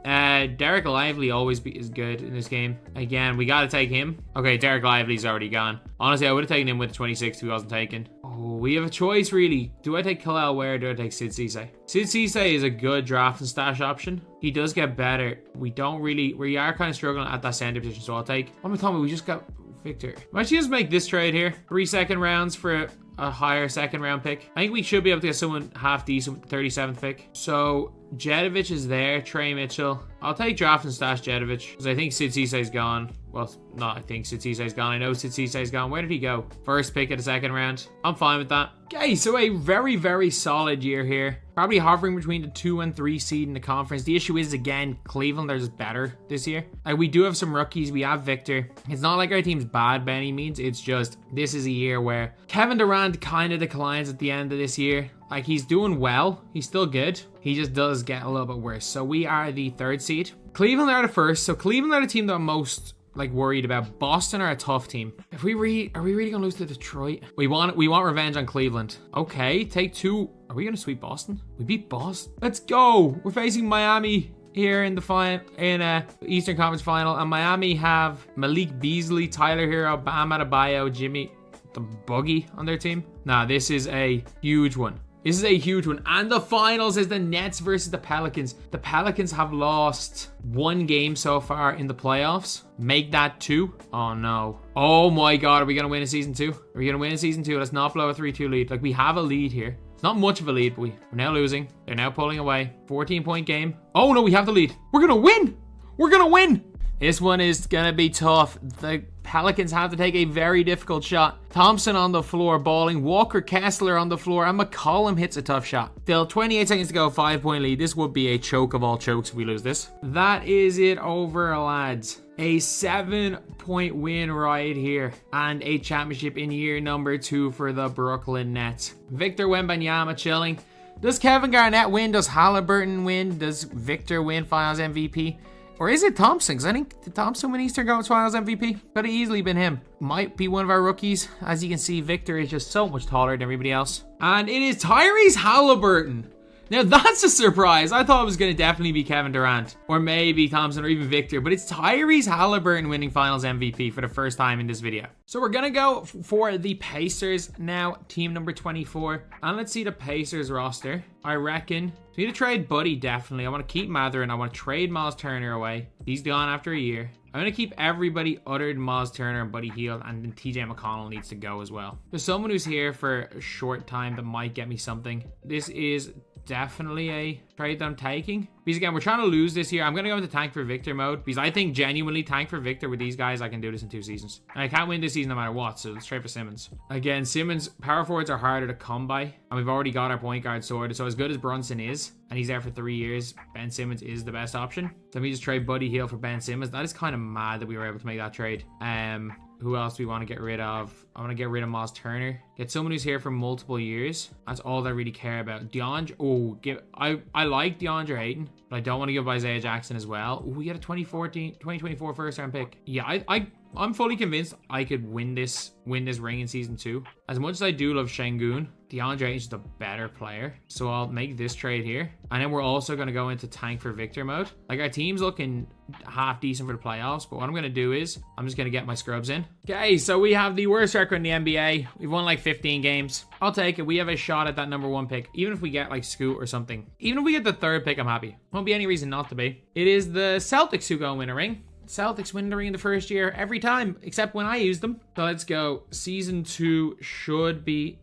Derek Lively always is good in this game. Again, we got to take him. Okay, Derek Lively's already gone. Honestly, I would have taken him with the 26th if he wasn't taken. Oh, we have a choice, really. Do I take Khalil Ware or do I take Sid Cisse? Sid Cisse is a good draft and stash option. He does get better. We are kind of struggling at that center position, so I'll take... What am I talking about? We just got Victor. Might you just make this trade here? 3 second rounds for a higher second round pick. I think we should be able to get someone half decent with the 37th pick. So Jedovic is there. Trey Mitchell. I'll take draft and stash Jedovic because I think Sid Cisse's gone. Well, not I think Sid Cisse's gone. I know Sid Cisse's gone. Where did he go? First pick of the second round. I'm fine with that. Okay, so a very, very solid year here. Probably hovering between the 2 and 3 seed in the conference. The issue is, again, Cleveland are just better this year. Like, we do have some rookies. We have Victor. It's not like our team's bad by any means. It's just, this is a year where Kevin Durant kind of declines at the end of this year. Like, he's doing well. He's still good. He just does get a little bit worse. So we are the 3rd seed. Cleveland are the 1st. So Cleveland are the team that I'm most like worried about. Boston are a tough team. Are we really gonna lose to Detroit? We want revenge on Cleveland. Okay, take 2. Are we gonna sweep Boston? We beat Boston. Let's go. We're facing Miami here in the Eastern Conference Final, and Miami have Malik Beasley, Tyler Hero, Bam Adebayo, Jimmy the Buggy on their team. Nah, this is a huge one. This is a huge one. And the finals is the Nets versus the Pelicans. The Pelicans have lost 1 game so far in the playoffs. Make that 2. Oh, no. Oh, my God. Are we going to win in season 2? Are we going to win in season 2? Let's not blow a 3-2 lead. Like, we have a lead here. It's not much of a lead, but we're now losing. They're now pulling away. 14-point game. Oh, no, we have the lead. We're going to win. We're going to win. This one is going to be tough. The Pelicans have to take a very difficult shot. Thompson on the floor balling. Walker Kessler on the floor. And McCollum hits a tough shot. Still 28 seconds to go. 5-point lead. This would be a choke of all chokes if we lose this. That is it over, lads. A 7-point win right here. And a championship in year number 2 for the Brooklyn Nets. Victor Wembanyama chilling. Does Kevin Garnett win? Does Halliburton win? Does Victor win Finals MVP? Or is it Thompson? Because I think, did Thompson win Eastern Conference Finals MVP? Could have easily been him. Might be one of our rookies. As you can see, Victor is just so much taller than everybody else. And it is Tyrese Halliburton. Now that's a surprise. I thought it was going to definitely be Kevin Durant. Or maybe Thompson or even Victor. But it's Tyrese Halliburton winning Finals MVP for the first time in this video. So we're going to go for the Pacers now. Team number 24. And let's see the Pacers roster. I reckon we need to trade Buddy, definitely. I want to keep Mathurin. I want to trade Miles Turner away. He's gone after a year. I'm going to keep everybody other than Miles Turner and Buddy Hield, and then TJ McConnell needs to go as well. There's someone who's here for a short time that might get me something. This is definitely a trade that I'm taking. Because again, we're trying to lose this year. I'm going to go into tank for Victor mode because I think genuinely tank for Victor with these guys, I can do this in 2 seasons. And I can't win this season no matter what, so let's trade for Simmons. Again, Simmons, power forwards are harder to come by, and we've already got our point guard sorted. So as good as Brunson is, and he's there for 3 years, Ben Simmons is the best option. So let me just trade Buddy Hield for Ben Simmons. That is kind of mad that we were able to make that trade. Who else do we want to get rid of? I want to get rid of Miles Turner. Get someone who's here for multiple years. That's all I really care about. I like DeAndre Ayton, but I don't want to give Isaiah Jackson as well. Ooh, we got a 2024 first round pick. Yeah, I'm fully convinced I could win this ring in season 2. As much as I do love Şengün, DeAndre Ayton's the better player. So I'll make this trade here. And then we're also going to go into tank for Victor mode. Like, our team's looking half decent for the playoffs, but what I'm going to do is I'm just going to get my scrubs in. Okay, so we have the worst record in the NBA. We've won like 15 games. I'll take it. We have a shot at that number 1 pick. Even if we get like Scoot or something. Even if we get the 3rd pick, I'm happy. Won't be any reason not to be. It is the Celtics who go and win a ring. Celtics win the ring in the first year every time, except when I use them. So let's go. Season 2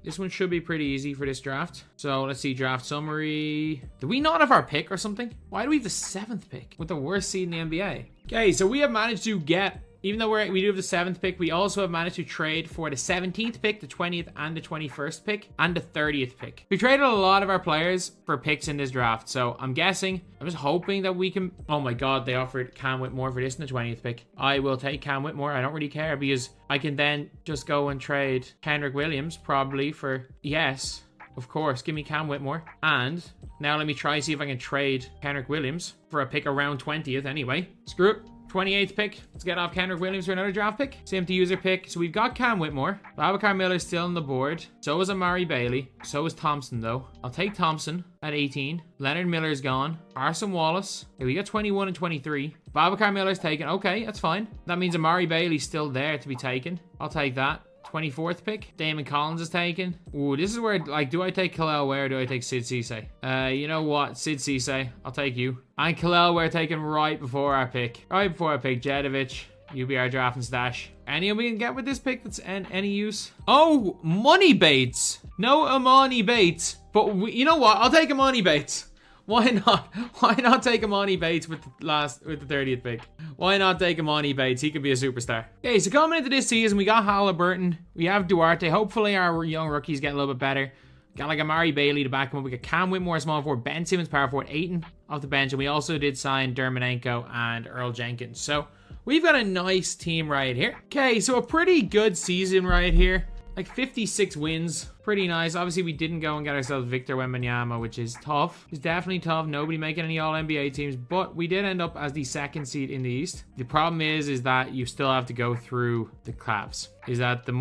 this one should be pretty easy for this draft. So let's see, draft summary. Did we not have our pick or something? Why do we have the 7th pick with the worst seed in the NBA? Okay, so we have managed to get, even though we do have the 7th pick, we also have managed to trade for the 17th pick, the 20th and the 21st pick, and the 30th pick. We traded a lot of our players for picks in this draft, so I'm just hoping that we can... Oh my God, they offered Cam Whitmore for this in the 20th pick. I will take Cam Whitmore. I don't really care because I can then just go and trade Kendrick Williams probably for... Yes, of course, give me Cam Whitmore. And now let me try see if I can trade Kendrick Williams for a pick around 20th anyway. Screw it. 28th pick. Let's get off Kendrick Williams for another draft pick. Same to user pick. So we've got Cam Whitmore. Babacar Miller's still on the board. So is Amari Bailey. So is Thompson, though. I'll take Thompson at 18. Leonard Miller's gone. Carson Wallace. Okay, we got 21 and 23. Babacar Miller's taken. Okay, that's fine. That means Amari Bailey's still there to be taken. I'll take that. 24th pick. Damon Collins is taken. Ooh, this is where, like, do I take Khalil Ware or do I take Sid Cisse? You know what? Sid Cisse. I'll take you. And Khalil Ware taken right before our pick. Right before our pick. Jedovic. You be our draft and stash. Anyone we can get with this pick that's any use? Oh, Money Bates. No Amani Bates. But you know what? I'll take Amani Bates. Why not? Why not take Amani Bates with the 30th pick? Why not take Amani Bates? He could be a superstar. Okay, so coming into this season, we got Halliburton. We have Duarte. Hopefully our young rookies get a little bit better. Got like Amari Bailey to back him up. We got Cam Whitmore, small forward. Ben Simmons, power forward. Ayton off the bench. And we also did sign Dermanenko and Earl Jenkins. So we've got a nice team right here. Okay, so a pretty good season right here. like 56 wins. Pretty nice. Obviously, we didn't go and get ourselves Victor Wembanyama, which is tough. It's definitely tough. Nobody making any All-NBA teams, but we did end up as the 2nd seed in the East. The problem is that you still have to go through the Cavs. Is that the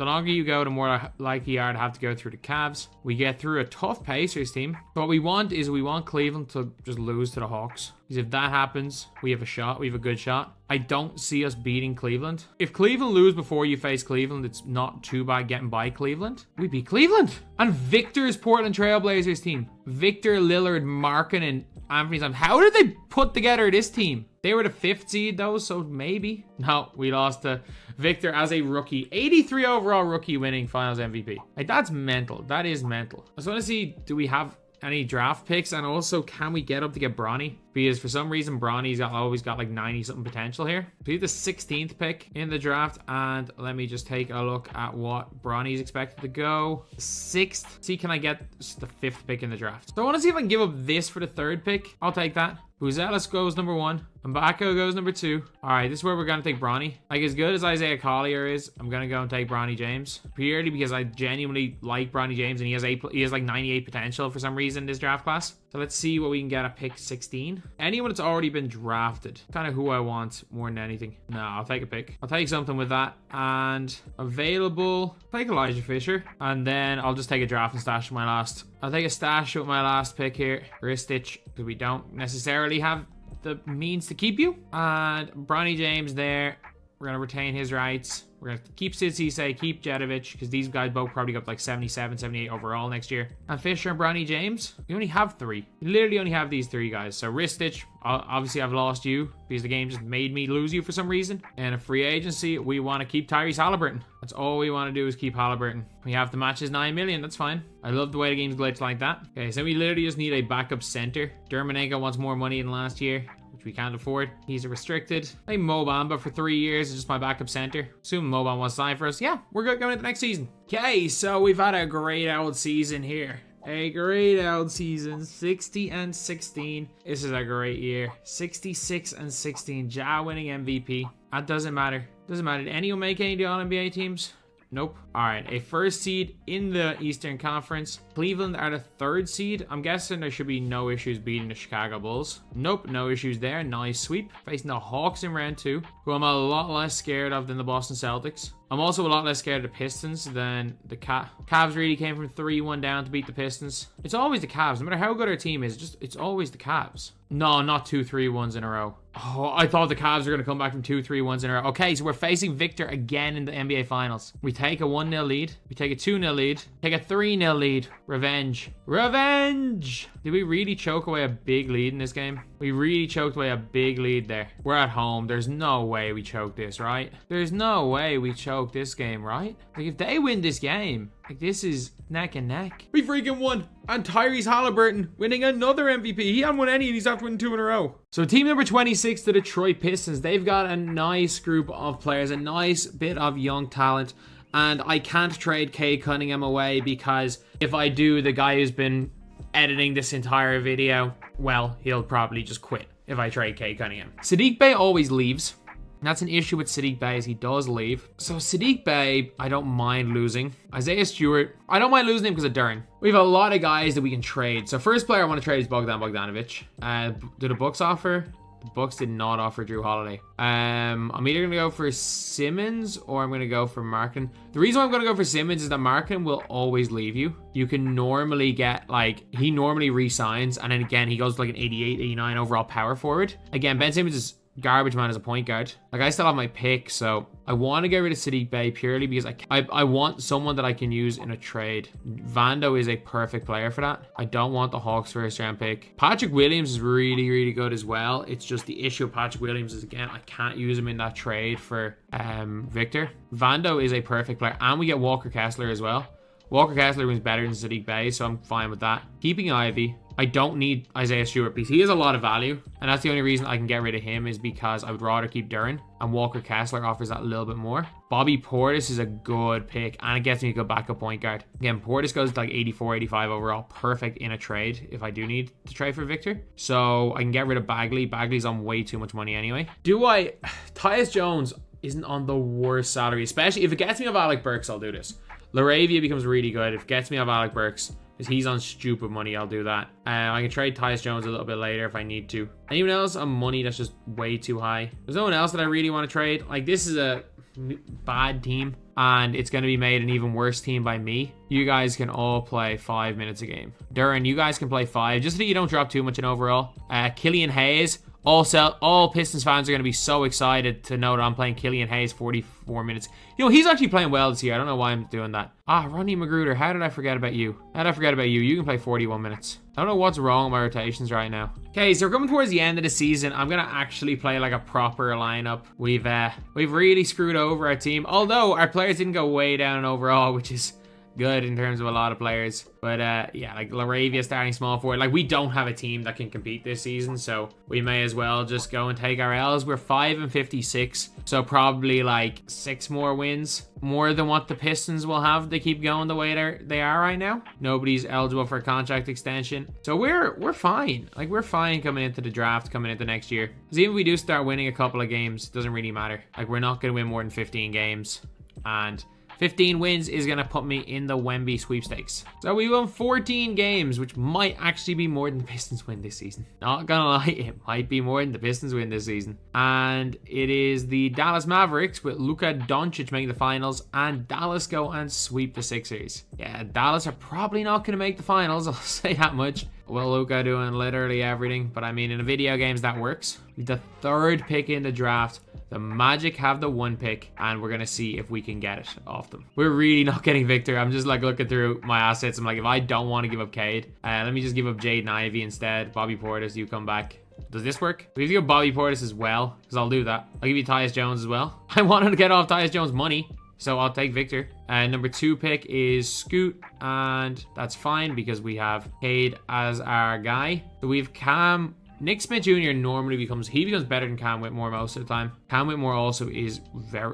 longer you go, the more likely you are to have to go through the Cavs. We get through a tough Pacers team. What we want Cleveland to just lose to the Hawks. Because if that happens, we have a shot. We have a good shot. I don't see us beating Cleveland. If Cleveland lose before you face Cleveland, it's not too bad getting by Cleveland. We beat Cleveland. And Victor's Portland Trailblazers team. Victor, Lillard, Markin, and Anthony Simons. How did they put together this team? They were the 5th seed though, so maybe. No, we lost to Victor as a rookie. 83 overall rookie winning finals MVP. Like, that's mental. That is mental. I just want to see, do we have any draft picks? And also, can we get up to get Bronny? Because for some reason, Bronny's always got like 90 something potential here. Be the 16th pick in the draft. And let me just take a look at what Bronny's expected to go. 6th. See, can I get the 5th pick in the draft? So I want to see if I can give up this for the 3rd pick. I'll take that. Buzelis goes number 1. Mbako goes number 2. All right, this is where we're going to take Bronny. Like, as good as Isaiah Collier is, I'm going to go and take Bronny James. Purely because I genuinely like Bronny James, and he has like 98 potential for some reason in this draft class. So let's see what we can get at pick 16. Anyone that's already been drafted. Kind of who I want more than anything. No, I'll take a pick. I'll take something with that. And available, take Elijah Fisher. And then I'll just take a draft and stash with my last. I'll take a stash with my last pick here. Ristich, because we don't necessarily have the means to keep you. And Bronny James there. We're going to retain his rights. We're going to keep Sid Cisse, keep Jedovic, because these guys both probably got like 77, 78 overall next year. And Fisher and Bronny James, we only have 3. We literally only have these 3 guys. So Ristich, obviously I've lost you because the game just made me lose you for some reason. And a free agency, we want to keep Tyrese Halliburton. That's all we want to do is keep Halliburton. We have to match his 9 million. That's fine. I love the way the game's glitched like that. Okay, so we literally just need a backup center. Dermanenko wants more money than last year, which we can't afford. He's a restricted. I think Mo Bamba for 3 years is just my backup center. Assume Mo Bamba wants to sign for us. Yeah, we're good going into the next season. Okay, so we've had a great old season here. A great old season. 60 and 16. This is a great year. 66 and 16. Ja winning MVP. That doesn't matter. Doesn't matter. Did anyone make any of the All-NBA teams? Nope. All right, a 1st seed in the Eastern Conference. Cleveland are the 3rd seed. I'm guessing there should be no issues beating the Chicago Bulls. Nope, no issues there. Nice sweep. Facing the Hawks in round 2, who I'm a lot less scared of than the Boston Celtics. I'm also a lot less scared of the Pistons than the Cavs. Really came from 3-1 down to beat the Pistons. It's always the Cavs. No matter how good our team is, it's always the Cavs. No, not 2 3-1s in a row. Oh, I thought the Cavs were going to come back from 2 3-1s in a row. Okay, so we're facing Victor again in the NBA Finals. We take a 1-0 lead. We take a 2-0 lead. Take a 3-0 lead. Revenge. Revenge! Did we really choke away a big lead in this game? We really choked away a big lead there. We're at home. There's no way we choke this, right? There's no way we choke this game, right? Like, if they win this game, like, this is neck and neck. We freaking won. And Tyrese Halliburton winning another MVP. He hadn't won any and he's after winning 2 in a row. So team number 26, the Detroit Pistons. They've got a nice group of players, a nice bit of young talent. And I can't trade Cade Cunningham away because if I do, the guy who's been editing this entire video, well, he'll probably just quit if I trade Cade Cunningham. Saddiq Bey always leaves. That's an issue with Saddiq Bey, is he does leave. So Saddiq Bey, I don't mind losing. Isaiah Stewart, I don't mind losing him because of Duren. We have a lot of guys that we can trade. So first player I want to trade is Bogdan Bogdanovic. Do the Bucks offer? The Bucks did not offer Drew Holiday. I'm either going to go for Simmons or I'm going to go for Markin. The reason I'm going to go for Simmons is that Markin will always leave you. You can normally get, like, he normally re-signs, and then again, he goes to like an 88, 89 overall power forward. Again, Ben Simmons is garbage man as a point guard. Like, I still have my pick, so I want to get rid of Saddiq Bey purely because I want someone that I can use in a trade. Vando is a perfect player for that. I don't want the Hawks first round pick. Patrick Williams is really, really good as well. It's just the issue with Patrick Williams is, again, I can't use him in that trade for Victor. Vando is a perfect player, and we get Walker Kessler as well. Walker Kessler was better than Saddiq Bey, so I'm fine with that. Keeping Ivy. I don't need Isaiah Stewart because he has a lot of value, and that's the only reason I can get rid of him is because I would rather keep Duren, and Walker Kessler offers that a little bit more. Bobby Portis is a good pick, and it gets me a good backup point guard. Again, Portis goes to like 84, 85 overall, perfect in a trade if I do need to trade for Victor. So I can get rid of Bagley. Bagley's on way too much money anyway. Do I? Tyus Jones, isn't on the worst salary, especially if it gets me off Alec Burks, I'll do this. Laravia becomes really good. If it gets me off Alec Burks, because he's on stupid money, I'll do that. I can trade Tyus Jones a little bit later if I need to. Anyone else on money that's just way too high? There's no one else that I really want to trade. Like, this is a bad team, and it's going to be made an even worse team by me. You guys can all play 5 minutes a game. Duran, you guys can play 5, just so that you don't drop too much in overall. Killian Hayes. All Pistons fans are going to be so excited to know that I'm playing Killian Hayes 44 minutes. You know, he's actually playing well this year. I don't know why I'm doing that. Ronnie Magruder. How did I forget about you? How did I forget about you? You can play 41 minutes. I don't know what's wrong with my rotations right now. Okay, so we're coming towards the end of the season. I'm going to actually play like a proper lineup. We've really screwed over our team. Although our players didn't go way down overall, which is good in terms of a lot of players. But yeah, like Laravia starting small forward. Like, we don't have a team that can compete this season, so we may as well just go and take our L's. We're 5-56, so probably like 6 more wins, more than what the Pistons will have. They keep going the way they are right now. Nobody's eligible for a contract extension, so we're fine. Like, we're fine coming into the draft, coming into next year. Because even if we do start winning a couple of games, it doesn't really matter. Like, we're not going to win more than 15 games, and 15 wins is going to put me in the Wemby sweepstakes. So we won 14 games, which might actually be more than the Pistons win this season. Not gonna lie, it might be more than the Pistons win this season. And it is the Dallas Mavericks with Luka Doncic making the finals, and Dallas go and sweep the Sixers. Yeah, Dallas are probably not going to make the finals, I'll say that much. Well, Luka doing literally everything, but I mean, in the video games that works. The 3rd pick in the draft. The Magic have the 1 pick, and we're going to see if we can get it off them. We're really not getting Victor. I'm just like looking through my assets. I'm like, if I don't want to give up Cade, let me just give up Jaden Ivey instead. Bobby Portis, you come back. Does this work? We have to give Bobby Portis as well, because I'll do that. I'll give you Tyus Jones as well. I wanted to get off Tyus Jones money, so I'll take Victor. Number 2 pick is Scoot, and that's fine because we have Cade as our guy. So we have Cam. Nick Smith Jr. normally becomes better than Cam Whitmore most of the time. Cam Whitmore also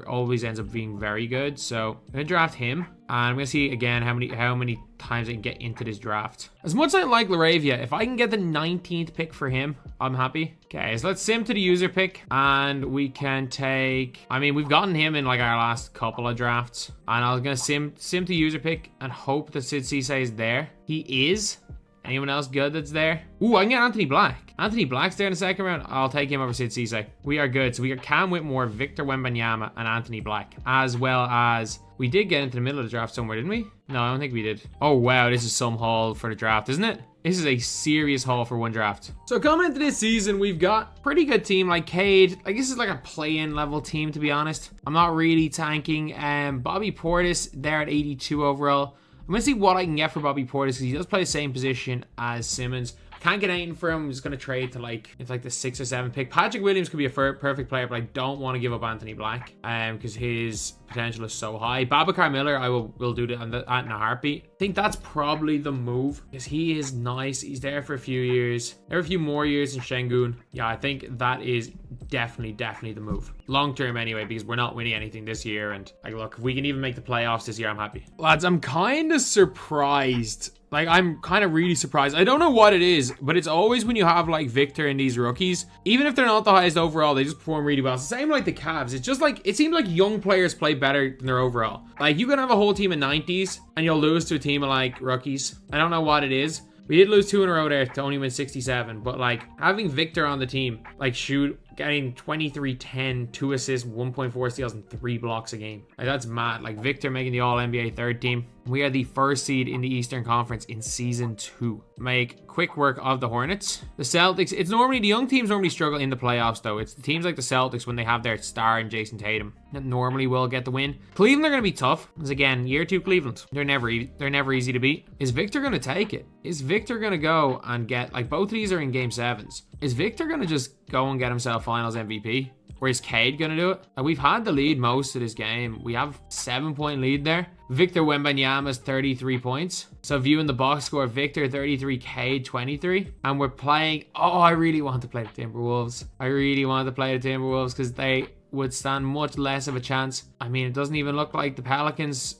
always ends up being very good. So I'm gonna draft him, and I'm gonna see again how many times I can get into this draft. As much as I like Laravia, if I can get the 19th pick for him, I'm happy. Okay, so let's sim to the user pick, and we can take. I mean, we've gotten him in like our last couple of drafts, and I was gonna sim to user pick and hope that Sid Cisse is there. He is. Anyone else good that's there? Ooh, I can get Anthony Black. Anthony Black's there in the 2nd round. I'll take him over Sid Cisse. We are good. So we got Cam Whitmore, Victor Wembanyama, and Anthony Black. As well as, we did get into the middle of the draft somewhere, didn't we? No, I don't think we did. Oh, wow. This is some haul for the draft, isn't it? This is a serious haul for one draft. So coming into this season, we've got pretty good team like Cade. Like, this is like a play-in level team, to be honest. I'm not really tanking. Bobby Portis there at 82 overall. I'm going to see what I can get for Bobby Portis because he does play the same position as Simmons. Can't get anything for him. I'm just going to trade to it's like the 6 or 7 pick. Patrick Williams could be a perfect player, but I don't want to give up Anthony Black because his potential is so high. Babacar Miller, I will do that in a heartbeat. I think that's probably the move because he is nice. He's there for a few years. There are a few more years in Şengün. Yeah, I think that is definitely the move. Long term anyway, because we're not winning anything this year. And like, look, if we can even make the playoffs this year, I'm happy. Lads, I'm kind of surprised. Like, I'm kind of really surprised. I don't know what it is, but it's always when you have like Victor and these rookies, even if they're not the highest overall, they just perform really well. It's the same like the Cavs. It's just like, it seems like young players play better than their overall. Like, you can have a whole team of 90s and you'll lose to a team of like rookies. I don't know what it is. We did lose 2 in a row there to only win 67, but like having Victor on the team, like getting 23, 10, 2 assists, 1.4 steals, and 3 blocks a game. Like, that's mad. Like, Victor making the All-NBA 3rd team. We are the 1st seed in the Eastern Conference in Season 2. Make quick work of the Hornets. The Celtics, it's normally, the young teams normally struggle in the playoffs, though. It's the teams like the Celtics when they have their star in Jason Tatum that normally will get the win. Cleveland are going to be tough. Because again, year 2 Cleveland. They're never easy to beat. Is Victor going to take it? Is Victor going to go and get, like, both of these are in Game 7s. Is Victor going to just go and get himself Finals MVP? Or is Cade going to do it? We've had the lead most of this game. We have 7-point lead there. Victor Wembanyama's 33 points. So viewing the box score, Victor 33, Cade 23. And we're playing, oh, I really want to play the Timberwolves. I really want to play the Timberwolves because would stand much less of a chance. I mean, it doesn't even look like the Pelicans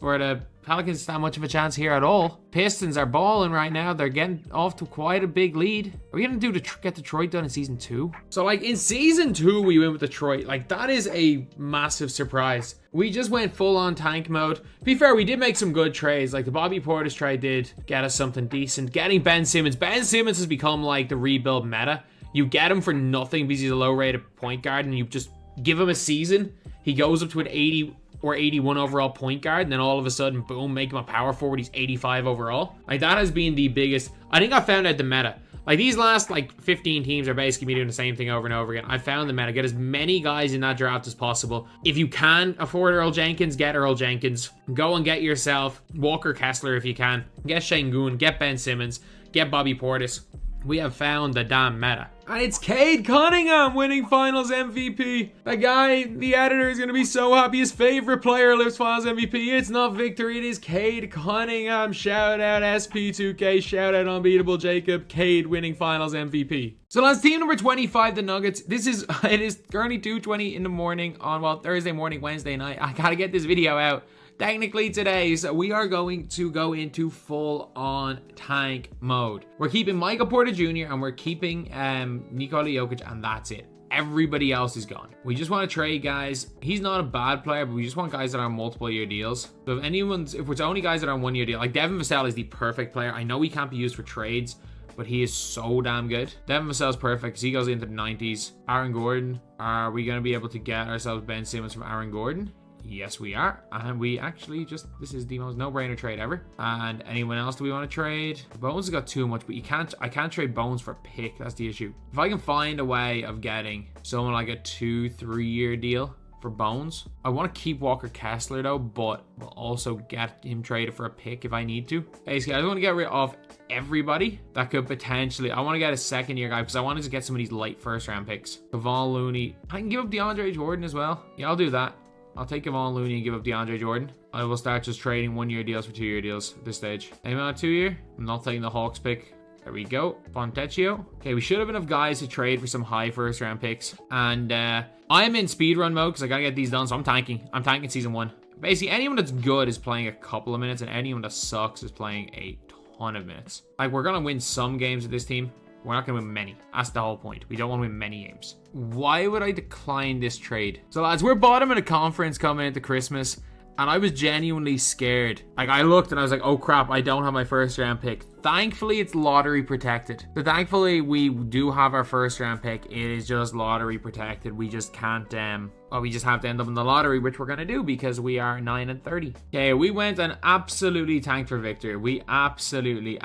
stand much of a chance here at all. Pistons are balling right now. They're getting off to quite a big lead. Are we gonna get Detroit done in season 2? So like in season 2, we went with Detroit. Like that is a massive surprise. We just went full on tank mode. To be fair, we did make some good trades. Like the Bobby Portis trade did get us something decent. Getting Ben Simmons. Ben Simmons has become like the rebuild meta. You get him for nothing because he's a low rated point guard and you just give him a season. He goes up to an 80 or 81 overall point guard, and then all of a sudden, boom, make him a power forward. He's 85 overall. Like that has been the biggest. I think I found out the meta. Like these last like 15 teams are basically doing the same thing over and over again. I found the meta. Get as many guys in that draft as possible. If you can afford Earl Jenkins, get Earl Jenkins. Go and get yourself Walker Kessler if you can. Get Şengün, get Ben Simmons, get Bobby Portis. We have found the damn meta. And it's Cade Cunningham winning Finals MVP. The guy, the editor, is going to be so happy. His favorite player lifts Finals MVP. It's not Victor, it is Cade Cunningham. Shout out SP2K. Shout out Unbeatable Jacob. Cade winning Finals MVP. So that's team number 25, the Nuggets. It is currently 2:20 in the morning on, well, Thursday morning, Wednesday night. I got to get this video out technically today, so we are going to go into full-on tank mode. We're keeping Michael Porter Jr. and we're keeping Nikola Jokic, and that's it. Everybody else is gone. We just want to trade guys. He's not a bad player, but we just want guys that are on multiple-year deals. So if it's only guys that are on one-year deal, like Devin Vassell is the perfect player. I know he can't be used for trades, but he is so damn good. Devin Vassell's perfect because he goes into the 90s. Aaron Gordon, are we going to be able to get ourselves Ben Simmons from Aaron Gordon? Yes, we are. And we actually this is the most no-brainer trade ever. And anyone else do we want to trade? Bones has got too much, but I can't trade Bones for a pick. That's the issue. If I can find a way of getting someone like a 2-3 year deal for Bones, I want to keep Walker Kessler though, but we'll also get him traded for a pick if I need to. Basically, I just want to get rid of everybody that could potentially. I want to get a second year guy because I wanted to get some of these late first round picks. Kevon Looney. I can give up DeAndre Jordan as well. Yeah, I'll do that. I'll take Kevon Looney and give up DeAndre Jordan. I will start just trading 1 year deals for 2 year deals at this stage. Anyone on a 2 year? I'm not taking the Hawks pick. There we go. Fontecchio. Okay, we should have enough guys to trade for some high first round picks. And I'm in speedrun mode because I gotta get these done, so I'm tanking. I'm tanking season 1. Basically, anyone that's good is playing a couple of minutes, and anyone that sucks is playing a ton of minutes. Like, we're gonna win some games with this team. We're not going to win many. That's the whole point. We don't want to win many games. Why would I decline this trade? So lads, we're bottom of the conference coming into Christmas, and I was genuinely scared. Like, I looked and I was like, oh crap, I don't have my first round pick. Thankfully, it's lottery protected. So thankfully, we do have our first round pick. It is just lottery protected. We just can't, we just have to end up in the lottery, which we're going to do because we are 9-30. Okay, we went and absolutely tanked for Victor. We absolutely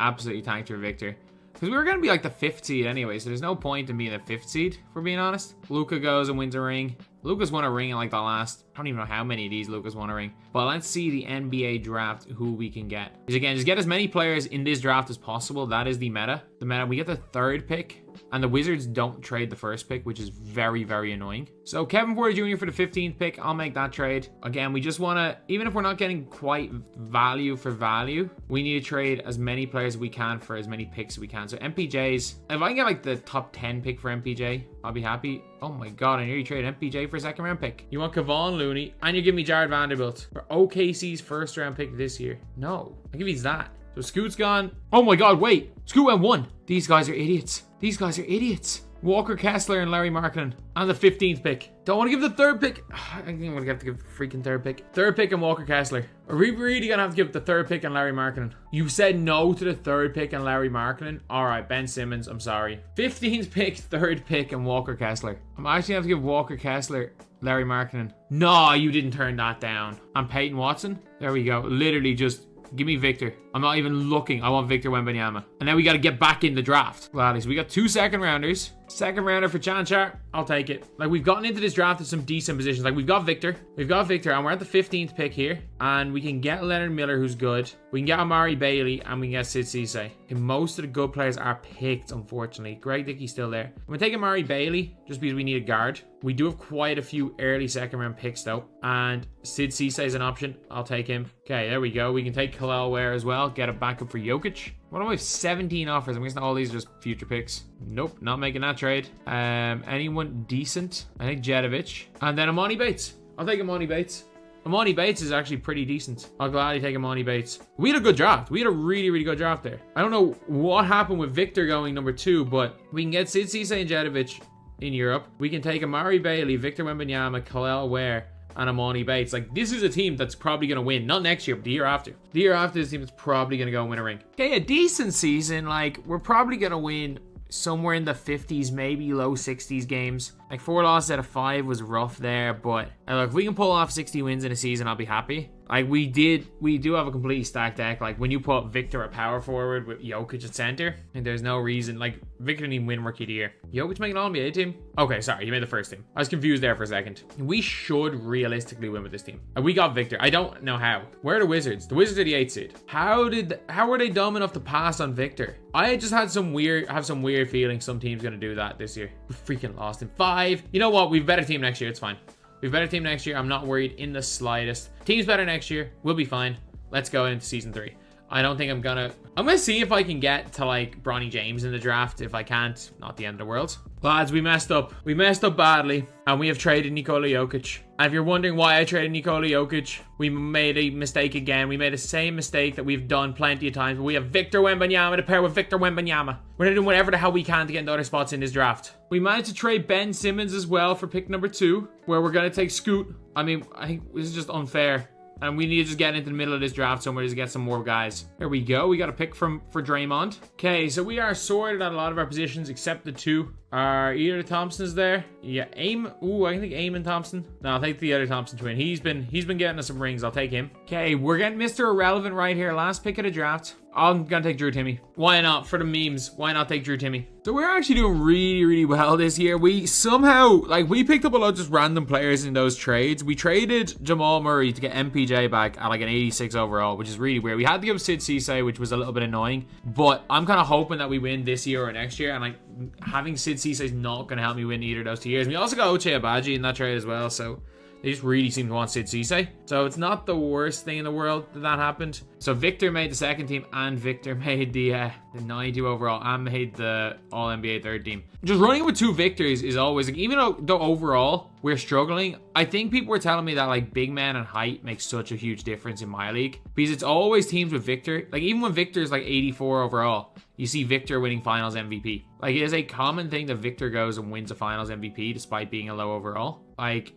tanked for Victor. Because we were going to be like the 5th seed anyway, so there's no point in being the 5th seed, if we're being honest. Luka goes and wins a ring. Luka's won a ring in like the last, I don't even know how many of these Luka's won a ring. But let's see the NBA draft, who we can get. Because again, just get as many players in this draft as possible. That is the meta. We get the 3rd pick. And the Wizards don't trade the 1st pick, which is very, very annoying. So Kevin Porter Jr. for the 15th pick. I'll make that trade. Again, we just want to, even if we're not getting quite value for value, we need to trade as many players as we can for as many picks as we can. So MPJs, if I can get like the top 10 pick for MPJ, I'll be happy. Oh my God, I nearly traded MPJ for a 2nd round pick. You want Kevon Looney, and you give me Jared Vanderbilt for OKC's 1st round pick this year. No, I'll give you that. So Scoot's gone. Oh my God, wait. Scoot went 1. These guys are idiots. These guys are idiots. Walker Kessler and Larry Markkinen on the 15th pick. Don't want to give the 3rd pick. I think I'm going to have to give the freaking 3rd pick. 3rd pick and Walker Kessler. Are we really going to have to give the 3rd pick and Larry Markkinen? You said no to the 3rd pick and Larry Markkinen? All right, Ben Simmons, I'm sorry. 15th pick, 3rd pick, and Walker Kessler. I'm actually going to have to give Walker Kessler Larry Markkinen. No, you didn't turn that down. And Peyton Watson? There we go. Literally just give me Victor. I'm not even looking. I want Victor Wembanyama. And then we got to get back in the draft. Well, so we got 2 2nd rounders. 2nd rounder for Chanchar. I'll take it. Like, we've gotten into this draft with some decent positions. Like, we've got Victor, and we're at the 15th pick here. And we can get Leonard Miller, who's good. We can get Amari Bailey, and we can get Sid Cisse. And most of the good players are picked, unfortunately. Greg Dickey's still there. I'm going to take Amari Bailey, just because we need a guard. We do have quite a few early 2nd round picks, though. And Sid Cisse is an option. I'll take him. Okay, there we go. We can take Khalil Ware as well. Get a backup for Jokic. What do I have? 17 offers. I'm guessing all these are just future picks. Nope, not making that trade. Anyone decent? I think Jedovic. And then Amani Bates. I'll take Amani Bates. Amani Bates is actually pretty decent. I'll gladly take Amani Bates. We had a good draft. We had a really, really good draft there. I don't know what happened with Victor going number 2, but we can get Sid Cisse and Jedovic in Europe. We can take Amari Bailey, Victor Wembanyama, Khalil Ware, and Amani Bates. Like, this is a team that's probably going to win. Not next year, but the year after. The year after, this team is probably going to go and win a ring. Okay, a decent season. Like, we're probably going to win somewhere in the 50s, maybe low 60s games. Like 4 losses out of 5 was rough there, but look, if we can pull off 60 wins in a season, I'll be happy. Like we do have a completely stacked deck. Like when you put Victor at power forward with Jokic at center, and there's no reason, like Victor didn't even win Rookie of the Year. Jokic making All-NBA team? Okay, sorry, you made the first team. I was confused there for a second. We should realistically win with this team. And we got Victor. I don't know how. Where are the Wizards? The Wizards are the 8th seed. How were they dumb enough to pass on Victor? I just had some weird feeling some team's gonna do that this year. We freaking lost in 5. You know what? We've a better team next year. It's fine. We've a better team next year. I'm not worried in the slightest. Team's better next year. We'll be fine. Let's go into season 3. I don't think I'm gonna see if I can get to like Bronny James in the draft. If I can't, not the end of the world. Lads, we messed up. We messed up badly, and we have traded Nikola Jokic. And if you're wondering why I traded Nikola Jokic, we made a mistake again. We made the same mistake that we've done plenty of times. But we have Victor Wembanyama to pair with Victor Wembanyama. We're gonna do whatever the hell we can to get into other spots in this draft. We managed to trade Ben Simmons as well for pick number 2, where we're gonna take Scoot. I mean, I think this is just unfair. And we need to just get into the middle of this draft somewhere to get some more guys. There we go. We got a pick for Draymond. Okay, so we are sorted at a lot of our positions except the 2. Are either the Thompsons there? Yeah, Aim. Ooh, I think Aim and Thompson. No, I'll take the other Thompson twin. He's been getting us some rings. I'll take him. Okay, we're getting Mr. Irrelevant right here. Last pick of the draft. I'm gonna take Drew Timmy. Why not? For the memes, why not take Drew Timmy? So we're actually doing really, really well this year. We somehow, like, we picked up a lot of just random players in those trades. We traded Jamal Murray to get MPJ back at like an 86 overall, which is really weird. We had to give Sid Cisse, which was a little bit annoying, but I'm kind of hoping that we win this year or next year, and like having Sid Cisse is not going to help me win either of those 2 years. We also got Ochai Agbaji in that trade as well, so they just really seem to want Sid Cisse. So it's not the worst thing in the world that happened. So Victor made the second team, and Victor made the 92 overall, and made the All-NBA third team. Just running with 2 victors is always, like, even though overall we're struggling, I think people were telling me that like big man and height makes such a huge difference in my league, because it's always teams with Victor. Like even when Victor is like 84 overall, you see Victor winning finals MVP. Like it is a common thing that Victor goes and wins a finals MVP despite being a low overall. Like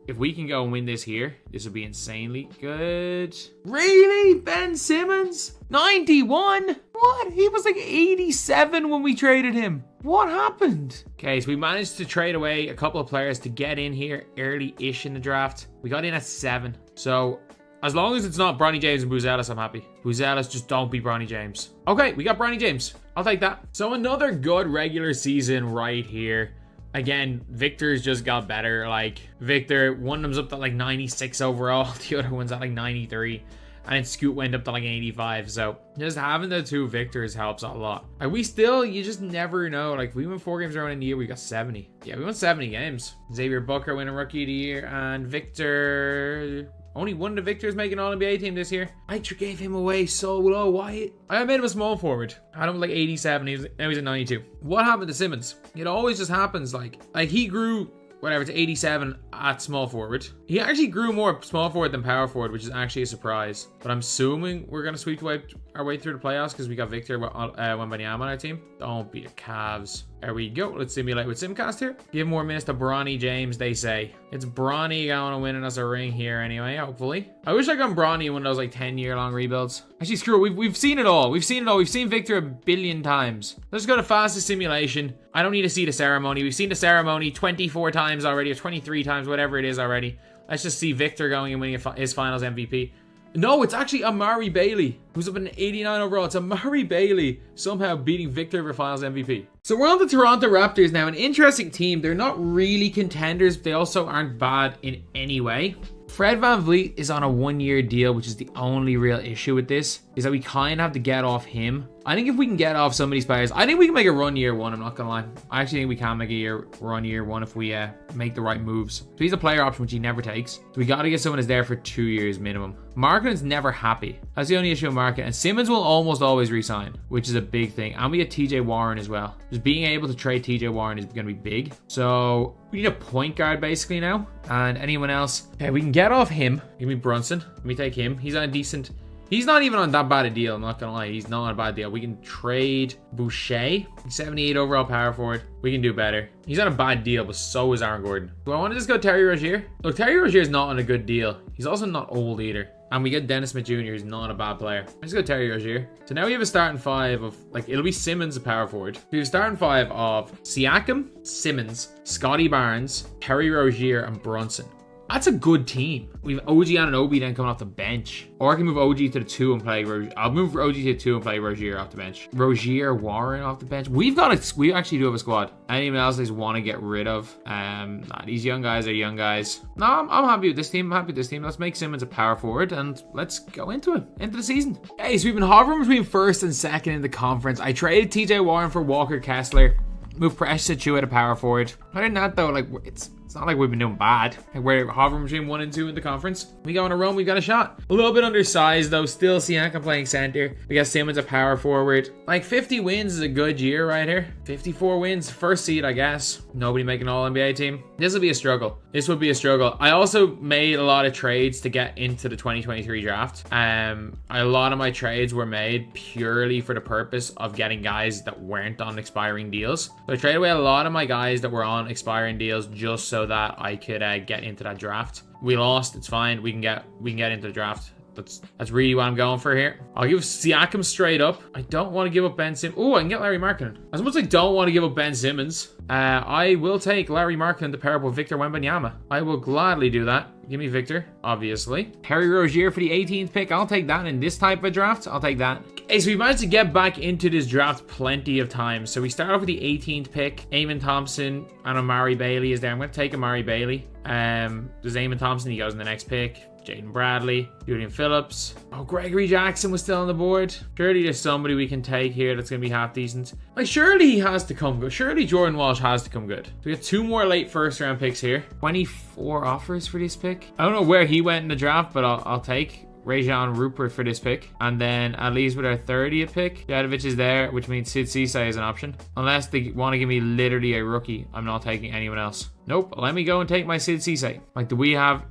if we can go and win this here, this would be insanely good. Really? Ben Simmons? 91? What? He was like 87 when we traded him. What happened? Okay, so we managed to trade away a couple of players to get in here early-ish in the draft. We got in at 7. So as long as it's not Bronny James and Buzelis, I'm happy. Buzelis, just don't be Bronny James. Okay, we got Bronny James. I'll take that. So another good regular season right here. Again, Victor's just got better. Like, Victor, one of them's up to like 96 overall. The other one's at like 93. And then Scoot went up to like 85. So just having the 2 Victors helps a lot. Like, you just never know. Like, we went 4 games around in the year, we got 70. Yeah, we won 70 games. Xavier Booker winning Rookie of the Year. And Victor, only one of the Victors making All-NBA team this year. I gave him away so low. Why? I made him a small forward. I had him like 87. Now he's at 92. What happened to Simmons? It always just happens. Like he grew, whatever, to 87 at small forward. He actually grew more small forward than power forward, which is actually a surprise. But I'm assuming we're going to sweep our way through the playoffs because we got Victor Wembanyama on our team. Don't be the Cavs. There we go. Let's simulate with Simcast here. Give more minutes to Bronny James, they say. It's Bronny going to winning us a ring here anyway, hopefully. I wish I got Bronny in one of those like 10-year-long rebuilds. Actually, screw it. We've seen it all. We've seen it all. We've seen Victor a billion times. Let's go to fastest simulation. I don't need to see the ceremony. We've seen the ceremony 24 times already, or 23 times, whatever it is already. Let's just see Victor going and winning his finals MVP. No, it's actually Amari Bailey, who's up in 89 overall. It's Amari Bailey somehow beating Victor for finals MVP. So we're on the Toronto Raptors now. An interesting team. They're not really contenders, but they also aren't bad in any way. Fred VanVleet is on a 1-year deal, which is the only real issue with this, is that we kind of have to get off him I think if we can get off some of these players, I think we can make a run year one. I'm not going to lie. I actually think we can make a run year one if we make the right moves. So he's a player option, which he never takes. So we got to get someone who's there for 2 years minimum. Markkanen's never happy. That's the only issue with Markkanen. And Simmons will almost always resign, which is a big thing. And we get TJ Warren as well. Just being able to trade TJ Warren is going to be big. So we need a point guard basically now. And anyone else. Okay, we can get off him. Give me Brunson. Let me take him. He's on a decent... He's not even on that bad a deal. I'm not going to lie. He's not on a bad deal. We can trade Boucher. 78 overall power forward. We can do better. He's on a bad deal, but so is Aaron Gordon. Do I want to just go Terry Rozier? Look, Terry Rozier is not on a good deal. He's also not old either. And we get Dennis Smith Jr., who's not a bad player. Let's go Terry Rozier. So now we have a starting five of, like, it'll be Simmons, a power forward. We have a starting five of Siakam, Simmons, Scotty Barnes, Terry Rozier, and Brunson. That's a good team. We have OG Anunoby then coming off the bench. Or I can move OG to the 2 and play Rozier. I'll move OG to the 2 and play Rozier off the bench. Rozier, Warren off the bench. We actually do have a squad. Anyone else they want to get rid of? These young guys are young guys. No, I'm happy with this team. I'm happy with this team. Let's make Simmons a power forward and let's go into it. Into the season. Hey, so we've been hovering between first and second in the conference. I traded TJ Warren for Walker Kessler. Move Precious Achiuwa to power forward. Other than that though, like it's not like we've been doing bad. Like we're hovering between 1 and 2 in the conference. We go on a run, we've got a shot. A little bit undersized though. Still Siakam playing center. We got Simmons a power forward. Like 50 wins is a good year right here. 54 wins, first seed I guess. Nobody making an all-NBA team. This will be a struggle. This would be a struggle. I also made a lot of trades to get into the 2023 draft. A lot of my trades were made purely for the purpose of getting guys that weren't on expiring deals. So I traded away a lot of my guys that were on expiring deals just so that I could get into that draft. We lost, it's fine. We can get into the draft. That's really what I'm going for here. I'll give Siakam straight up. I don't want to give up Ben Simmons. Oh, I can get Larry Markkanen. As much as I don't want to give up Ben Simmons, I will take Larry Markkanen to pair up with Victor Wembanyama. I will gladly do that. Give me Victor, obviously. Terry Rozier for the 18th pick. I'll take that in this type of draft. I'll take that. Okay, so we managed to get back into this draft plenty of times. So we start off with the 18th pick. Eamon Thompson and Amari Bailey is there. I'm going to take Amari Bailey. There's Eamon Thompson. He goes in the next pick. Jaden Bradley, Julian Phillips. Oh, Gregory Jackson was still on the board. Surely there's somebody we can take here that's going to be half decent. Like, surely he has to come good. Surely Jordan Walsh has to come good. So we got 2 more late first round picks here. 24 offers for this pick. I don't know where he went in the draft, but I'll take Rajon Rupert for this pick. And then at least with our 30th pick, Jadovich is there, which means Sid Cisse is an option. Unless they want to give me literally a rookie, I'm not taking anyone else. Nope, let me go and take my Sid Cisse. Like,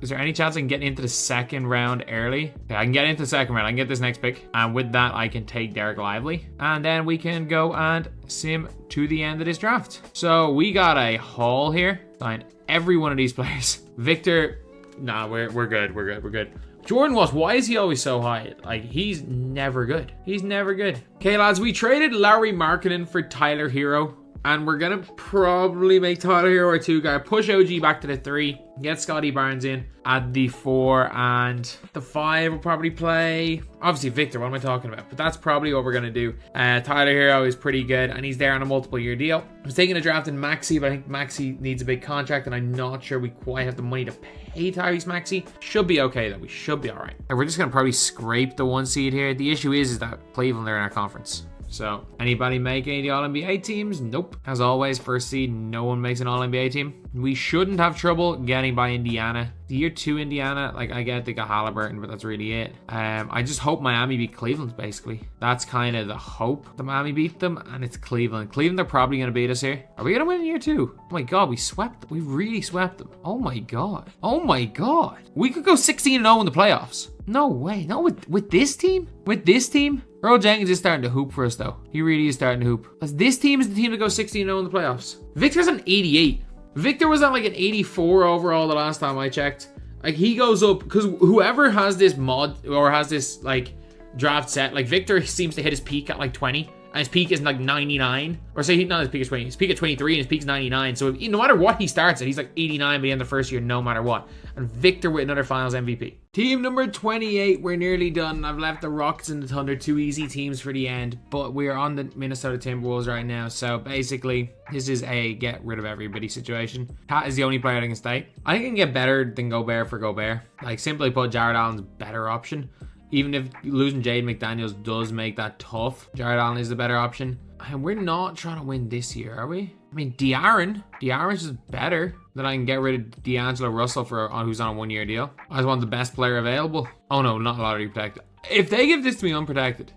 is there any chance I can get into the second round early? Okay, I can get into the second round. I can get this next pick. And with that, I can take Derek Lively. And then we can go and sim to the end of this draft. So we got a haul here. Sign every one of these players. Victor, nah, we're good. We're good. Jordan Walsh, why is he always so high? Like, he's never good. He's never good. Okay, lads, we traded Larry Markkanen for Tyler Hero. And we're going to probably make Tyler Hero our 2 guy. Push OG back to the 3. Get Scotty Barnes in at the 4. And the 5 will probably play... Obviously, Victor, what am I talking about? But that's probably what we're going to do. Tyler Hero is pretty good. And he's there on a multiple-year deal. I was taking a draft in Maxey, but I think Maxey needs a big contract. And I'm not sure we quite have the money to pay Tyrese Maxey. Should be okay, though. We should be all right. And we're just going to probably scrape the 1 seed here. The issue is that Cleveland are in our conference. So, anybody make any of the All-NBA teams? Nope. As always, first seed, no one makes an All-NBA team. We shouldn't have trouble getting by Indiana. The year 2 Indiana, like, I get they got Halliburton, but that's really it. I just hope Miami beat Cleveland, basically. That's kind of the hope that Miami beat them, and it's Cleveland. Cleveland are probably going to beat us here. Are we going to win in year 2? Oh my God, we swept them. We really swept them. Oh my God. Oh my God. We could go 16-0 in the playoffs. No way. No, with this team? With this team? Earl Jenkins is starting to hoop for us, though. He really is starting to hoop. As this team is the team to go 16-0 in the playoffs. Victor's an 88. Victor was at like an 84 overall the last time I checked. Like, he goes up, because whoever has this mod, or has this, like, draft set, like, Victor seems to hit his peak at, like, 20. And his peak is like 99. Or say not his peak is 20. His peak at 23 and his peak's 99. So no matter what he starts at, he's like 89 by the end of the first year, no matter what. And Victor with another finals MVP. Team number 28, we're nearly done. I've left the Rockets and the Thunder, 2 easy teams for the end. But we're on the Minnesota Timberwolves right now. So basically, this is a get rid of everybody situation. Cat is the only player that can stay. I think I can get better than Gobert for Gobert. Like, simply put, Jared Allen's better option. Even if losing Jaden McDaniels does make that tough, Jared Allen is the better option. And we're not trying to win this year, are we? I mean, De'Aaron's just better than I can get rid of D'Angelo Russell who's on a 1-year deal. I just want the best player available. Oh no, not lottery protected. If they give this to me unprotected,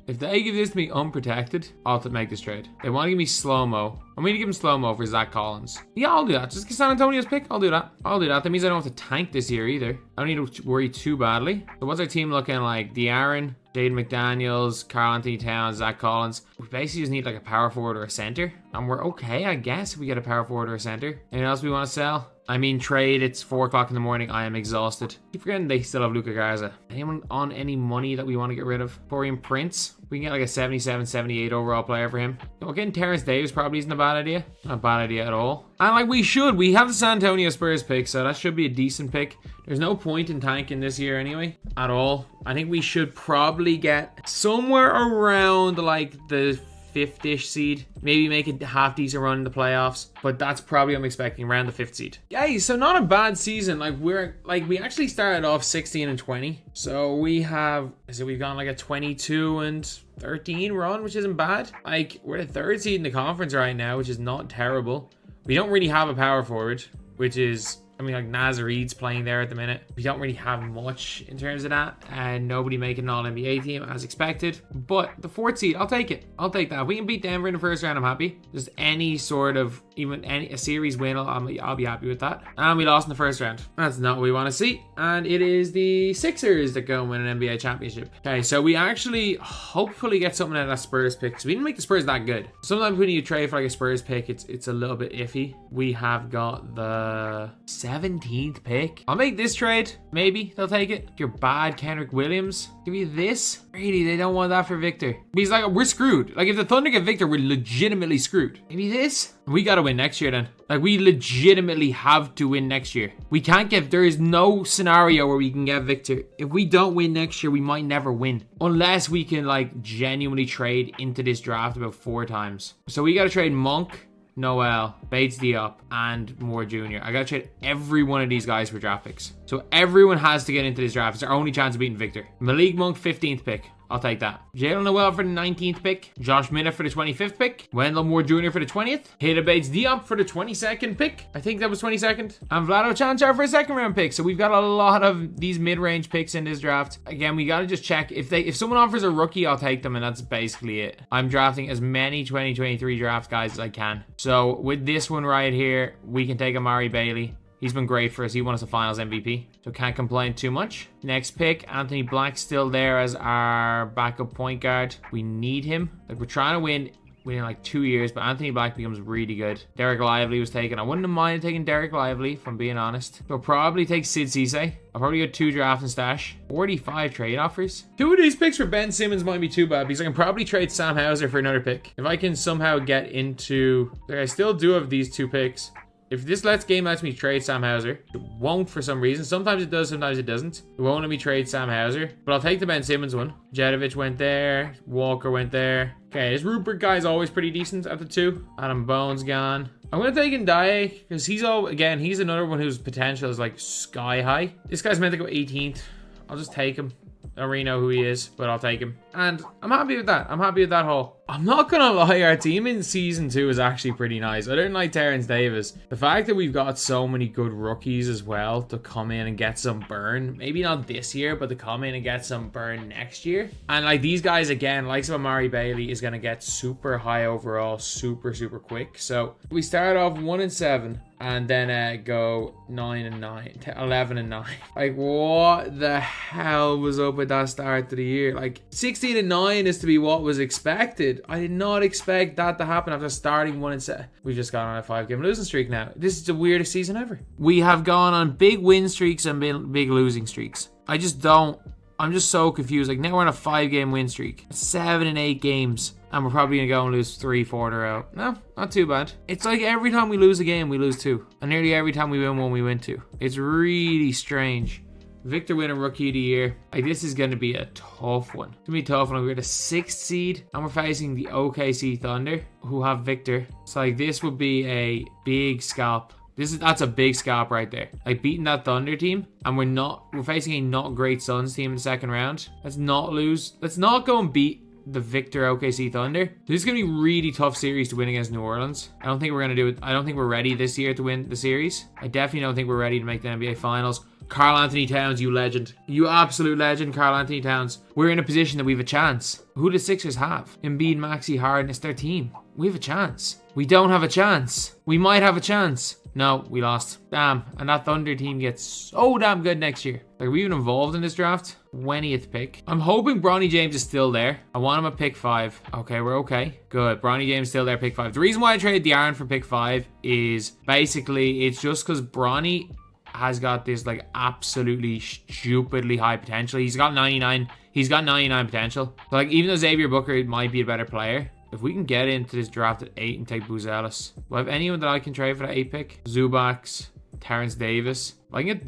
I'll make this trade. They want to give me slow-mo. I'm going to give him slow-mo for Zach Collins. Yeah, I'll do that. Just get San Antonio's pick. I'll do that. That means I don't have to tank this year either. I don't need to worry too badly. So what's our team looking like? De'Aaron, Jaden McDaniels, Karl Anthony Towns, Zach Collins. We basically just need like a power forward or a center. And we're okay, I guess, if we get a power forward or a center. Anything else we want to sell? I mean, trade. It's 4 o'clock in the morning. I am exhausted. Keep forgetting they still have Luka Garza. Anyone on any money that we want to get rid of? Torian Prince. We can get like a 77, 78 overall player for him. Well, getting Terrence Davis probably isn't a bad idea. Not a bad idea at all. And like we have the San Antonio Spurs pick, so that should be a decent pick. There's no point in tanking this year anyway, at all. I think we should probably get somewhere around like the 5th-ish seed. Maybe make a half decent run in the playoffs, but that's probably what I'm expecting, around the 5th seed. Yeah, so not a bad season. We actually started off 16-20. So we've gone like a 22-13 run, which isn't bad. Like, we're the 3rd seed in the conference right now, which is not terrible. We don't really have a power forward, which is, I mean, like Naz Reid's playing there at the minute. We don't really have much in terms of that, and nobody making an all-NBA team as expected. But the 4th seed, I'll take it. I'll take that. If we can beat Denver in the first round, I'm happy. Just any sort of, a series win, I'll be happy with that. And we lost in the first round. That's not what we want to see. And it is the Sixers that go and win an NBA championship. Okay, so we actually hopefully get something out of that Spurs pick, because we didn't make the Spurs that good. Sometimes when you trade for like a Spurs pick, it's a little bit iffy. We have got the 17th pick. I'll make this trade. Maybe they'll take it. You're bad, Kendrick Williams. Give you this. Really, they don't want that for Victor. He's like, we're screwed. Like, if the Thunder get Victor, we're legitimately screwed. Maybe this. We gotta win next year then. Like, we legitimately have to win next year. We can't get, there is no scenario where we can get Victor. If we don't win next year, we might never win. Unless we can like genuinely trade into this draft about 4 times. So we gotta trade Monk, Noel, Bates Diop, and Moore Jr. I gotta trade every one of these guys for draft picks. So everyone has to get into this draft. It's our only chance of beating Victor. Malik Monk, 15th pick. I'll take that. Jalen Noel for the 19th pick. Josh Minna for the 25th pick. Wendell Moore Jr. for the 20th. Hayden Bates Diop for the 22nd pick. I think that was 22nd. And Vlado Chanchar for a 2nd round pick. So we've got a lot of these mid-range picks in this draft. Again, we got to just check. If someone offers a rookie, I'll take them, and that's basically it. I'm drafting as many 2023 draft guys as I can. So with this one right here, we can take Amari Bailey. He's been great for us. He won us a finals MVP, so can't complain too much. Next pick, Anthony Black still there as our backup point guard. We need him. Like, we're trying to win within like 2 years, but Anthony Black becomes really good. Derek Lively was taken. I wouldn't have minded taking Derek Lively, if I'm being honest. So I'll probably take Sid Cisse. I'll probably get 2 draft and stash. 45 trade offers. 2 of these picks for Ben Simmons might be too bad, because I can probably trade Sam Hauser for another pick. If I can somehow get into, like, I still do have these 2 picks. If this game lets me trade Sam Hauser, it won't for some reason. Sometimes it does, sometimes it doesn't. It won't let me trade Sam Hauser, but I'll take the Ben Simmons one. Jedovic went there. Walker went there. Okay, this Rupert guy is always pretty decent at the 2. Adam Bones gone. I'm going to take Ndaye, because he's another one whose potential is like sky high. This guy's meant to go 18th. I'll just take him. I don't really know who he is, but I'll take him. And I'm happy with that. I'm happy with that haul. I'm not gonna lie, our team in season 2 is actually pretty nice. I don't like Terrence Davis. The fact that we've got so many good rookies as well to come in and get some burn, maybe not this year, but to come in and get some burn next year. And like these guys, again, like Amari Bailey is gonna get super high overall, super quick. So we start off 1-7 and then go 9-9, 11-9. Like, what the hell was up with that start to the year? Like, 16-9 is to be what was expected. I did not expect that to happen after starting 1-7. We've just gone on a 5-game losing streak now. This is the weirdest season ever. We have gone on big win streaks and big losing streaks. I'm just so confused. Like, now we're on a 5-game win streak. 7 and 8 games. And we're probably going to go and lose 3-4 in a row. No, not too bad. It's like every time we lose a game, we lose 2. And nearly every time we win one, we win 2. It's really strange. Victor winning Rookie of the Year. Like, this is going to be a tough one. It's going to be a tough one. We're the 6th seed. And we're facing the OKC Thunder, who have Victor. So, like, this would be a big scalp. That's a big scalp right there. Like beating that Thunder team, and we're facing a not great Suns team in the second round. Let's not lose. Let's not go and beat the Victor OKC Thunder. This is going to be a really tough series to win against New Orleans. I don't think we're going to do it. I don't think we're ready this year to win the series. I definitely don't think we're ready to make the NBA Finals. Karl Anthony Towns, you legend. You absolute legend, Karl Anthony Towns. We're in a position that we have a chance. Who do the Sixers have? Embiid, Maxey, Harden, it's their team. We have a chance. We don't have a chance. We might have a chance. No, we lost. Damn. And that Thunder team gets so damn good next year. Like, are we even involved in this draft? 20th pick. I'm hoping Bronny James is still there. I want him at pick 5. Okay, we're okay. Good. Bronny James still there, pick 5. The reason why I traded De'Aaron for pick 5 is basically it's just because Bronny has got this like absolutely stupidly high potential. He's got 99 potential. So, like, even though Xavier Booker might be a better player, if we can get into this draft at 8 and take Buzelis, do I have anyone that I can trade for that 8 pick? Zubaks, Terrence Davis. If I can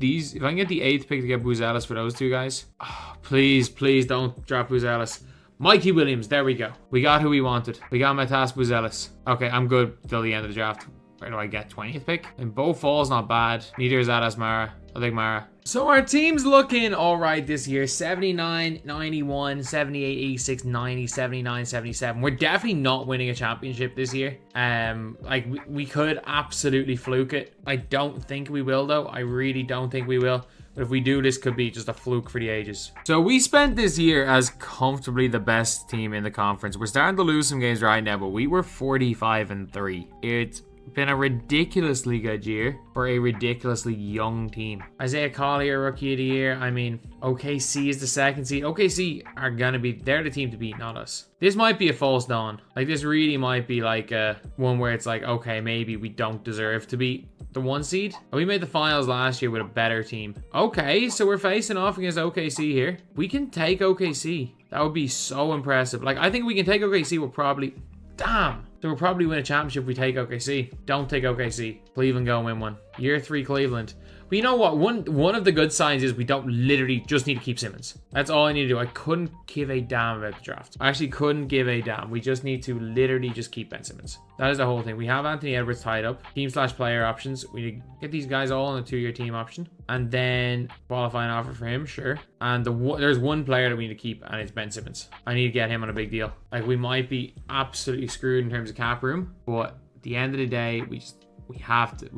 get the 8th pick to get Buzelis for those two guys. Oh, please don't drop Buzelis. Mikey Williams, there we go. We got who we wanted. We got Matas Buzelis. Okay, I'm good till the end of the draft. Where do I get 20th pick? And Bo Fall's not bad. Neither is Adas Mara. I'll take Mara. So our team's looking all right this year. 79, 91, 78, 86, 90, 79, 77. We're definitely not winning a championship this year. Like we could absolutely fluke it. I don't think we will though. I really don't think we will. But if we do, this could be just a fluke for the ages. So we spent this year as comfortably the best team in the conference. We're starting to lose some games right now, but we were 45-3. It's been a ridiculously good year for a ridiculously young team. Isaiah Collier, rookie of the year. I mean, OKC is the second seed. OKC are gonna be, they're the team to beat, not us. This might be a false dawn. Like, this really might be like one where it's like, okay, maybe we don't deserve to beat the 1 seed. We made the finals last year with a better team. Okay, so we're facing off against OKC here. We can take OKC. That would be so impressive. Like, I think we can take OKC. We'll probably, damn. So we'll probably win a championship if we take OKC. Don't take OKC. Cleveland go and win one. Year 3 Cleveland. But you know what? One of the good signs is we don't literally just need to keep Simmons. That's all I need to do. I couldn't give a damn about the draft. I actually couldn't give a damn. We just need to literally just keep Ben Simmons. That is the whole thing. We have Anthony Edwards tied up. Team/player options. We need to get these guys all on a 2-year team option. And then qualifying offer for him, sure. And there's one player that we need to keep, and it's Ben Simmons. I need to get him on a big deal. Like, we might be absolutely screwed in terms of cap room, but at the end of the day, we have to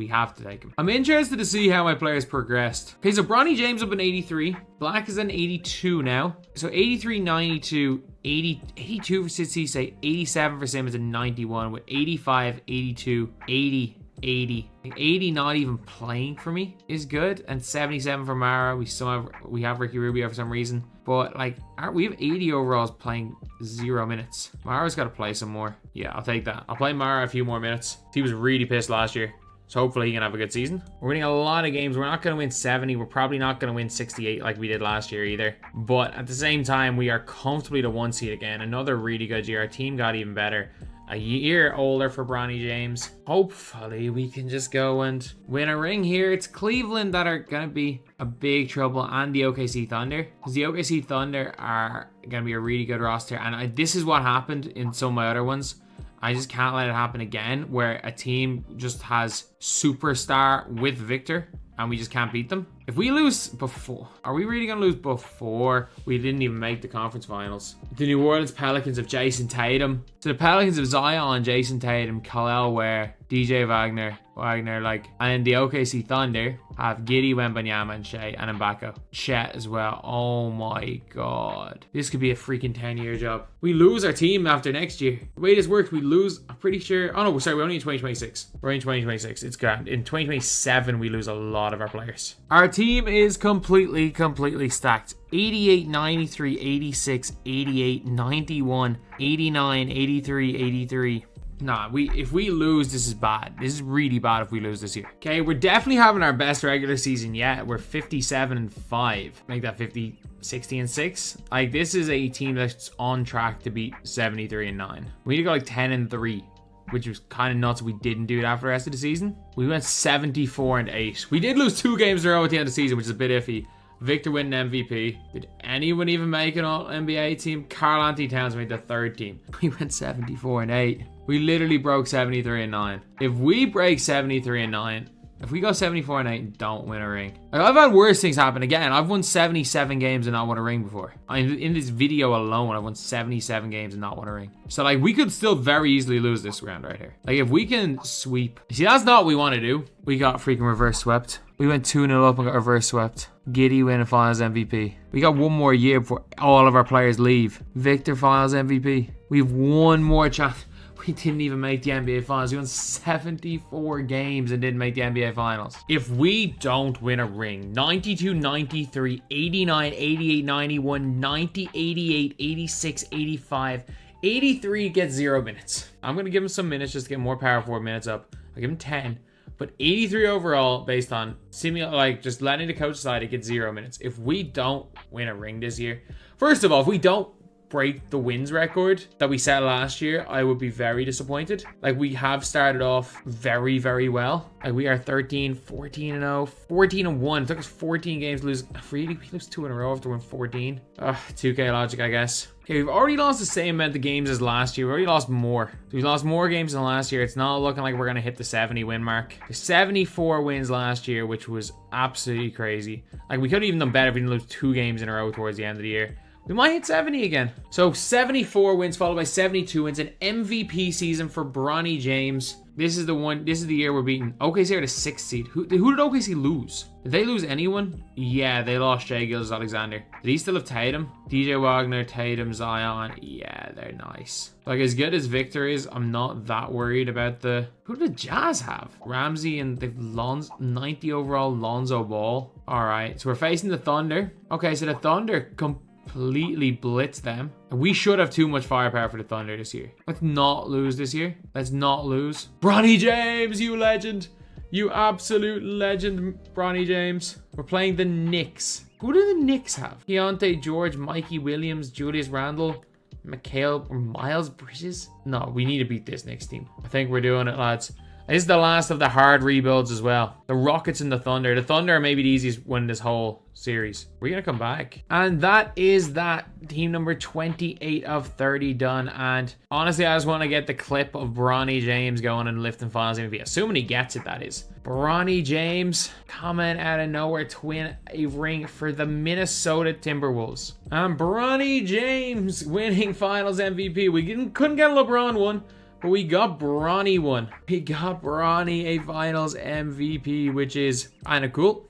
take him. I'm interested to see how my players progressed. Okay, so Bronny James up in 83. Black is in 82 now. So 83, 92, 80, 82 for Cisse, 87 for Simmons, and 91 with 85, 82, 80, 80. 80 not even playing for me is good, and 77 for Mara. We have Ricky Rubio for some reason, but like we have 80 overalls playing 0 minutes. Mara's got to play some more. Yeah, I'll take that. I'll play Mara a few more minutes. He was really pissed last year, so hopefully he can have a good season. We're winning a lot of games. We're not going to win 70. We're probably not going to win 68 like we did last year either, but at the same time, we are comfortably the 1 seed again. Another really good year. Our team got even better. A year older for Bronny James. Hopefully we can just go and win a ring here. It's Cleveland that are going to be a big trouble, and the OKC Thunder. Because the OKC Thunder are going to be a really good roster. And this is what happened in some of my other ones. I just can't let it happen again, where a team just has superstar with Victor and we just can't beat them. If we lose before, are we really going to lose before we didn't even make the conference finals? The New Orleans Pelicans of Jason Tatum. So the Pelicans of Zion, Jason Tatum, Khalil Ware, DJ Wagner, and the OKC Thunder have Giddy, Wembanyama, and Shea, and Mbako. Chet as well. Oh my god. This could be a freaking 10-year job. We lose our team after next year. The way this works, we lose, I'm pretty sure. Oh no, sorry, we're only in 2026. We're in 2026. It's grand. In 2027, we lose a lot of our players. Our team is completely stacked. 88, 93, 86, 88, 91, 89, 83, 83. Nah, if we lose, this is bad. This is really bad if we lose this year. Okay, we're definitely having our best regular season yet. We're 57-5. Make that 50, 60-6. Like, this is a team that's on track to beat 73-9. We need to go like 10-3. Which was kind of nuts. We didn't do that for the rest of the season. We went 74-8. We did lose 2 games in a row at the end of the season, which is a bit iffy. Victor winning MVP. Did anyone even make an All-NBA team? Karl Anthony Towns made the 3rd team. We went 74-8. We literally broke 73-9. If we break 73-9, If we go 74-8 and don't win a ring. Like, I've had worse things happen. Again, I've won 77 games and not won a ring before. In this video alone, I've won 77 games and not won a ring. So, like, we could still very easily lose this round right here. Like, if we can sweep. See, that's not what we want to do. We got freaking reverse swept. We went 2-0 up and got reverse swept. Giddy win finals MVP. We got one more year before all of our players leave. Victor finals MVP. We have one more chance. We didn't even make the NBA Finals. We won 74 games and didn't make the NBA Finals. If we don't win a ring, 92, 93, 89, 88, 91, 90, 88, 86, 85, 83 gets 0 minutes. I'm going to give him some minutes just to get more power forward minutes up. I'll give him 10. But 83 overall based on just letting the coach decide, it gets 0 minutes. If we don't win a ring this year, first of all, if we don't break the wins record that we set last year, I would be very disappointed. Like, we have started off very, very well. Like, we are 13, 14 and 0, 14 and 1. It took us 14 games to lose. Really, we lose 2 in a row after winning 14. 2K logic, I guess. Okay, we've already lost the same amount of games as last year. We already lost more. So we've lost more games than last year. It's not looking like we're going to hit the 70 win mark. 74 wins last year, which was absolutely crazy. Like, we could have even done better if we didn't lose 2 games in a row towards the end of the year. We might hit 70 again. So 74 wins followed by 72 wins. An MVP season for Bronny James. This is the one. This is the year we're beating. OKC are the 6th seed. Who did OKC lose? Did they lose anyone? Yeah, they lost Shai Gilgeous-Alexander. Did he still have Tatum? DJ Wagner, Tatum, Zion. Yeah, they're nice. Like, as good as Victor is, I'm not that worried about the... Who did the Jazz have? Ramsey and they've 90 overall Lonzo Ball. All right, so we're facing the Thunder. Okay, so the Thunder completely blitz them. We should have too much firepower for the Thunder this year. Let's not lose this year. Let's not lose. Bronny James, you legend. You absolute legend, Bronny James. We're playing the Knicks. Who do the Knicks have? Keontae George, Mikey Williams, Julius Randle, Mikhail, or Miles Bridges? No, we need to beat this Knicks team. I think we're doing it, lads. This is the last of the hard rebuilds as well. The Rockets and the Thunder. The Thunder are maybe the easiest one in this whole series. We're going to come back. And that is that. Team number 28 of 30 done. And honestly, I just want to get the clip of Bronny James going and lifting finals MVP. Assuming he gets it, that is. Bronny James coming out of nowhere to win a ring for the Minnesota Timberwolves. And Bronny James winning finals MVP. We couldn't get a LeBron one. But we got Bronny one. We got Bronny a finals MVP, which is kind of cool.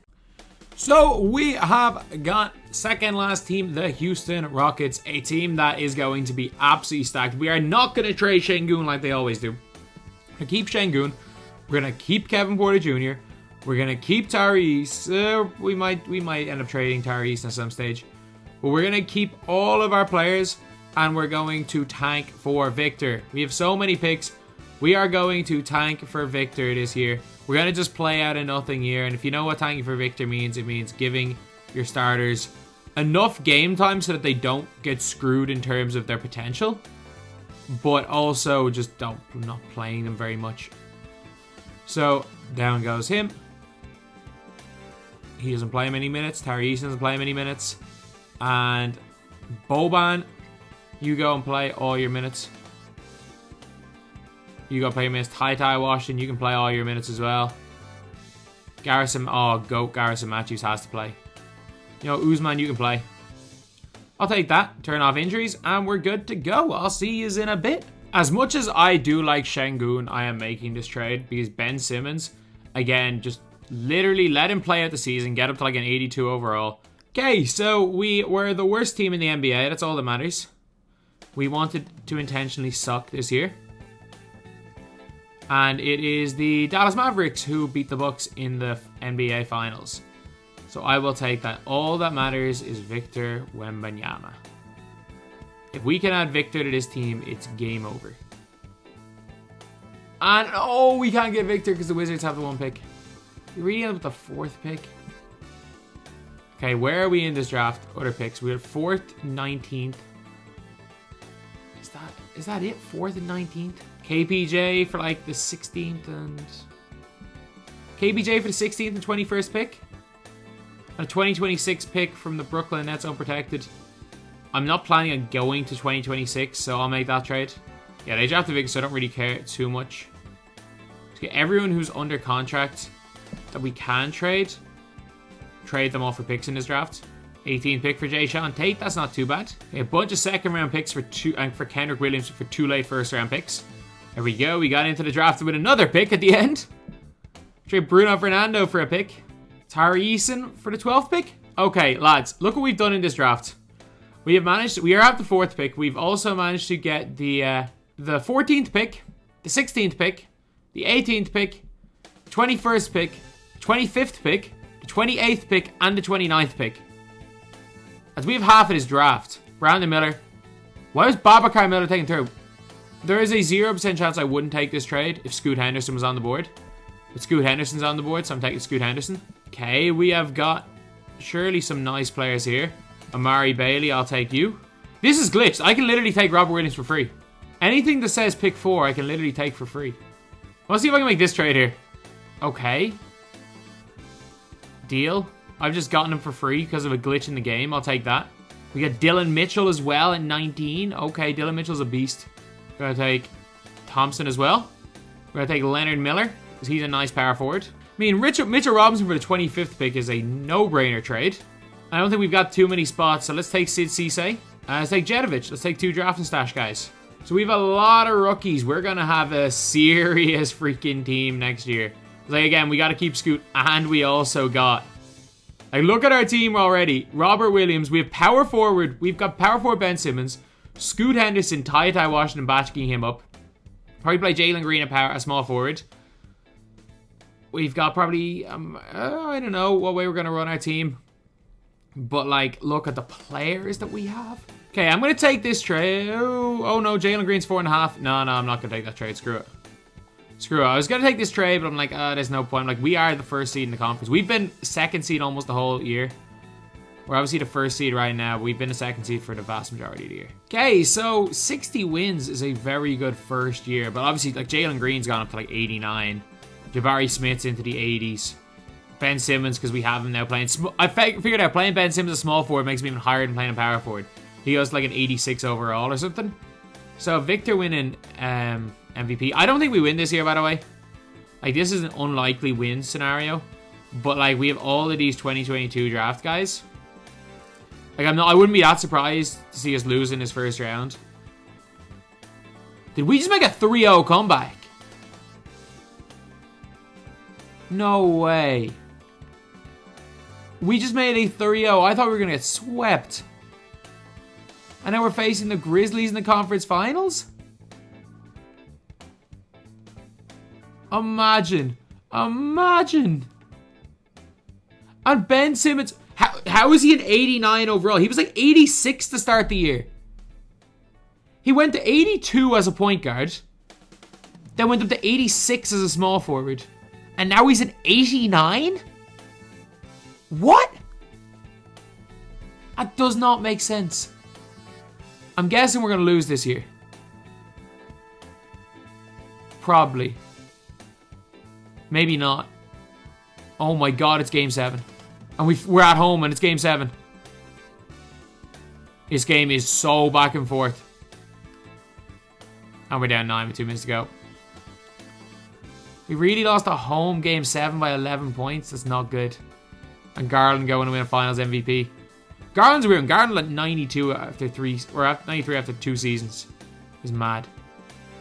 So we have got second last team, the Houston Rockets, a team that is going to be absolutely stacked. We are not going to trade Şengün like they always do. We're going to keep Şengün. We're going to keep Kevin Porter Jr. We're going to keep Tyrese. We might end up trading Tyrese at some stage. But we're going to keep all of our players. And we're going to tank for Victor. We have so many picks. We are going to tank for Victor this year. We're going to just play out a nothing year. And if you know what tanking for Victor means, it means giving your starters enough game time so that they don't get screwed in terms of their potential. But also just not playing them very much. So down goes him. He doesn't play many minutes. Tyrese doesn't play many minutes. And Boban, you go and play all your minutes. You go play your minutes. Ty Washington, you can play all your minutes as well. Garrison Matthews has to play. You know, Usman, you can play. I'll take that. Turn off injuries, and we're good to go. I'll see you in a bit. As much as I do like Şengün, I am making this trade because Ben Simmons, again, just literally let him play out the season, get up to like an 82 overall. Okay, so we were the worst team in the NBA. That's all that matters. We wanted to intentionally suck this year. And it is the Dallas Mavericks who beat the Bucks in the NBA Finals. So I will take that. All that matters is Victor Wembanyama. If we can add Victor to this team, it's game over. And oh, we can't get Victor because the Wizards have the 1 pick. We really end up with the 4th pick. Okay, where are we in this draft? Other picks. We're 4th, 19th. Is that it? 4th and 19th? KPJ for like the 16th and... KPJ for the 16th and 21st pick? A 2026 pick from the Brooklyn Nets unprotected. I'm not planning on going to 2026, so I'll make that trade. Yeah, they drafted Victor, so I don't really care too much. Just get everyone who's under contract that we can trade. Trade them all for picks in this draft. 18th pick for Jay Sean Tate. That's not too bad. Okay, a bunch of second round picks for for Kendrick Williams for 2 late first round picks. There we go. We got into the draft with another pick at the end. Trade Bruno Fernando for a pick. Tari Eason for the 12th pick. Okay, lads, look what we've done in this draft. We are at the 4th pick. We've also managed to get the 14th pick, the 16th pick, the 18th pick, 21st pick, 25th pick, the 28th pick, and the 29th pick. As we have half of this draft. Brandon Miller. Why was Babacar Miller taken through? There is a 0% chance I wouldn't take this trade if Scoot Henderson was on the board. But Scoot Henderson's on the board, so I'm taking Scoot Henderson. Okay, we have got surely some nice players here. Amari Bailey, I'll take you. This is glitched. I can literally take Robert Williams for free. Anything that says pick 4, I can literally take for free. Let's see if I can make this trade here. Okay. Deal. I've just gotten him for free because of a glitch in the game. I'll take that. We got Dylan Mitchell as well at 19. Okay, Dylan Mitchell's a beast. We're going to take Thompson as well. We're going to take Leonard Miller because he's a nice power forward. I mean, Mitchell Robinson for the 25th pick is a no-brainer trade. I don't think we've got too many spots, so let's take Sid Cisse. Let's take Jedovic. Let's take 2 draft and stash guys. So we have a lot of rookies. We're going to have a serious freaking team next year. Like, again, we got to keep Scoot, and we also got... Like, look at our team already. Robert Williams. We have power forward. We've got power forward Ben Simmons. Scoot Henderson, Ty Washington backing him up. Probably play Jalen Green a small forward. We've got probably, I don't know what way we're going to run our team. But, like, look at the players that we have. Okay, I'm going to take this trade. Oh no, Jalen Green's 4.5. No, I'm not going to take that trade. Screw it. I was going to take this trade, but I'm like, there's no point. Like, we are the first seed in the conference. We've been second seed almost the whole year. We're obviously the first seed right now, but we've been the second seed for the vast majority of the year. Okay, so 60 wins is a very good first year, but obviously, like, Jalen Green's gone up to, like, 89. Jabari Smith's into the 80s. Ben Simmons, because we have him now playing... I figured out playing Ben Simmons a small forward makes me even higher than playing a power forward. He goes to, like, an 86 overall or something. So, Victor winning... MVP. I don't think we win this year, by the way. Like, this is an unlikely win scenario. But, like, we have all of these 2022 draft guys. Like, I wouldn't be that surprised to see us lose in this first round. Did we just make a 3-0 comeback? No way. We just made a 3-0. I thought we were going to get swept. And now we're facing the Grizzlies in the conference finals? Imagine. And Ben Simmons, how is he an 89 overall? He was like 86 to start the year. He went to 82 as a point guard. Then went up to 86 as a small forward. And now he's an 89? What? That does not make sense. I'm guessing we're going to lose this year. Probably. Maybe not. Oh my god, it's game 7. And we're at home and it's game 7. This game is so back and forth. And we're down 9 with 2 minutes to go. We really lost a home game 7 by 11 points. That's not good. And Garland going to win a finals MVP. Garland's weird. Garland at 92 after 3, or at 93 after 2 seasons. Is mad.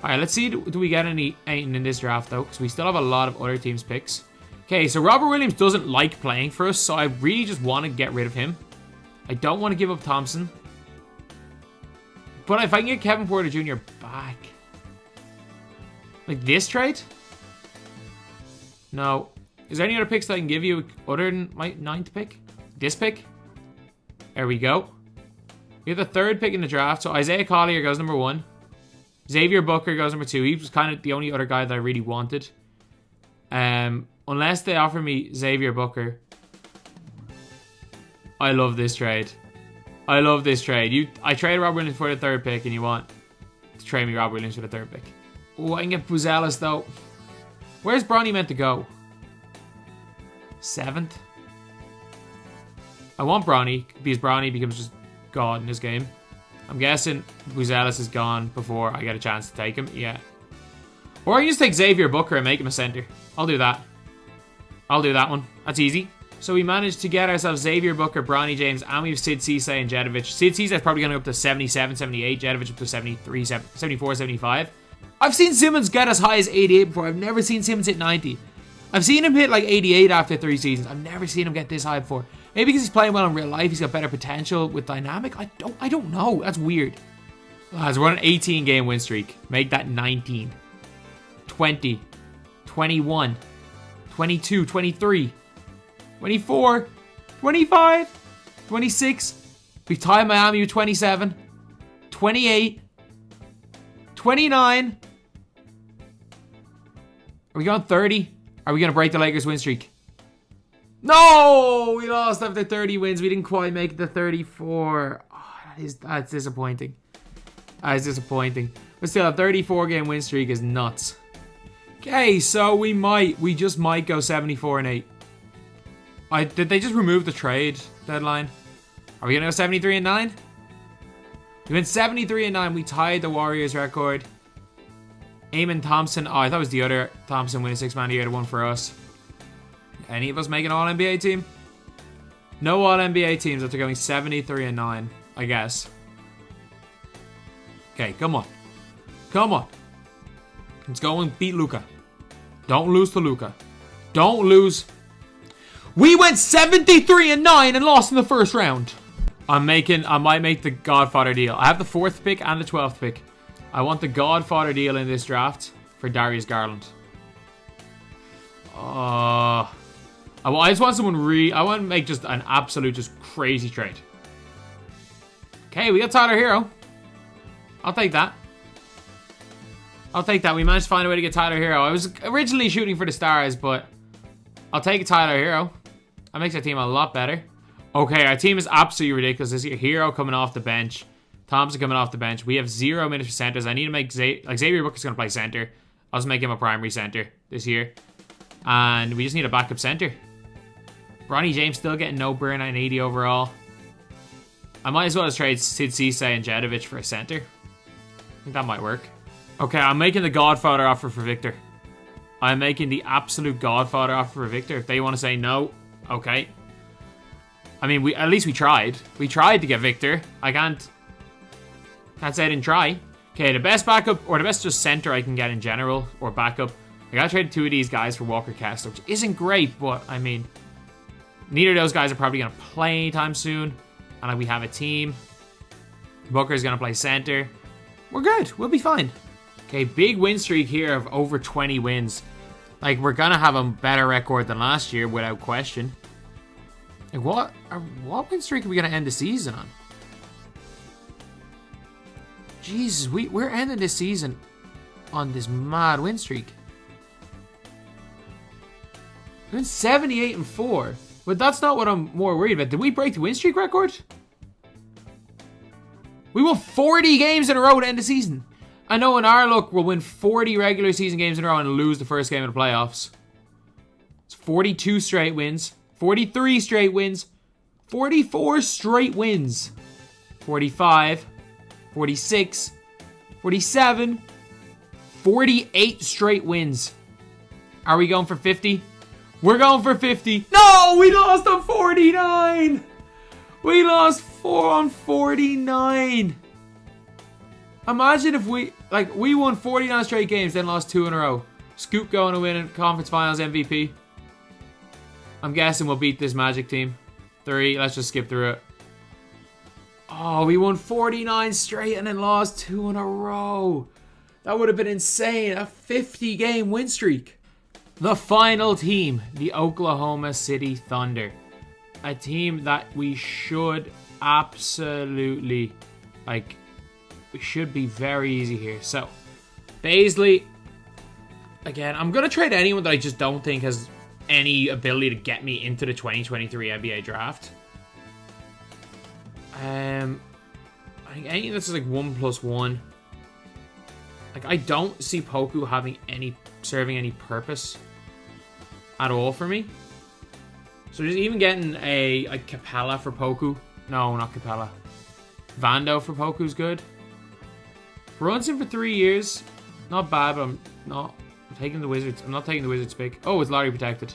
Alright, let's see, do we get anything in this draft, though? Because we still have a lot of other teams' picks. Okay, so Robert Williams doesn't like playing for us, so I really just want to get rid of him. I don't want to give up Thompson. But if I can get Kevin Porter Jr. back... Like this trade? No. Is there any other picks that I can give you other than my 9th pick? This pick? There we go. We have the 3rd pick in the draft, so Isaiah Collier goes number 1. Xavier Booker goes number 2. He was kind of the only other guy that I really wanted. Unless they offer me Xavier Booker. I love this trade. I traded Rob Williams for the 3rd pick, and you want to trade me Rob Williams for the 3rd pick. Oh, I can get Buzelis, though. Where's Bronny meant to go? 7th? I want Bronny, because Bronny becomes just God in this game. I'm guessing Buzelis is gone before I get a chance to take him. Yeah. Or I can just take Xavier Booker and make him a center. I'll do that. I'll do that one. That's easy. So we managed to get ourselves Xavier Booker, Bronny James, and we have Sid Cisse and Jedovic. Sid Cisse is probably going to go up to 77, 78. Jedovic up to 73, 74, 75. I've seen Simmons get as high as 88 before. I've never seen Simmons hit 90. I've seen him hit like 88 after 3 seasons. I've never seen him get this high before. Maybe because he's playing well in real life. He's got better potential with dynamic. I don't know. That's weird. Lads, we're on an 18-game win streak. Make that 19. 20. 21. 22. 23. 24, 25, 26. We tied Miami with 27, 28, 29. Are we going 30? Are we going to break the Lakers win streak? No! We lost after 30 wins. We didn't quite make it to 34. Oh, that's disappointing. That is disappointing. But still, a 34-game win streak is nuts. Okay, so we just might go 74-8. Did they just remove the trade deadline? Are we going to go 73-9? We went 73-9. We tied the Warriors record. Eamon Thompson. Oh, I thought it was the other Thompson winning 6-man of the year, the one for us. Any of us make an All-NBA team? No All-NBA teams after going 73-9, I guess. Okay, come on. Come on. Let's go and beat Luka. Don't lose to Luka. Don't lose. We went 73-9 and lost in the first round. I might make the Godfather deal. I have the 4th pick and the 12th pick. I want the Godfather deal in this draft for Darius Garland. I just want someone I want to make just an absolute just crazy trade. Okay, we got Tyler Hero. I'll take that. I'll take that. We managed to find a way to get Tyler Hero. I was originally shooting for the stars, but I'll take Tyler Hero. That makes our team a lot better. Okay, our team is absolutely ridiculous this year. Hero coming off the bench. Thompson coming off the bench. We have 0 minutes for centers. I need to make Xavier Booker's going to play center. I'll just make him a primary center this year. And we just need a backup center. Bronny James still getting no burn at 80 overall. I might as well just trade Sid Cisse and Jedovic for a center. I think that might work. Okay, I'm making the Godfather offer for Victor. I'm making the absolute Godfather offer for Victor. If they want to say no, okay. I mean, at least we tried. We tried to get Victor. I can't say I didn't try. Okay, the best backup, or the best just center I can get in general, or backup. I gotta trade 2 of these guys for Walker Kessler, which isn't great, but I mean, neither of those guys are probably gonna play anytime soon. And we have a team. Booker's gonna play center. We're good. We'll be fine. Okay, big win streak here of over 20 wins. Like, we're gonna have a better record than last year, without question. Like, what win streak are we gonna end the season on? Jesus, we're ending this season on this mad win streak. We're in 78-4, but that's not what I'm more worried about. Did we break the win streak record? We won 40 games in a row to end the season. I know in our luck, we'll win 40 regular season games in a row and lose the first game of the playoffs. It's 42 straight wins, 43 straight wins, 44 straight wins, 45, 46, 47, 48 straight wins. Are we going for 50? We're going for 50. No, we lost on 49. We lost 4 on 49. Imagine if we won 49 straight games, then lost 2 in a row. Scoop going to win in conference finals MVP. I'm guessing we'll beat this Magic team. 3, let's just skip through it. Oh, we won 49 straight and then lost 2 in a row. That would have been insane. A 50-game win streak. The final team, the Oklahoma City Thunder. A team that we should absolutely, we should be very easy here. So, Baisley, again, I'm going to trade anyone that I just don't think has any ability to get me into the 2023 NBA draft. I think anything that's like 1+1. Like, I don't see Poku serving any purpose at all for me. So just even getting a Capella for Poku. No, not Capella. Vando for Poku's good. Brunson for 3 years. Not bad, but I'm not taking the Wizards. I'm not taking the Wizards pick. Oh, it's lottery protected.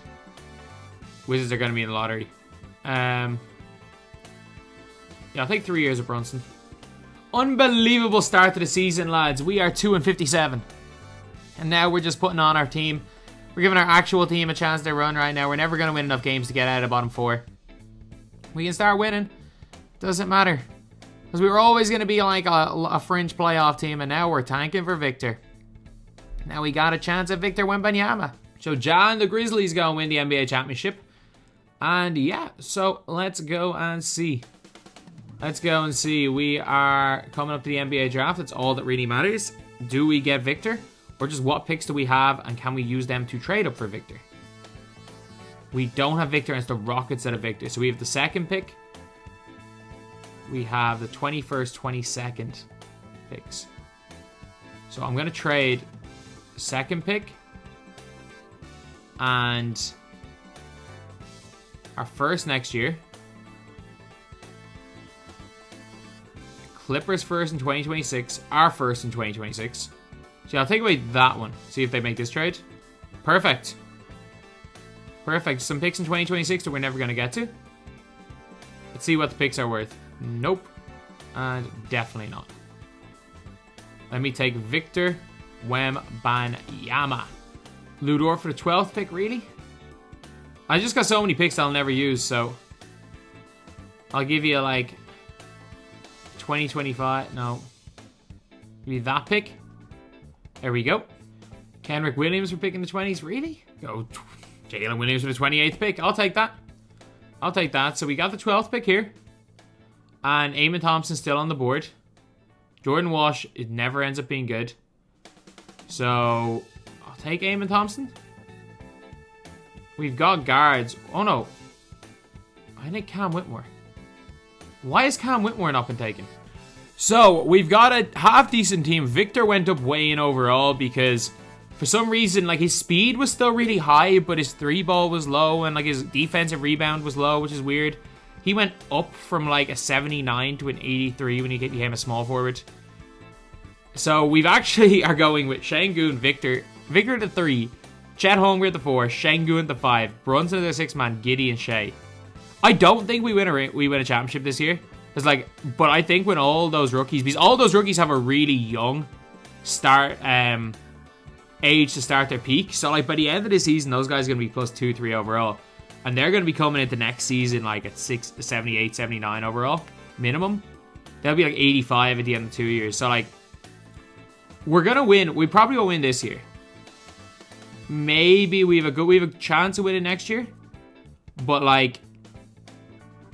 Wizards are going to be in the lottery. Yeah, I'll take 3 years of Brunson. Unbelievable start to the season, lads. We are 2-57. And now we're just putting on our team. We're giving our actual team a chance to run right now. We're never going to win enough games to get out of the bottom 4. We can start winning. Doesn't matter. Because we were always going to be like a fringe playoff team. And now we're tanking for Victor. Now we got a chance at Victor Wembanyama. So Ja and the Grizzlies go and win the NBA championship. And yeah, so let's go and see. Let's go and see. We are coming up to the NBA draft. That's all that really matters. Do we get Victor? Or just what picks do we have, and can we use them to trade up for Victor? We don't have Victor, and it's the Rockets that have Victor. So we have the 2nd pick. We have the 21st, 22nd picks. So I'm going to trade 2nd pick and our 1st next year. Clippers 1st in 2026. Our 1st in 2026. See, I'll take away that one. See if they make this trade. Perfect. Perfect. Some picks in 2026 that we're never going to get to. Let's see what the picks are worth. Nope. And definitely not. Let me take Victor Wembanyama. Ludor for the 12th pick, really? I just got so many picks I'll never use, so I'll give you like 2025. No. Give me that pick. There we go. Kenrick Williams for picking the 20s. Really? Go Jalen Williams for the 28th pick. I'll take that. I'll take that. So we got the 12th pick here. And Eamon Thompson still on the board. Jordan Walsh, it never ends up being good. So I'll take Eamon Thompson. We've got guards. Oh no. I think Cam Whitmore. Why has Cam Whitmore not been taken? So we've got a half-decent team. Victor went up way in overall because for some reason, like, his speed was still really high, but his 3-ball was low, and like his defensive rebound was low, which is weird. He went up from like a 79 to an 83 when he became a small forward. So we've actually are going with Şengün, Victor at the 3, Chet Holmgren at the 4, Şengün at the 5, Brunson at the 6-man, Giddey and Shea. I don't think we win a championship this year. It's like, but I think when all those rookies, because all those rookies have a really young start age to start their peak. So like by the end of the season, those guys are going to be plus 2-3 overall. And they're going to be coming into next season like at 78, 79 overall minimum. They'll be like 85 at the end of 2 years. So like, we're going to win. We probably will win this year. Maybe we have a chance of winning next year. But like,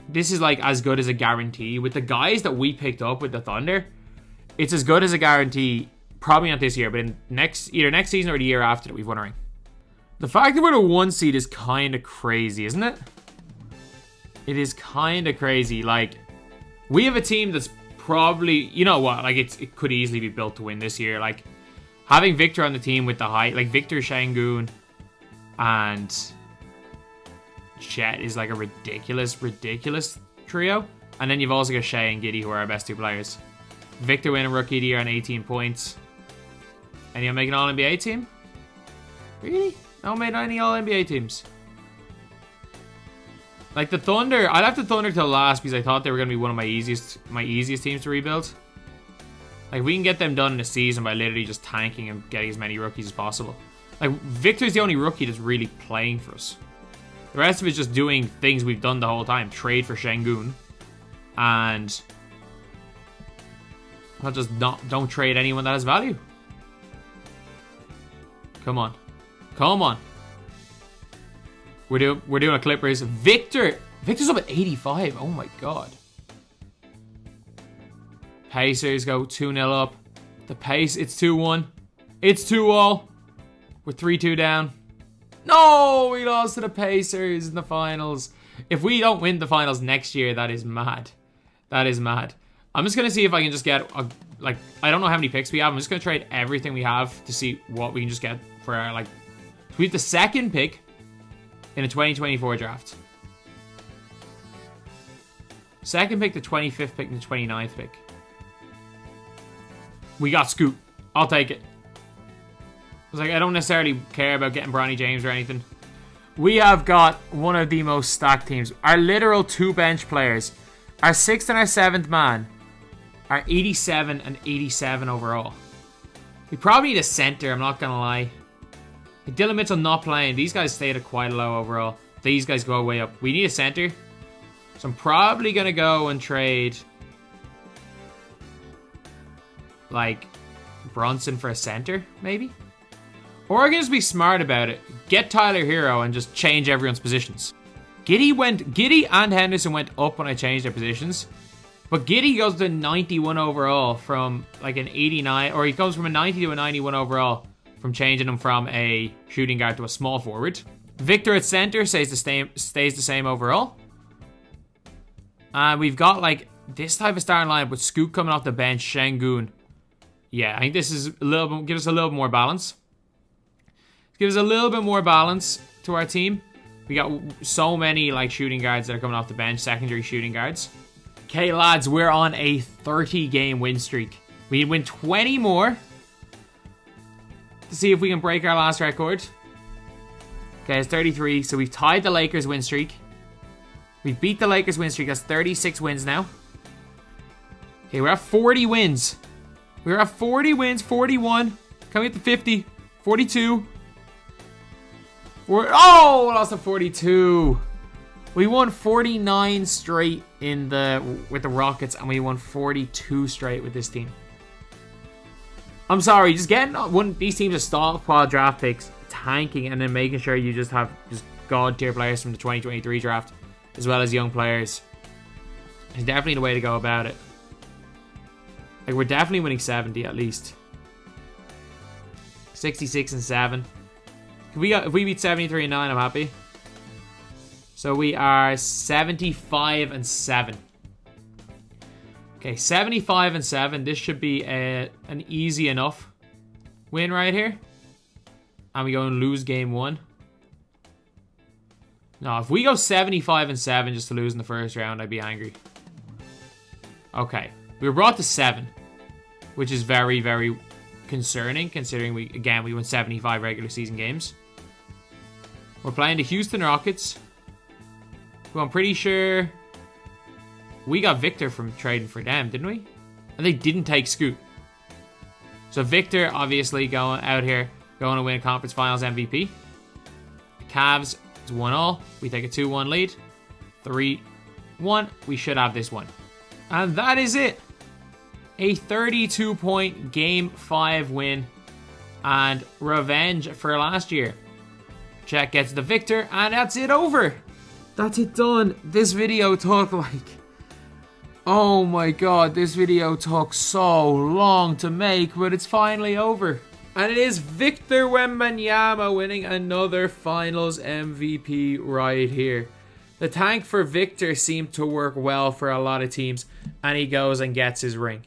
this is like as good as a guarantee. With the guys that we picked up with the Thunder, it's as good as a guarantee. Probably not this year, but in either next season or the year after that we've won a ring. The fact that we're the 1 seed is kind of crazy, isn't it? It is kind of crazy. Like, we have a team that's probably, you know what, like it could easily be built to win this year. Like, having Victor on the team with the height, like Victor, Şengün, and Chet is like a ridiculous trio. And then you've also got Shea and Giddey, who are our best 2 players. Victor winning Rookie of the Year on 18 points. And you'll make an All-NBA team? Really? No, made any All-NBA teams. Like the Thunder, I left the Thunder till last because I thought they were going to be one of my easiest teams to rebuild. Like, we can get them done in a season by literally just tanking and getting as many rookies as possible. Like, Victor's the only rookie that's really playing for us. The rest of it's just doing things we've done the whole time. Trade for Şengün. And I'll just don't trade anyone that has value. Come on. Come on. We're doing a Clippers. Victor's up at 85. Oh my god. Pacers go 2-0 up. The pace, it's 2-1. It's 2-all. We're 3-2 down. No, we lost to the Pacers in the finals. If we don't win the finals next year, that is mad. That is mad. I'm just going to see if I can just get, I don't know how many picks we have. I'm just going to trade everything we have to see what we can just get for our, so we have the 2nd pick in a 2024 draft. 2nd pick, the 25th pick, and the 29th pick. We got Scoot. I'll take it. I was like, I don't necessarily care about getting Bronny James or anything. We have got one of the most stacked teams. Our literal 2 bench players, our 6th and our 7th man, are 87 and 87 overall. We probably need a center, I'm not going to lie. Dylan Mitchell not playing. These guys stayed at quite low overall. These guys go way up. We need a center. So I'm probably going to go and trade like Brunson for a center, maybe? Or we're going to just be smart about it. Get Tyler Hero and just change everyone's positions. Giddy and Henderson went up when I changed their positions. But Giddy goes to 91 overall from like an 89, or he goes from a 90 to a 91 overall from changing him from a shooting guard to a small forward. Victor at center stays the same overall. And we've got like this type of starting lineup with Scoot coming off the bench, Şengün. Yeah, I think this is a little bit, give us a little bit more balance. Give us a little bit more balance to our team. We got so many like shooting guards that are coming off the bench, secondary shooting guards. Okay, lads, we're on a 30-game win streak. We need to win 20 more to see if we can break our last record. Okay, it's 33, so we've tied the Lakers win streak. We've beat the Lakers win streak. That's 36 wins now. Okay, we're at 40 wins. We're at 40 wins, 41. Coming at the 50, 42. Oh, lost to 42. We won 49 straight with the Rockets, and we won 42 straight with this team. I'm sorry, just getting these teams to stockpile draft picks, tanking, and then making sure you just have god tier players from the 2023 draft, as well as young players, is definitely the way to go about it. Like, we're definitely winning 70 at least. 66 and 7. If we beat 73 and 9, I'm happy. So we are 75 and 7. Okay, 75 and 7. This should be an easy enough win right here. And we go and lose game 1. No, if we go 75 and 7 just to lose in the first round, I'd be angry. Okay, we were brought to 7, which is very, very concerning considering we won 75 regular season games. We're playing the Houston Rockets, who I'm pretty sure we got Victor from trading for them, didn't we? And they didn't take Scoot. So Victor obviously going out here, going to win conference finals MVP. The Cavs, it's 1-1. We take a 2-1 lead. 3-1. We should have this one. And that is it. A 32-point Game 5 win. And revenge for last year. Chet gets the Victor, and that's it over. That's it done. This video took like... Oh my god, this video took so long to make, but it's finally over. And it is Victor Wembanyama winning another Finals MVP right here. The tank for Victor seemed to work well for a lot of teams, and he goes and gets his ring.